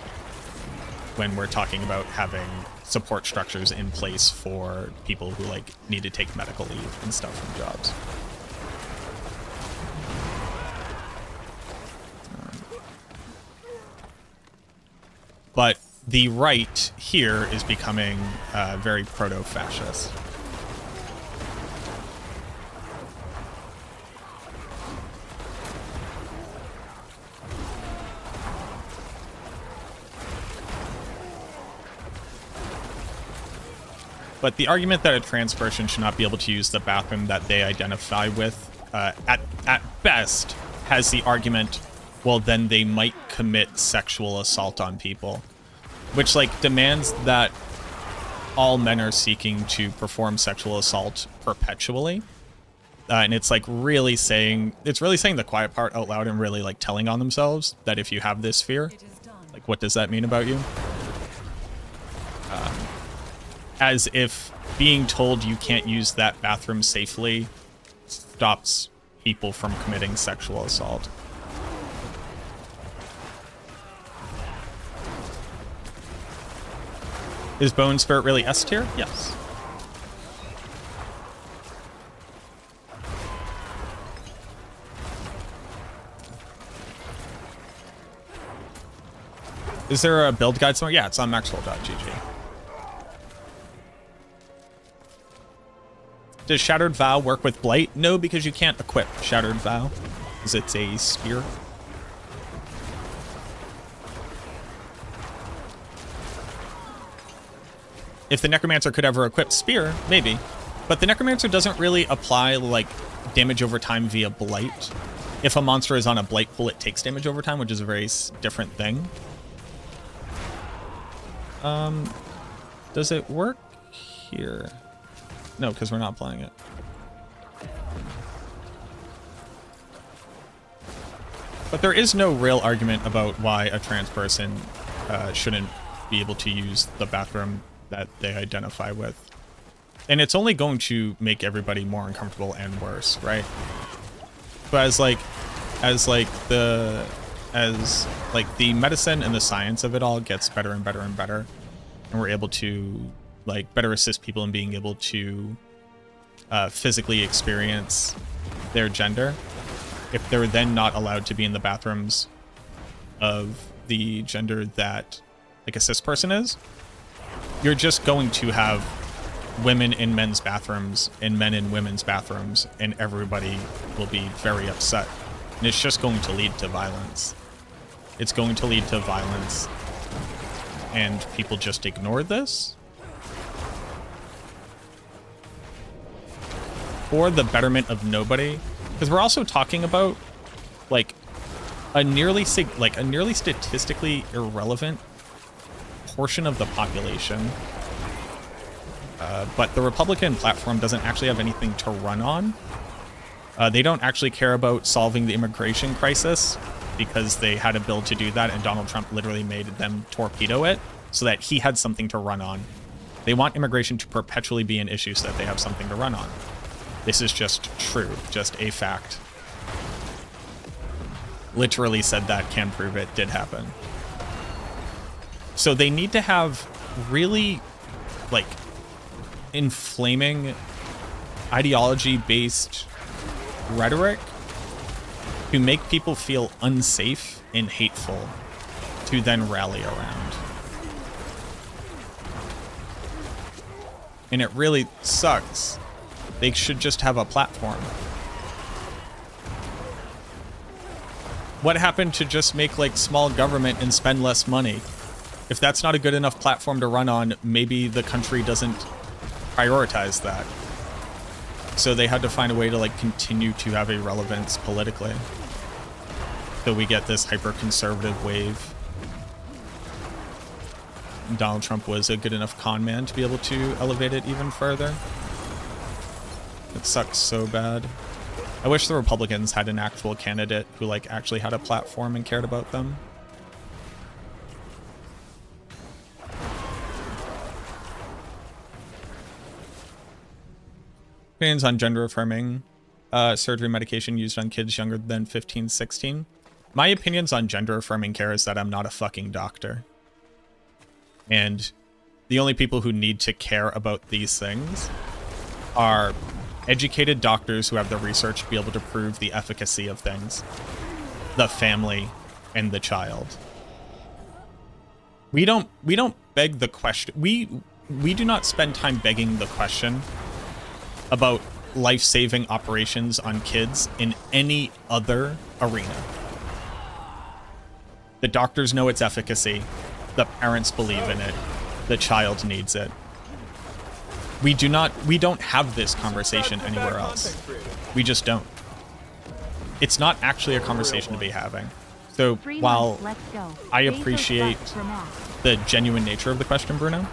when we're talking about having support structures in place for people who, like, need to take medical leave and stuff from jobs. But the right here is becoming very proto-fascist. But the argument that a trans person should not be able to use the bathroom that they identify with, at best, has the argument, well, then they might commit sexual assault on people, which, like, demands that all men are seeking to perform sexual assault perpetually. And it's, like, really saying the quiet part out loud and really, like, telling on themselves that if you have this fear, like, what does that mean about you? As if being told you can't use that bathroom safely stops people from committing sexual assault. Is Bone Spirit really S tier? Yes. Is there a build guide somewhere? Yeah, it's on maxwell.gg. Does Shattered Vow work with Blight? No, because you can't equip Shattered Vow, because it's a spear. If the Necromancer could ever equip Spear, maybe. But the Necromancer doesn't really apply, like, damage over time via Blight. If a monster is on a Blight pool, it takes damage over time, which is a very different thing. Does it work here? No, because we're not playing it. But there is no real argument about why a trans person shouldn't be able to use the bathroom that they identify with. And it's only going to make everybody more uncomfortable and worse, right? But as the medicine and the science of it all gets better and better and better, and we're able to, like, better assist people in being able to physically experience their gender, if they're then not allowed to be in the bathrooms of the gender that, like, a cis person is, you're just going to have women in men's bathrooms and men in women's bathrooms, and everybody will be very upset. And it's just going to lead to violence. It's going to lead to violence, and people just ignore this. For the betterment of nobody, because we're also talking about, like, a nearly statistically irrelevant portion of the population. But the Republican platform doesn't actually have anything to run on. They don't actually care about solving the immigration crisis because they had a bill to do that, and Donald Trump literally made them torpedo it so that he had something to run on. They want immigration to perpetually be an issue so that they have something to run on. This is just true, just a fact. Literally said that, can prove it, did happen. So they need to have really, like, inflaming ideology-based rhetoric to make people feel unsafe and hateful to then rally around. And it really sucks. They should just have a platform. What happened to just make like small government and spend less money? If that's not a good enough platform to run on, maybe the country doesn't prioritize that. So they had to find a way to like continue to have a relevance politically. So we get this hyper-conservative wave. Donald Trump was a good enough con man to be able to elevate it even further. It sucks so bad. I wish the Republicans had an actual candidate who like actually had a platform and cared about them. Opinions on gender affirming surgery medication used on kids younger than 15, 16. My opinions on gender affirming care is that I'm not a fucking doctor. And the only people who need to care about these things are educated doctors who have the research to be able to prove the efficacy of things, the family, and the child. We don't beg the question. We do not spend time begging the question about life-saving operations on kids in any other arena. The doctors know its efficacy. The parents believe in it. The child needs it. We don't have this conversation anywhere else. We just don't. It's not actually a conversation to be having. So while I appreciate the genuine nature of the question, Bruno,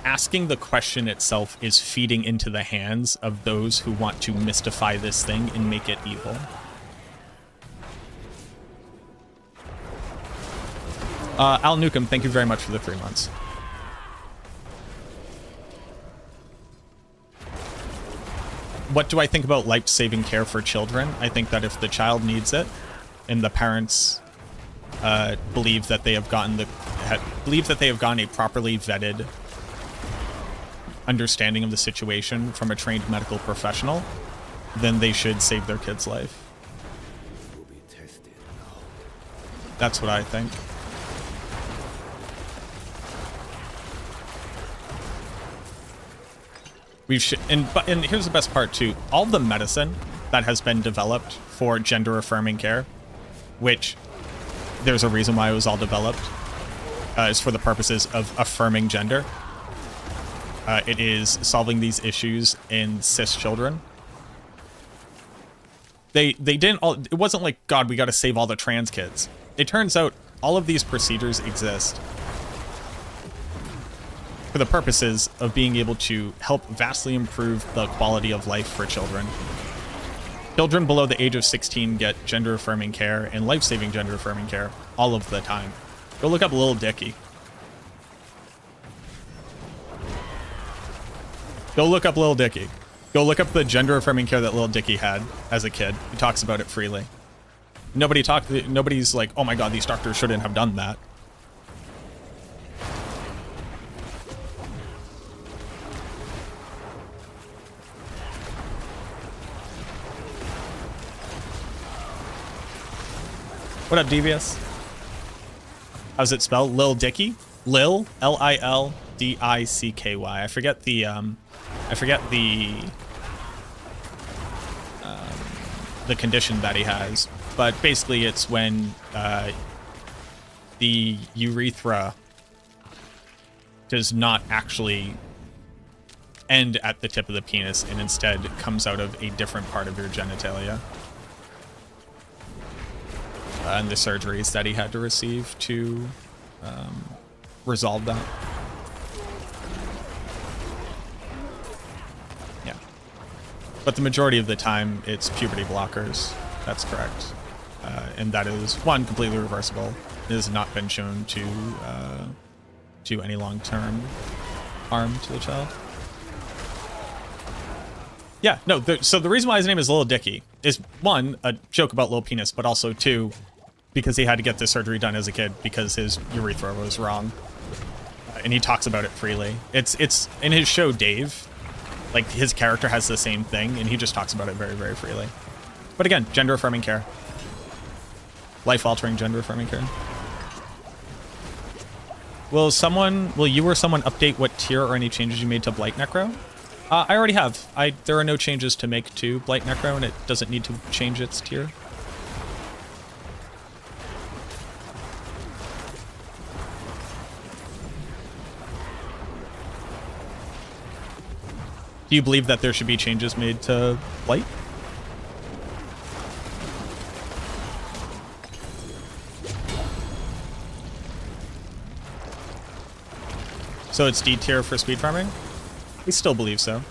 asking the question itself is feeding into the hands of those who want to mystify this thing and make it evil. Al Newcomb, thank you very much for the 3 months. What do I think about life-saving care for children? I think that if the child needs it, and the parents believe that they have gotten a properly vetted understanding of the situation from a trained medical professional, then they should save their kid's life. That's what I think. And here's the best part too. All the medicine that has been developed for gender affirming care, which there's a reason why it was all developed, is for the purposes of affirming gender. It is solving these issues in cis children. They didn't all, it wasn't like, God, we got to save all the trans kids. It turns out all of these procedures exist for the purposes of being able to help vastly improve the quality of life for children. Children below the age of 16 get gender-affirming care and life-saving gender-affirming care all of the time. Go look up Lil Dicky. Go look up Lil Dicky. Go look up the gender-affirming care that Lil Dicky had as a kid. He talks about it freely. Nobody's like, oh my God, these doctors shouldn't have done that. What up, Devious? How's it spelled? Lil Dicky? Lil, L-I-L-D-I-C-K-Y. I forget the condition that he has, but basically it's when the urethra does not actually end at the tip of the penis and instead comes out of a different part of your genitalia. And the surgeries that he had to receive to resolve that. Yeah. But the majority of the time, it's puberty blockers. That's correct. And that is, one, completely reversible. It has not been shown to do any long-term harm to the child. Yeah, no, so the reason why his name is Lil Dicky is, one, a joke about Lil Penis, but also, two, because he had to get this surgery done as a kid because his urethra was wrong. And he talks about it freely. It's in his show, Dave, like, his character has the same thing, and he just talks about it very, very freely. But again, gender-affirming care. Life-altering gender-affirming care. Will you or someone update what tier or any changes you made to Blight Necro? I already have. There are no changes to make to Blight Necro, and it doesn't need to change its tier. Do you believe that there should be changes made to Blight? So it's D tier for speed farming? We still believe so.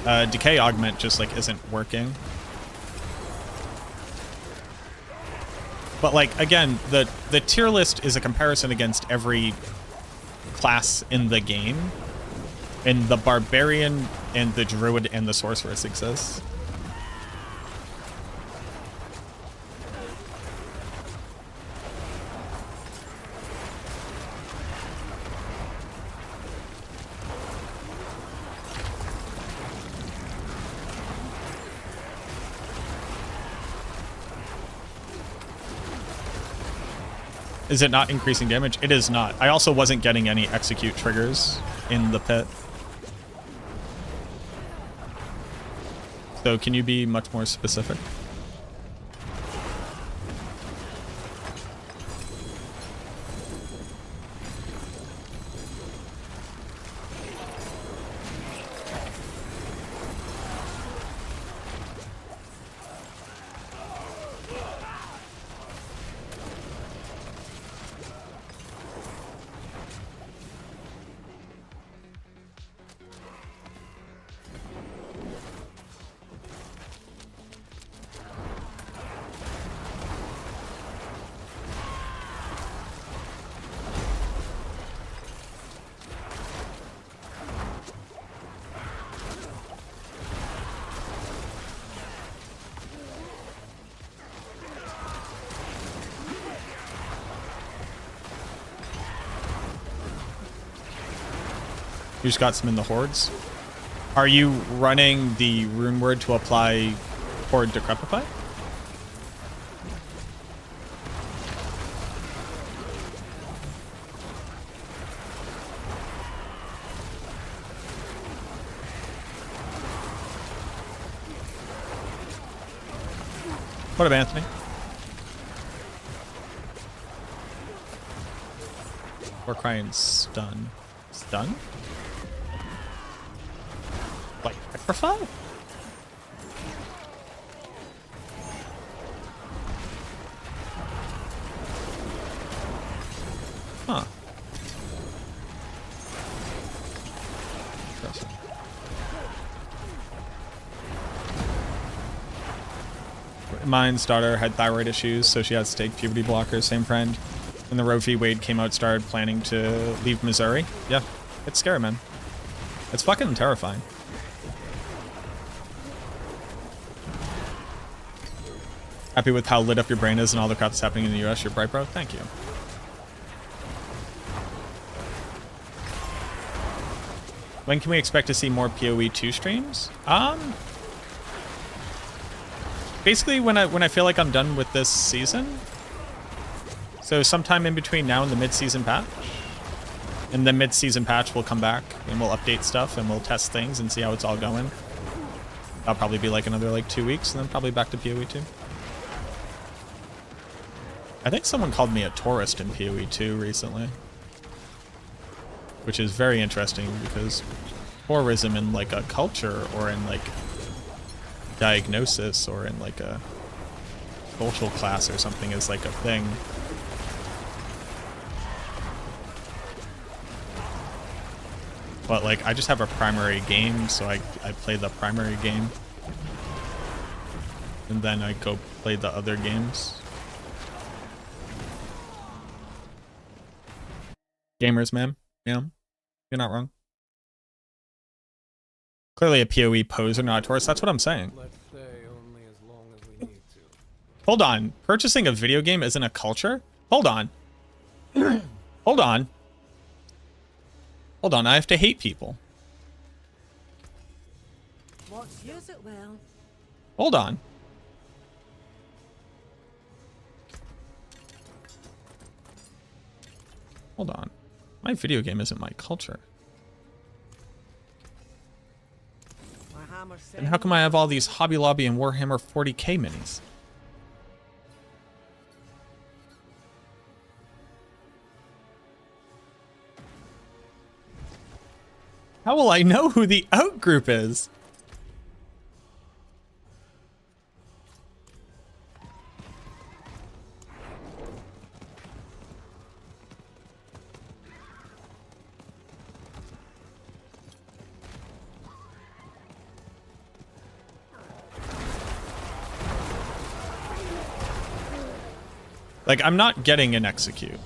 Decay Augment just like isn't working. But like again, the tier list is a comparison against every class in the game. And the Barbarian and the Druid and the Sorceress exists. Is it not increasing damage? It is not. I also wasn't getting any execute triggers in the pit. So can you be much more specific? You just got some in the hordes. Are you running the rune word to apply Horde Decrepify? What up, Anthony? We're crying stun. Stun? Like petrify? Huh. Interesting. Mine's daughter had thyroid issues, so she had to take puberty blockers. Same friend. When the Roe v. Wade came out, started planning to leave Missouri. Yeah, it's scary, man. It's fucking terrifying. Happy with how lit up your brain is and all the crap that's happening in the US. You're bright, bro. Thank you. When can we expect to see more PoE 2 streams? Basically when I feel like I'm done with this season. So sometime in between now and the mid-season patch. And the mid-season patch will come back and we'll update stuff and we'll test things and see how it's all going. That'll probably be like another like 2 weeks and then probably back to PoE 2. I think someone called me a tourist in PoE 2 recently. Which is very interesting because tourism in like a culture or in like diagnosis or in like a social class or something is like a thing. But like I just have a primary game, so I play the primary game. And then I go play the other games. Gamers, man. Yeah. You're not wrong. Clearly a PoE poser, not a tourist. That's what I'm saying. Let's stay only as long as we need to. Hold on. Purchasing a video game isn't a culture? Hold on. Hold on. Hold on. I have to hate people. Use it well. Hold on. Hold on. My video game isn't my culture. hammer set. And how come I have all these Hobby Lobby and Warhammer 40k minis? How will I know who the out group is? Like, I'm not getting an execute.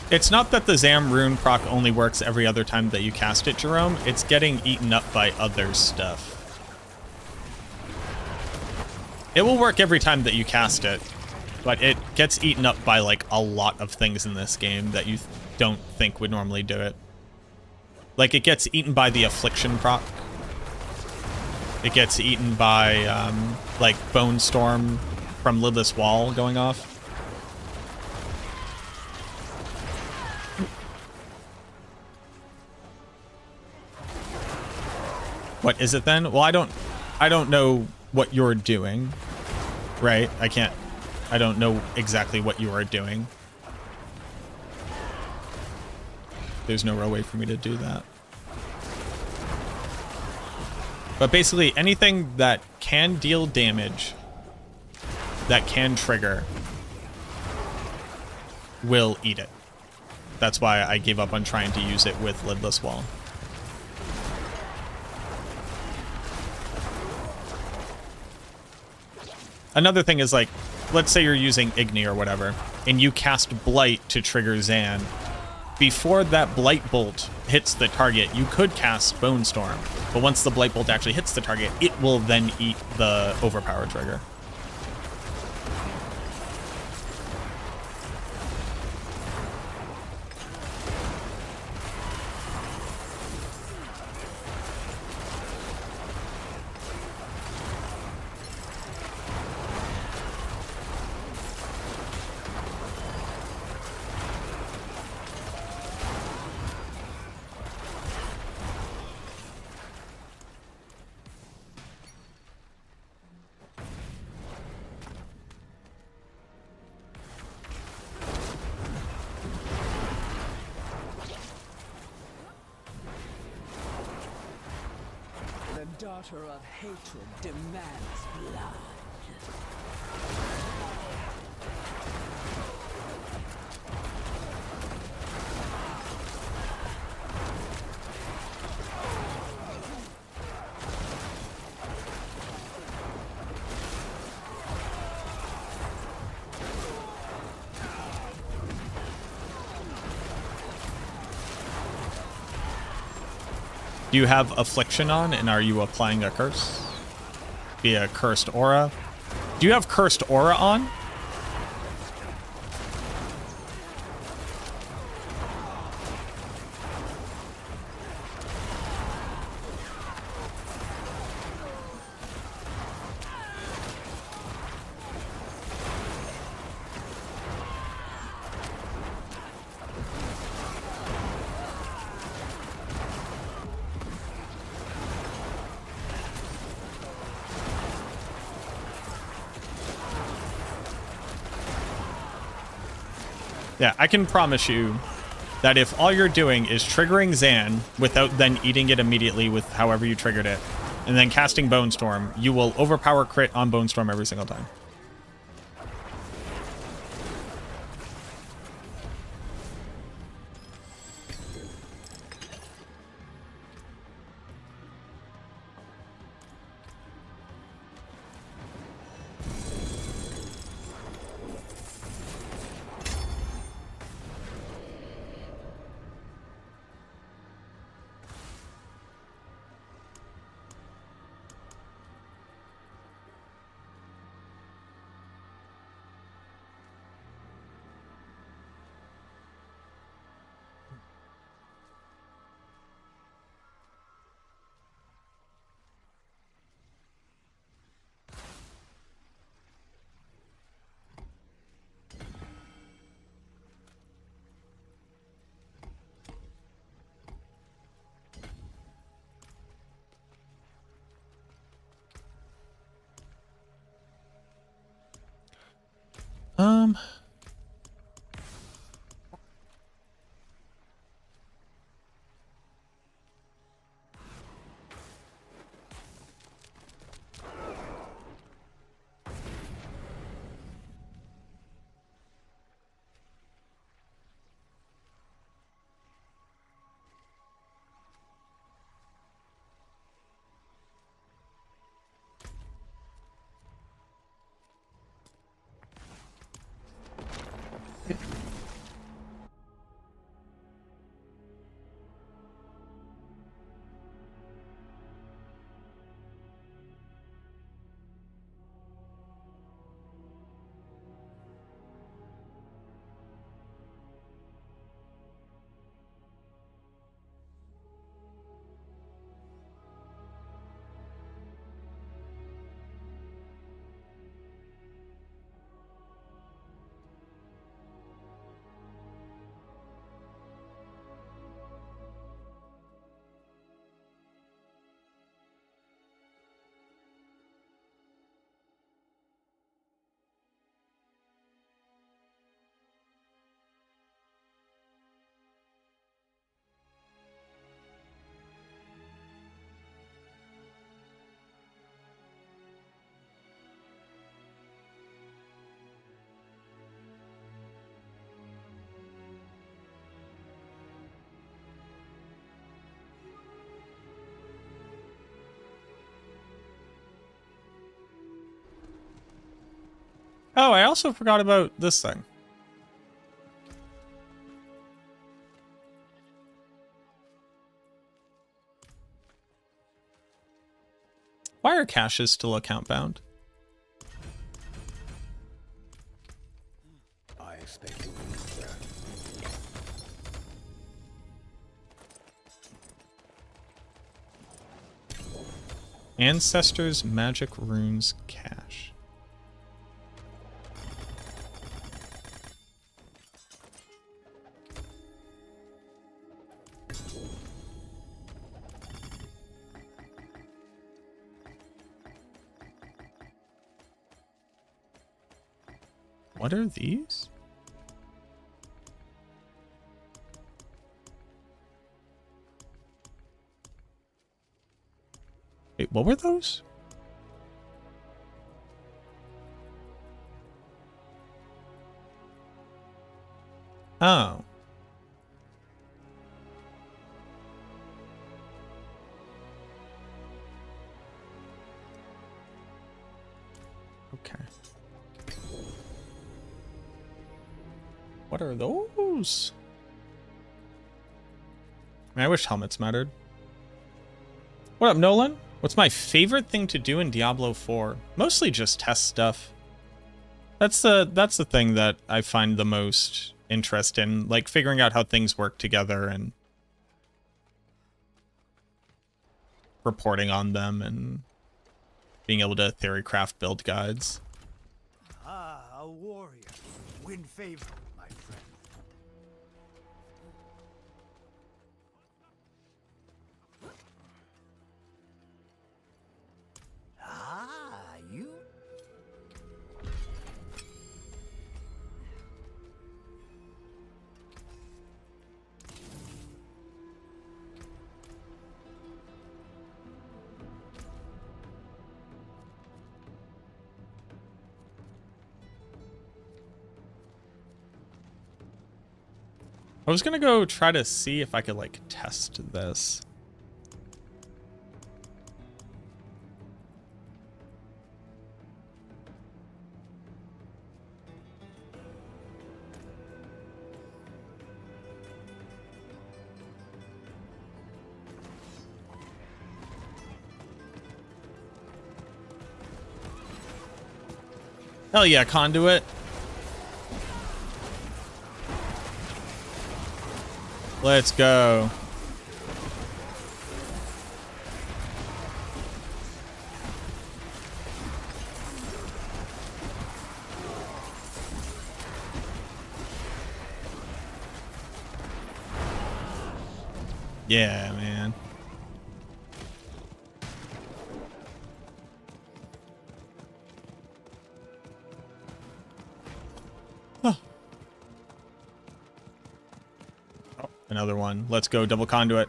It's not that the Zam rune proc only works every other time that you cast it, Jerome. It's getting eaten up by other stuff. It will work every time that you cast it, but it gets eaten up by, like, a lot of things in this game that you don't think would normally do it. Like, it gets eaten by the Affliction proc. It gets eaten by, like, Bone Storm from Lidless Wall going off. What is it then? Well, I don't know what you're doing, right? I don't know exactly what you are doing. There's no real way for me to do that. But basically, anything that can deal damage, that can trigger, will eat it. That's why I gave up on trying to use it with Lidless Wall. Another thing is, like, let's say you're using Igni or whatever, and you cast Blight to trigger Zan. Before that Blight Bolt hits the target, you could cast Bone Storm, but once the Blight Bolt actually hits the target, it will then eat the Overpower trigger. The daughter of hatred demands blood. Do you have Affliction on, and are you applying a curse? Via Cursed Aura? Do you have Cursed Aura on? Yeah, I can promise you that if all you're doing is triggering Zan without then eating it immediately with however you triggered it, and then casting Bone Storm, you will overpower crit on Bone Storm every single time. Um. Oh, I also forgot about this thing. Why are caches still account bound? I expect you. Ancestors Magic Runes cache. What are these? Wait, what were those? Oh. Okay. What are those? Man, I wish helmets mattered. What up, Nolan? What's my favorite thing to do in Diablo 4? Mostly just test stuff. That's the thing that I find the most interest in, like figuring out how things work together and reporting on them and being able to theory craft build guides. Ah, a warrior. Win favor, my friend. Ah, you? I was gonna go try to see if I could like test this. Hell yeah, conduit. Let's go. Yeah, man. Another one. Let's go, double conduit.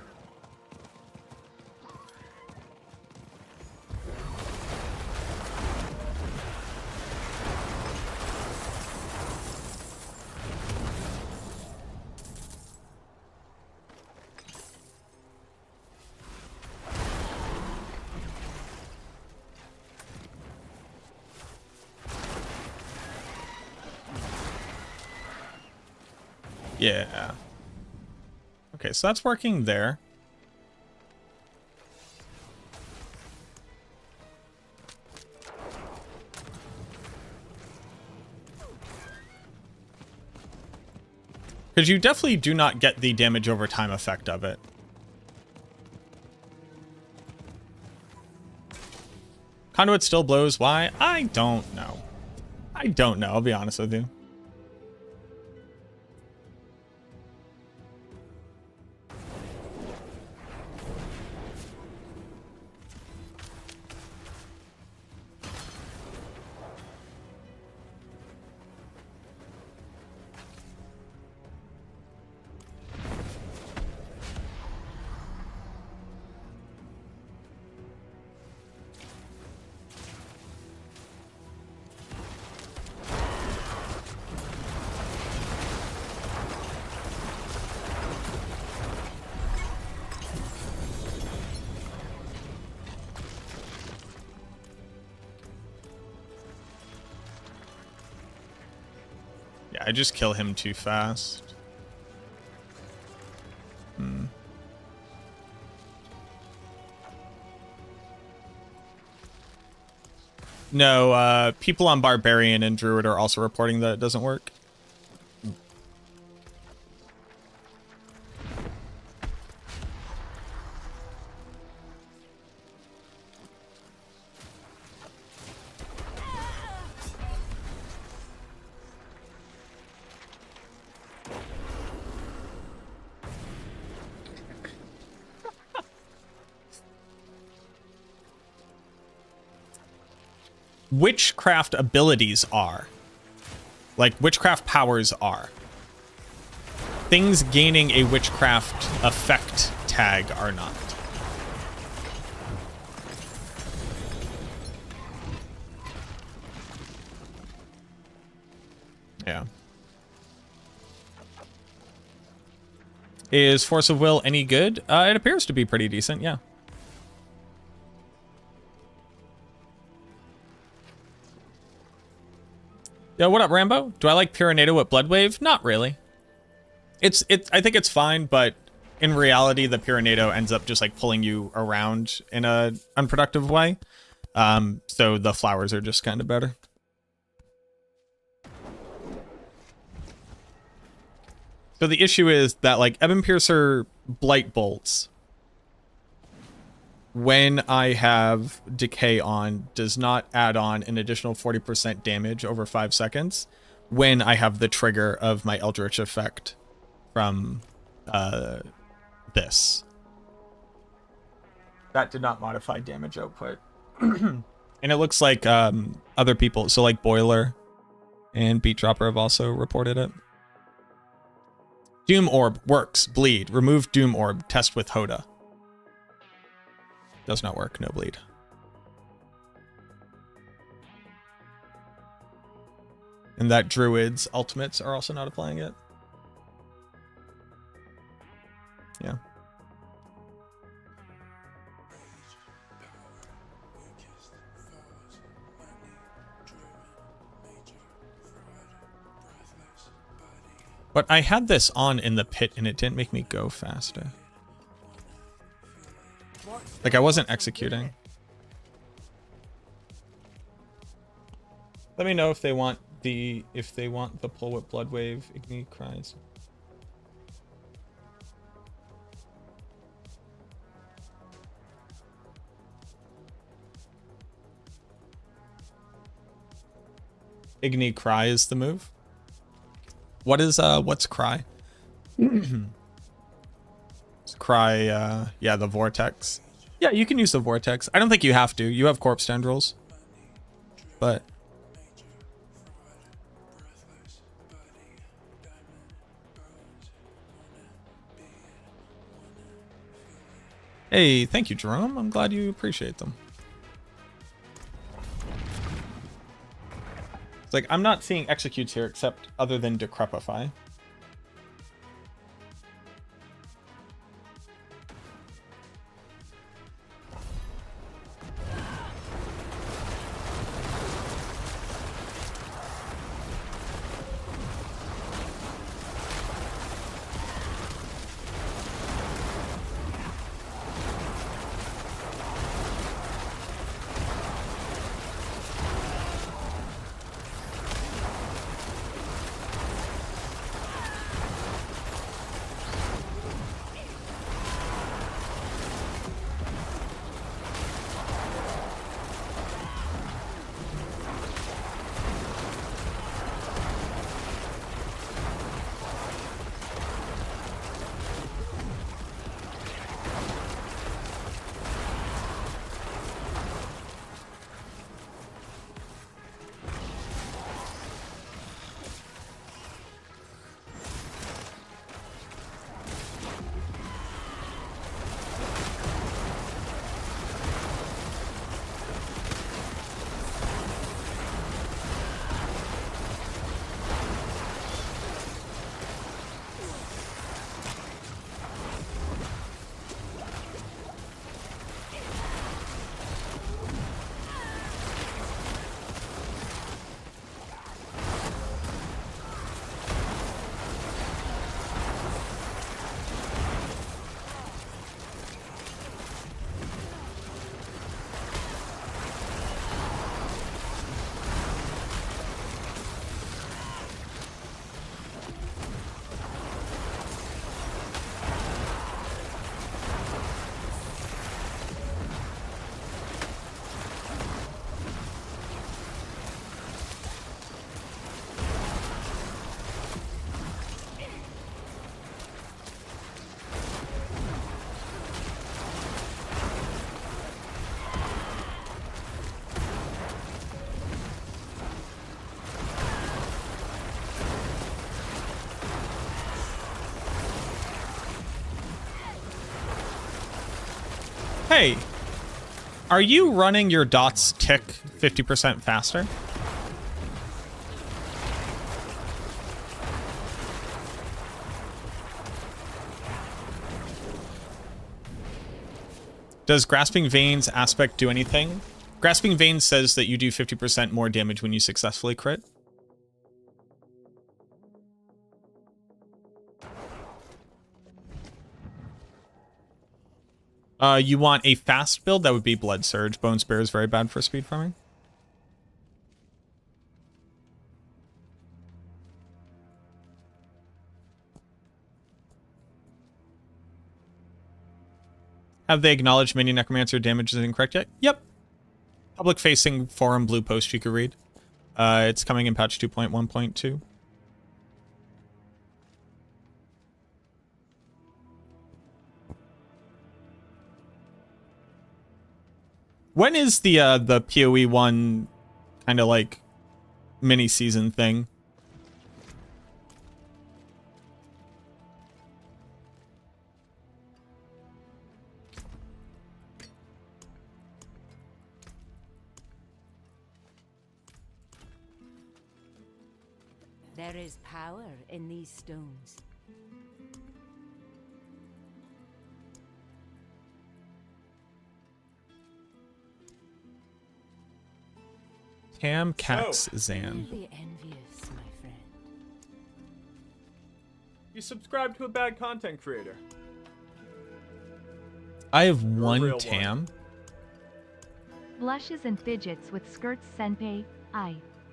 Yeah. Okay, so that's working there. Because you definitely do not get the damage over time effect of it. Conduit still blows. Why? I don't know. I don't know, I'll be honest with you. Yeah, I just kill him too fast. No, people on Barbarian and Druid are also reporting that it doesn't work. Witchcraft abilities are. Like, witchcraft powers are. Things gaining a witchcraft effect tag are not. Yeah. Is Force of Will any good? It appears to be pretty decent, yeah. Yo, what up, Rambo? Do I like Pyronado at Bloodwave? Not really. I think it's fine, but in reality, the Pyronado ends up just like pulling you around in a unproductive way. So the flowers are just kind of better. So the issue is that like Ebon Piercer Blight Bolts, when I have Decay on, does not add on an additional 40% damage over 5 seconds when I have the trigger of my Eldritch effect from this. That did not modify damage output. And it looks like other people, so like Boiler and Beat Dropper have also reported it. Doom Orb works. Bleed. Remove Doom Orb. Test with Hoda. Does not work. No bleed. And that Druid's ultimates are also not applying it. Yeah. But I had this on in the pit and it didn't make me go faster. Like I wasn't executing. Let me know if they want the pull whip blood wave ignite cries. Igni cry is the move. What is what's cry? Cry yeah, the vortex. Yeah, you can use the vortex. I don't think you have to. You have corpse tendrils. But Hey, thank you, Jerome. I'm glad you appreciate them. It's like, I'm not seeing executes here except other than decrepify. Hey, are you running your dots tick 50% faster? Does Grasping Veins aspect do anything? Grasping Veins says that you do 50% more damage when you successfully crit. You want a fast build? That would be Blood Surge. Bone Spear is very bad for speed farming. Have they acknowledged mini Necromancer damage is incorrect yet? Yep. Public facing forum blue post you could read. It's coming in patch 2.1.2. When is the PoE 1 kind of like mini season thing? There is power in these stones. Cam Cax Zan. Really envious, my friend. You subscribe to a bad content creator. I have one Tam. Blushes and fidgets with skirts, senpai.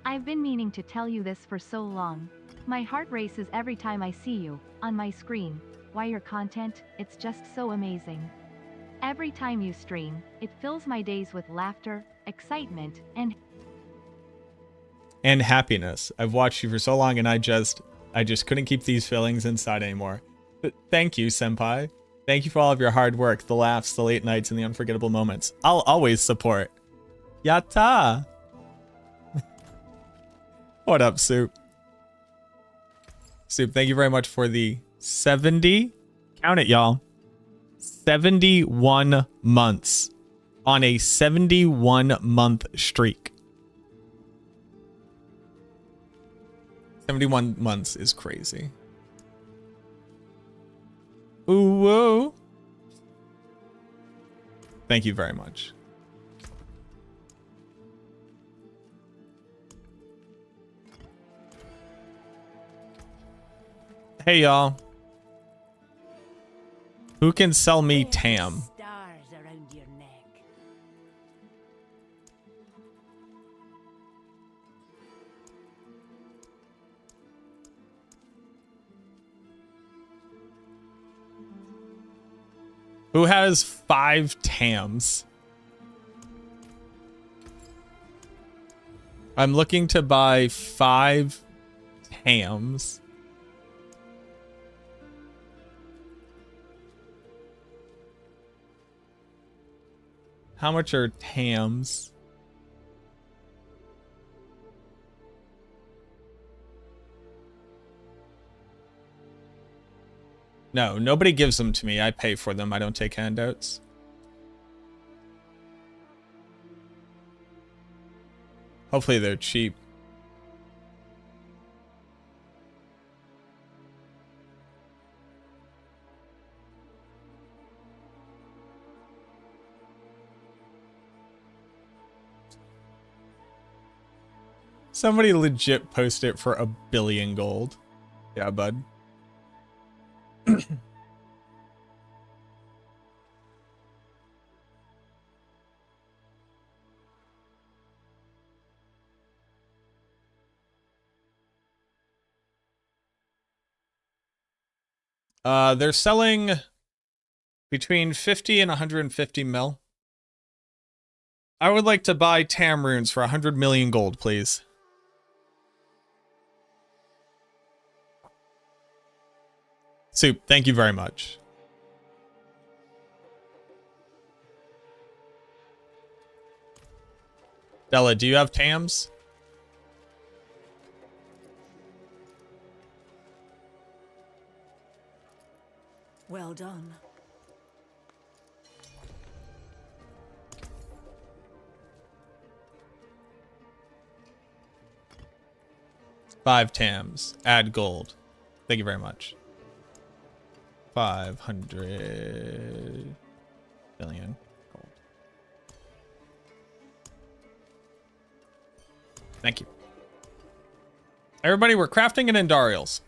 I've been meaning to tell you this for so long. My heart races every time I see you on my screen. Why your content, it's just so amazing. Every time you stream, it fills my days with laughter, excitement, and happiness. I've watched you for so long and I just couldn't keep these feelings inside anymore. But thank you, senpai. Thank you for all of your hard work, the laughs, the late nights, and the unforgettable moments. I'll always support. Yatta! What up, Soup? Soup, thank you very much for the 70. Count it, y'all. 71 months on a 71-month streak. 71 months is crazy. Ooh, whoa. Thank you very much. Hey, y'all. Who can sell me Tam? Stars around your neck. Who has 5 Tams? I'm looking to buy 5 Tams. How much are Tams? No, nobody gives them to me. I pay for them. I don't take handouts. Hopefully they're cheap. Somebody legit post it for 1 billion gold. Yeah, bud. They're selling between 50 and 150 mil. I would like to buy Tam runes for 100 million gold, please. Soup, thank you very much. Della, do you have Tams? Well done. Five Tams. Add gold. Thank you very much. 500 billion gold. Thank you. Everybody, we're crafting an Endarials.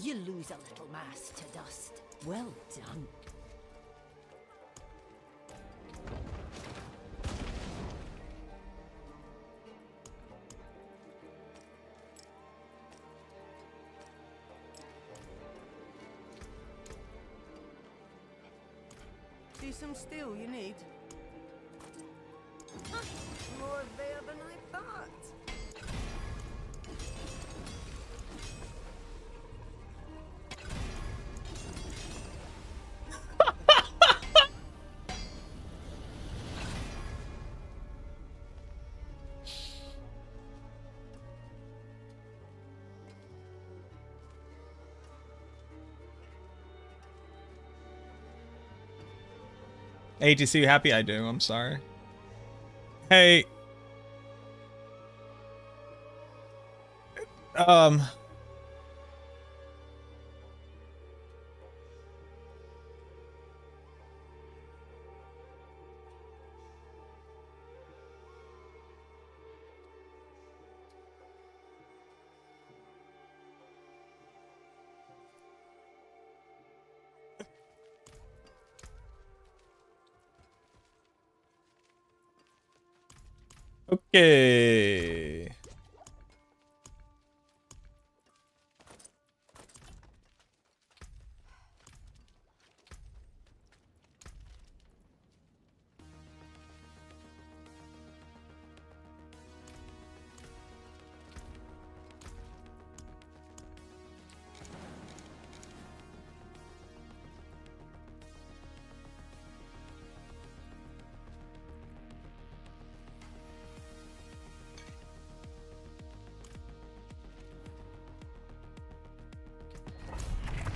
You lose a little mass to dust. Well done. See some steel you need? More there than I thought. ATC, you happy? I do. I'm sorry. Hey. Okay.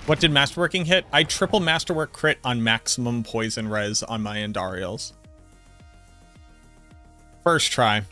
What did Masterworking hit? I triple Masterwork crit on maximum poison res on my Andariels. First try.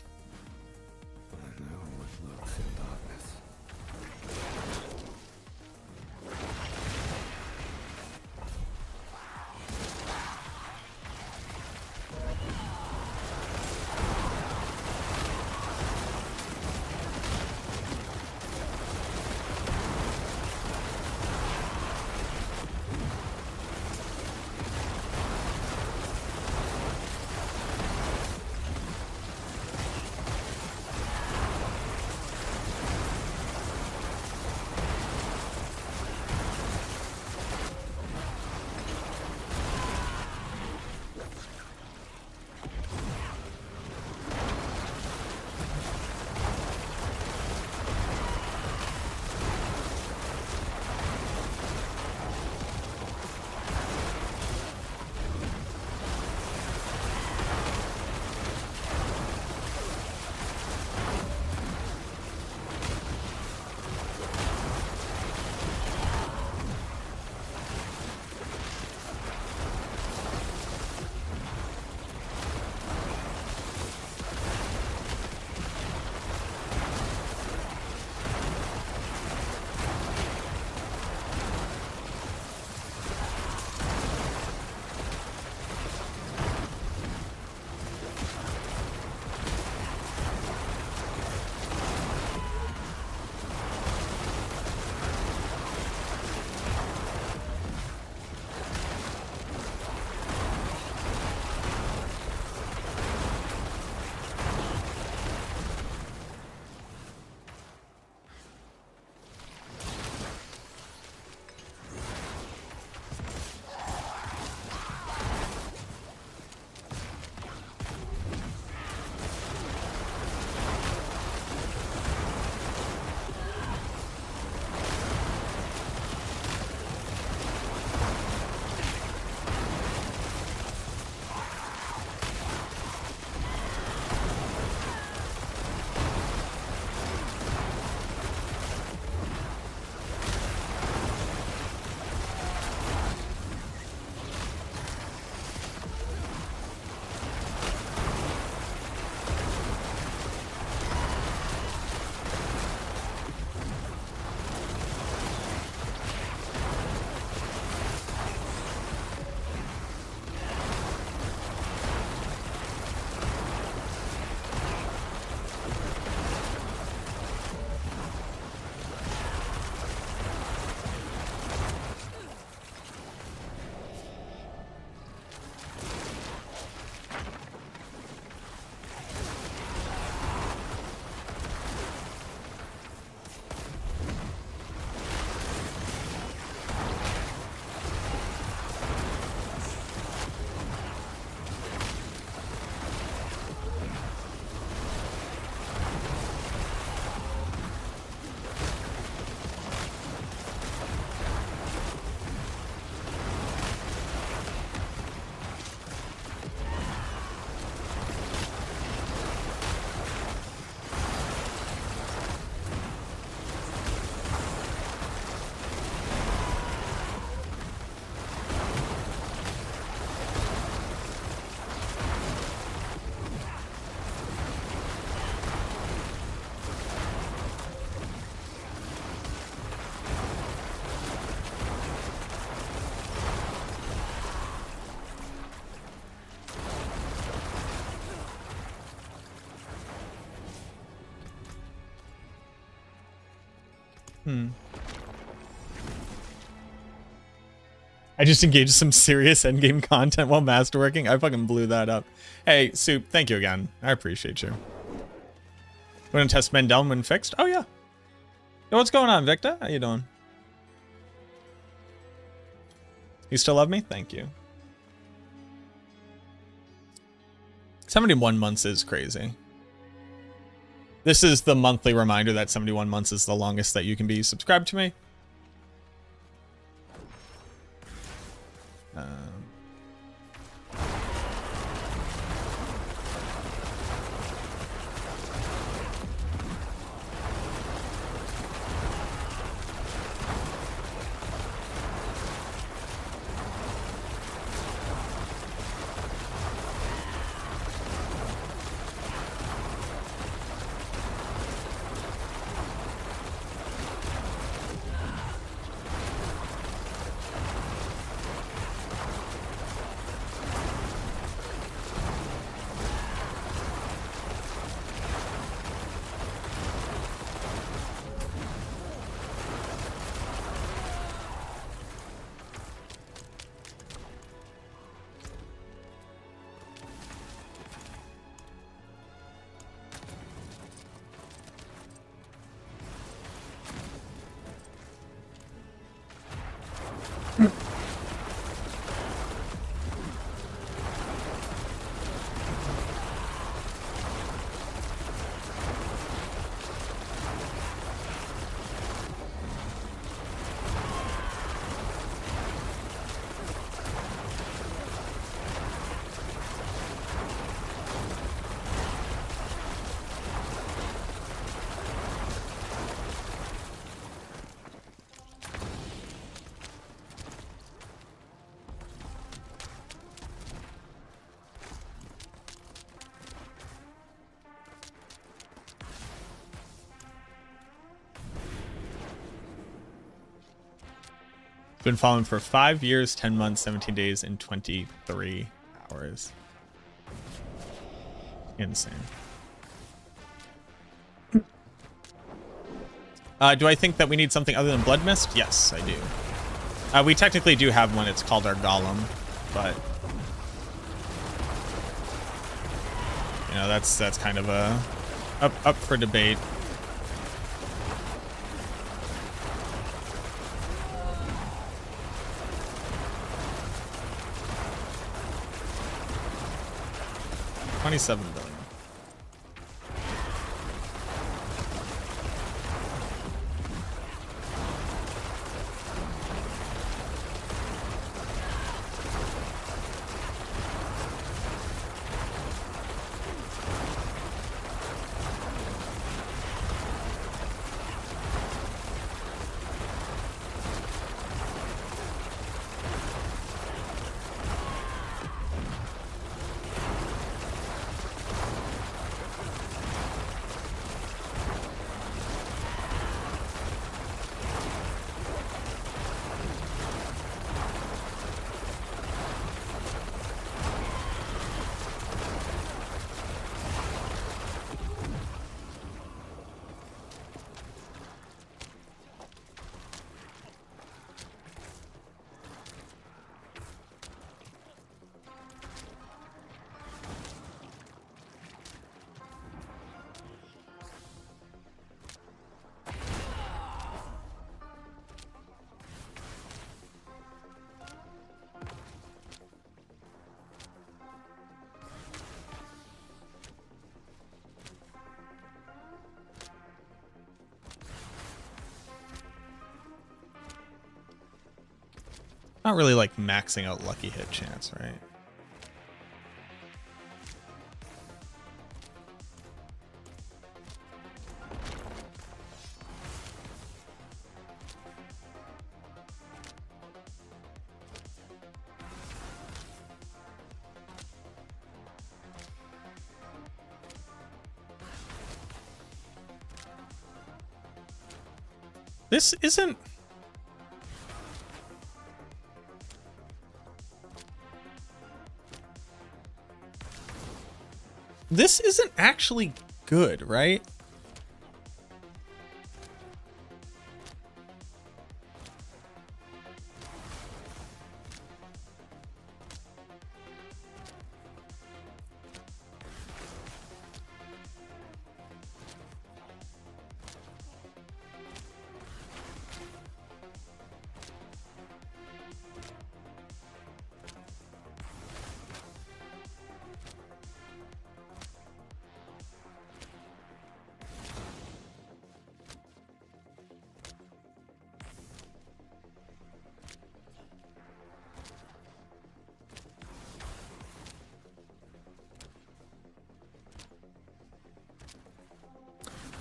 I just engaged some serious endgame content while masterworking. I fucking blew that up. Hey, Soup, thank you again. I appreciate you. We're gonna test Mendel when fixed? Oh, yeah. Yo, what's going on, Victor? How you doing? You still love me? Thank you. 71 months is crazy. This is the monthly reminder that 71 months is the longest that you can be subscribed to me. Been following for 5 years, 10 months, 17 days, and 23 hours. Insane. Do I think that we need something other than Blood Mist? Yes, I do. We technically do have one. It's called our Golem, but you know, that's kind of a up for debate. $27 billion. Not really like maxing out lucky hit chance, right? This isn't... This isn't actually good, right?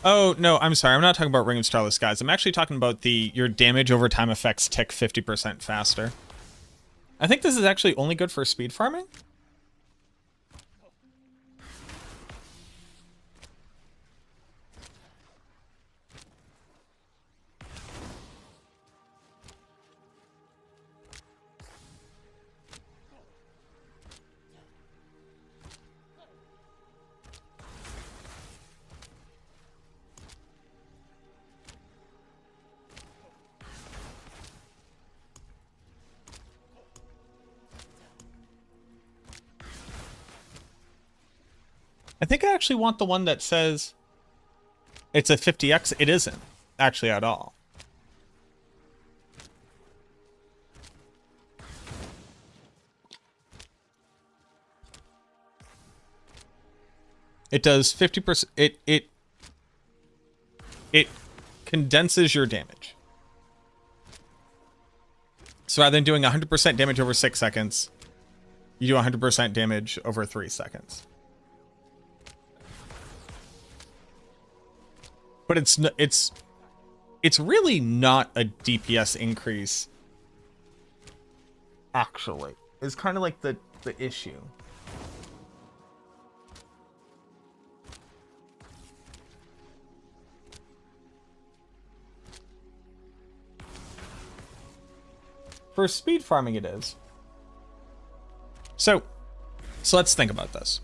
Oh, no, I'm sorry. I'm not talking about Ring of Starless Skies. I'm actually talking about your damage over time effects tick 50% faster. I think this is actually only good for speed farming. I think I actually want the one that says it's a 50x. It isn't actually at all. It does 50%. It condenses your damage. So rather than doing 100% damage over 6 seconds, you do 100% damage over 3 seconds. But it's really not a DPS increase. Actually, it's kind of like the issue. For speed farming, it is. So let's think about this.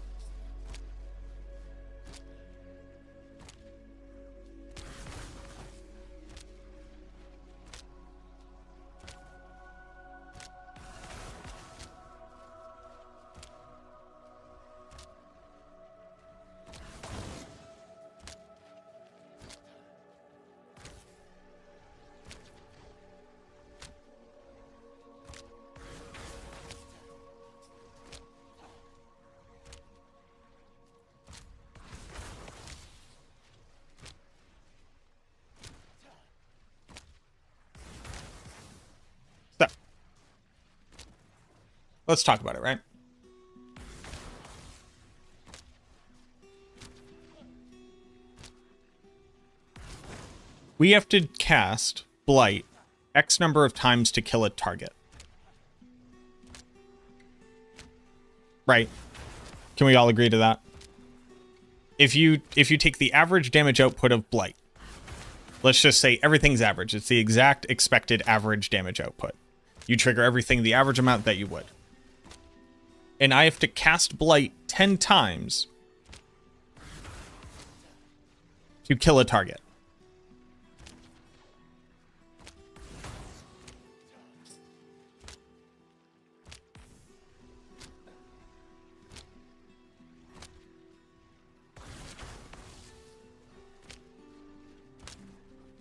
Let's talk about it, right? We have to cast Blight X number of times to kill a target. Right? Can we all agree to that? If you take the average damage output of Blight, let's just say everything's average. It's the exact expected average damage output. You trigger everything the average amount that you would. And I have to cast Blight 10 times to kill a target.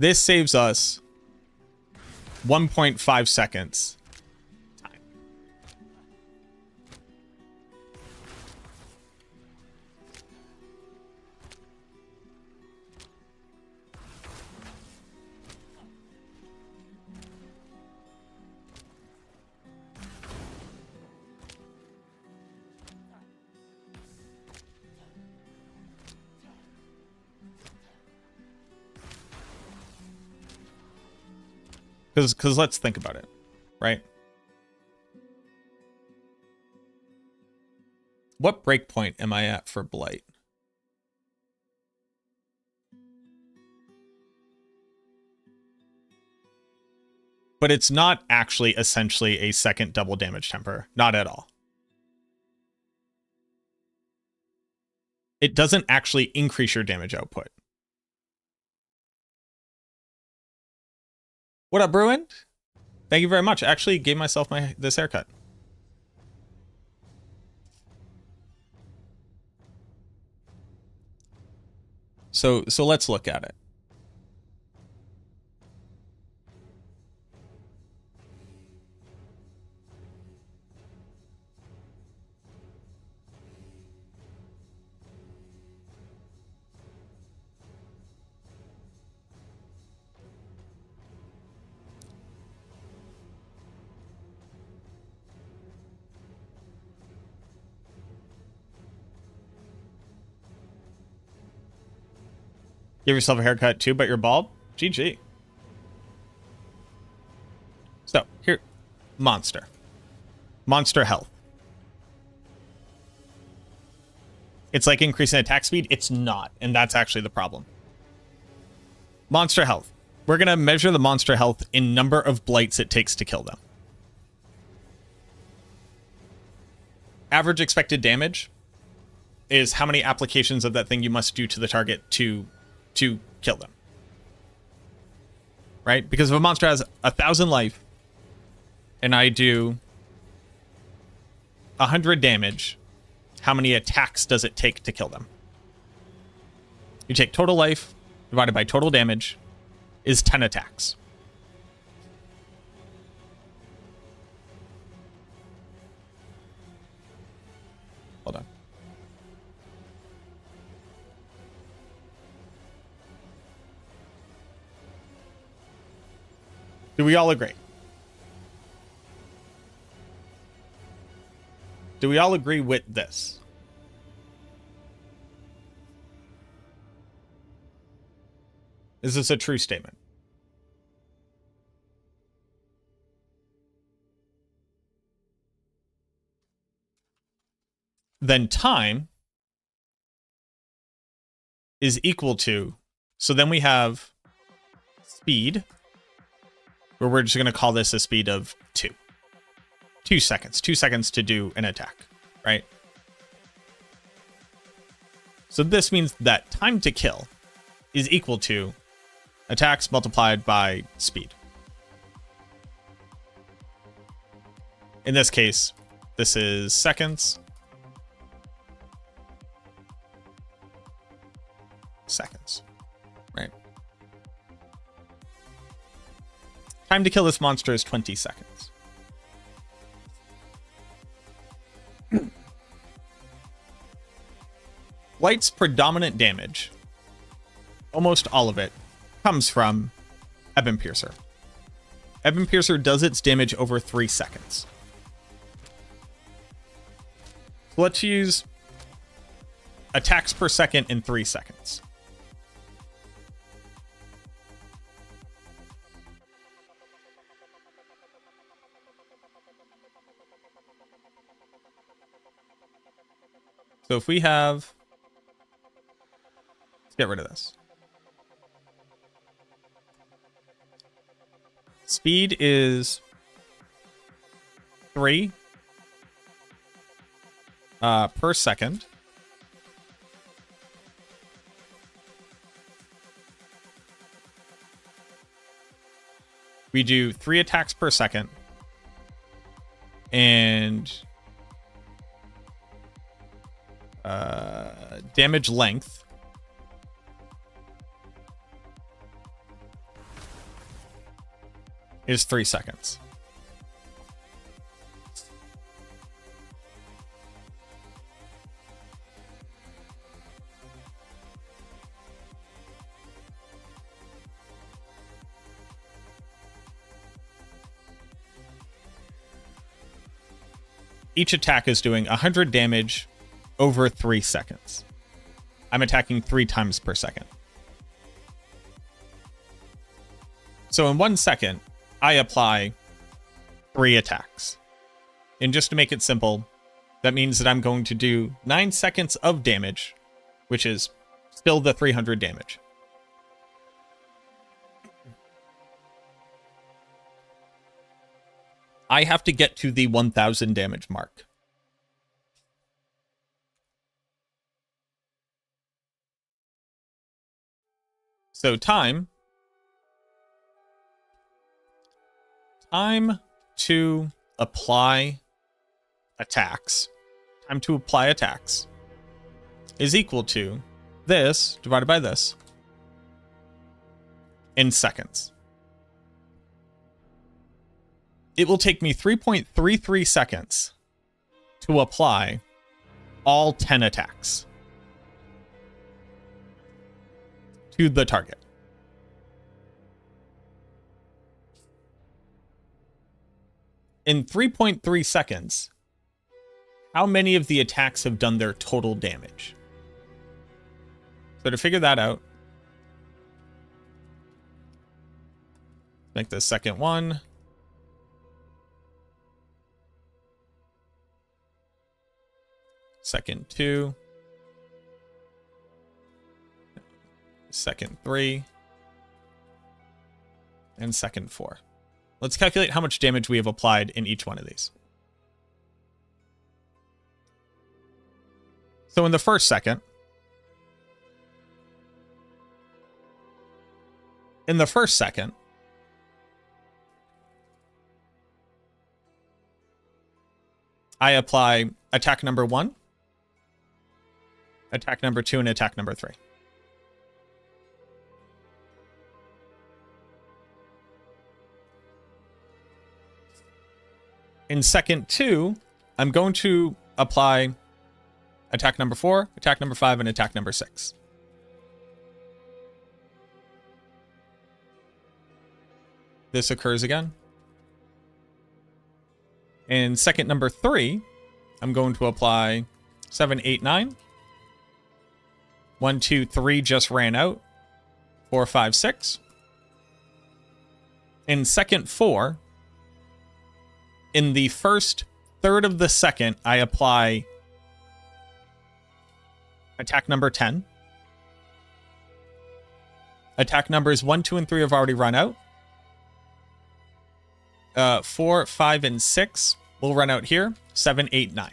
This saves us 1.5 seconds. Because let's think about it, right? What breakpoint am I at for Blight? But it's not actually essentially a second double damage temper. Not at all. It doesn't actually increase your damage output. What up, Bruin? Thank you very much. Actually gave myself this haircut. So let's look at it. Give yourself a haircut too, but you're bald? GG. So, here. Monster. Monster health. It's like increasing attack speed. It's not, and that's actually the problem. Monster health. We're going to measure the monster health in number of blights it takes to kill them. Average expected damage is how many applications of that thing you must do to the target to kill them. Right? Because if a monster has 1,000 life and I do 100 damage, how many attacks does it take to kill them? You take total life divided by total damage is 10 attacks. Hold on. Do we all agree? Do we all agree with this? Is this a true statement? Then time is equal to, so then we have speed, where we're just going to call this a speed of 2. 2 seconds. 2 seconds to do an attack, right? So this means that time to kill is equal to attacks multiplied by speed. In this case, this is seconds. Seconds, right? Time to kill this monster is 20 seconds. Blight's predominant damage, almost all of it, comes from Ebon Piercer. Ebon Piercer does its damage over 3 seconds. So let's use attacks per second in 3 seconds. So if we have, let's get rid of this. Speed is 3 per second. We do 3 attacks per second. And damage length is 3 seconds. Each attack is doing 100 damage over 3 seconds. I'm attacking 3 times per second. So in 1 second, I apply 3 attacks. And just to make it simple, that means that I'm going to do 9 seconds of damage, which is still the 300 damage. I have to get to the 1000 damage mark. So time to apply attacks, is equal to this divided by this in seconds. It will take me 3.33 seconds to apply all 10 attacks to the target. In 3.3 seconds, how many of the attacks have done their total damage? So to figure that out, make the second one. Second 2. Second 3. And second 4. Let's calculate how much damage we have applied in each one of these. So in the first second, I apply attack number 1, attack number 2, and attack number 3. In second 2, I'm going to apply attack number 4, attack number 5, and attack number 6. this occurs again. In second number 3, I'm going to apply 7, 8, 9. 1, 2, 3 just ran out. 4, 5, 6. In second 4, in the first third of the second, I apply attack number 10. Attack numbers 1, 2, and 3 have already run out. 4, 5, and 6 will run out here. 7, 8, 9.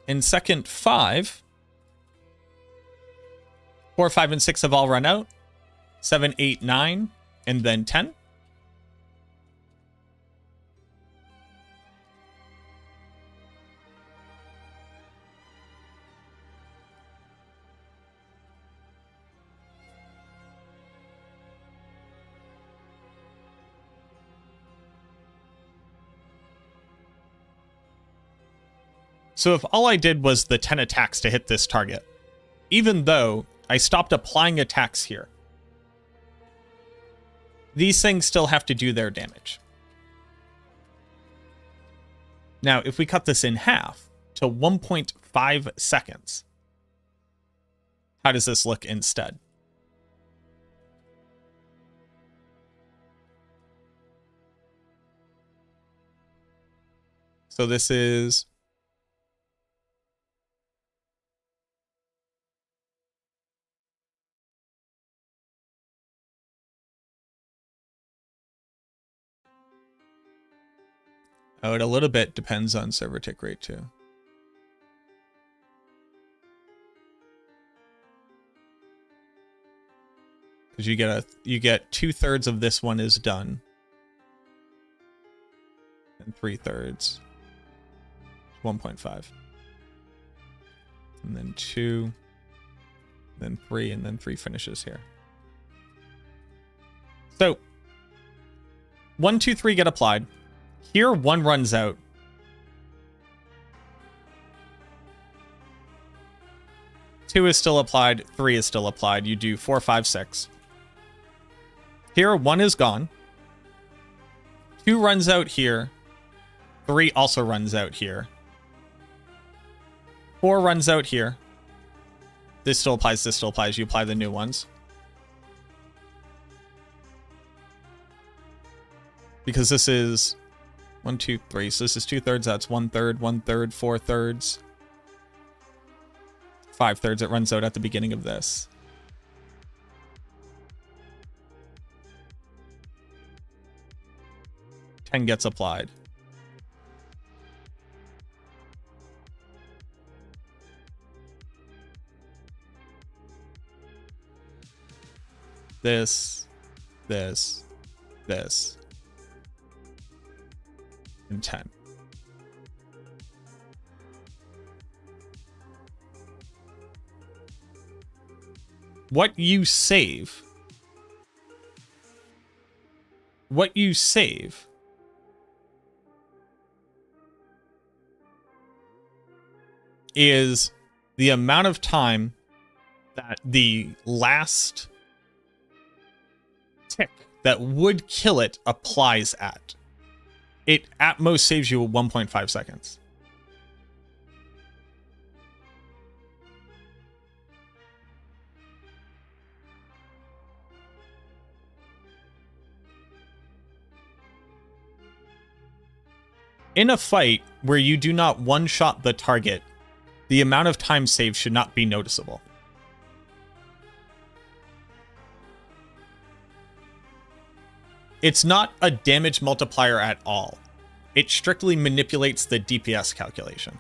In second 5, 4, 5, and 6 have all run out. 7, 8, 9, and then 10. So if all I did was the 10 attacks to hit this target, even though I stopped applying attacks here, these things still have to do their damage. Now, if we cut this in half to 1.5 seconds, how does this look instead? So this is... Oh, it a little bit depends on server tick rate too. Because you get 2/3 of this one is done. And 3/3. 1.5. And then 2. Then 3, and then 3 finishes here. So 1, 2, 3 get applied. Here, 1 runs out. 2 is still applied. 3 is still applied. You do 4, 5, 6. Here, 1 is gone. 2 runs out here. 3 also runs out here. 4 runs out here. This still applies. This still applies. You apply the new ones. Because this is... 1, 2, 3. So this is 2/3. That's 1/3, 1/3, 4/3, 5/3. It runs out at the beginning of this. $10 gets applied. This, this, this. And 10. What you save is the amount of time that the last tick that would kill it applies at. It at most saves you 1.5 seconds. In a fight where you do not one-shot the target, the amount of time saved should not be noticeable. It's not a damage multiplier at all. It strictly manipulates the DPS calculation.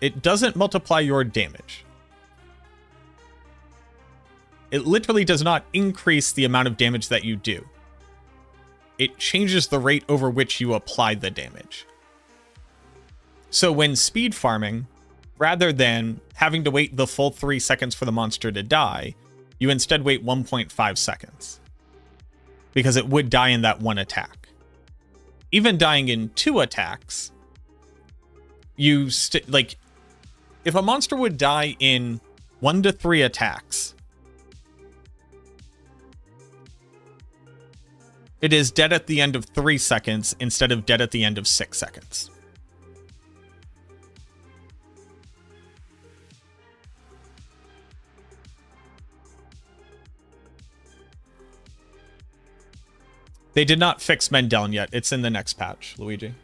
It doesn't multiply your damage. It literally does not increase the amount of damage that you do. It changes the rate over which you apply the damage. So when speed farming, rather than having to wait the full 3 seconds for the monster to die, you instead wait 1.5 seconds. Because it would die in that 1 attack. Even dying in 2 attacks, you like, if a monster would die in 1 to 3 attacks, it is dead at the end of 3 seconds instead of dead at the end of 6 seconds. They did not fix Mendeln yet. It's in the next patch, Luigi.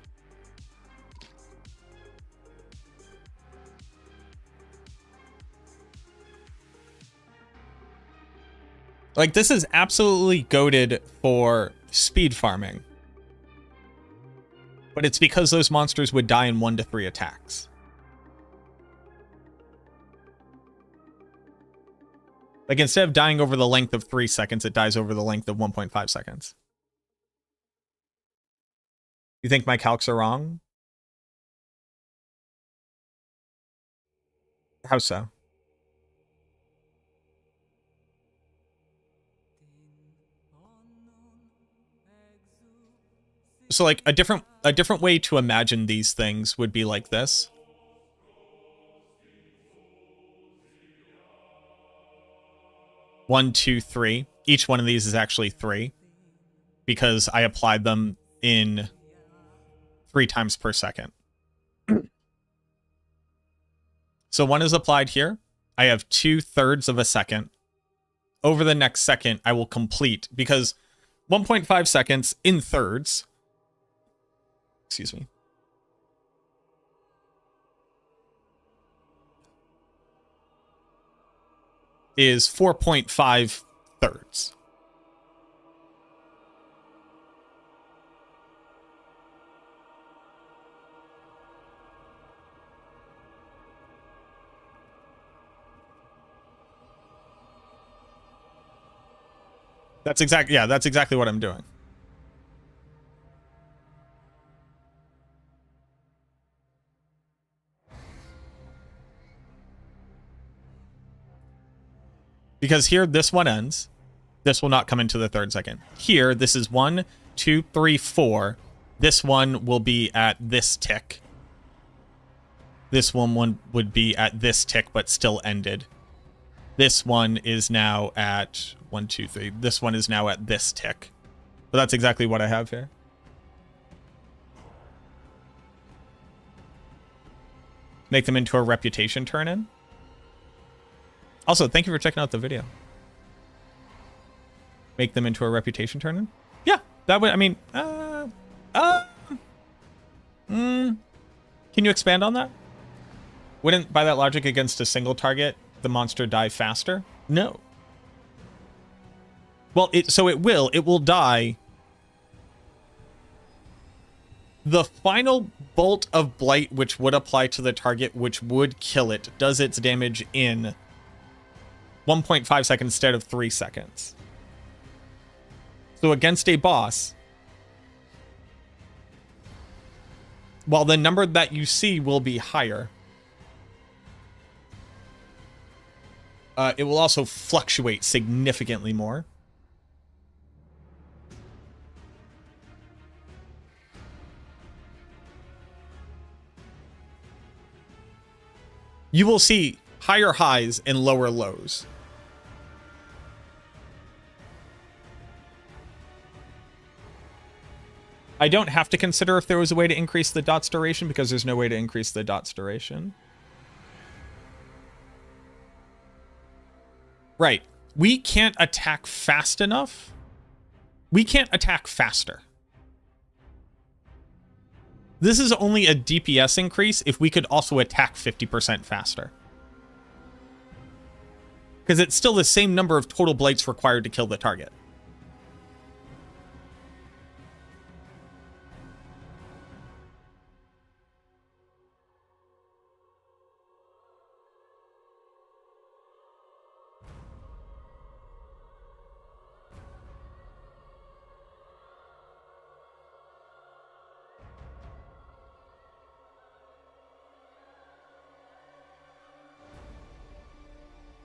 Like, this is absolutely goated for speed farming. But it's because those monsters would die in 1 to 3 attacks. Like, instead of dying over the length of 3 seconds, it dies over the length of 1.5 seconds. You think my calcs are wrong? How so? So like a different way to imagine these things would be like this. One, two, three. Each one of these is actually 3 because I applied them in 3 times per second. So 1 is applied here. I have 2/3 of a second. Over the next second, I will complete because 1.5 seconds in thirds. Excuse me. Is 4.5 thirds. That's exactly what I'm doing. Because here, this one ends. This will not come into the 3rd second. Here, this is 1, 2, 3, 4. This one will be at this tick. This one would be at this tick, but still ended. This one is now at 1, 2, 3. This one is now at this tick. But that's exactly what I have here. Make them into a reputation turn-in. Also, thank you for checking out the video. Make them into a reputation turn-in? Yeah, that would, I mean, can you expand on that? Wouldn't, by that logic, against a single target, the monster die faster? No. Well, it will die. The final bolt of Blight, which would apply to the target, which would kill it, does its damage in 1.5 seconds instead of 3 seconds. So against a boss, while the number that you see will be higher, it will also fluctuate significantly more. You will see higher highs and lower lows. I don't have to consider if there was a way to increase the dot's duration because there's no way to increase the dot's duration. Right. We can't attack fast enough. We can't attack faster. This is only a DPS increase if we could also attack 50% faster. Because it's still the same number of total blights required to kill the target.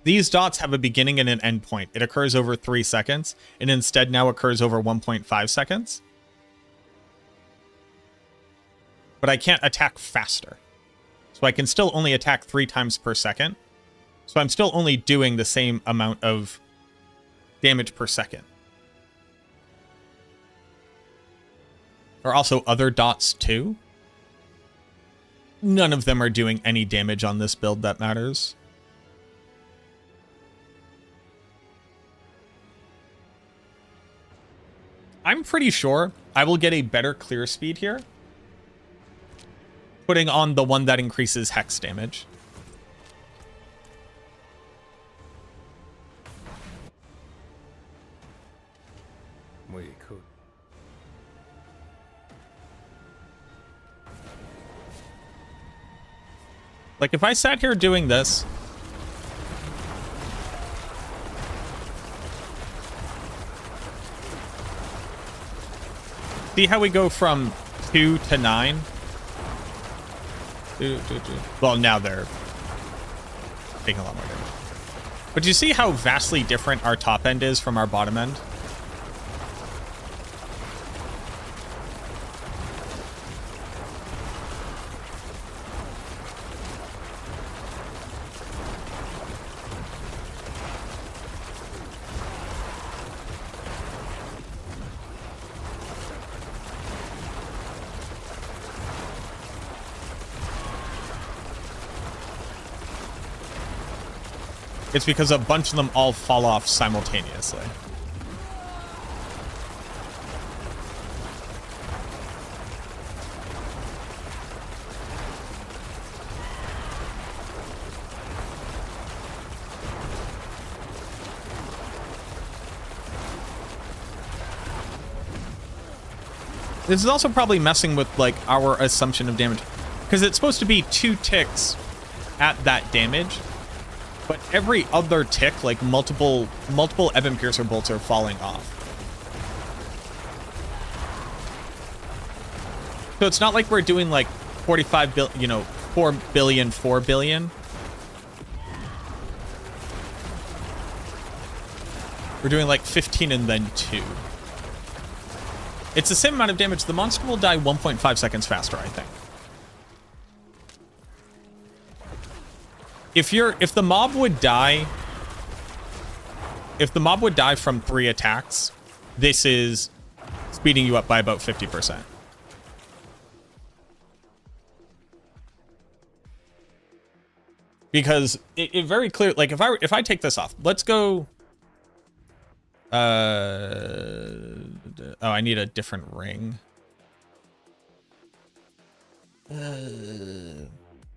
These dots have a beginning and an end point. It occurs over 3 seconds, and instead now occurs over 1.5 seconds. But I can't attack faster. So I can still only attack 3 times per second. So I'm still only doing the same amount of damage per second. Or also other dots too. None of them are doing any damage on this build that matters. I'm pretty sure I will get a better clear speed here, putting on the one that increases hex damage. We could. Like if I sat here doing this, see how we go from 2 to 9? Well, now they're taking a lot more damage. But you see how vastly different our top end is from our bottom end? It's because a bunch of them all fall off simultaneously. This is also probably messing with like our assumption of damage, because it's supposed to be 2 ticks at that damage. But every other tick, like multiple Ebon Piercer bolts are falling off. So it's not like we're doing like 45 billion, you know, 4 billion, 4 billion. We're doing like 15 and then 2. It's the same amount of damage. The monster will die 1.5 seconds faster, I think. If the mob would die from 3 attacks, this is speeding you up by about 50%. Because it very clear, like if I take this off, let's go. Oh, I need a different ring.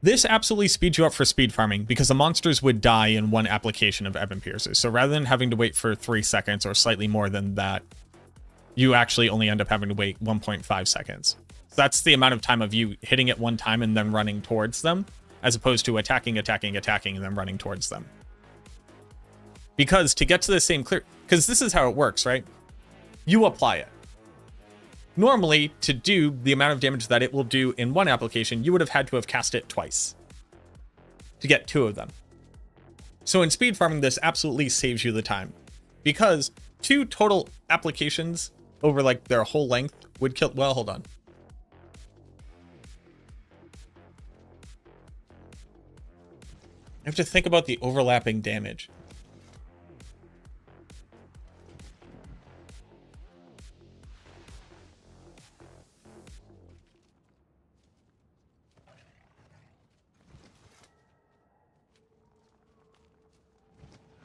This absolutely speeds you up for speed farming because the monsters would die in 1 application of Ebon Piercers. So rather than having to wait for 3 seconds or slightly more than that, you actually only end up having to wait 1.5 seconds. So that's the amount of time of you hitting it 1 time and then running towards them, as opposed to attacking, and then running towards them. Because to get to the same clear, because this is how it works, right? You apply it. Normally, to do the amount of damage that it will do in 1 application, you would have had to have cast it twice to get 2 of them. So in speed farming, this absolutely saves you the time, because 2 total applications over like their whole length would kill. Well, hold on. I have to think about the overlapping damage.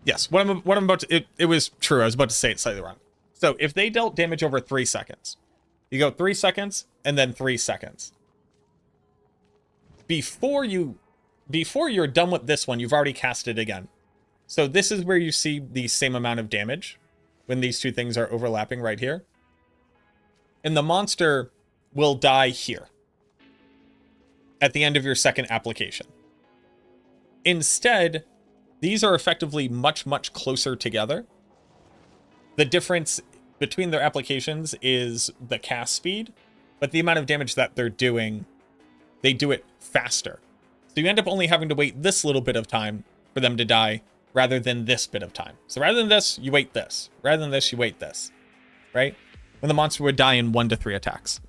Yes, what I'm about to, it was true. I was about to say it slightly wrong. So if they dealt damage over 3 seconds, you go 3 seconds and then 3 seconds. Before you're done with this one, you've already cast it again. So this is where you see the same amount of damage when these 2 things are overlapping right here. And the monster will die here at the end of your 2nd application. Instead, these are effectively much, much closer together. The difference between their applications is the cast speed, but the amount of damage that they're doing, they do it faster. So you end up only having to wait this little bit of time for them to die rather than this bit of time. So rather than this, you wait this. Rather than this, you wait this, right? When the monster would die in 1 to 3 attacks.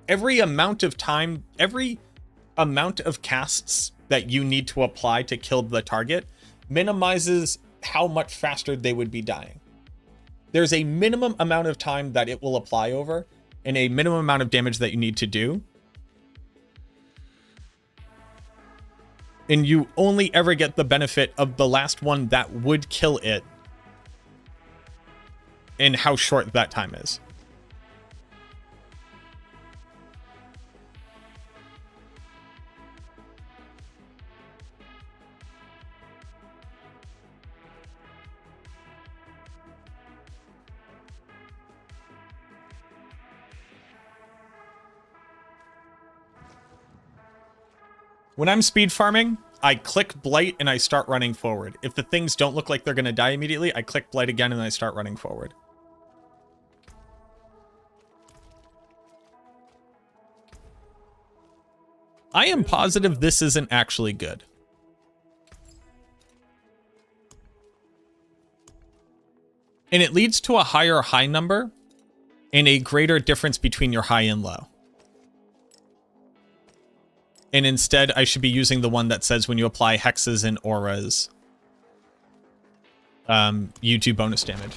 every amount of time, every amount of casts that you need to apply to kill the target minimizes how much faster they would be dying. There's a minimum amount of time that it will apply over and a minimum amount of damage that you need to do. And you only ever get the benefit of the last one that would kill it and how short that time is. When I'm speed farming, I click Blight and I start running forward. If the things don't look like they're going to die immediately, I click Blight again and I start running forward. I am positive this isn't actually good. And it leads to a higher high number and a greater difference between your high and low. And instead, I should be using the one that says when you apply hexes and auras, you do bonus damage.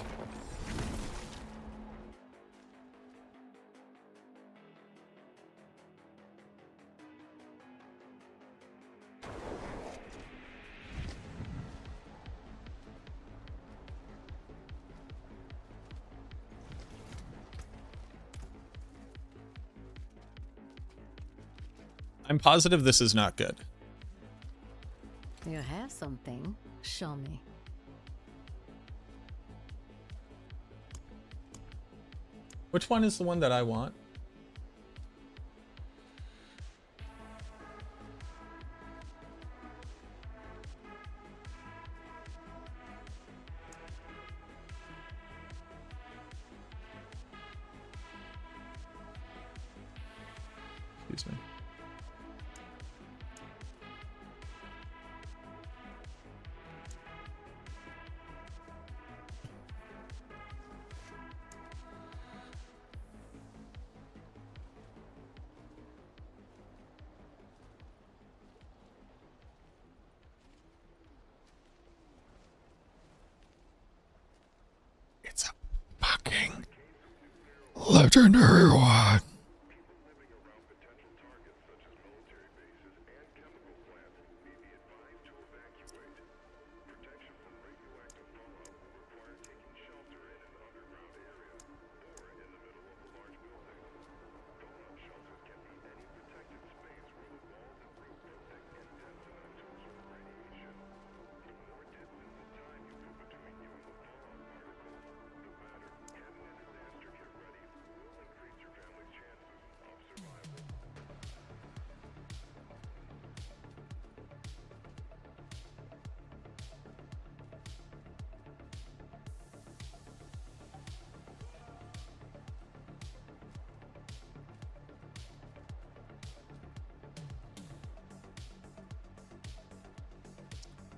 I'm positive this is not good. You have something. Show me. Which one is the one that I want? Excuse me. It's a fucking legendary one.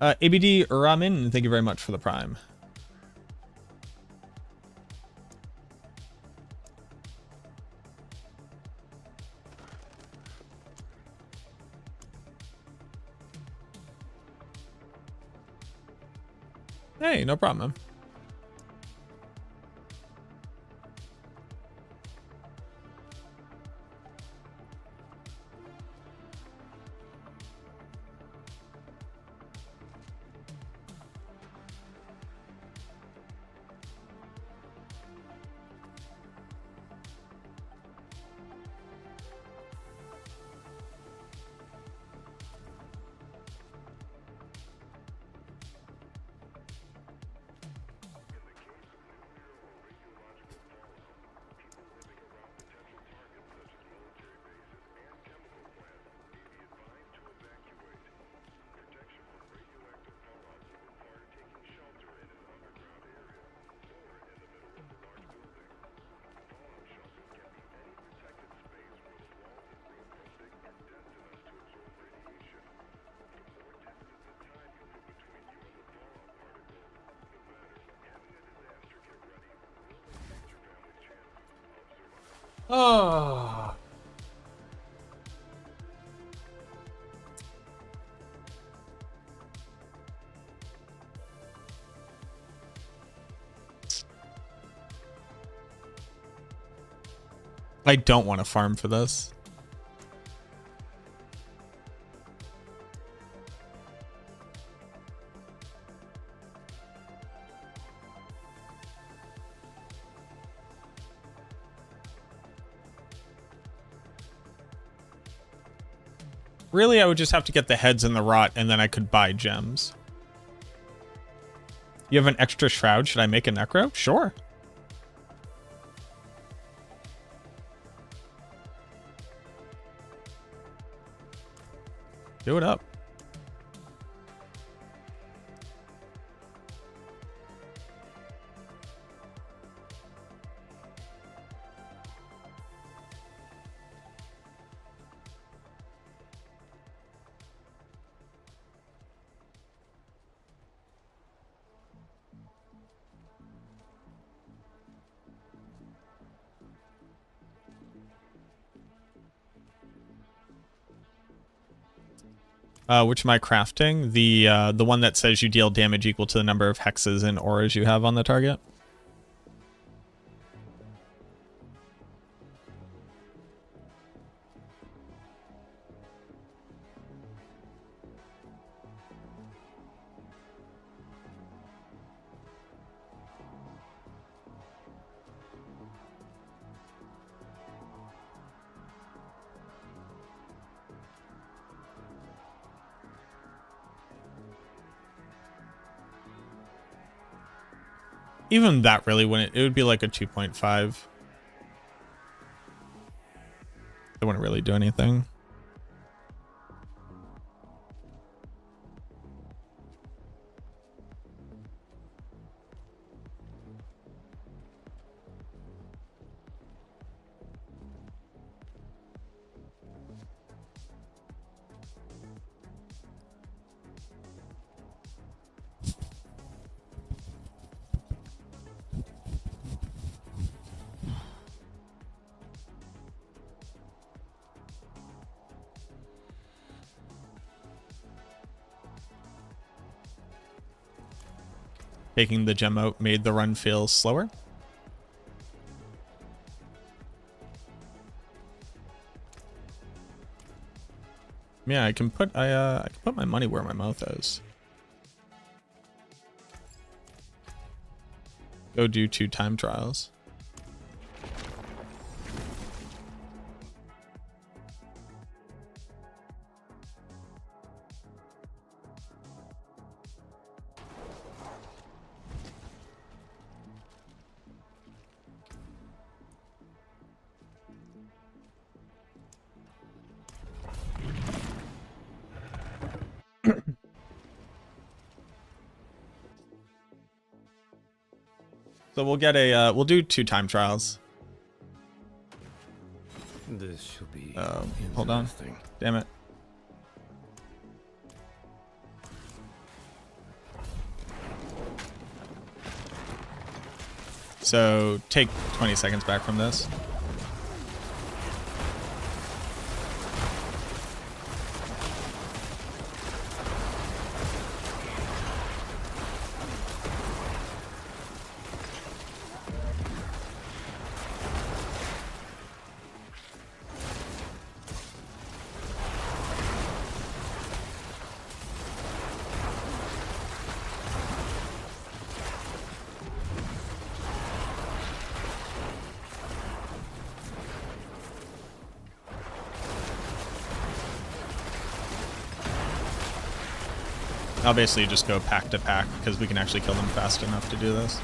ABD Ramin, thank you very much for the prime. Hey, no problem, man. Oh. I don't want to farm for this. Really, I would just have to get the heads and the rot, and then I could buy gems. You have an extra shroud. Should I make a necro? Sure. Do it up. Which am I crafting? The one that says you deal damage equal to the number of hexes and auras you have on the target. Even that really wouldn't, it would be like a 2.5. It wouldn't really do anything. Taking the gem out made the run feel slower. Yeah, I can put I can put my money where my mouth is. Go do 2 time trials. So we'll get a we'll do 2 time trials. This should be hold on. Damn it. So take 20 seconds back from this. I'll basically just go pack to pack because we can actually kill them fast enough to do this.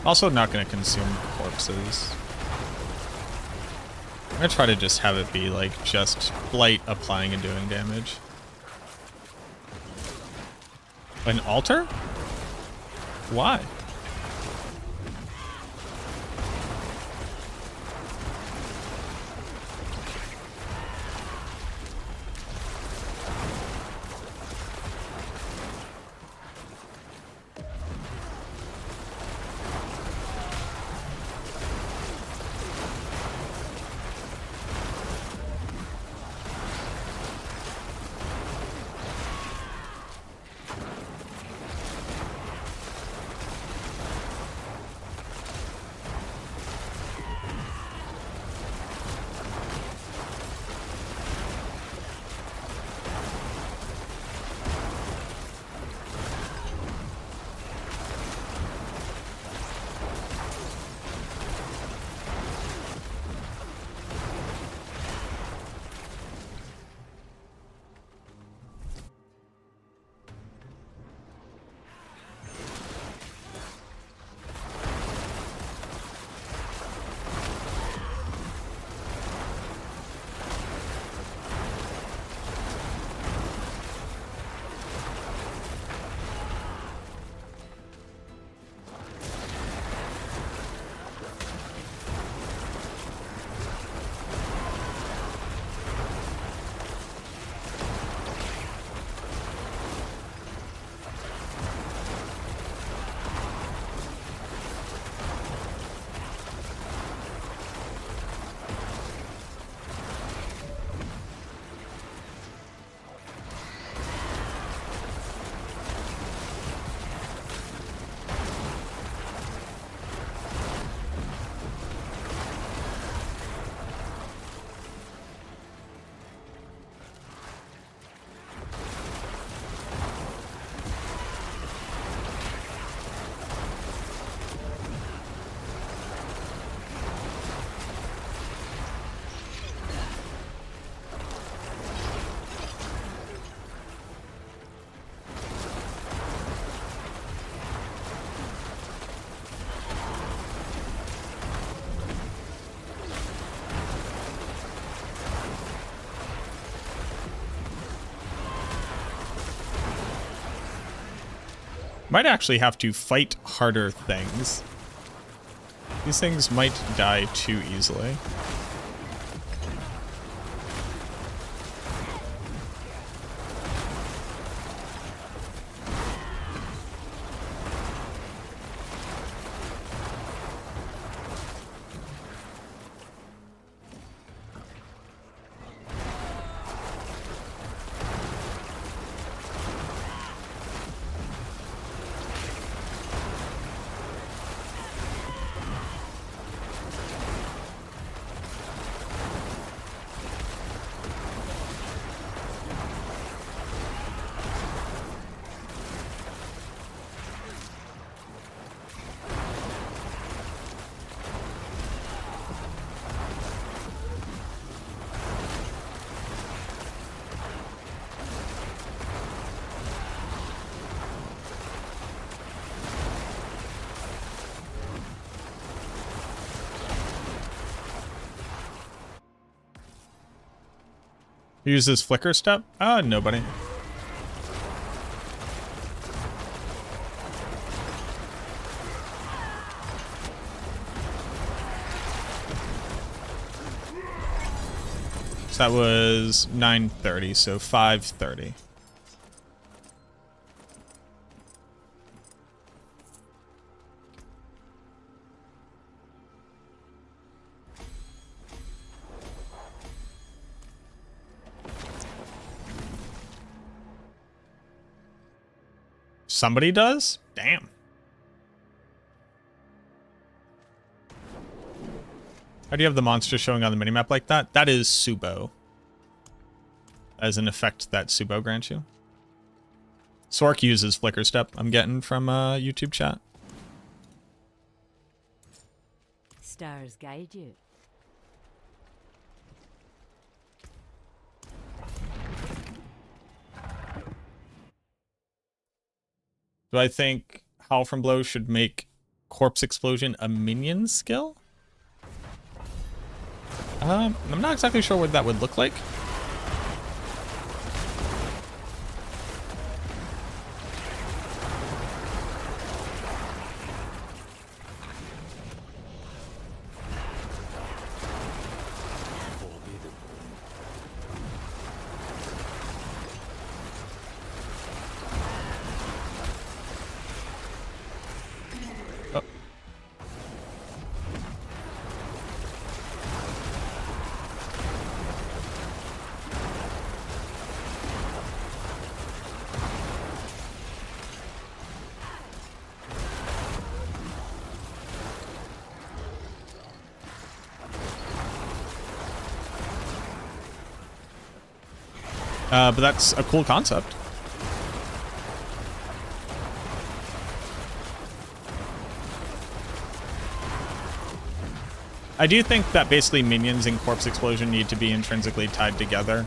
Also not going to consume 4 corpses. I'm gonna try to just have it be like just Blight applying and doing damage. An altar? Why? Might actually have to fight harder things. These things might die too easily. Uses flicker step? Nobody. So that was 9:30, so 5:30. Somebody does? Damn. How do you have the monster showing on the minimap like that? That is Subo. As an effect that Subo grants you. Sork uses flicker step, I'm getting from YouTube chat. Stars guide you. Do I think Howl from Blow should make Corpse Explosion a minion skill? I'm not exactly sure what that would look like. But that's a cool concept. I do think that basically minions and corpse explosion need to be intrinsically tied together.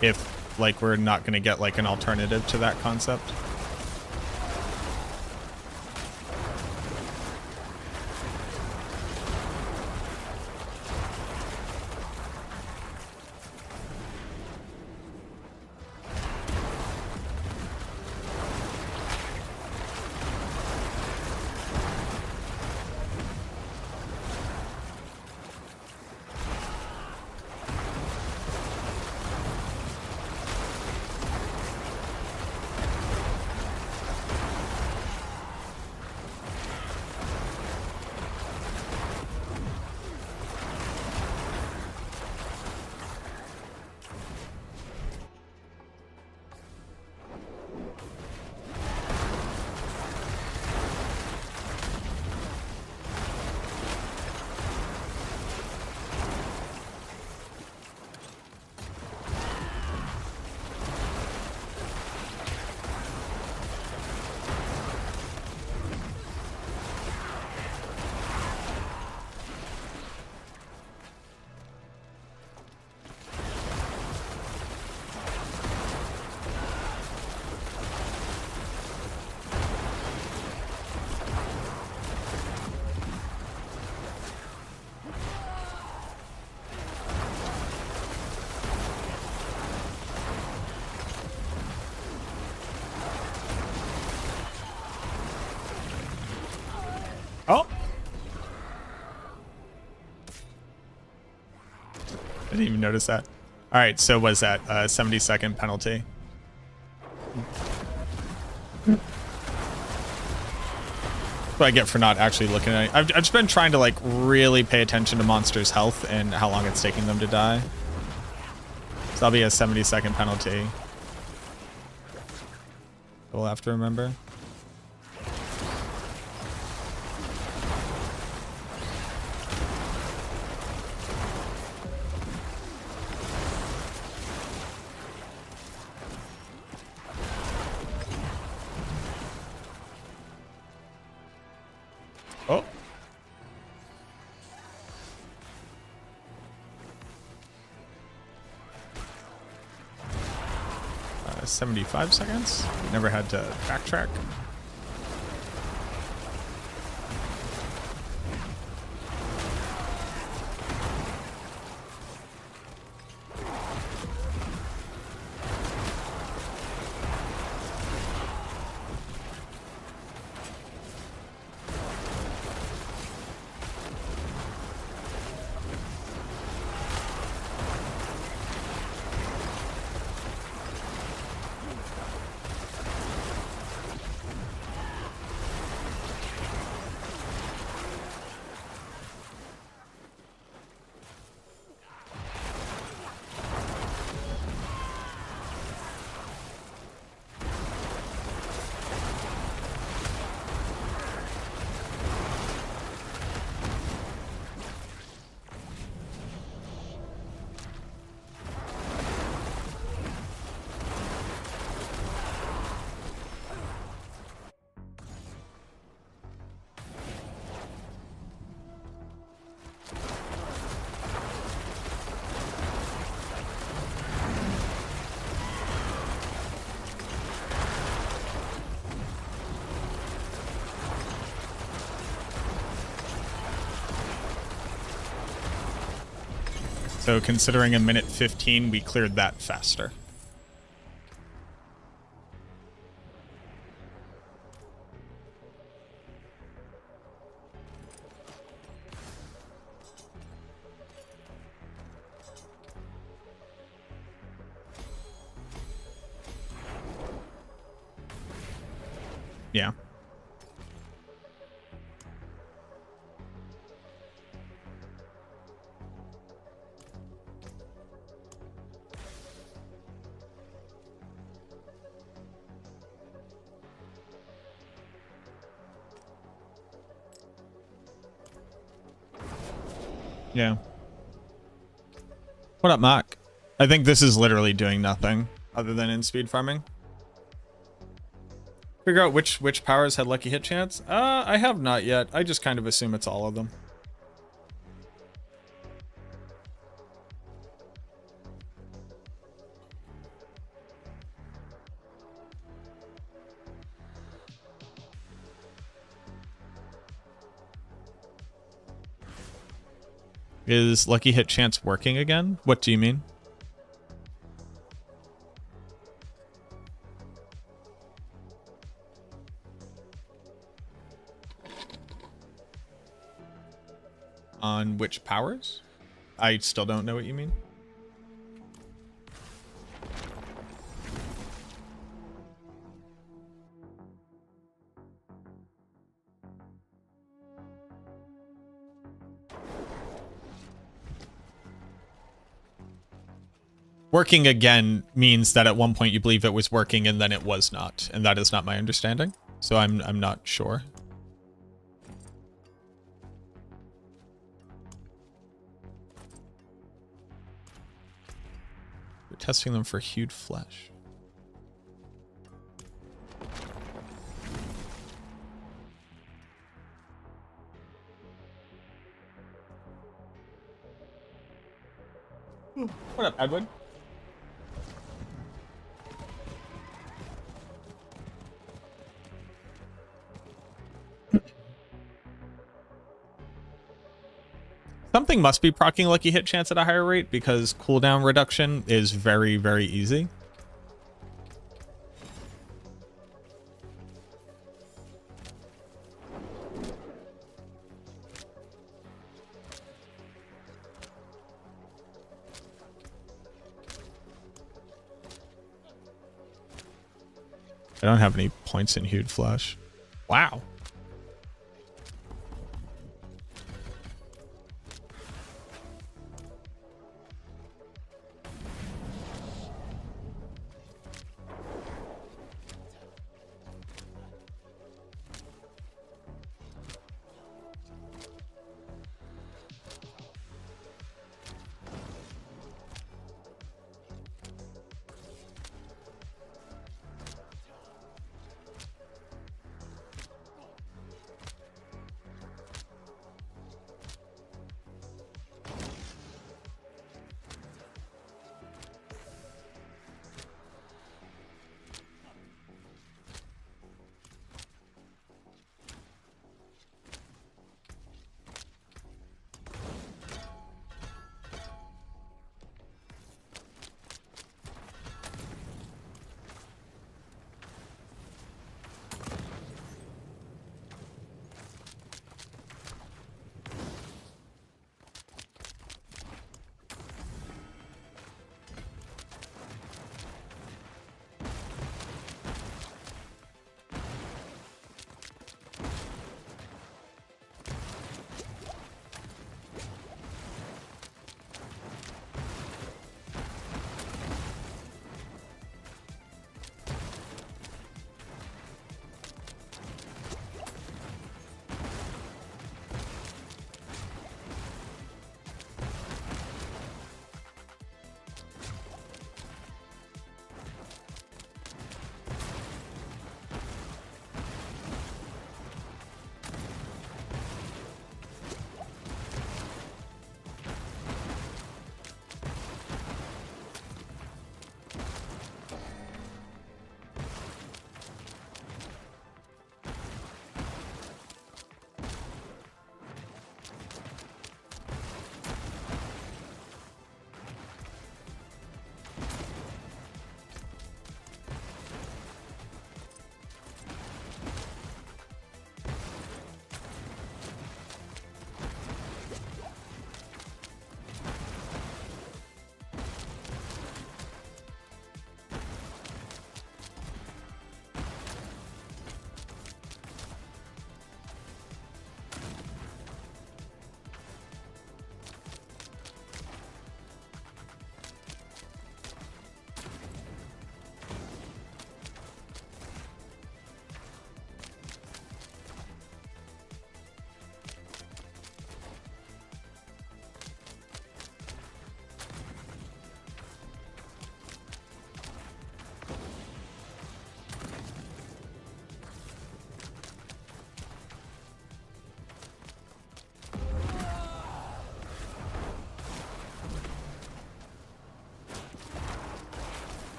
If, like, we're not going to get, like, an alternative to that concept. Oh! I didn't even notice that. Alright, so was that a 70-second penalty? What I get for not actually looking at it. I've just been trying to, like, really pay attention to monsters' health and how long it's taking them to die. So that'll be a 70-second penalty. We'll have to remember. Oh. 75 seconds. Never had to backtrack. So considering a minute 15, we cleared that faster. Yeah. Yeah. What up, Mark? I think this is literally doing nothing other than in speed farming. Figure out which powers had lucky hit chance? I have not yet. I just kind of assume it's all of them. Is lucky hit chance working again? What do you mean? On which powers? I still don't know what you mean. Working again means that at one point you believe it was working and then it was not, and that is not my understanding. So I'm not sure. We're testing them for hewed flesh. What up, Edward? Something must be proccing lucky hit chance at a higher rate because cooldown reduction is very, very easy. I don't have any points in hewed flesh. Wow.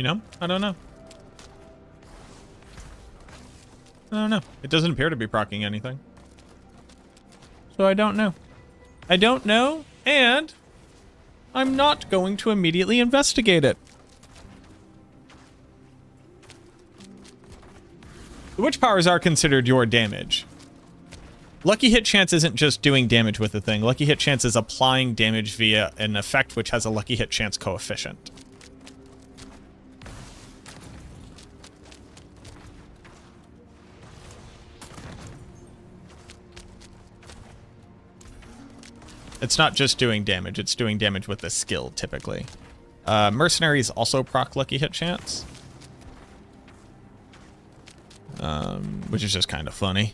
You know? I don't know. I don't know. It doesn't appear to be proccing anything. So I don't know. I don't know, and I'm not going to immediately investigate it. Which powers are considered your damage? Lucky hit chance isn't just doing damage with the thing. Lucky hit chance is applying damage via an effect which has a lucky hit chance coefficient. It's not just doing damage, it's doing damage with a skill, typically. Mercenaries also proc lucky hit chance. Which is just kind of funny.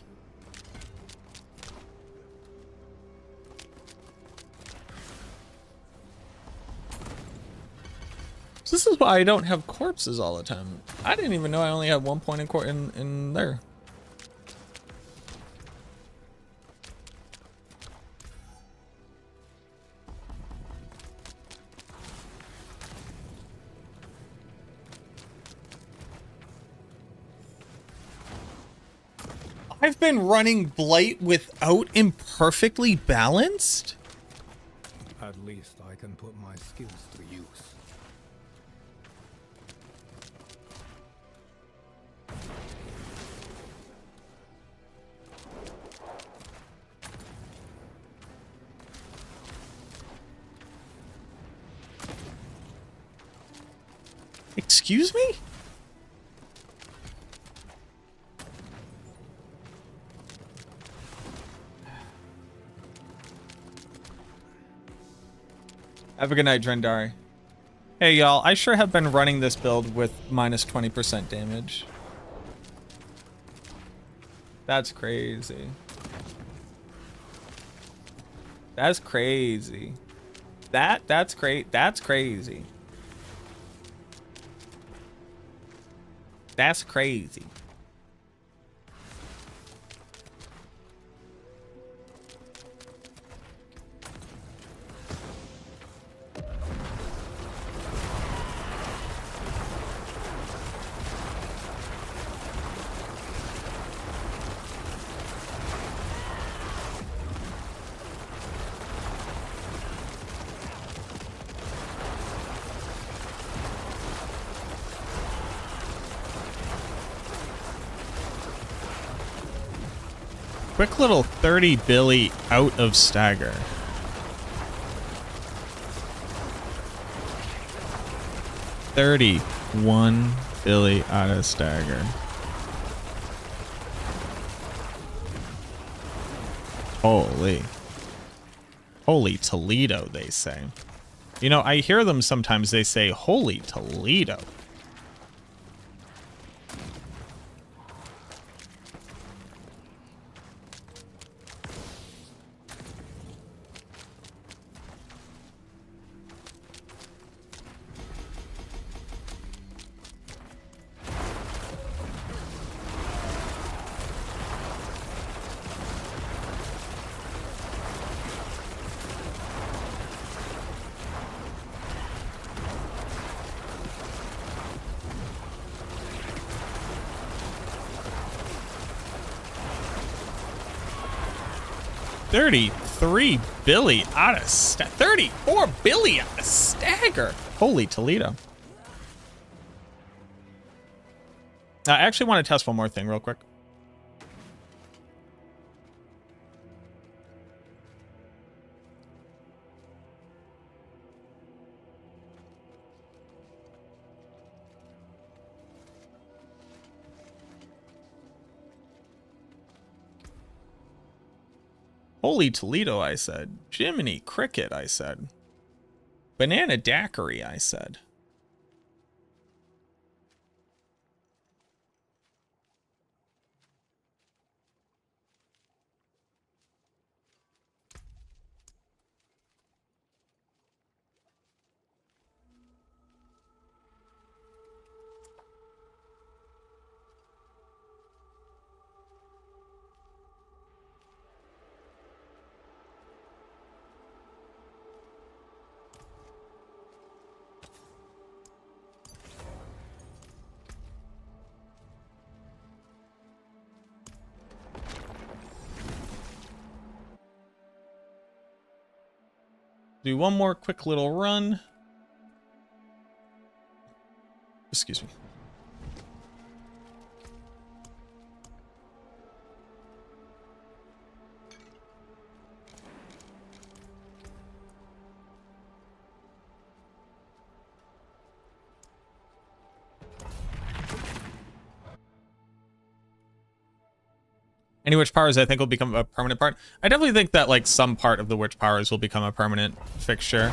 So this is why I don't have corpses all the time. I didn't even know I only had 1 point in there. I've been running Blight without imperfectly balanced? At least I can put my skills to use. Excuse me? Have a good night, Drendari. Hey, y'all. I sure have been running this build with minus 20% damage. That's crazy. That's crazy. That's great. That's crazy. That's crazy. Quick little 30 Billy out of stagger. $31 Billy out of stagger. Holy. Holy Toledo, they say. You know, I hear them sometimes, they say, Holy Toledo. $33 Billy out of $34 Billy out of stagger. Holy Toledo. I actually want to test one more thing real quick. Holy Toledo, I said. Jiminy Cricket, I said. Banana Daiquiri, I said. Do one more quick little run. Excuse me. Any witch powers I think will become a permanent part. I definitely think that like some part of the witch powers will become a permanent fixture.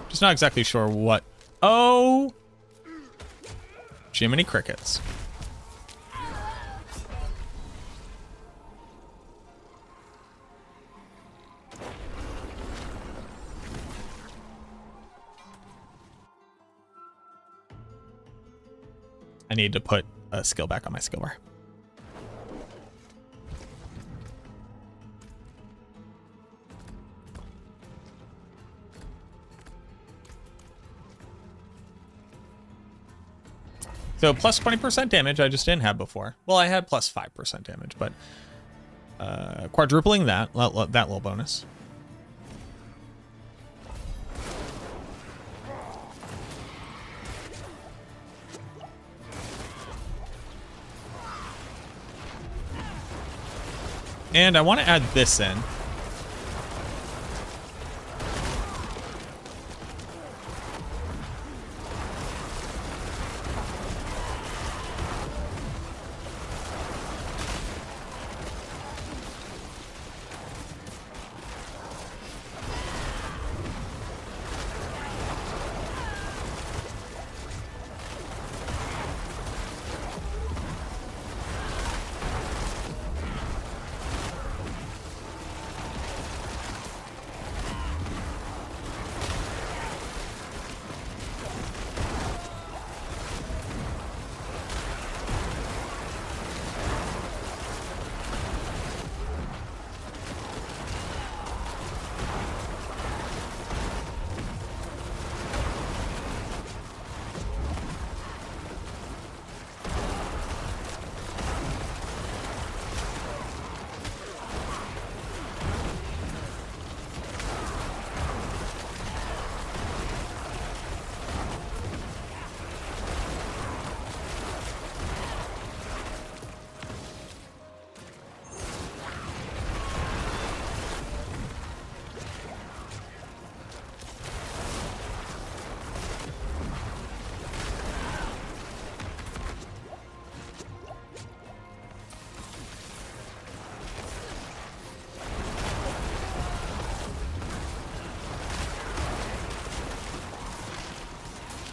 Just not exactly sure what. Oh, Jiminy Crickets. I need to put a skill back on my skill bar. So plus 20% damage I just didn't have before. Well, I had plus 5% damage, but quadrupling that little bonus. And I want to add this in.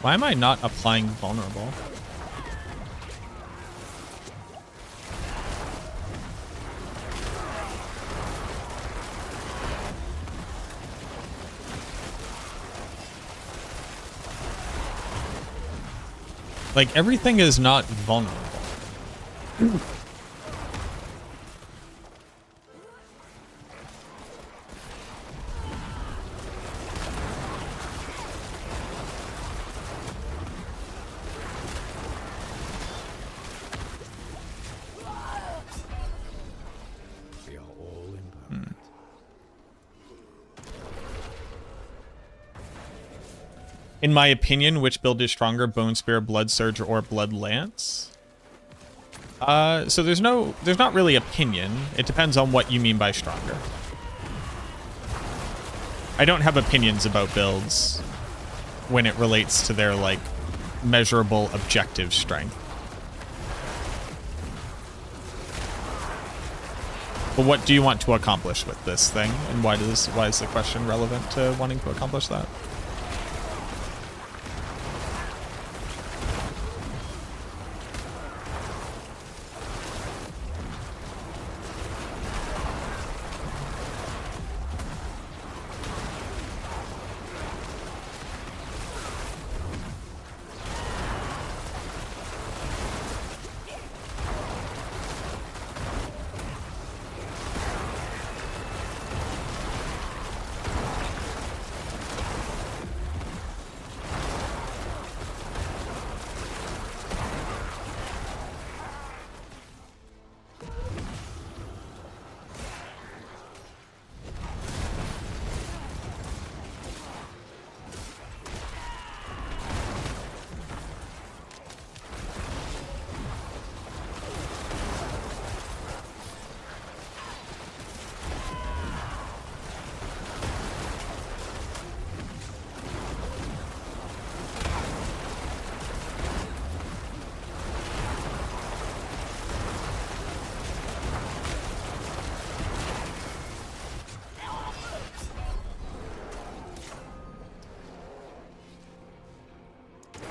Why am I not applying vulnerable? Like, everything is not vulnerable. In my opinion, which build is stronger, Bone Spear, Blood Surge, or Blood Lance? So there's not really opinion. It depends on what you mean by stronger. I don't have opinions about builds when it relates to their, like, measurable objective strength. But what do you want to accomplish with this thing? And why is the question relevant to wanting to accomplish that?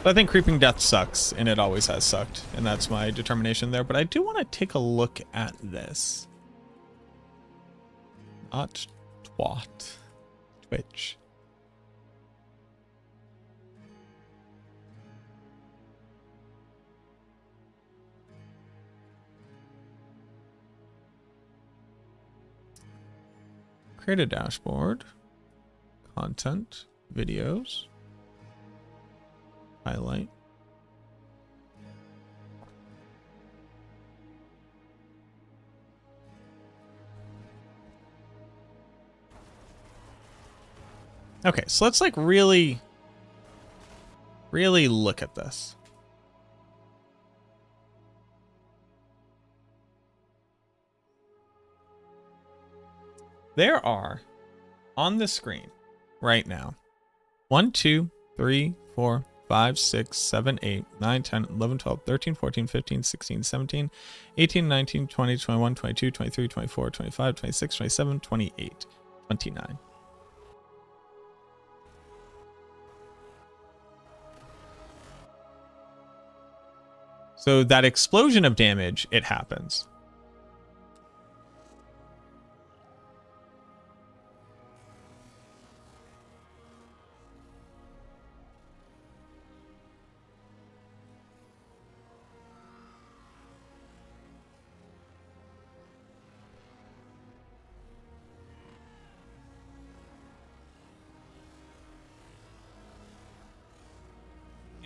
So I think Creeping Death sucks, and it always has sucked, and that's my determination there. But I do want to take a look at this. Not twat. Twitch. Create a dashboard. Content. Videos. Highlight. Okay, so let's like really look at this. There are on the screen right now 1, 2, 3, 4, 5, 6, 7, 8, 9, 10, 11, 12, 13, 14, 15, 16, 17, 18, 19, 20, 21, 22, 23, 24, 25, 26, 27, 28, 29. So that explosion of damage, it happens.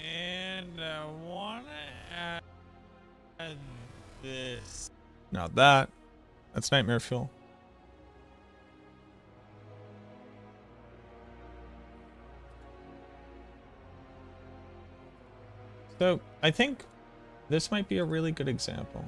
And I want to add this. Not that. That's Nightmare Fuel. So I think this might be a really good example.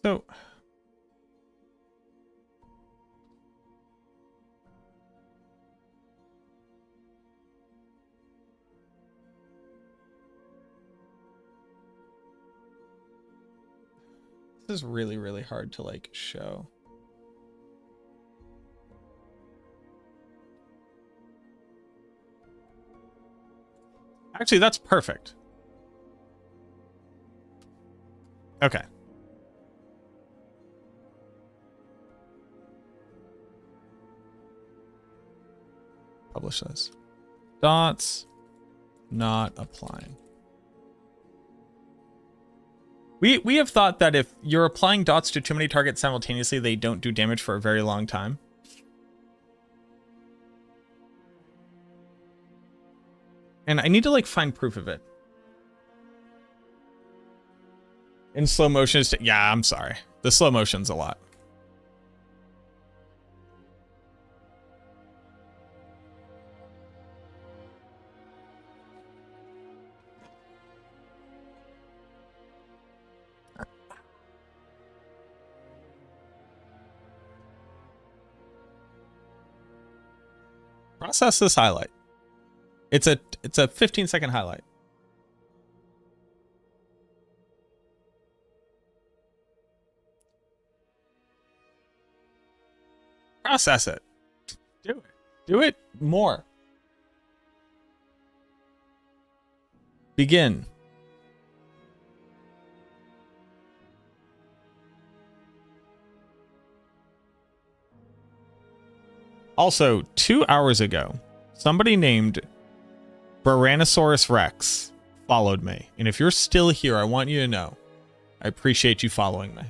So this is really, really hard to like show. Actually, that's perfect. Okay. Publish this. Dots not applying. We have thought that if you're applying dots to too many targets simultaneously, they don't do damage for a very long time. And I need to like find proof of it. In slow motion is yeah, I'm sorry. The slow motion's a lot. Process this highlight. It's a 15-second highlight. Process it. Do it. Do it more. Begin. Also, 2 hours ago, somebody named Baranosaurus Rex followed me. And if you're still here, I want you to know, I appreciate you following me.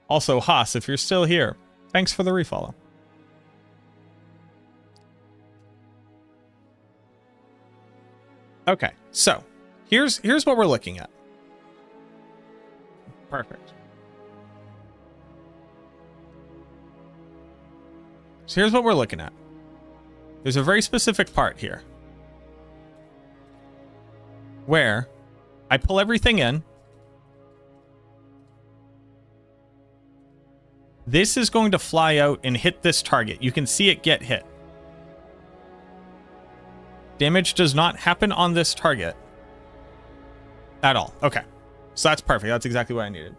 Also, Haas, if you're still here, thanks for the refollow. Okay, so here's what we're looking at. Perfect. So here's what we're looking at. There's a very specific part here where I pull everything in. This is going to fly out and hit this target. You can see it get hit. Damage does not happen on this target at all. Okay. So that's perfect. That's exactly what I needed.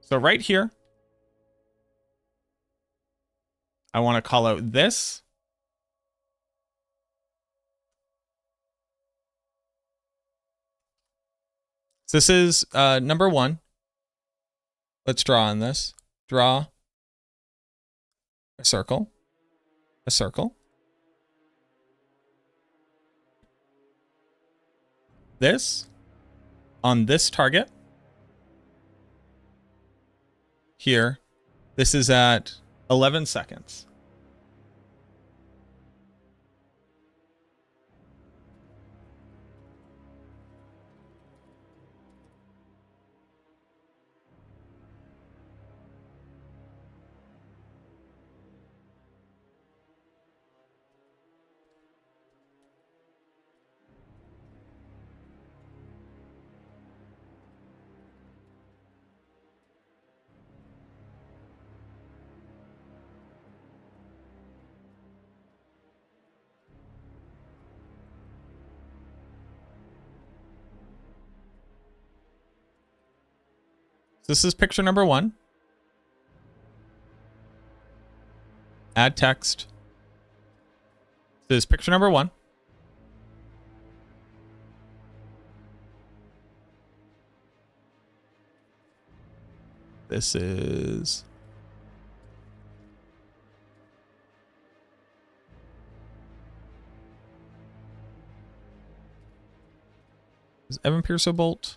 So right here, I want to call out this. This is number 1. Let's draw on this. Draw a circle. A circle. This on this target. Here. This is at 11 seconds. This is picture number 1. Add text. This is picture number 1. This is Evan Pierce-Bolt.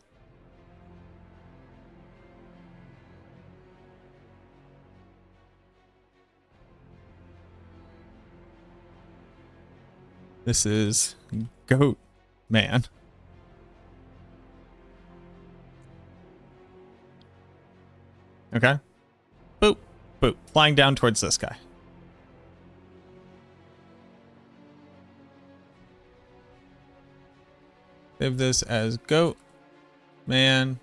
This is Goat Man. Okay. Boop, boop. Flying down towards this guy. Save this as Goat Man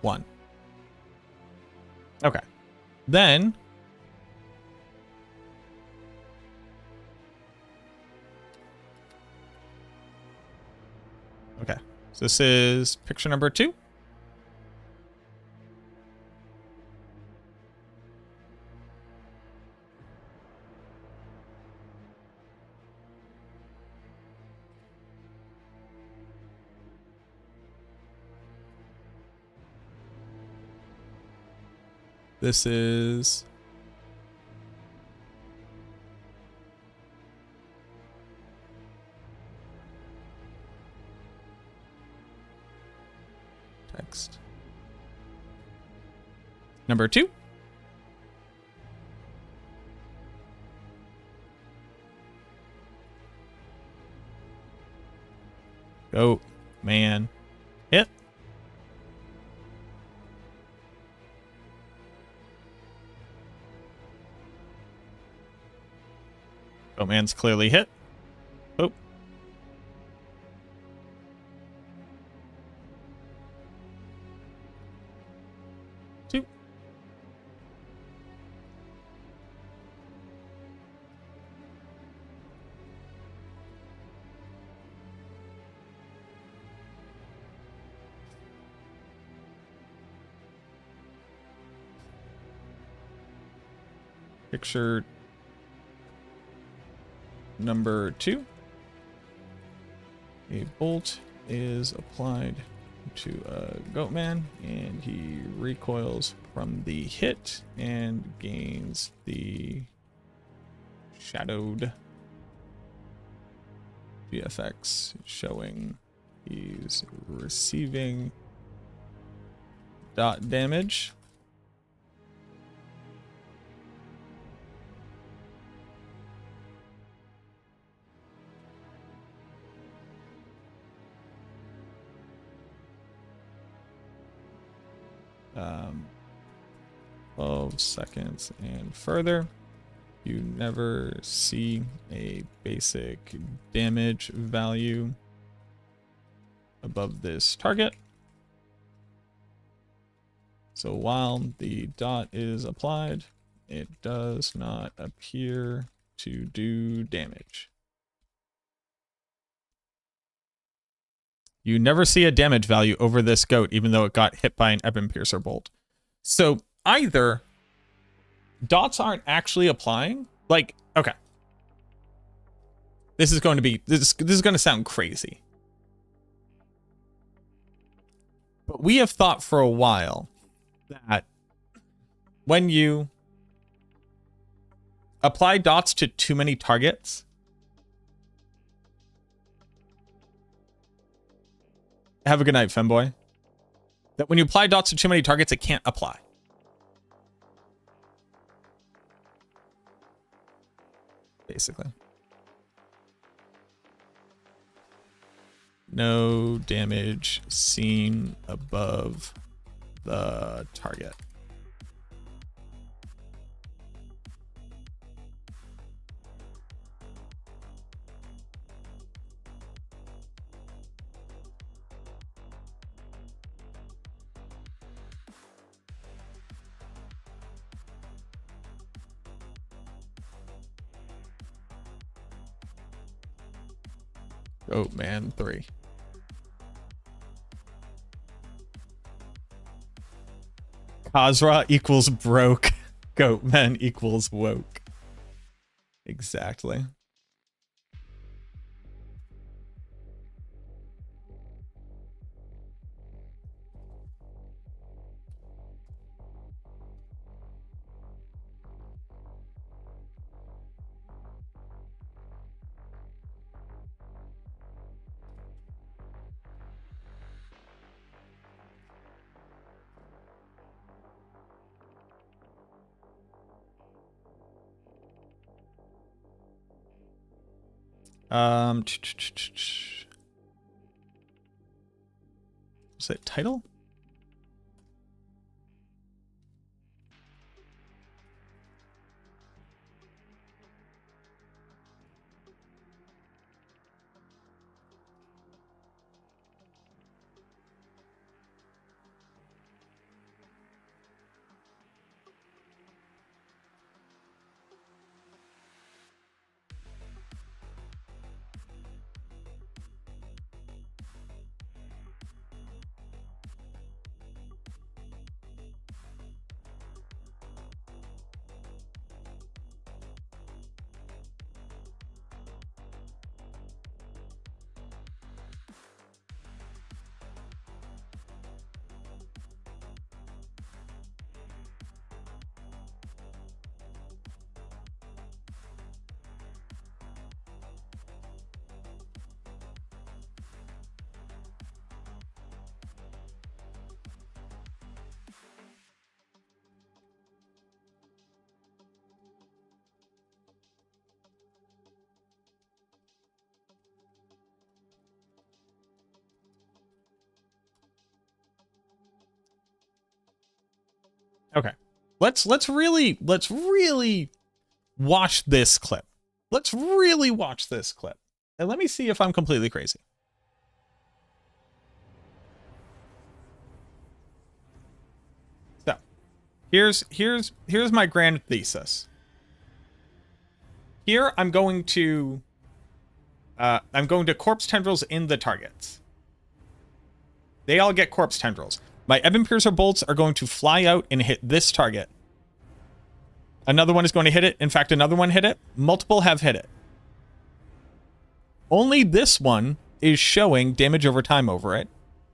1. Okay. Then okay. So this is picture number 2. This is text. Number 2. Go, man. Hit. Go, man's clearly hit. Oh. Two. Picture number 2. A bolt is applied to a Goatman, and he recoils from the hit and gains the shadowed VFX, showing he's receiving dot damage. Um, 12 seconds and further. You never see a basic damage value above this target. So while the dot is applied, it does not appear to do damage. You never see a damage value over this goat, even though it got hit by an Ebon Piercer bolt. So either dots aren't actually applying. Like, okay. This is going to be, this is going to sound crazy. But we have thought for a while that when you apply dots to too many targets, have a good night, femboy. That when you apply dots to too many targets, it can't apply. Basically. No damage seen above the target. Oh man, 3. Khazra equals broke. Goatman equals woke. Exactly. Was it title? Okay. Let's really watch this clip. Let's really watch this clip. And let me see if I'm completely crazy. So, here's my grand thesis. Here I'm going to corpse tendrils in the targets. They all get corpse tendrils. My Ebon Piercer bolts are going to fly out and hit this target. Another one is going to hit it. In fact, another one hit it. Multiple have hit it. Only this one is showing damage over time over it.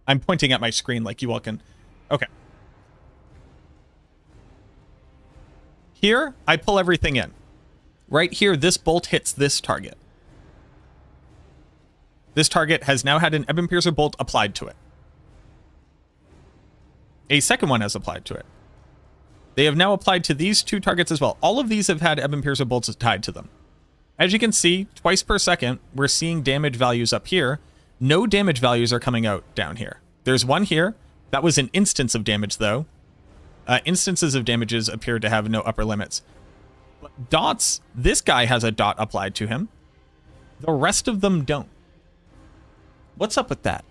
I'm pointing at my screen like you all can. Okay. Here, I pull everything in. Right here, this bolt hits this target. This target has now had an Ebon Piercer bolt applied to it. A second one has applied to it. They have now applied to these two targets as well. All of these have had Ebon Piercer bolts tied to them. As you can see, twice per second, we're seeing damage values up here. No damage values are coming out down here. There's one here. That was an instance of damage, though. Instances of damages appear to have no upper limits. But dots, this guy has a dot applied to him. The rest of them don't. What's up with that?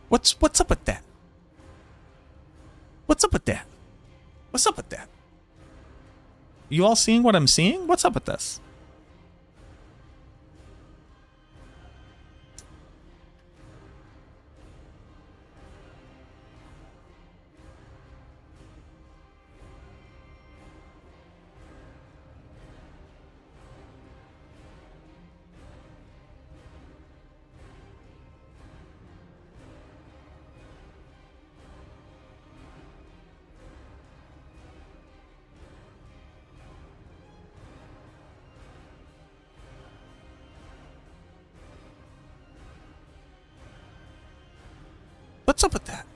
What's up with that? What's up with that? What's up with that? You all seeing what I'm seeing? What's up with this? What's up with that?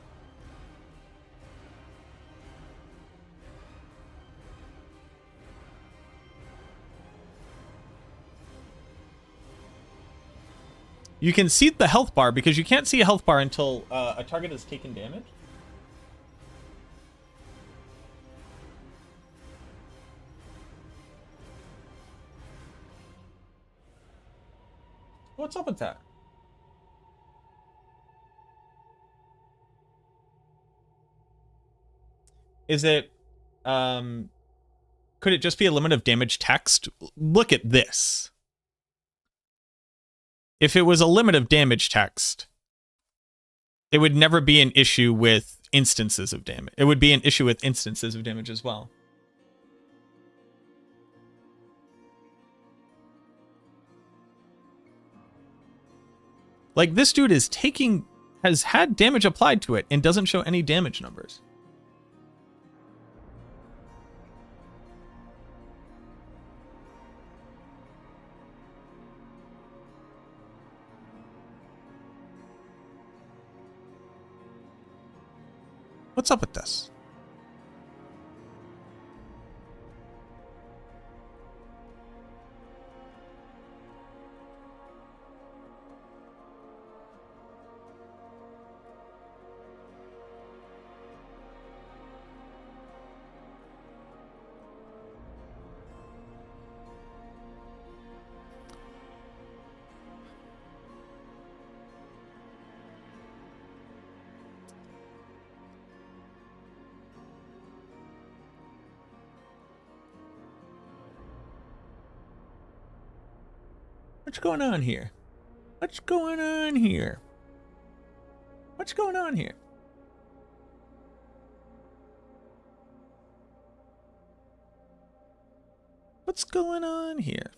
You can see the health bar because you can't see a health bar until a target has taken damage. What's up with that? Is it, could it just be a limit of damage text? Look at this. If it was a limit of damage text, it would never be an issue with instances of damage. It would be an issue with instances of damage as well. Like, this dude is has had damage applied to it and doesn't show any damage numbers. What's up with this? What's going on here? What's going on here? What's going on here? What's going on here?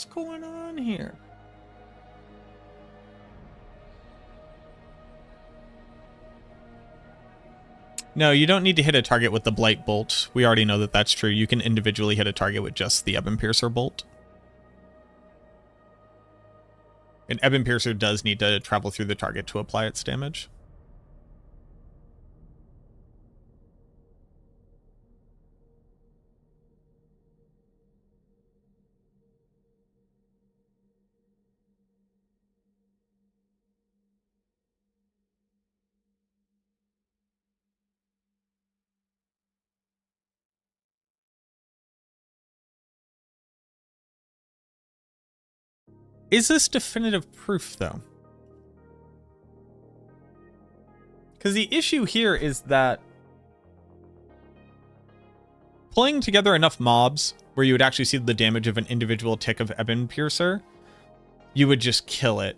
What's going on here? No, you don't need to hit a target with the Blight Bolt. We already know that that's true. You can individually hit a target with just the Ebon Piercer Bolt. An Ebon Piercer does need to travel through the target to apply its damage. Is this definitive proof, though? Because the issue here is that pulling together enough mobs where you would actually see the damage of an individual tick of Ebon Piercer, you would just kill it.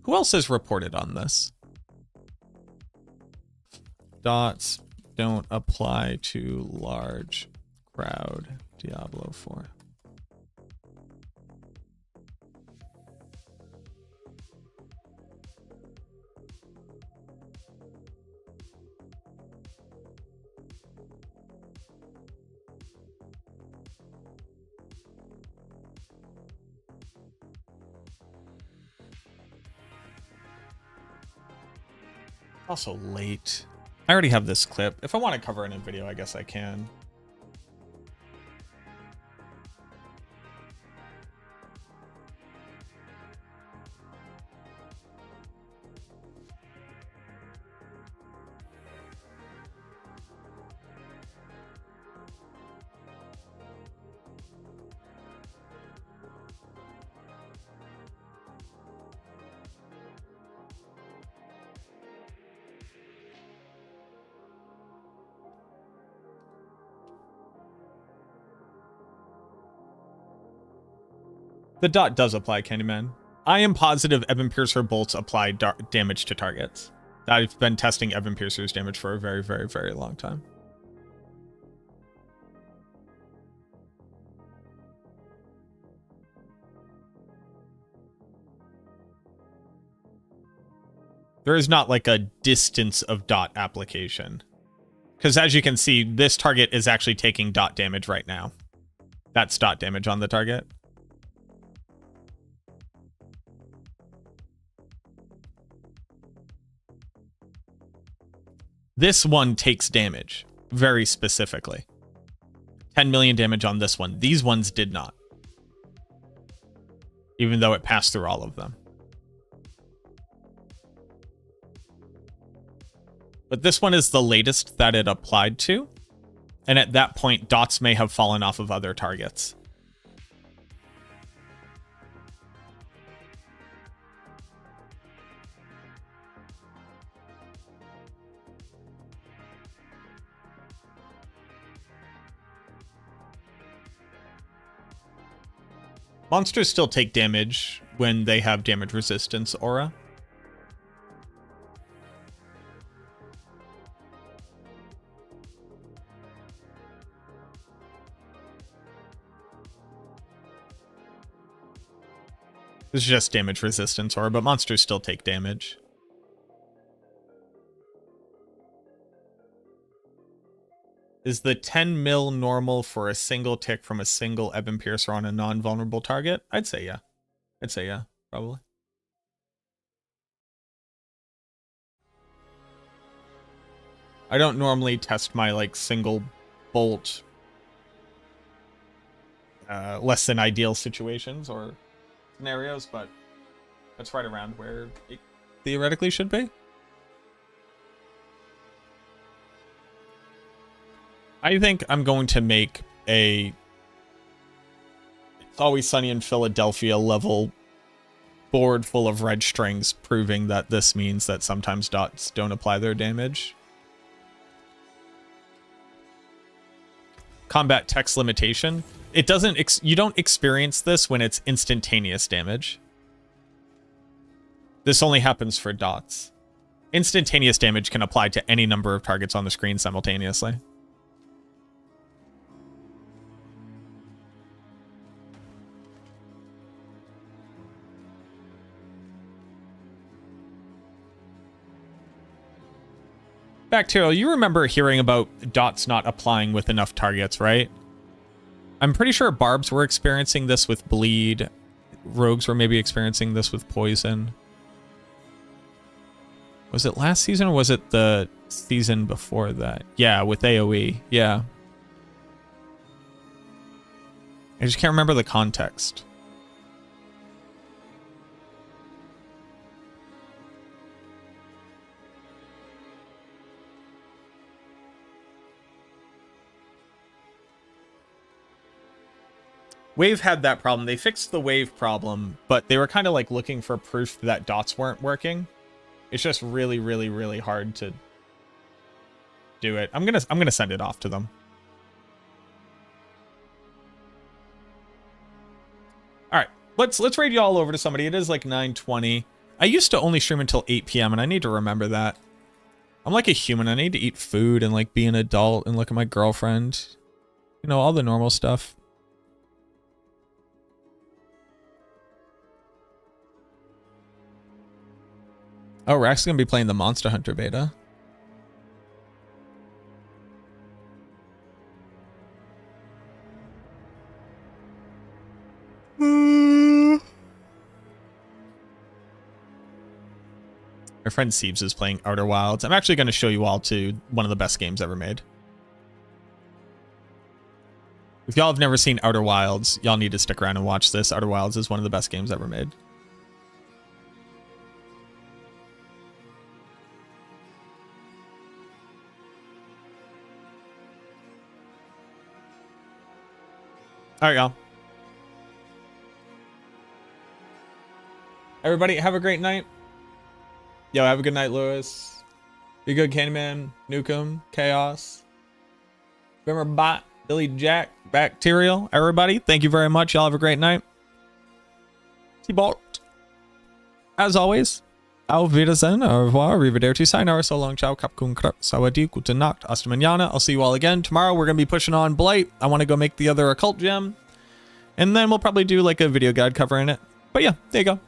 Who else has reported on this? Dots don't apply to large crowd. Diablo 4. Also late. I already have this clip. If I want to cover it in a video, I guess I can. The dot does apply, Candyman. I am positive Ebon Piercer bolts apply damage to targets. I've been testing Ebon Piercer's damage for a very, very, very long time. There is not like a distance of dot application. Because as you can see, this target is actually taking dot damage right now. That's dot damage on the target. This one takes damage, very specifically. 10 million damage on this one. These ones did not. Even though it passed through all of them. But this one is the latest that it applied to. And at that point, dots may have fallen off of other targets. Monsters still take damage when they have damage resistance aura. This is just damage resistance aura, but monsters still take damage. Is the 10 mil normal for a single tick from a single Ebon Piercer on a non-vulnerable target? I'd say yeah. I'd say yeah, probably. I don't normally test my like single bolt less than ideal situations or scenarios, but that's right around where it theoretically should be. I think I'm going to make a It's Always Sunny in Philadelphia level board full of red strings proving that this means that sometimes dots don't apply their damage. combat text limitation. It doesn't, you don't experience this when it's instantaneous damage. This only happens for dots. Instantaneous damage can apply to any number of targets on the screen simultaneously. Bacterial, you remember hearing about dots not applying with enough targets, right? I'm pretty sure barbs were experiencing this with bleed. Rogues were maybe experiencing this with poison. Was it last season or was it the season before that? Yeah, with AoE. Yeah. I just can't remember the context. Wave had that problem. They fixed the wave problem, but they were kind of like looking for proof that dots weren't working. It's just really, really, really hard to do it. I'm gonna send it off to them. All right, let's raid you all over to somebody. It is like 9:20. I used to only stream until 8 p.m. and I need to remember that. I'm like a human. I need to eat food and like be an adult and look at my girlfriend. You know, all the normal stuff. Oh, we're actually going to be playing the Monster Hunter beta. My friend Siebes is playing Outer Wilds. I'm actually going to show you all to one of the best games ever made. If y'all have never seen Outer Wilds, y'all need to stick around and watch this. Outer Wilds is one of the best games ever made. All right, y'all. Everybody, have a great night. Yo, have a good night, Lewis. Be good, Candyman, Nukem, Chaos, Bimmer Bot, Billy Jack, Bacterial. Everybody, thank you very much. Y'all have a great night. T-Bolt. As always, auf Wiedersehen, au revoir, arrivederci, sayonara, so long, ciao, kapkun, krap, sawadi, gute Nacht, hasta mañana. I'll see you all again. Tomorrow, we're going to be pushing on Blight. I want to go make the other occult gem. And then we'll probably do like a video guide covering it. But yeah, there you go.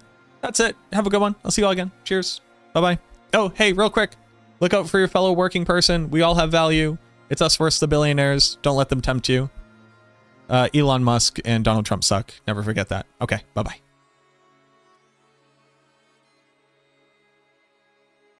That's it. Have a good one. I'll see you all again. Cheers. Bye-bye. Oh, hey, real quick. Look out for your fellow working person. We all have value. It's us versus the billionaires. Don't let them tempt you. Elon Musk and Donald Trump suck. Never forget that. Okay, bye-bye.